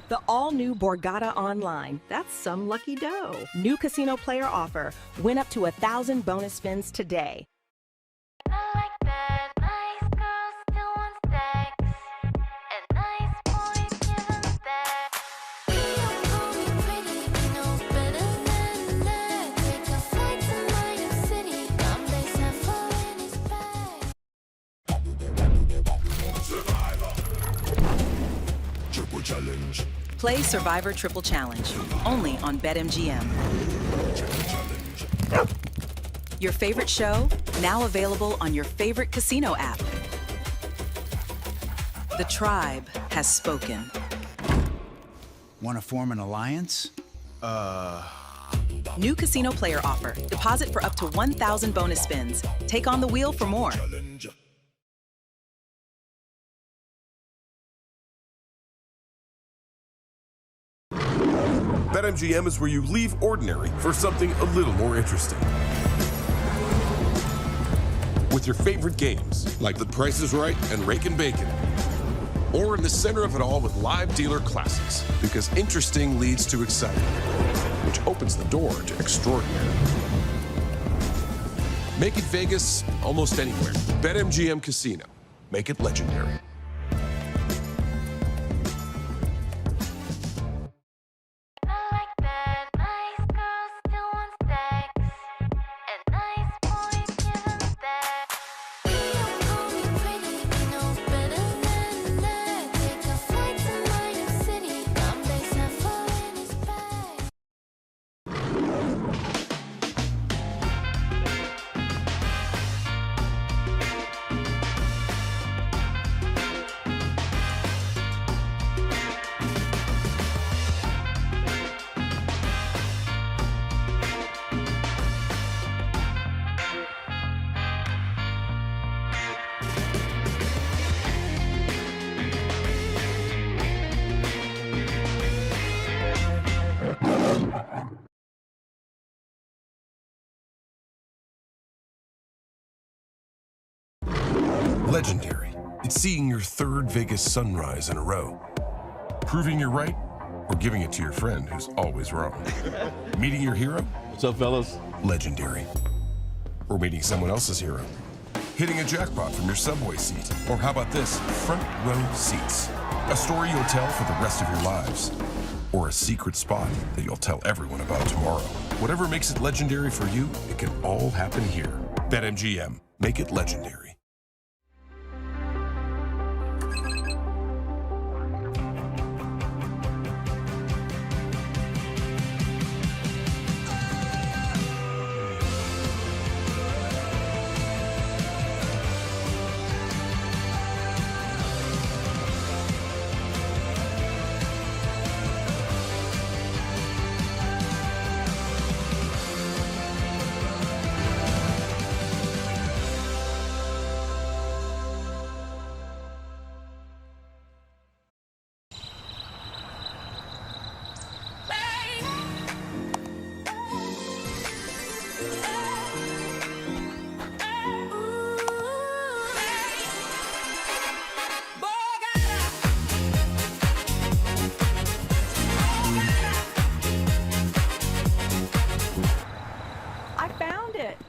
The all-new Borgata Online. That's some lucky dough. New casino player offer. Win up to 1,000 bonus spins today. Challenge. Play Survivor Triple Challenge, only on BetMGM. Your favorite show, now available on your favorite casino app. The tribe has spoken. Want to form an alliance? New casino player offer. Deposit for up to 1,000 bonus spins. Take on the wheel for more. BetMGM is where you leave ordinary for something a little more interesting. With your favorite games, like The Price is Right and Rake and Bacon. Or in the center of it all with live dealer classics, because interesting leads to exciting, which opens the door to extraordinary. Make it Vegas almost anywhere. BetMGM Casino. Make it legendary. Legendary. It's seeing your third Vegas sunrise in a row. Proving you're right, or giving it to your friend who's always wrong. Meeting your hero? What's up, fellas? Legendary. Or meeting someone else's hero. Hitting a jackpot from your subway seat. Or how about this? Front row seats. A story you'll tell for the rest of your lives. Or a secret spot that you'll tell everyone about tomorrow. Whatever makes it legendary for you, it can all happen here. BetMGM. Make it legendary.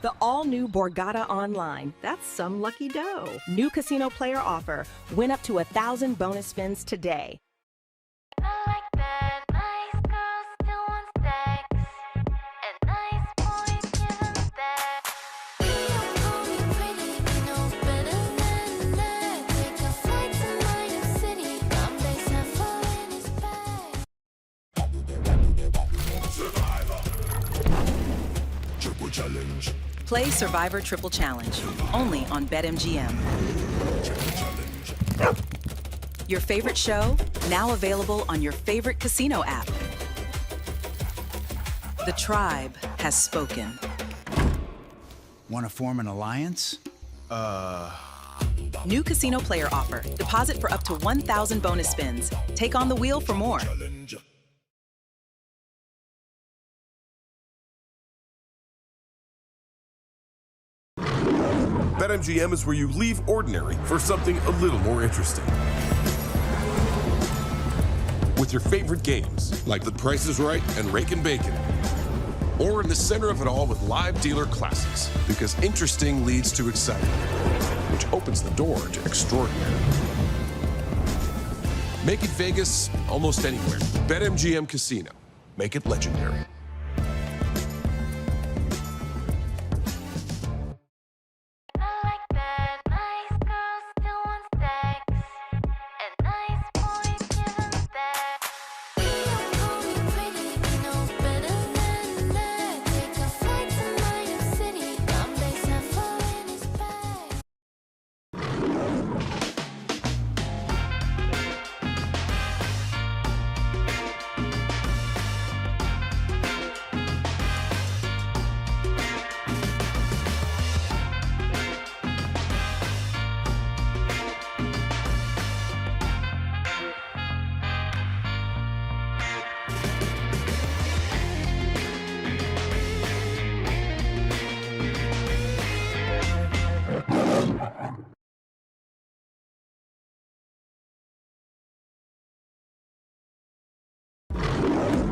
The all-new Borgata Online. That's some lucky dough. New casino player offer. Win up to 1,000 bonus spins today. Challenge. Play Survivor Triple Challenge, only on BetMGM. Your favorite show, now available on your favorite casino app. The tribe has spoken. Want to form an alliance? New casino player offer. Deposit for up to 1,000 bonus spins. Take on the wheel for more. BetMGM is where you leave ordinary for something a little more interesting. With your favorite games, like The Price is Right and Rake and Bacon. Or in the center of it all with live dealer classics, because interesting leads to exciting, which opens the door to extraordinary. Make it Vegas almost anywhere. BetMGM Casino. Make it legendary.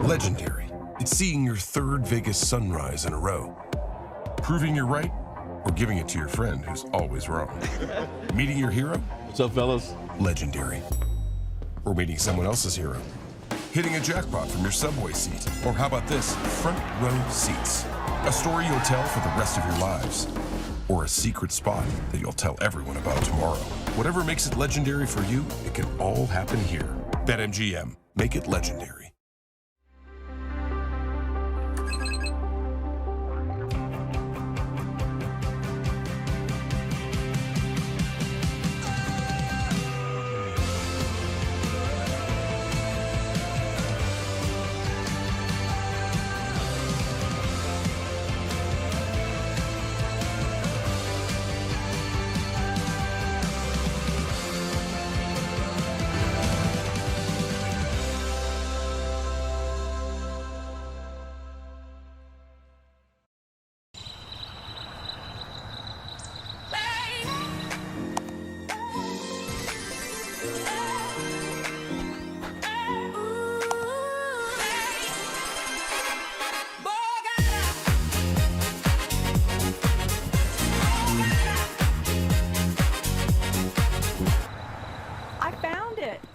Legendary. It's seeing your third Vegas sunrise in a row. Proving you're right, or giving it to your friend who's always wrong. Meeting your hero? What's up, fellas? Legendary. Or meeting someone else's hero. Hitting a jackpot from your subway seat. Or how about this? Front row seats. A story you'll tell for the rest of your lives. Or a secret spot that you'll tell everyone about tomorrow. Whatever makes it legendary for you, it can all happen here. BetMGM. Make it legendary.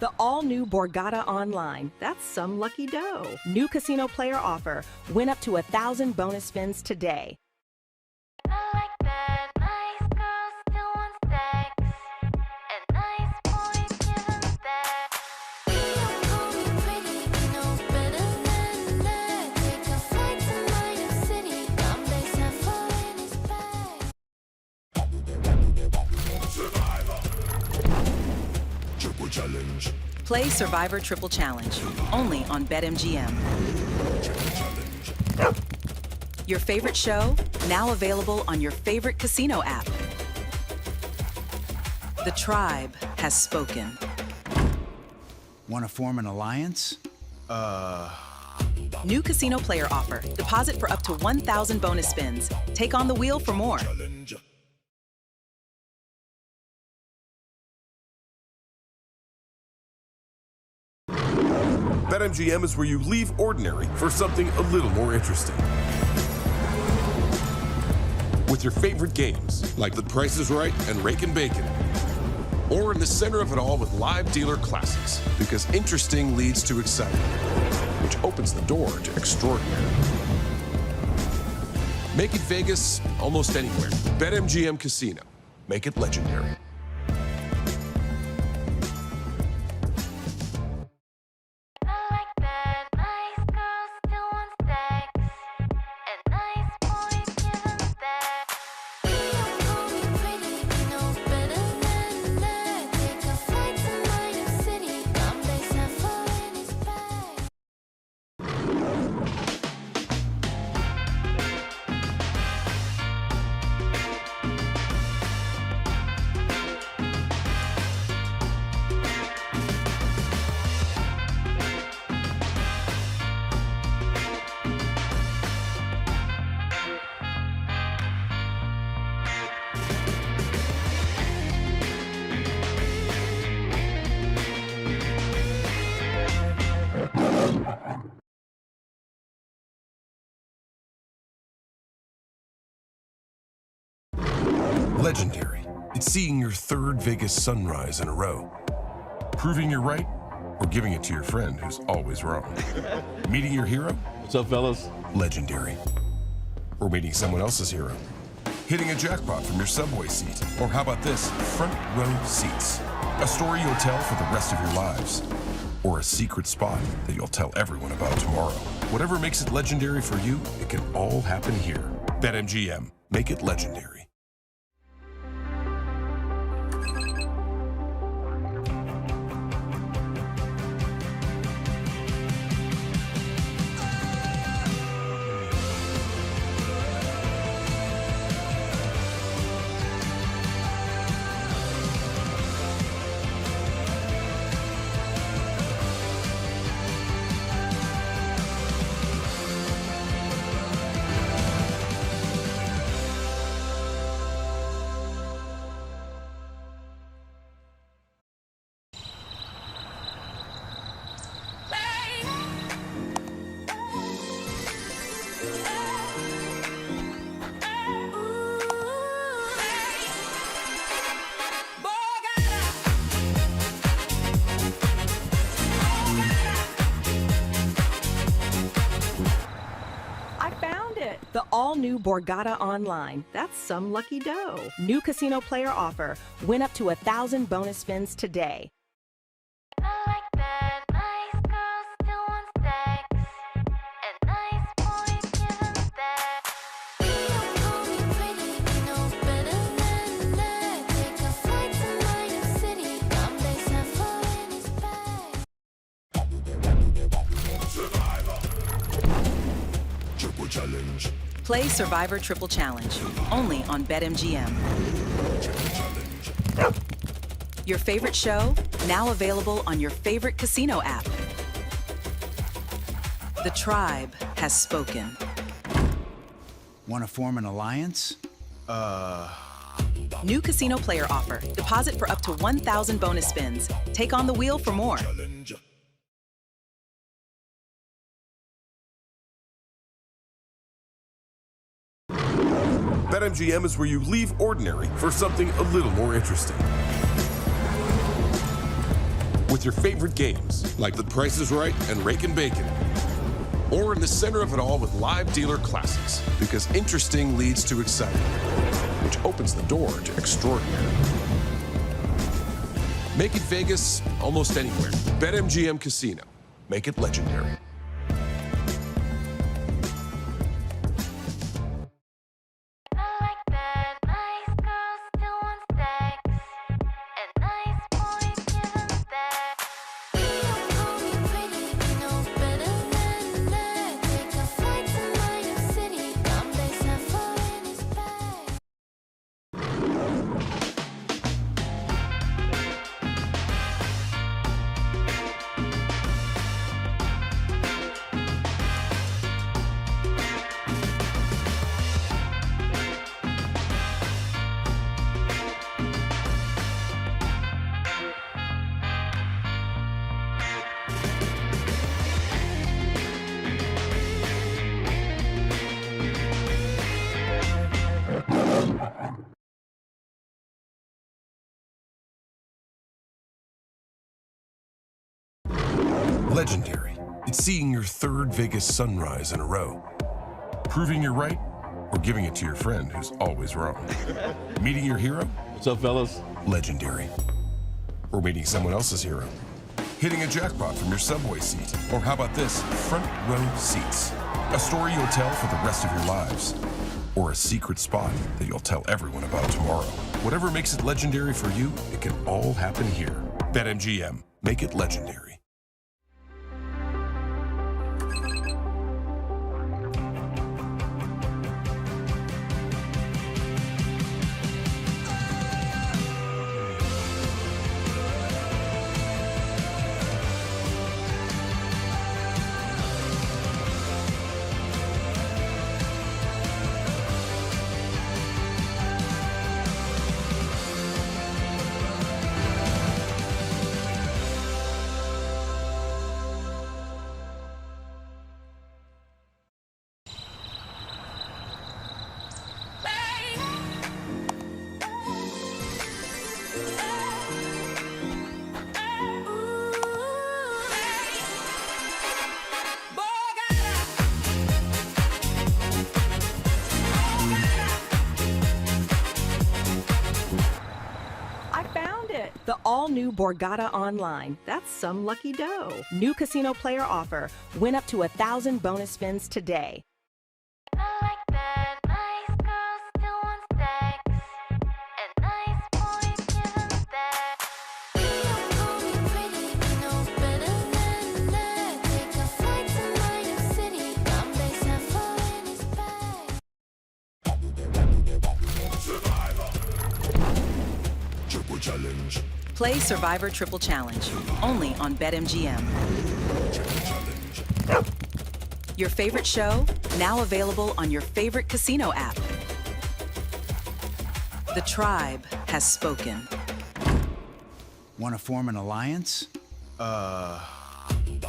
The all-new Borgata Online. That's some lucky dough. New casino player offer. Win up to 1,000 bonus spins today. Challenge. Play Survivor Triple Challenge, only on BetMGM. Your favorite show, now available on your favorite casino app. The tribe has spoken. Want to form an alliance? New casino player offer. Deposit for up to 1,000 bonus spins. Take on the wheel for more. BetMGM is where you leave ordinary for something a little more interesting. With your favorite games, like The Price is Right and Rakin' Bacon. Or in the center of it all with live dealer classics, because interesting leads to exciting, which opens the door to extraordinary. Make it Vegas almost anywhere. BetMGM Casino. Make it legendary. Legendary. It's seeing your third Vegas sunrise in a row. Proving you're right, or giving it to your friend who's always wrong. Meeting your hero? What's up, fellas? Legendary. Or meeting someone else's hero. Hitting a jackpot from your subway seat. Or how about this? Front row seats. A story you'll tell for the rest of your lives. Or a secret spot that you'll tell everyone about tomorrow. Whatever makes it legendary for you, it can all happen here. BetMGM. Make it legendary. The all-new Borgata Online. That's some lucky dough. New casino player offer. Win up to 1,000 bonus spins today. Challenge. Play Survivor Triple Challenge, only on BetMGM. Your favorite show, now available on your favorite casino app. The tribe has spoken. Want to form an alliance? New casino player offer. Deposit for up to 1,000 bonus spins. Take on the wheel for more. BetMGM is where you leave ordinary for something a little more interesting. With your favorite games, like The Price is Right and Rakin' Bacon. Or in the center of it all with live dealer classics, because interesting leads to exciting, which opens the door to extraordinary. Make it Vegas almost anywhere. BetMGM Casino. Make it legendary. Legendary. It's seeing your third Vegas sunrise in a row. Proving you're right, or giving it to your friend who's always wrong. Meeting your hero? What's up, fellas? Legendary. Or meeting someone else's hero. Hitting a jackpot from your subway seat. Or how about this? Front row seats. A story you'll tell for the rest of your lives. Or a secret spot that you'll tell everyone about tomorrow. Whatever makes it legendary for you, it can all happen here. BetMGM. Make it legendary. The all-new Borgata Online. That's some lucky dough. New casino player offer. Win up to 1,000 bonus spins today. Challenge. Play Survivor Triple Challenge, only on BetMGM. Your favorite show, now available on your favorite casino app. The tribe has spoken. Want to form an alliance?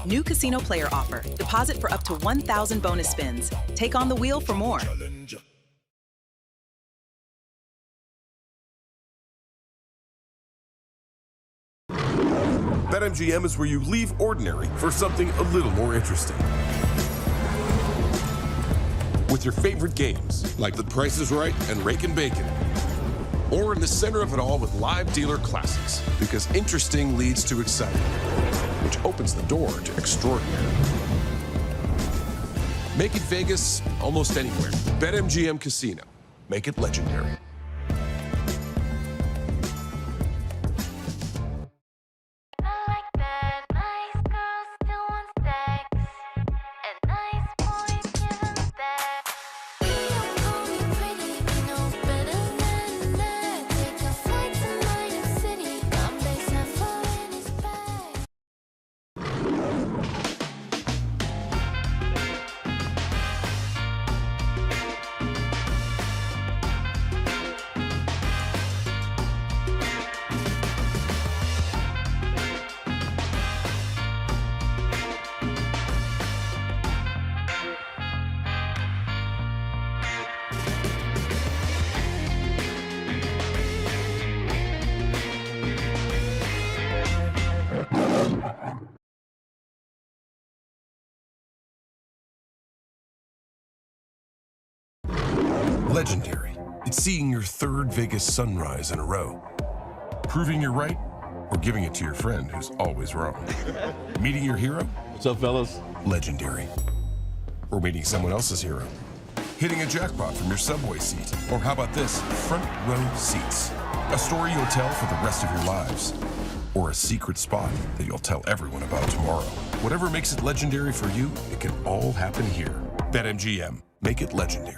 New casino player offer. Deposit for up to 1,000 bonus spins. Take on the wheel for more. BetMGM is where you leave ordinary for something a little more interesting. With your favorite games, like The Price is Right and Rakin' Bacon. Or in the center of it all with live dealer classics, because interesting leads to exciting, which opens the door to extraordinary. Make it Vegas almost anywhere. BetMGM Casino. Make it legendary. Legendary. It's seeing your third Vegas sunrise in a row. Proving you're right, or giving it to your friend who's always wrong. Meeting your hero? What's up, fellas? Legendary. Or meeting someone else's hero. Hitting a jackpot from your subway seat. Or how about this? Front row seats. A story you'll tell for the rest of your lives. Or a secret spot that you'll tell everyone about tomorrow. Whatever makes it legendary for you, it can all happen here. BetMGM. Make it legendary.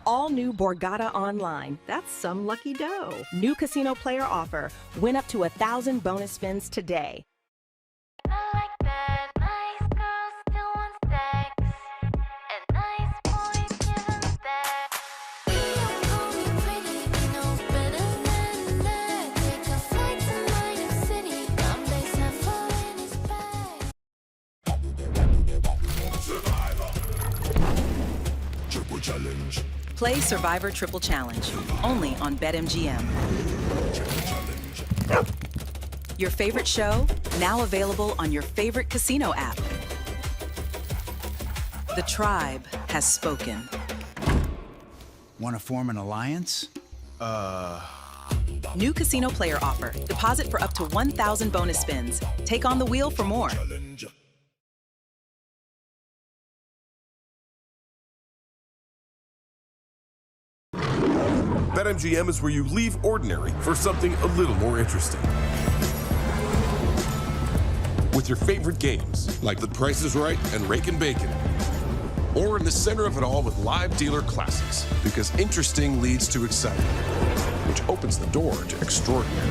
all-new Borgata Online. That's some lucky dough. New casino player offer. Win up to 1,000 bonus spins today. Challenge. Play Survivor Triple Challenge, only on BetMGM. Your favorite show, now available on your favorite casino app. The tribe has spoken. Want to form an alliance? New casino player offer. Deposit for up to 1,000 bonus spins. Take on the wheel for more. BetMGM is where you leave ordinary for something a little more interesting. With your favorite games, like The Price is Right and Rake and Bacon. Or in the center of it all with live dealer classics, because interesting leads to exciting, which opens the door to extraordinary.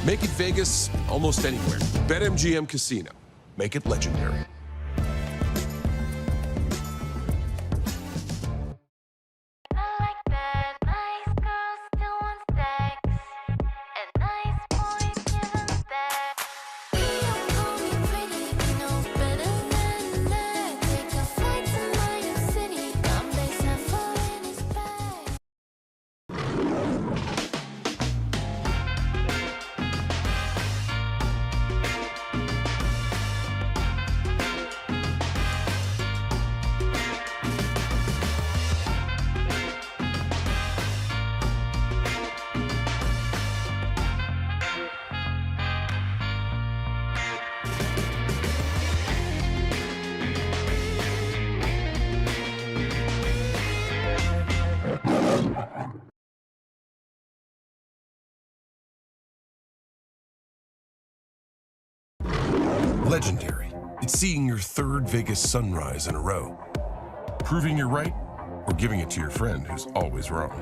Make it Vegas almost anywhere. BetMGM Casino. Make it legendary. Legendary. It's seeing your third Vegas sunrise in a row. Proving you're right, or giving it to your friend who's always wrong.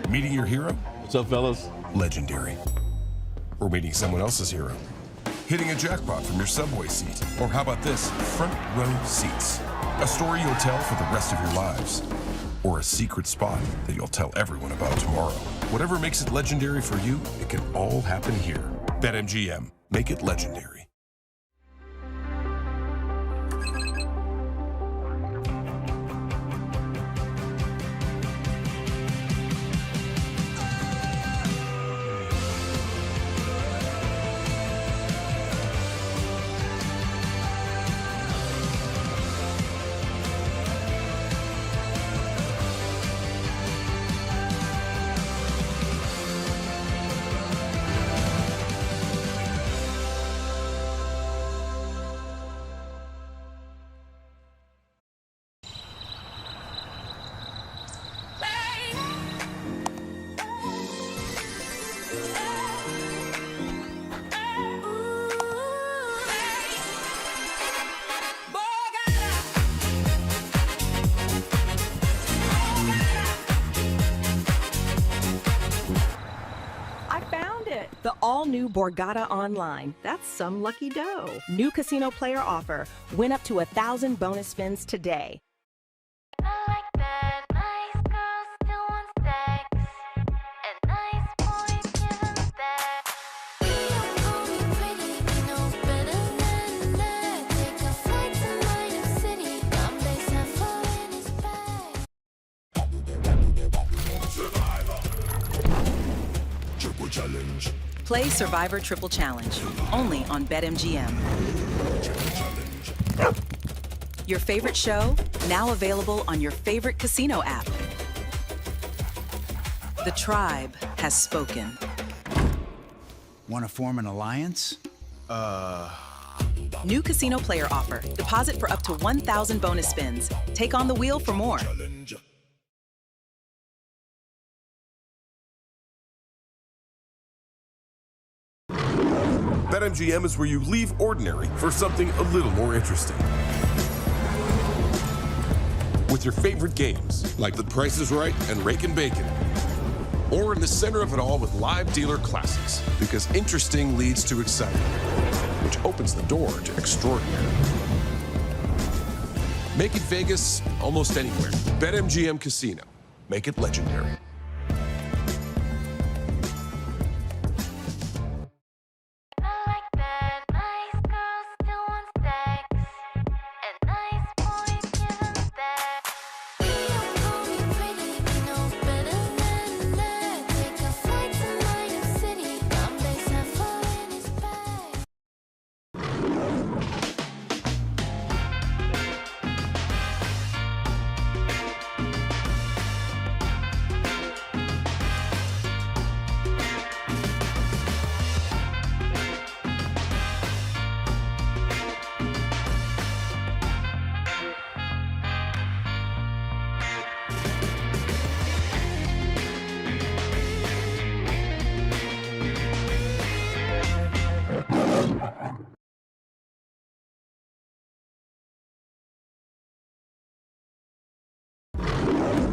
Meeting your hero? What's up, fellas? Legendary. Or meeting someone else's hero. Hitting a jackpot from your subway seat. Or how about this? Front row seats. A story you'll tell for the rest of your lives. Or a secret spot that you'll tell everyone about tomorrow. Whatever makes it legendary for you, it can all happen here. BetMGM. Make it legendary. The all-new Borgata Online. That's some lucky dough. New casino player offer. Win up to 1,000 bonus spins today. Challenge. Play Survivor Triple Challenge, only on BetMGM. Your favorite show, now available on your favorite casino app. The tribe has spoken. Want to form an alliance? New casino player offer. Deposit for up to 1,000 bonus spins. Take on the wheel for more. BetMGM is where you leave ordinary for something a little more interesting. With your favorite games, like The Price is Right and Rake and Bacon. Or in the center of it all with live dealer classics, because interesting leads to exciting, which opens the door to extraordinary. Make it Vegas almost anywhere. BetMGM Casino. Make it legendary.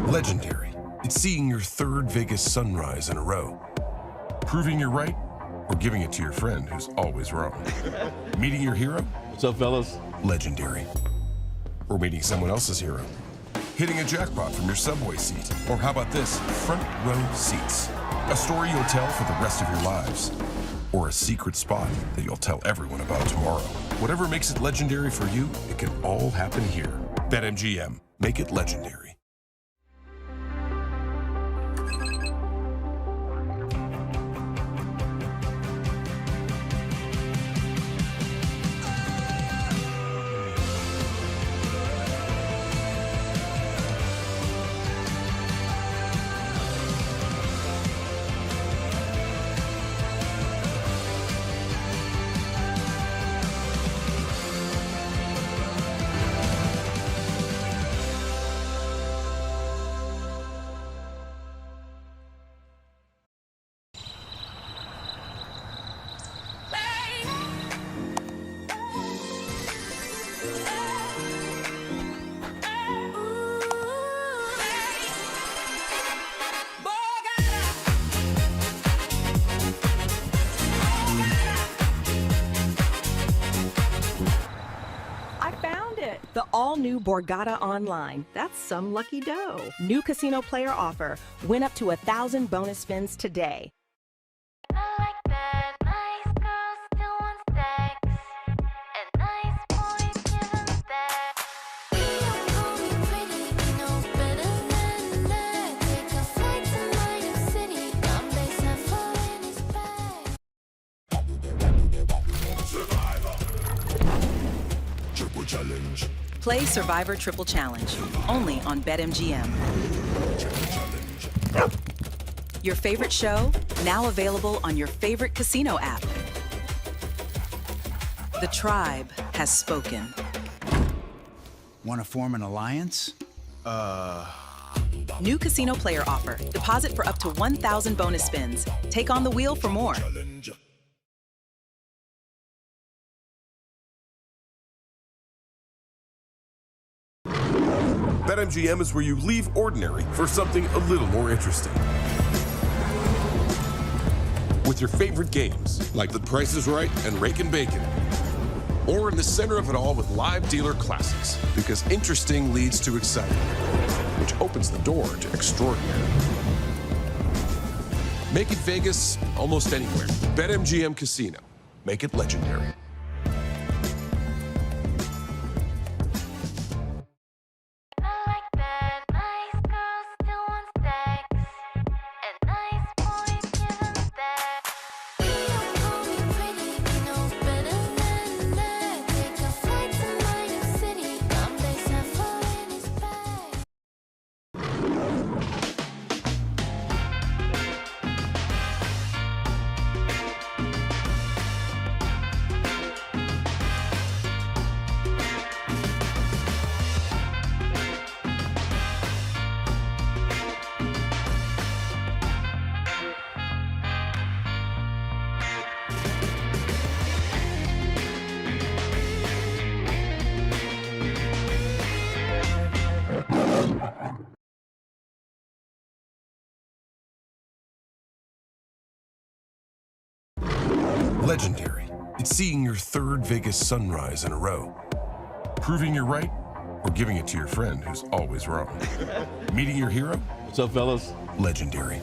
Legendary. It's seeing your third Vegas sunrise in a row. Proving you're right, or giving it to your friend who's always wrong. Meeting your hero? What's up, fellas? Legendary. Or meeting someone else's hero. Hitting a jackpot from your subway seat. Or how about this? Front row seats. A story you'll tell for the rest of your lives. Or a secret spot that you'll tell everyone about tomorrow. Whatever makes it legendary for you, it can all happen here. BetMGM. Make it legendary. The all-new Borgata Online. That's some lucky dough. New casino player offer. Win up to 1,000 bonus spins today. Challenge. Play Survivor Triple Challenge, only on BetMGM. Your favorite show, now available on your favorite casino app. The tribe has spoken. Want to form an alliance? New casino player offer. Deposit for up to 1,000 bonus spins. Take on the wheel for more. BetMGM is where you leave ordinary for something a little more interesting. With your favorite games, like The Price is Right and Rake and Bacon. Or in the center of it all with live dealer classics, because interesting leads to exciting, which opens the door to extraordinary. Make it Vegas almost anywhere. BetMGM Casino. Make it legendary. Legendary. It's seeing your third Vegas sunrise in a row. Proving you're right, or giving it to your friend who's always wrong. Meeting your hero? What's up, fellas? Legendary.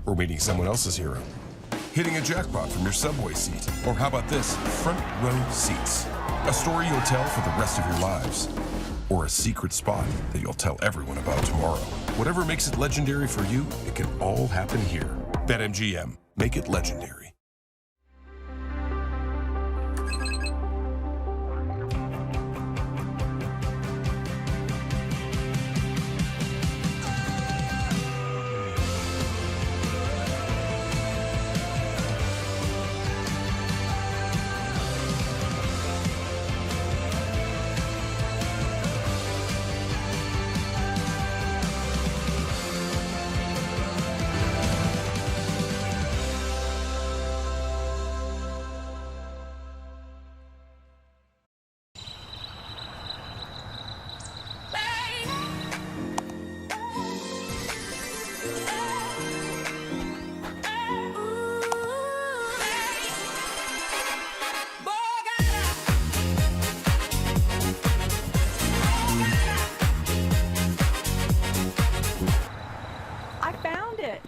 Or meeting someone else's hero. Hitting a jackpot from your subway seat. Or how about this? Front row seats. A story you'll tell for the rest of your lives. Or a secret spot that you'll tell everyone about tomorrow. Whatever makes it legendary for you, it can all happen here. BetMGM. Make it legendary.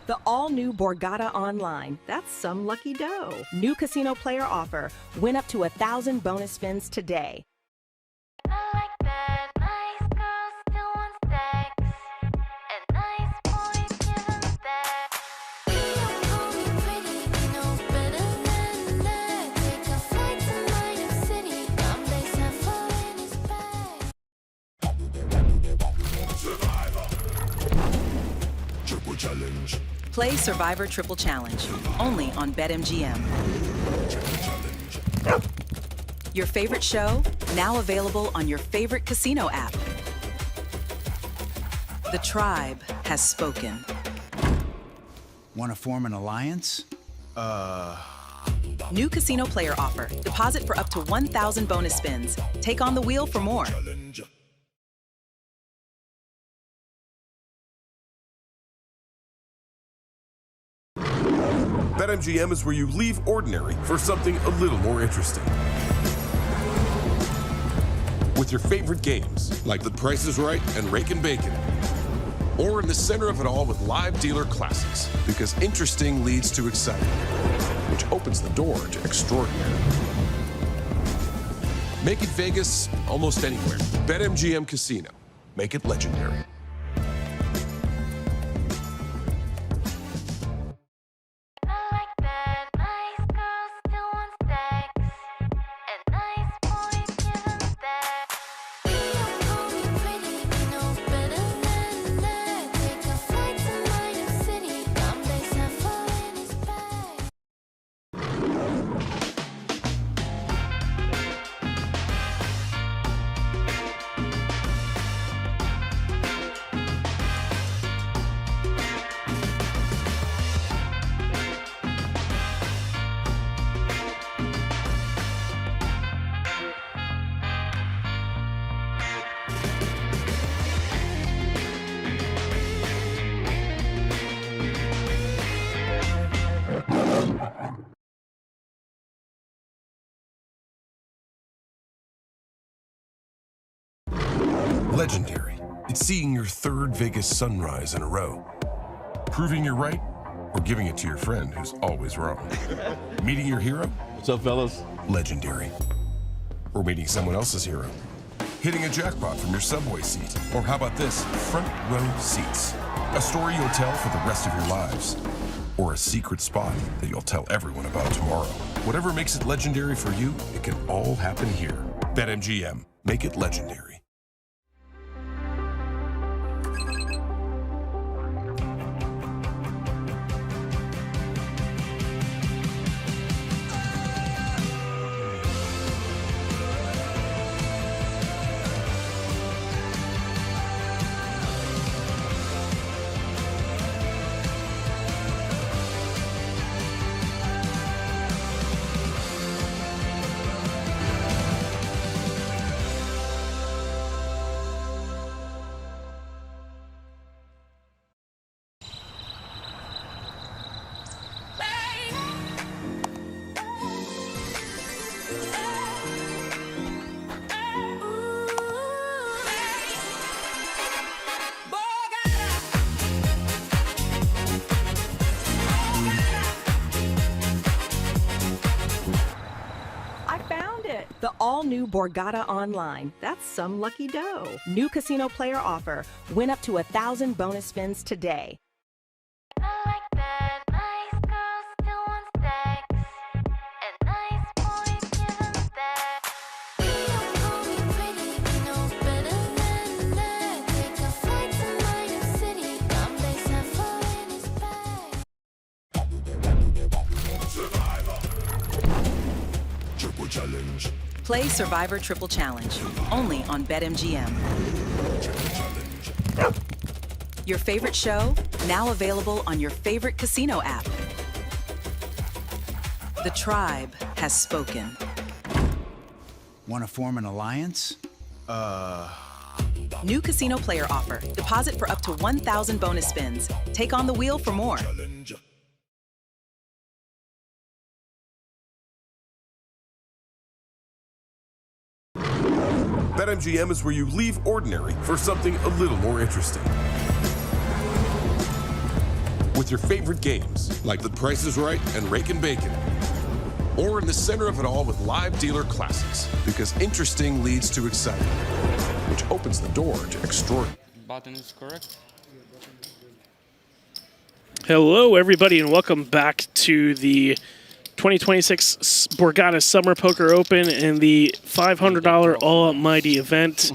The all-new Borgata Online. That's some lucky dough. New casino player offer. Win up to 1,000 bonus spins today. Challenge. Play Survivor Triple Challenge, only on BetMGM. Your favorite show, now available on your favorite casino app. The tribe has spoken. Want to form an alliance? New casino player offer. Deposit for up to 1,000 bonus spins. Take on the wheel for more. BetMGM is where you leave ordinary for something a little more interesting. With your favorite games, like The Price is Right and Rakin' Bacon. Or in the center of it all with live dealer classics, because interesting leads to exciting, which opens the door to extraordinary. Make it Vegas almost anywhere. BetMGM Casino. Make it legendary. Legendary. It's seeing your third Vegas sunrise in a row. Proving you're right, or giving it to your friend who's always wrong. Meeting your hero? What's up, fellas? Legendary. Or meeting someone else's hero. Hitting a jackpot from your subway seat. Or how about this? Front row seats. A story you'll tell for the rest of your lives. Or a secret spot that you'll tell everyone about tomorrow. Whatever makes it legendary for you, it can all happen here. BetMGM. Make it legendary. all-new Borgata Online. That's some lucky dough. New casino player offer. Win up to 1,000 bonus spins today. Challenge. Play Survivor Triple Challenge, only on BetMGM. Your favorite show, now available on your favorite casino app. The tribe has spoken. Want to form an alliance? New casino player offer. Deposit for up to 1,000 bonus spins. Take on the wheel for more. BetMGM is where you leave ordinary for something a little more interesting. With your favorite games, like The Price is Right and Rakin' Bacon. Or in the center of it all with live dealer classics, because interesting leads to exciting, which opens the door to extraordinary. Button is correct. Hello, everybody, and welcome back to the 2026 Borgata Summer Poker Open and the $500 Almighty event.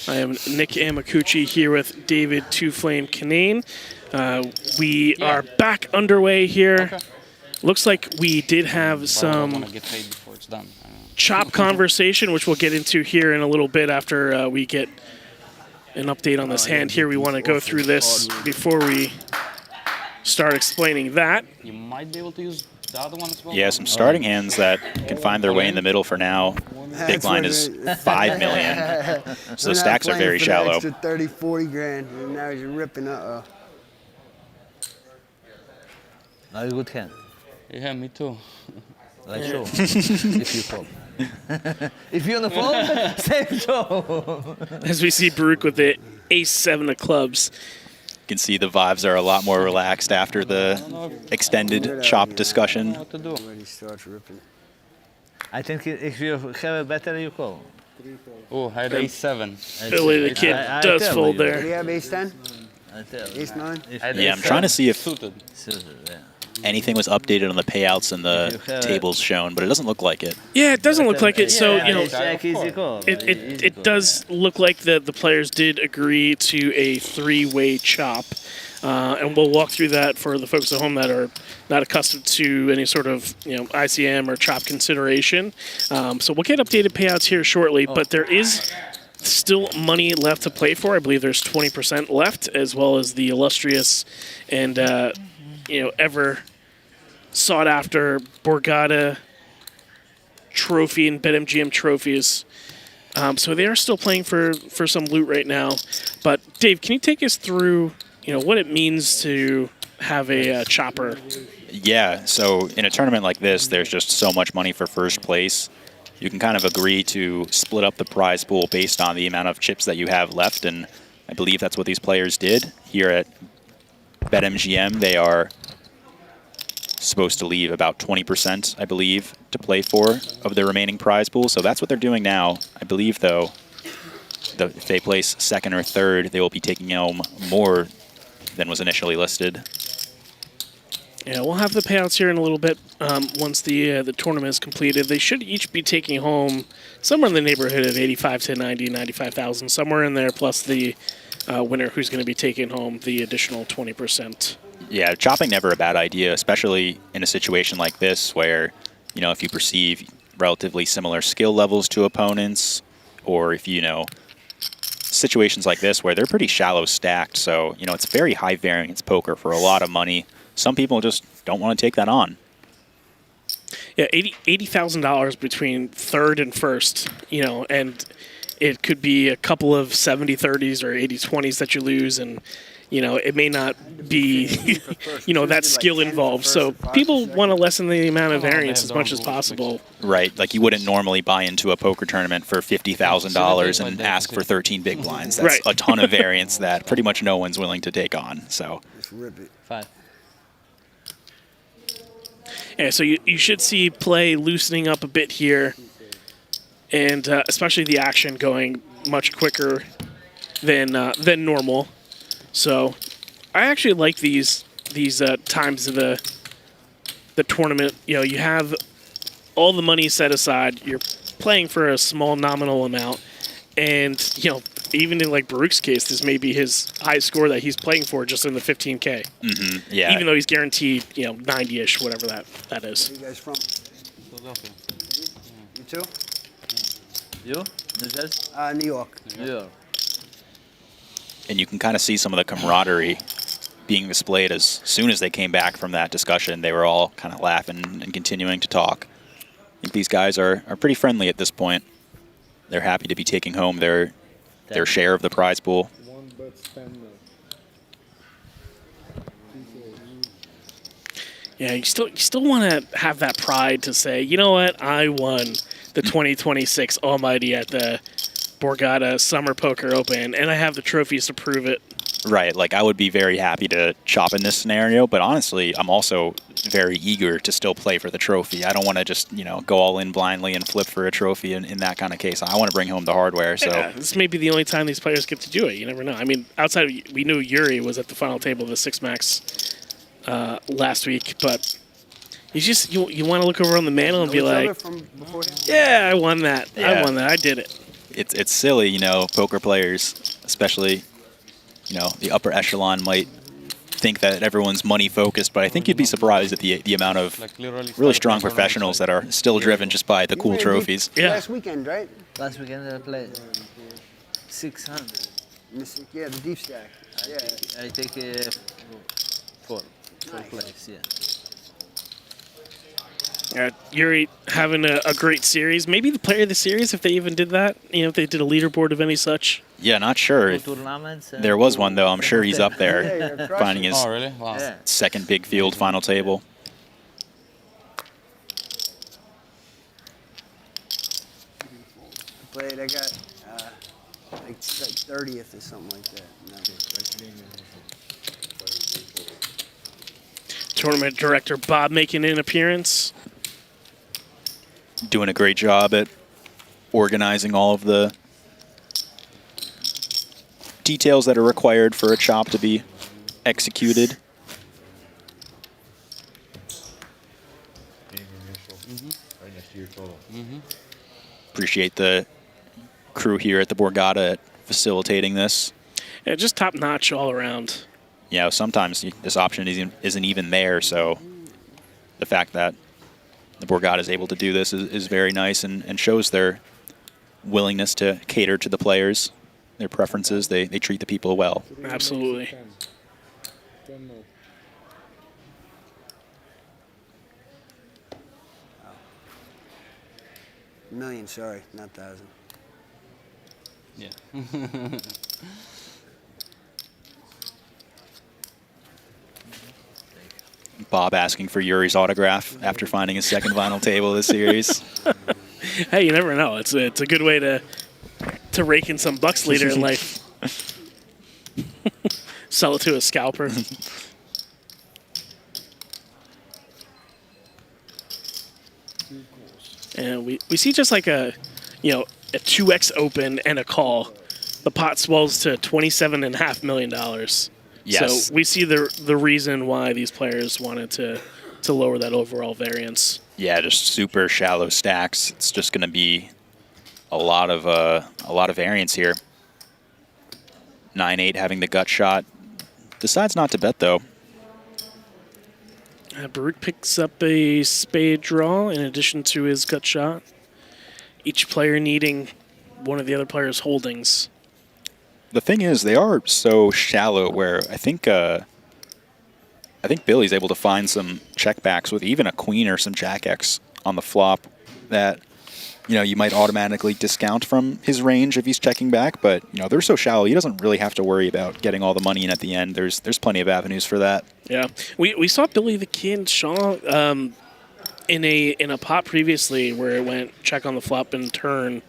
I am Nick Amakuchi here with David Two Flame Kinane. We are back underway here. Okay. Looks like we did have some chop conversation, which we'll get into here in a little bit after we get an update on this hand here. We want to go through this before we start explaining that. You might be able to use the other one as well. Yeah, some starting hands that can find their way in the middle for now. Big blind is 5 million. So the stacks are very shallow. Extra 30, 40 grand, and now he's ripping. Now a good hand. Yeah, me too. Like show. If you fold. If you on the phone, same show. As we see Baruch with the ace-7 of clubs. You can see the vibes are a lot more relaxed after the extended chop discussion. What to do? I think if you have a better, you call. Oh, I had ace-7. Billy the Kid does fold Do you there. have ace-10? I tell you. Ace-9? Yeah, I'm trying to see if Suited. anything was updated on the payouts and the tables shown, but it doesn't look like it. Yeah, it doesn't look like it. So, you know, Jack, easy call. it does look like the players did agree to a three-way chop. And we'll walk through that for the folks at home that are not accustomed to any sort of, you know, ICM or chop consideration. So we'll get updated payouts here shortly, but there is still money left to play for. I believe there's 20% left, as well as the illustrious and, you know, ever sought-after Borgata trophy and BetMGM trophies. So they are still playing for some loot right now. But, Dave, can you take us through, you know, what it means to have a chopper? Yeah, so in a tournament like this, there's just so much money for first place. You can kind of agree to split up the prize pool based on the amount of chips that you have left, and I believe that's what these players did. Here at BetMGM, they are supposed to leave about 20%, I believe, to play for of the remaining prize pool, so that's what they're doing now. I believe, though, if they place second or third, they will be taking home more than was initially listed. Yeah, we'll have the payouts here in a little bit once the tournament is completed. They should each be taking home somewhere in the neighborhood of 85 to 90, 95,000, somewhere in there, plus the winner who's going to be taking home the additional 20%. Yeah, chopping never a bad idea, especially in a situation like this where, you know, if you perceive relatively similar skill levels to opponents, or if you know situations like this where they're pretty shallow stacked, so, you know, it's very high variance poker for a lot of money. Some people just don't want to take that on. Yeah, $80,000 between third and first, you know, and it could be a couple of 70-30s or 80-20s that you lose, and, you know, it may not be, you know, that skill involved. So people want to lessen the amount of variance as much as possible. Right, like you wouldn't normally buy into a poker tournament for $50,000 and ask for 13 big blinds. That's a ton of variance that pretty much no one's willing to take on. So. Just rip it. 5. Yeah, so you should see play loosening up a bit here. and especially the action going much quicker than normal. So I actually like these times of the tournament. You have all the money set aside. You're playing for a small nominal amount, and even in like Baruch's case, this may be his high score that he's playing for, just in the 15K. Mm-hmm. Yeah. Even though he's guaranteed 90-ish, whatever that is. Where are you guys from? Philadelphia. You too? You? New Jersey? New York. New York. And you can kind of see some of the camaraderie being displayed as soon as they came back from that discussion. They were all kind of laughing and continuing to talk. I think these guys are pretty friendly at this point. They're happy to be taking home their share of the prize pool. Yeah, you still want to have that pride to say, you know what, I won the 2026 Almighty at the Borgata Summer Poker Open, and I have the trophies to prove it. Right, like I would be very happy to chop in this scenario, but honestly, I'm also very eager to still play for the trophy. I don't want to just, go all in blindly and flip for a trophy in that kind of case. I want to bring home the hardware. So yeah, this may be the only time these players get to do it. You never know. I mean, outside of, we knew Yuriy was at the final table of the Six Max last week, but you want to look over on the mantle and be like, yeah, I won that. Yeah. I won that. I did it. It's silly, poker players, especially, the upper echelon might think that everyone's money focused, but I think you'd be surprised at the amount of really strong professionals that are still driven just by the cool trophies. Yeah. Last weekend, right? Last weekend I played 600. Yeah, the deep stack. I take four place, Yuriy having a great series. Maybe the player of the series, if they even did that. If they did a leaderboard of any such. Yeah, not sure. There was one, though. I'm sure he's up there finding his second big field final table. I got like 30th or something like that. Tournament director Bob making an appearance. Doing a great job at organizing all of the details that are required for a chop to be executed. Appreciate the crew here at the Borgata at facilitating this. Yeah, just top notch all around. Sometimes this option isn't even there, so the fact that the Borgata is able to do this is very nice and shows their willingness to cater to the players, their preferences. They treat the people well. Absolutely. Million, sorry, not thousand. Yeah. Bob asking for Yuri's autograph after finding his second final table of the series. Hey, you never know. It's a good way to rake in some bucks later in life. Sell it to a scalper. And we see just like a 2x open and a call. The pot swells to $27.5 million. Yes. So we see the reason why these players wanted to lower that overall variance. Yeah, just super shallow stacks. It's just going to be a lot of variance here. 9-8 having the gut shot. Decides not to bet though. Baruch picks up a spade draw in addition to his gut shot. Each player needing one of the other player's holdings. The thing is, they are so shallow where I think Billy's able to find some checkbacks with even a queen or some jack X on the flop that you might automatically discount from his range if he's checking back. But they're so shallow, he doesn't really have to worry about getting all the money in at the end. There's plenty of avenues for that. Yeah, we saw Billy the Kid Shaw in a pot previously where it went check on the flop and turn.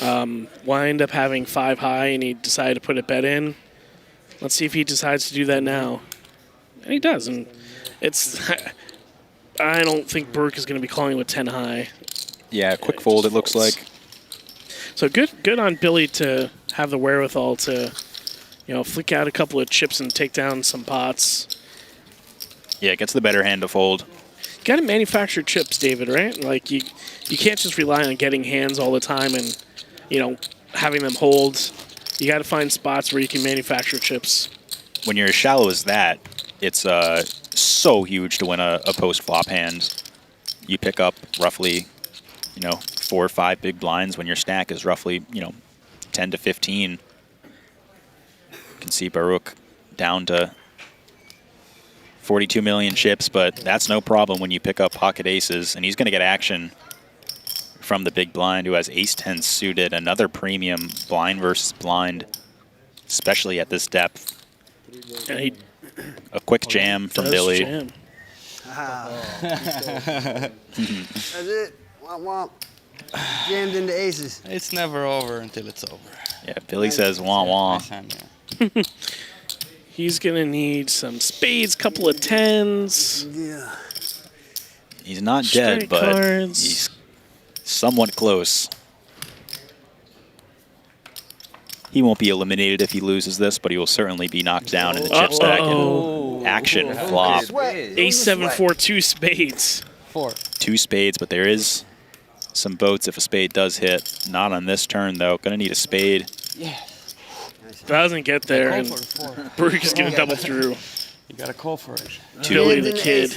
Wind up having 5 high, and he decided to put a bet in. Let's see if he decides to do that now. And he does, and I don't think Baruch is going to be calling with 10 high. Yeah, quick fold it looks like. So good on Billy to have the wherewithal to, flick out a couple of chips and take down some pots. Yeah, it gets the better hand to fold. You got to manufacture chips, David, right? Like you can't just rely on getting hands all the time and, having them hold. You got to find spots where you can manufacture chips. When you're as shallow as that, it's so huge to win a post-flop hand. You pick up roughly, 4 or 5 big blinds when your stack is roughly, 10 to 15. You can see Baruch down to 42 million chips, but that's no problem when you pick up pocket aces, and he's going to get action from the big blind who has ace-10 suited. Another premium blind versus blind, especially at this depth. And a quick jam from Billy. Jam. That's it. Womp womp. Jammed into aces. It's never over until it's over. Yeah, Billy says wah wah. He's going to need some spades, couple of tens. Yeah. He's not dead, but cards. he's somewhat close. He won't be eliminated if he loses this, but he will certainly be knocked down in the chip stack. And action flop. Ace 7 4 2 spades. 2 spades, but there is some boats if a spade does hit. Not on this turn though. Gonna need a spade. Yeah. Doesn't get there, and Baruch is gonna double through. You gotta call for it. Billy the Kid.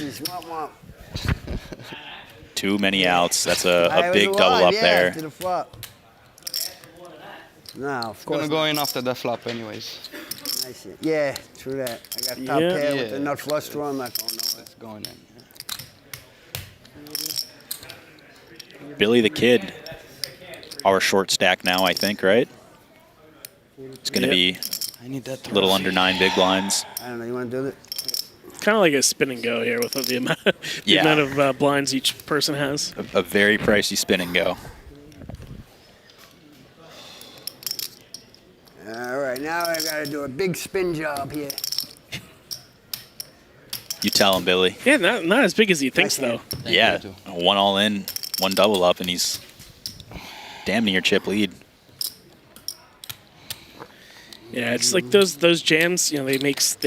Too many outs. That's a big double up there. To the flop. No, of course. Gonna go in after the flop, anyways. Nice. Yeah, true that. I got top pair with the nut flush draw. I'm not going nowhere. It's going in. Billy the Kid, our short stack now, I think, right? It's going to be a little under 9 big blinds. I don't know. You want to do it? Kind of like a spin and go here with the amount, amount of blinds each person has. A very pricey spin and go. All right, now I got to do a big spin job here. You tell him, Billy. Yeah, not as big as he thinks, though. Yeah, 1 all in, 1 double up, and he's damn near chip lead. Yeah, it's like those jams. They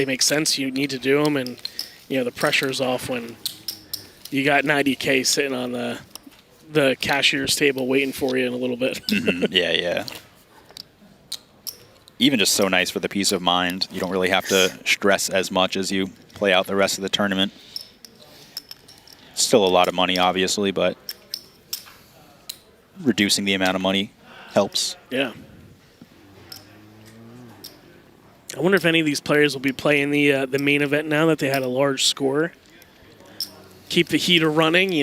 make sense. You need to do them, and the pressure's off when you got 90K sitting on the cashier's table waiting for you in a little bit. Yeah. Even just so nice for the peace of mind. You don't really have to stress as much as you play out the rest of the tournament. Still a lot of money, obviously, but reducing the amount of money helps. Yeah. I wonder if any of these players will be playing the main event now that they had a large score. Keep the heater running,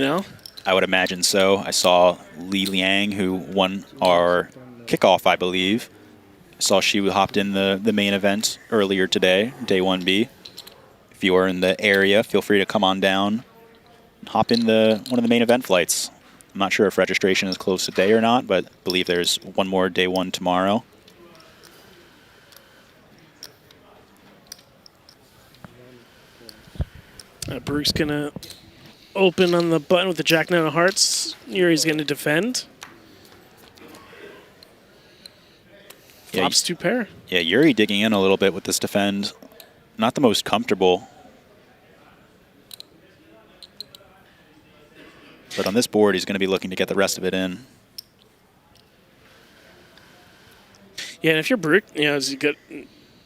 I would imagine so. I saw Li Liang, who won our kickoff, I believe. I saw she hopped in the main event earlier today, day 1B. If you are in the area, feel free to come on down and hop in one of the main event flights. I'm not sure if registration is closed today or not, but I believe there's one more day 1 tomorrow. Baruch's going to open on the button with the Jack 9 of hearts. Yuri's going to defend. Flops 2 pair. Yeah, Yuriy digging in a little bit with this defend. Not the most comfortable. But on this board, he's going to be looking to get the rest of it in. Yeah, and if you're Baruch, it's got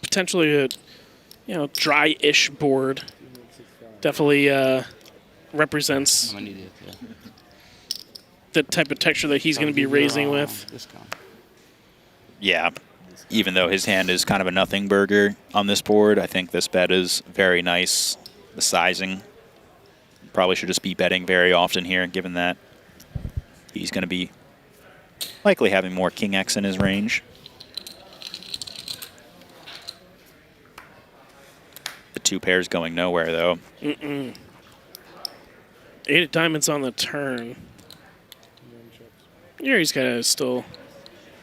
potentially a dry-ish board. Definitely represents the type of texture that he's going to be raising with. Yeah, even though his hand is kind of a nothing burger on this board, I think this bet is very nice. The sizing probably should just be betting very often here, given that he's going to be likely having more King X in his range. The 2 pairs going nowhere, though. 8 of diamonds on the turn. Yuri's got to still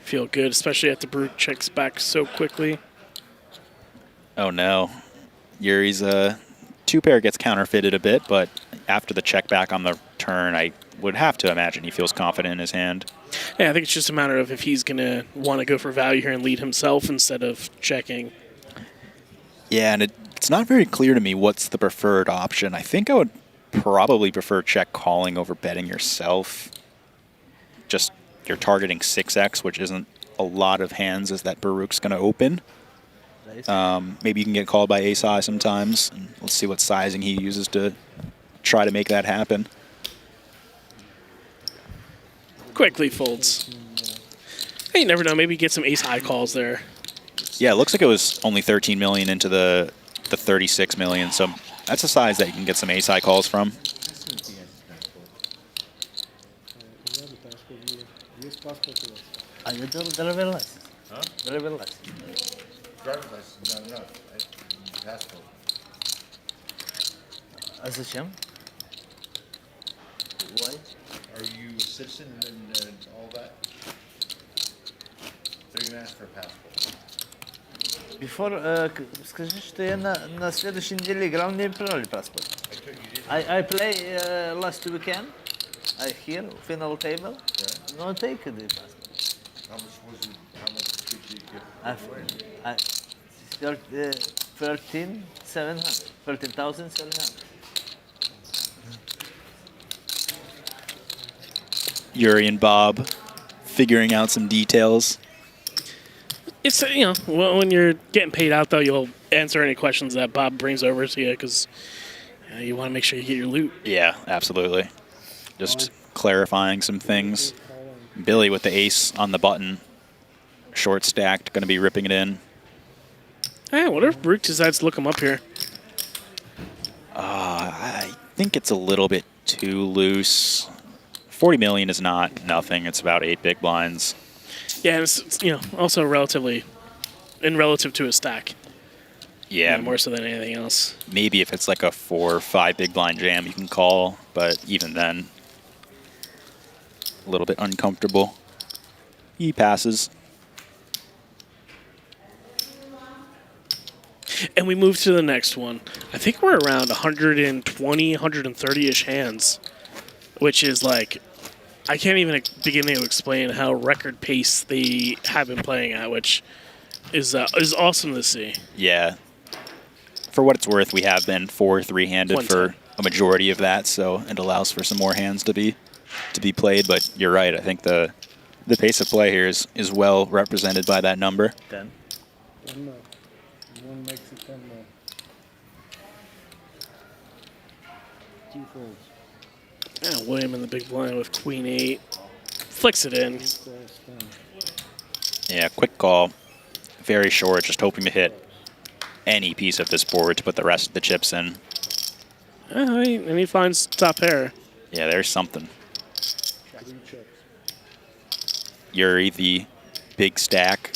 feel good, especially after Baruch checks back so quickly. Oh, no. Yuri's 2-pair gets counterfeited a bit, but after the check back on the turn, I would have to imagine he feels confident in his hand. Yeah, I think it's just a matter of if he's going to want to go for value here and lead himself instead of checking. Yeah, and it's not very clear to me what's the preferred option. I think I would probably prefer check calling over betting yourself. Just you're targeting 6x, which isn't a lot of hands as that Baruch's going to open. Maybe you can get called by ace high sometimes. And let's see what sizing he uses to try to make that happen. Quickly folds. Hey, you never know. Maybe get some ace high calls there. Yeah, it looks like it was only 13 million into the 36 million, so that's a size that you can get some ace high calls from. Driver's license. Huh? Driver's license. Driver's license, not enough. Passport. А зачем? Why? Are you a citizen and all that? They're gonna ask for a passport. Before, скажи, что я на следующей неделе играл, мне проверили паспорт. I play last weekend. I here final table. Yeah. No take the passport. How much did you get? 13,700. Yuriy and Bob figuring out some details. It's, when you're getting paid out, though, you'll answer any questions that Bob brings over to you because you want to make sure you get your loot. Yeah, absolutely. Just clarifying some things. Billy with the ace on the button. Short stacked, going to be ripping it in. Hey, what if Baruch decides to look him up here? I think it's a little bit too loose. 40 million is not nothing. It's about 8 big blinds. Yeah, and it's also relative to his stack. Yeah. More so than anything else. Maybe if it's like a 4 or 5 big blind jam, you can call, but even then, a little bit uncomfortable. He passes. And we move to the next one. I think we're around 120, 130-ish hands, which is like, I can't even begin to explain how record pace they have been playing at, which is awesome to see. Yeah. For what it's worth, we have been 4 3-handed for a majority of that, so it allows for some more hands to be played. But you're right. I think the pace of play here is well represented by that number. 10. 10 more. One makes it 10 more. 2 folds. Yeah, William in the big blind with queen 8. Flicks it in. Yeah, quick call. Very short, just hoping to hit any piece of this board to put the rest of the chips in. And he finds top pair. Yeah, there's something. Yuriy, the big stack.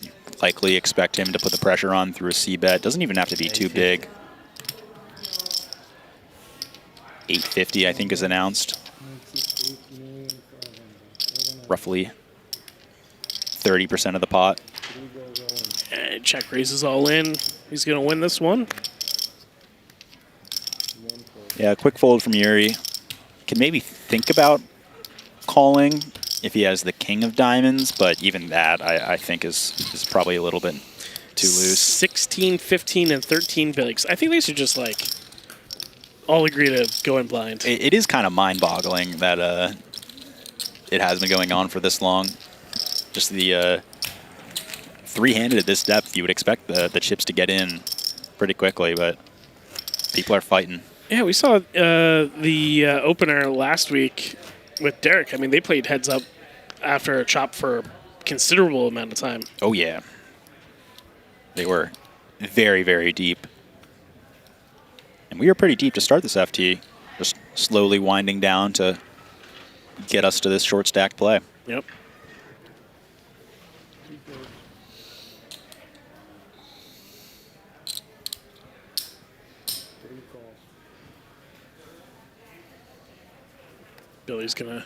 You likely expect him to put the pressure on through a C-bet. Doesn't even have to be too big. 850, I think, is announced. Roughly 30% of the pot. And check raises all in. He's going to win this one. Yeah, quick fold from Yuriy. Can maybe think about calling if he has the king of diamonds, but even that I think is probably a little bit too loose. 16, 15, and 13 bigs. I think they should just all agree to go in blind. It is kind of mind-boggling that it has been going on for this long. Just the 3-handed at this depth, you would expect the chips to get in pretty quickly, but people are fighting. Yeah, we saw the opener last week with Derek. I mean, they played heads up after a chop for a considerable amount of time. Oh, yeah. They were very, very deep. And we were pretty deep to start this FT, just slowly winding down to get us to this short stack play. Yep. Billy's going to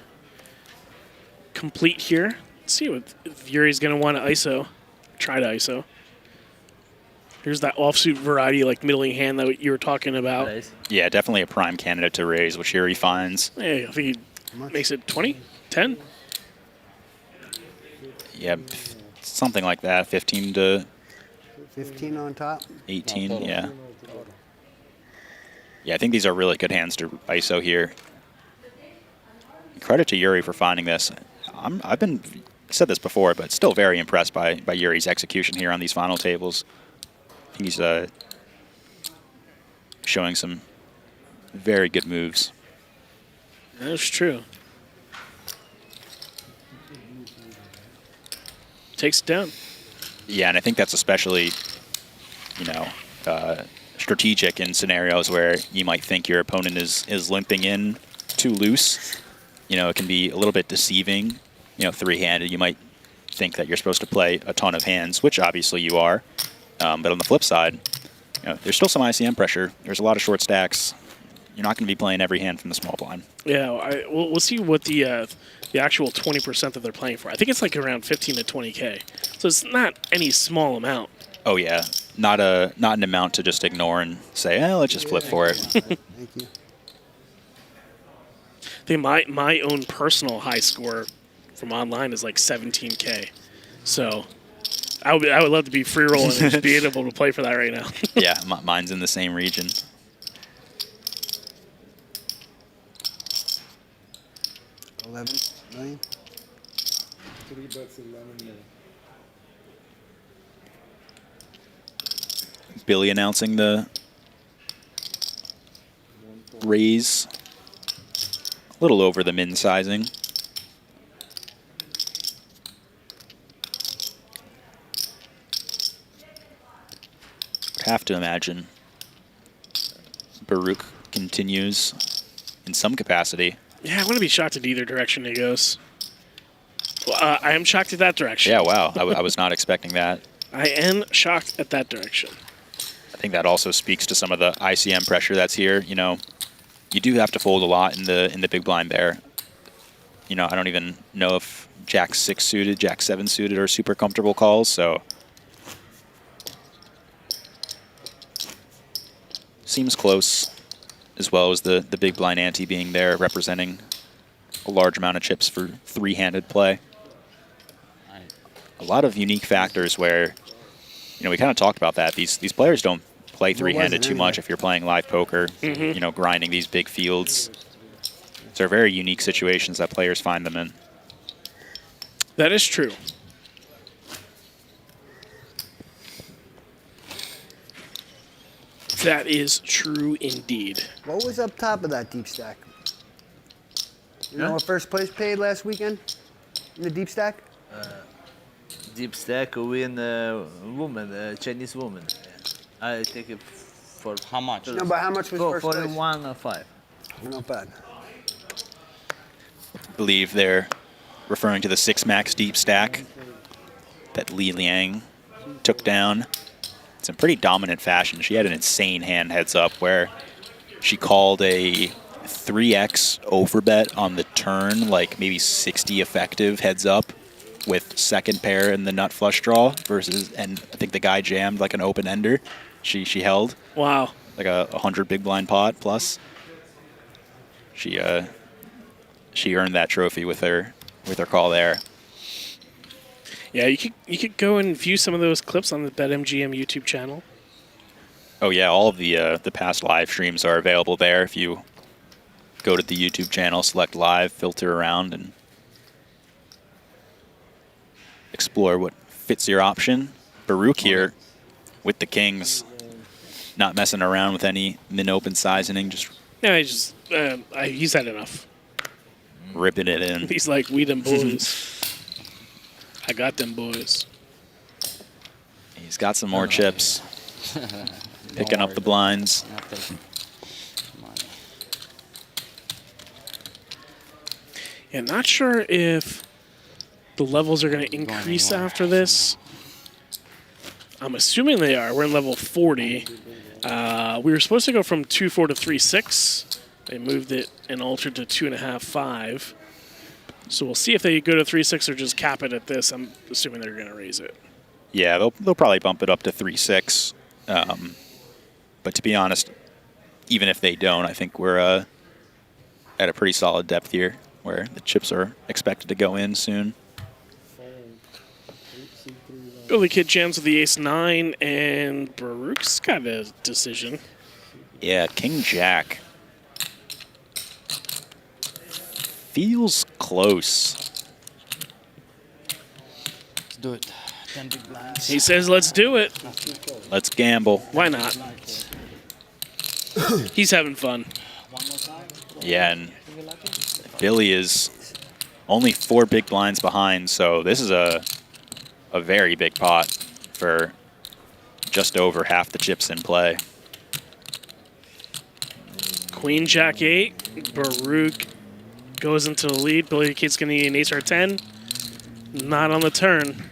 complete here. Let's see if Yuri's going to want to ISO. Try to ISO. Here's that offsuit variety, like middling hand that you were talking about. Nice. Yeah, definitely a prime candidate to raise, which Yuriy finds. Hey, I think he makes it 20, 10. Yeah, something like that. 15 to 15 on top. 18. Yeah. Yeah, I think these are really good hands to ISO here. Credit to Yuriy for finding this. I've been said this before, but still very impressed by Yuriy's execution here on these final tables. I think he's showing some very good moves. That's true. Takes it down. Yeah, and I think that's especially, strategic in scenarios where you might think your opponent is limping in too loose. It can be a little bit deceiving. Three-handed, you might think that you're supposed to play a ton of hands, which obviously you are. But on the flip side, there's still some ICM pressure. There's a lot of short stacks. You're not going to be playing every hand from the small blind. Yeah, we'll see what the actual 20% that they're playing for. I think it's like around 15 to 20K. So it's not any small amount. Oh yeah, not an amount to just ignore and say, let's just flip for it. Thank you. I think my own personal high score from online is like 17K. So I would love to be free rolling and just being able to play for that right now. Yeah, mine's in the same region. $11 million. 3 bets, 11 million. Billy announcing the raise. A little over the min sizing. Would have to imagine Baruch continues in some capacity. Yeah, I want to be shocked at either direction it goes. Well, I am shocked at that direction. Yeah, wow. I was not expecting that. I am shocked at that direction. I think that also speaks to some of the ICM pressure that's here. You do have to fold a lot in the big blind there. I don't even know if Jack 6 suited, Jack 7 suited are super comfortable calls, so seems close, as well as the big blind ante being there, representing a large amount of chips for three-handed play. A lot of unique factors where, we kind of talked about that. These players don't play three-handed too much if you're playing live poker, grinding these big fields. So they're very unique situations that players find them in. That is true. That is true indeed. What was up top of that deep stack? You know what first place paid last weekend in the deep stack? Deep stack win woman, Chinese woman. I take it for how much? No, but how much was first place? 41.5. Not bad. I believe they're referring to the 6 max deep stack that Li Liang took down. It's in pretty dominant fashion. She had an insane hand heads up where she called a 3x overbet on the turn, like maybe 60 effective heads up with second pair in the nut flush draw versus, and I think the guy jammed like an open ender. She held. Wow. Like a 100 big blind pot plus. She earned that trophy with her call there. Yeah, you could go and view some of those clips on the BetMGM YouTube channel. Oh yeah, all of the past live streams are available there. If you go to the YouTube channel, select live, filter around, and explore what fits your option. Baruch here with the kings, not messing around with any min open sizing, just he's had enough. Ripping it in. He's like, we them boys. I got them boys. He's got some more chips. Picking up the blinds. Yeah, not sure if the levels are going to increase after this. I'm assuming they are. We're in level 40. We were supposed to go from 2-4 to 3-6. They moved it and altered to 2.5-5. So we'll see if they go to 3-6 or just cap it at this. I'm assuming they're going to raise it. Yeah, they'll probably bump it up to 3-6. But to be honest, even if they don't, I think we're at a pretty solid depth here where the chips are expected to go in soon. Billy Kid jams with the ace-9, and Baruch's got a decision. Yeah, King-Jack. Feels close. Let's do it. 10 big blinds. He says, let's do it. Let's gamble. Why not? He's having fun. Yeah, and Billy is only 4 big blinds behind, so this is a very big pot for just over half the chips in play. Queen Jack 8. Baruch goes into the lead. Billy the Kid's going to need an ace or a 10. Not on the turn.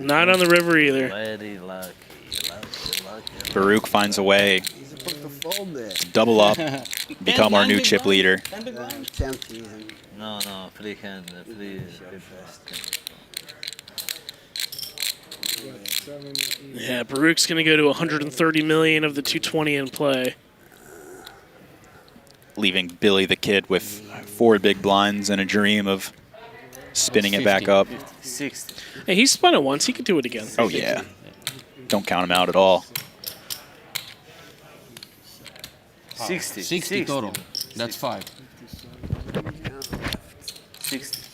Not on the river either. Very lucky. Baruch finds a way to double up, become our new chip leader. No, free hand, free first. Yeah, Baruch's going to go to 130 million of the 220 in play. Leaving Billy the Kid with 4 big blinds and a dream of spinning it back up. 60. Hey, he spun it once. He could do it again. Oh, yeah. Don't count him out at all. 60. 60 total. That's 5. 60.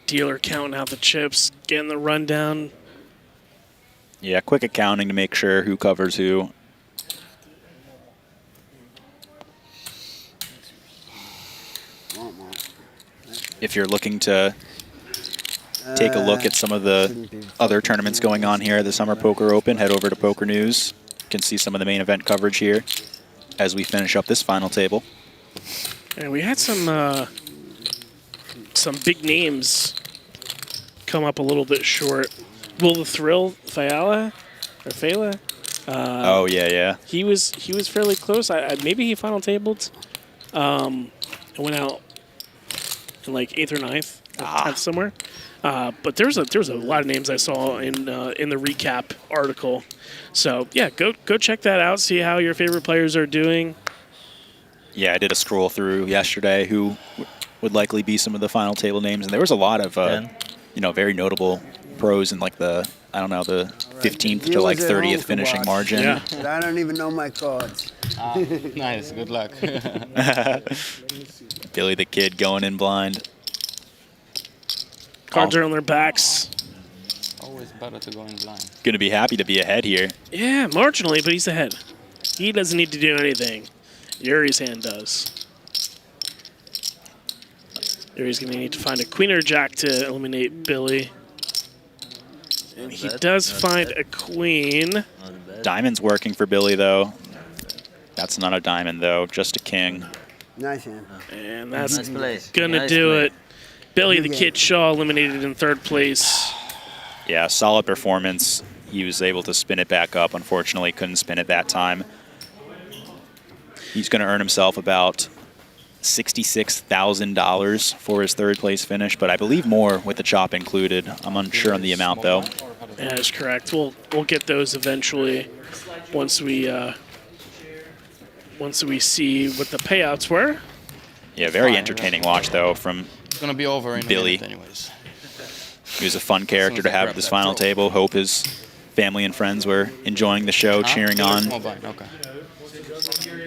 Dealer counting out the chips, getting the rundown. Yeah, quick accounting to make sure who covers who. If you're looking to take a look at some of the other tournaments going on here at the Summer Poker Open, head over to Poker News. You can see some of the main event coverage here as we finish up this final table. And we had some big names come up a little bit short. Will the Thrill Fiala or Fela? Oh yeah. He was fairly close. Maybe he final tabled. And went out in like 8th or 9th, or 10th somewhere. But there's a lot of names I saw in the recap article. So yeah, go check that out. See how your favorite players are doing. Yeah, I did a scroll through yesterday who would likely be some of the final table names, and there was a lot of very notable pros in like the 15th to like 30th finishing margin. Yeah. I don't even know my cards. Nice, good luck. Billy the Kid going in blind. Cards are on their backs. Always better to go in blind. Gonna be happy to be ahead here. Yeah, marginally, but he's ahead. He doesn't need to do anything. Yuri's hand does. Yuri's going to need to find a queen or jack to eliminate Billy. And he does find a queen. Diamond's working for Billy, though. That's not a diamond, though, just a king. Nice hand. And that's Nice going to do it. Billy the Kid Shaw eliminated in 3rd place. Yeah, solid performance. He was able to spin it back up. Unfortunately, couldn't spin it that time. He's going to earn himself about $66,000 for his 3rd place finish, but I believe more with the chop included. I'm unsure on the amount, though. Yeah, that's correct. We'll get those eventually once we see what the payouts were. Yeah, very entertaining watch, though, from It's going to be over in Billy. a minute anyways. He was a fun character to have at this final table. Hope his family and friends were enjoying the show, cheering on. Small blind, okay.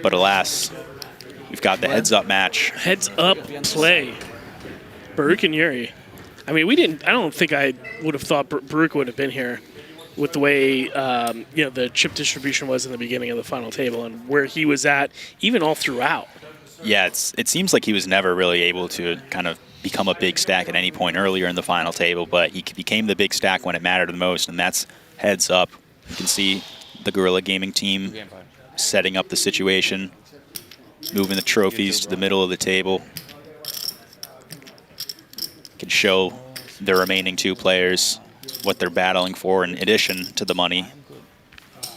But alas, we've got the heads-up match. Heads-up play. Baruch and Yuriy. I mean, I don't think I would have thought Baruch would have been here with the way the chip distribution was in the beginning of the final table and where he was at, even all throughout. Yeah, it seems like he was never really able to kind of become a big stack at any point earlier in the final table, but he became the big stack when it mattered the most, and that's heads up. You can see the Guerrilla Gaming team setting up the situation, moving the trophies to the middle of the table. Can show the remaining 2 players what they're battling for in addition to the money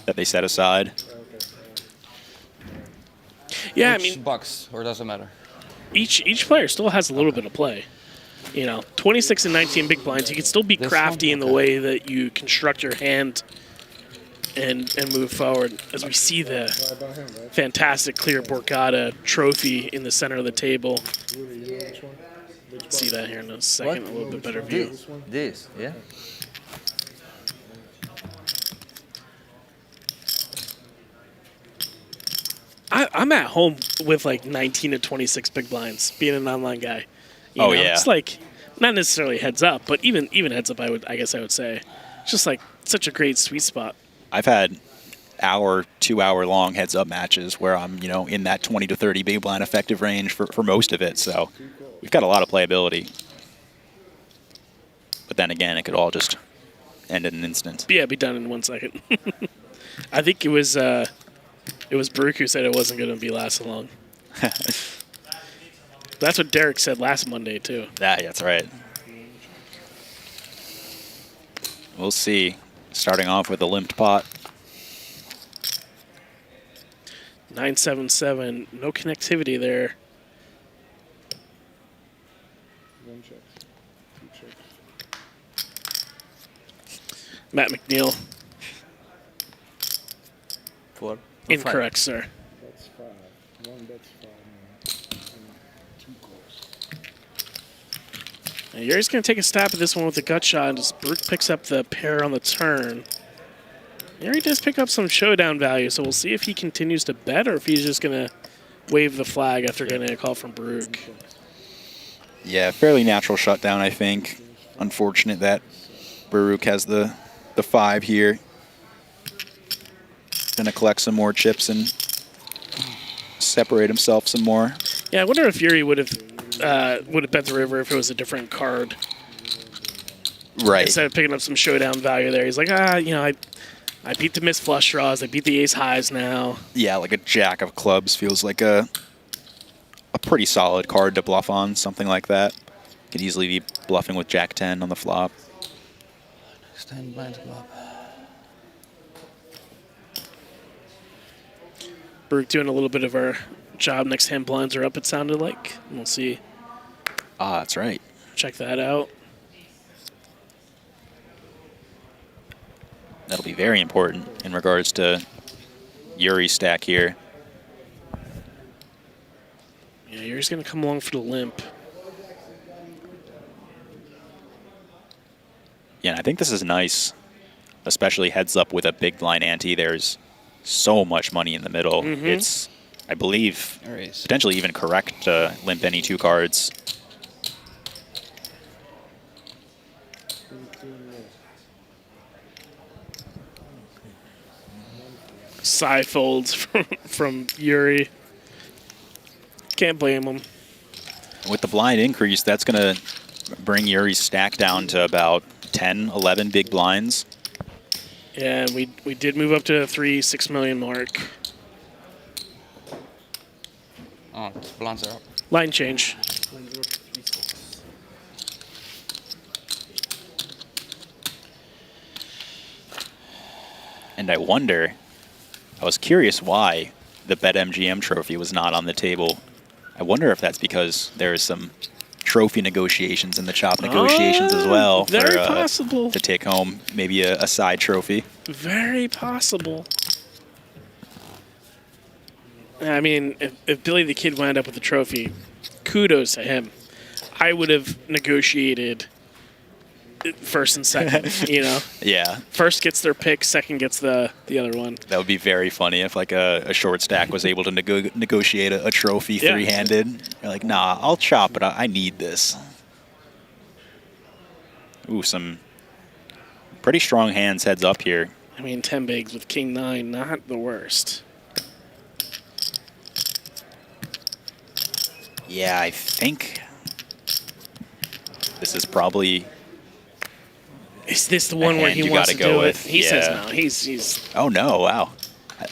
that they set aside. Yeah, Which bucks, or does it matter? Each player still has a little bit of play. You know, 26 and 19 big blinds. You can still be crafty in the way that you construct your hand and move forward. As we see the fantastic clear Borgata trophy in the center of the table. See that here in a second, a little bit better view. This, yeah. I'm at home with like 19 to 26 big blinds, being an online guy. You Oh, know? yeah. It's like not necessarily heads up, but even heads up, I guess I would say. It's just like such a great sweet spot. I've had 2-hour long heads up matches where I'm, you know, in that 20 to 30 big blind effective range for most of it. So we've got a lot of playability. But then again, it could all just end in an instant. Yeah, be done in 1 second. I think it was Baruch who said it wasn't going to be lasting long. That's what Derek said last Monday too. That's right. We'll see. Starting off with a limped pot. 977, no connectivity there. 1 check. 2 checks. Matt McNeil. 4. Incorrect, sir. That's 5. 1 bet's 5 now. And 2 calls. And Yuri's going to take a stab at this one with a gut shot as Baruch picks up the pair on the turn. Yuriy does pick up some showdown value, so we'll see if he continues to bet or if he's just going to wave the flag after getting a call from Baruch. Yeah, fairly natural shutdown, I think. Unfortunate that Baruch has the 5 here. Going to collect some more chips and separate himself some more. Yeah, I wonder if Yuriy would have bet the river if it was a different card. Right. Instead of picking up some showdown value there, he's like, you know, I beat the missed flush draws. I beat the ace highs now. Yeah, like a jack of clubs feels like a pretty solid card to bluff on, something like that. Could easily be bluffing with jack 10 on the flop. Stand blind flop. Baruch doing a little bit of our job next hand. Blinds are up, it sounded like. We'll see. Ah, that's right. Check that out. That'll be very important in regards to Yuri's stack here. Yeah, Yuri's going to come along for the limp. Yeah, and I think this is nice, especially heads up with a big blind ante. There's so much money in the middle. Mhm. It's, I believe, potentially even correct to limp any 2 cards. Side folds from Yuriy. Can't blame him. With the blind increase, that's going to bring Yuri's stack down to about 10, 11 big blinds. Yeah, we did move up to the 6 million mark. Oh, blinds are up. Line change. And I was curious why the BetMGM trophy was not on the table. I wonder if that's because there is some trophy negotiations in the chop negotiations as well. Very possible. To take home maybe a side trophy. Very possible. I mean, if Billy the Kid wound up with the trophy, kudos to him. I would have negotiated first and second, you know? Yeah. First gets their pick, second gets the other one. That would be very funny if like a short stack was able to negotiate a trophy three-handed. You're like, nah, I'll chop, but I need this. Ooh, some pretty strong hands heads up here. I mean, 10 bigs with king 9, not the worst. Yeah, I think this is probably... Is this the one where he wants to do it? He says no. He's. Oh no! Wow,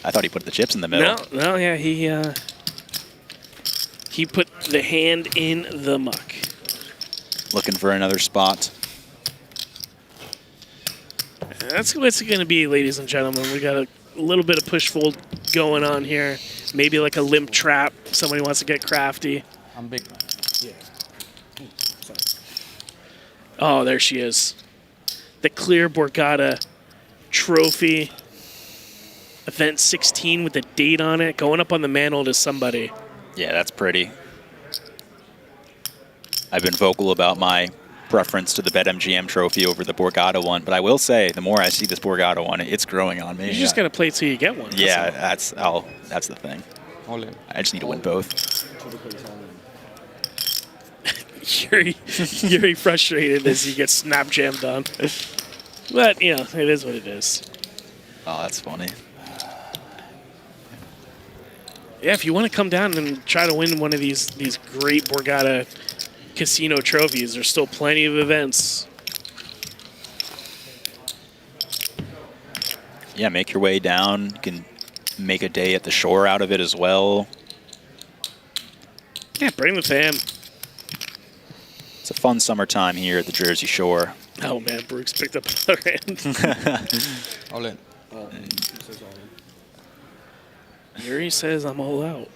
I thought he put the chips in the middle. No, yeah, he put the hand in the muck. Looking for another spot. That's what it's going to be, ladies and gentlemen. We got a little bit of push fold going on here. Maybe like a limp trap. Somebody wants to get crafty. I'm big. Yeah. Sorry. Oh, there she is. The clear Borgata trophy. Event 16 with the date on it. Going up on the mantle to somebody. Yeah, that's pretty. I've been vocal about my preference to the BetMGM trophy over the Borgata one, but I will say, the more I see this Borgata one, it's growing on me. You just got to play till you get one. Yeah, that's the thing. All in. I just need to win both. Yuriy frustrated as he gets snap jammed on. But, you know, it is what it is. Oh, that's funny. Yeah, if you want to come down and try to win one of these great Borgata casino trophies, there's still plenty of events. Yeah, make your way down. You can make a day at the shore out of it as well. Yeah, bring the fam. It's a fun summertime here at the Jersey Shore. Oh, man, Baruch's picked up another hand. All in. Yuriy says I'm all out.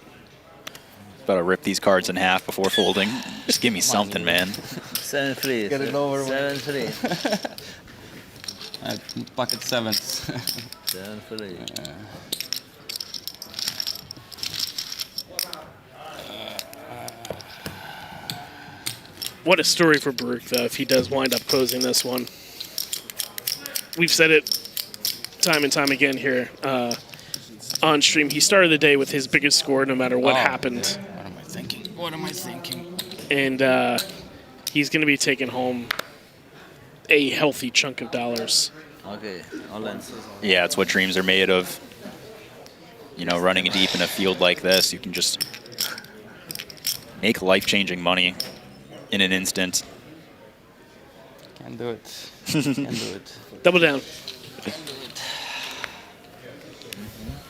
About to rip these cards in half before folding. Just give me something, man. 7-3. Get it over with. 7-3. Bucket sevens. 7-3. What a story for Baruch, though, if he does wind up closing this one. We've said it time and time again here on stream. He started the day with his biggest score no matter what happened. Yeah. What am I thinking? What am I thinking? And he's going to be taking home a healthy chunk of dollars. Okay, all in. Yeah, it's what dreams are made of. You know, running deep in a field like this, you can just make life-changing money in an instant. Can do it. Can do it. Double down.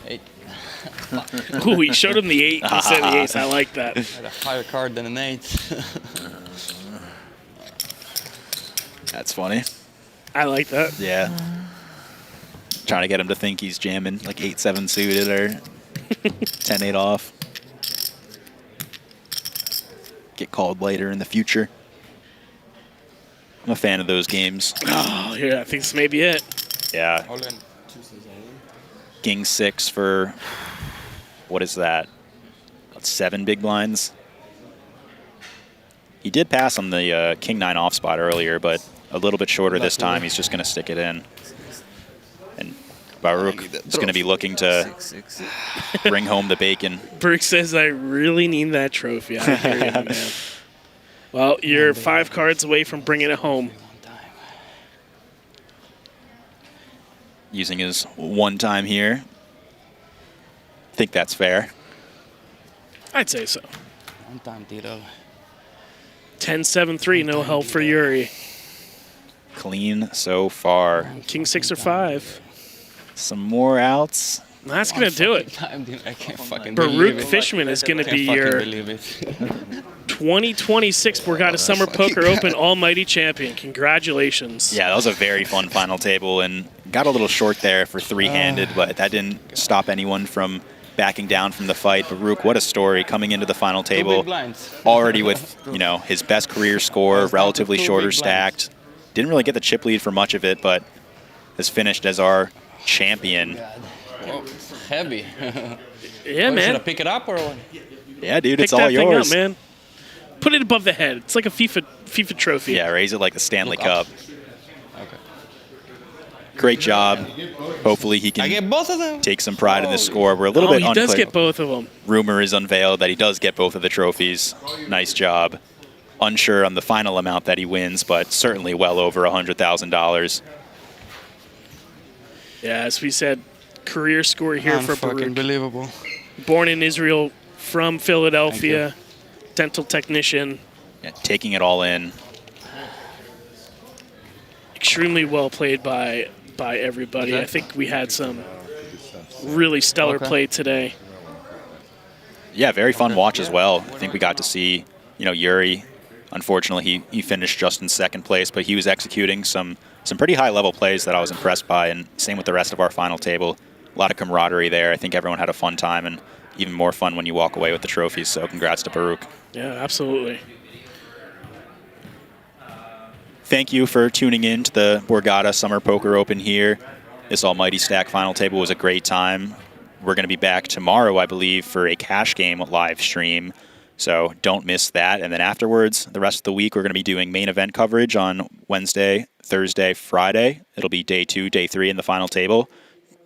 8. Ooh, he showed him the 8 instead of the ace. I like that. I had a higher card than an 8. That's funny. I like that. Yeah. Trying to get him to think he's jamming like 8-7 suited or 10-8 off. Get called later in the future. I'm a fan of those games. Oh, yeah, I think this may be it. Yeah. All in. King 6 for, what is that? About 7 big blinds. He did pass on the King 9 off spot earlier, but a little bit shorter this time. He's just going to stick it in. And Baruch is going to be looking to bring home the bacon. Baruch says, I really need that trophy. I hear you, man. Well, you're 5 cards away from bringing it home. Using his one time here. I think that's fair. I'd say so. One time, Tito. 10-7-3, no help for Yuriy. Clean so far. King 6 or 5. Some more outs. That's going to do it. I can't fucking Baruch believe it. Fishman is going to be Can't your fucking believe it. 2026 Borgata Summer Poker Open Almighty Champion. Congratulations. Yeah, that was a very fun final table and got a little short there for three-handed, but that didn't stop anyone from backing down from the fight. Baruch, what a story coming into the final table. Already with, you know, his best career score, relatively shorter stacked. Didn't really get the chip lead for much of it, but has finished as our champion. Oh, heavy. Yeah, man. Should I pick it up or what? Yeah, dude, Pick it's all that thing yours. up, man. Put it above the head. It's like a FIFA trophy. Yeah, raise it like the Stanley Look Cup. up. Okay. Great job. Hopefully he I can get both of them. take some pride in this score. We're a little bit he unclear. does get both of them. Rumor is unveiled that he does get both of the trophies. Nice job. Unsure on the final amount that he wins, but certainly well over $100,000. Yeah, as we said, career score here for Fucking Baruch. believable. Born in Israel, from Philadelphia, dental technician. Yeah, taking it all in. Extremely well played by everybody. I think we had some really stellar play today. Yeah, very fun watch as well. I think we got to see, you know, Yuriy. Unfortunately, he finished just in second place, but he was executing some pretty high-level plays that I was impressed by, and same with the rest of our final table. A lot of camaraderie there. I think everyone had a fun time, and even more fun when you walk away with the trophies, so congrats to Baruch. Yeah, absolutely. thank you for tuning in to the Borgata Summer Poker Open here. This almighty stack final table was a great time. We're going to be back tomorrow, I believe, for a cash game live stream. So don't miss that. And then afterwards, the rest of the week, we're going to be doing main event coverage on Wednesday, Thursday, Friday. It'll be day 2, day 3 in the final table.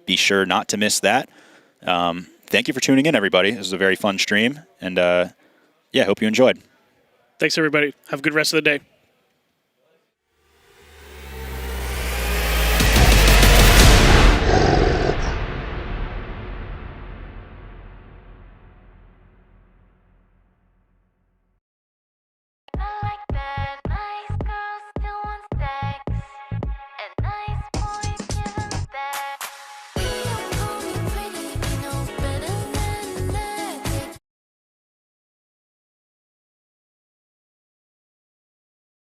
Be sure not to miss that. Thank you for tuning in, everybody. This was a very fun stream. And, yeah, hope you enjoyed. Thanks, everybody. Have a good rest of the day.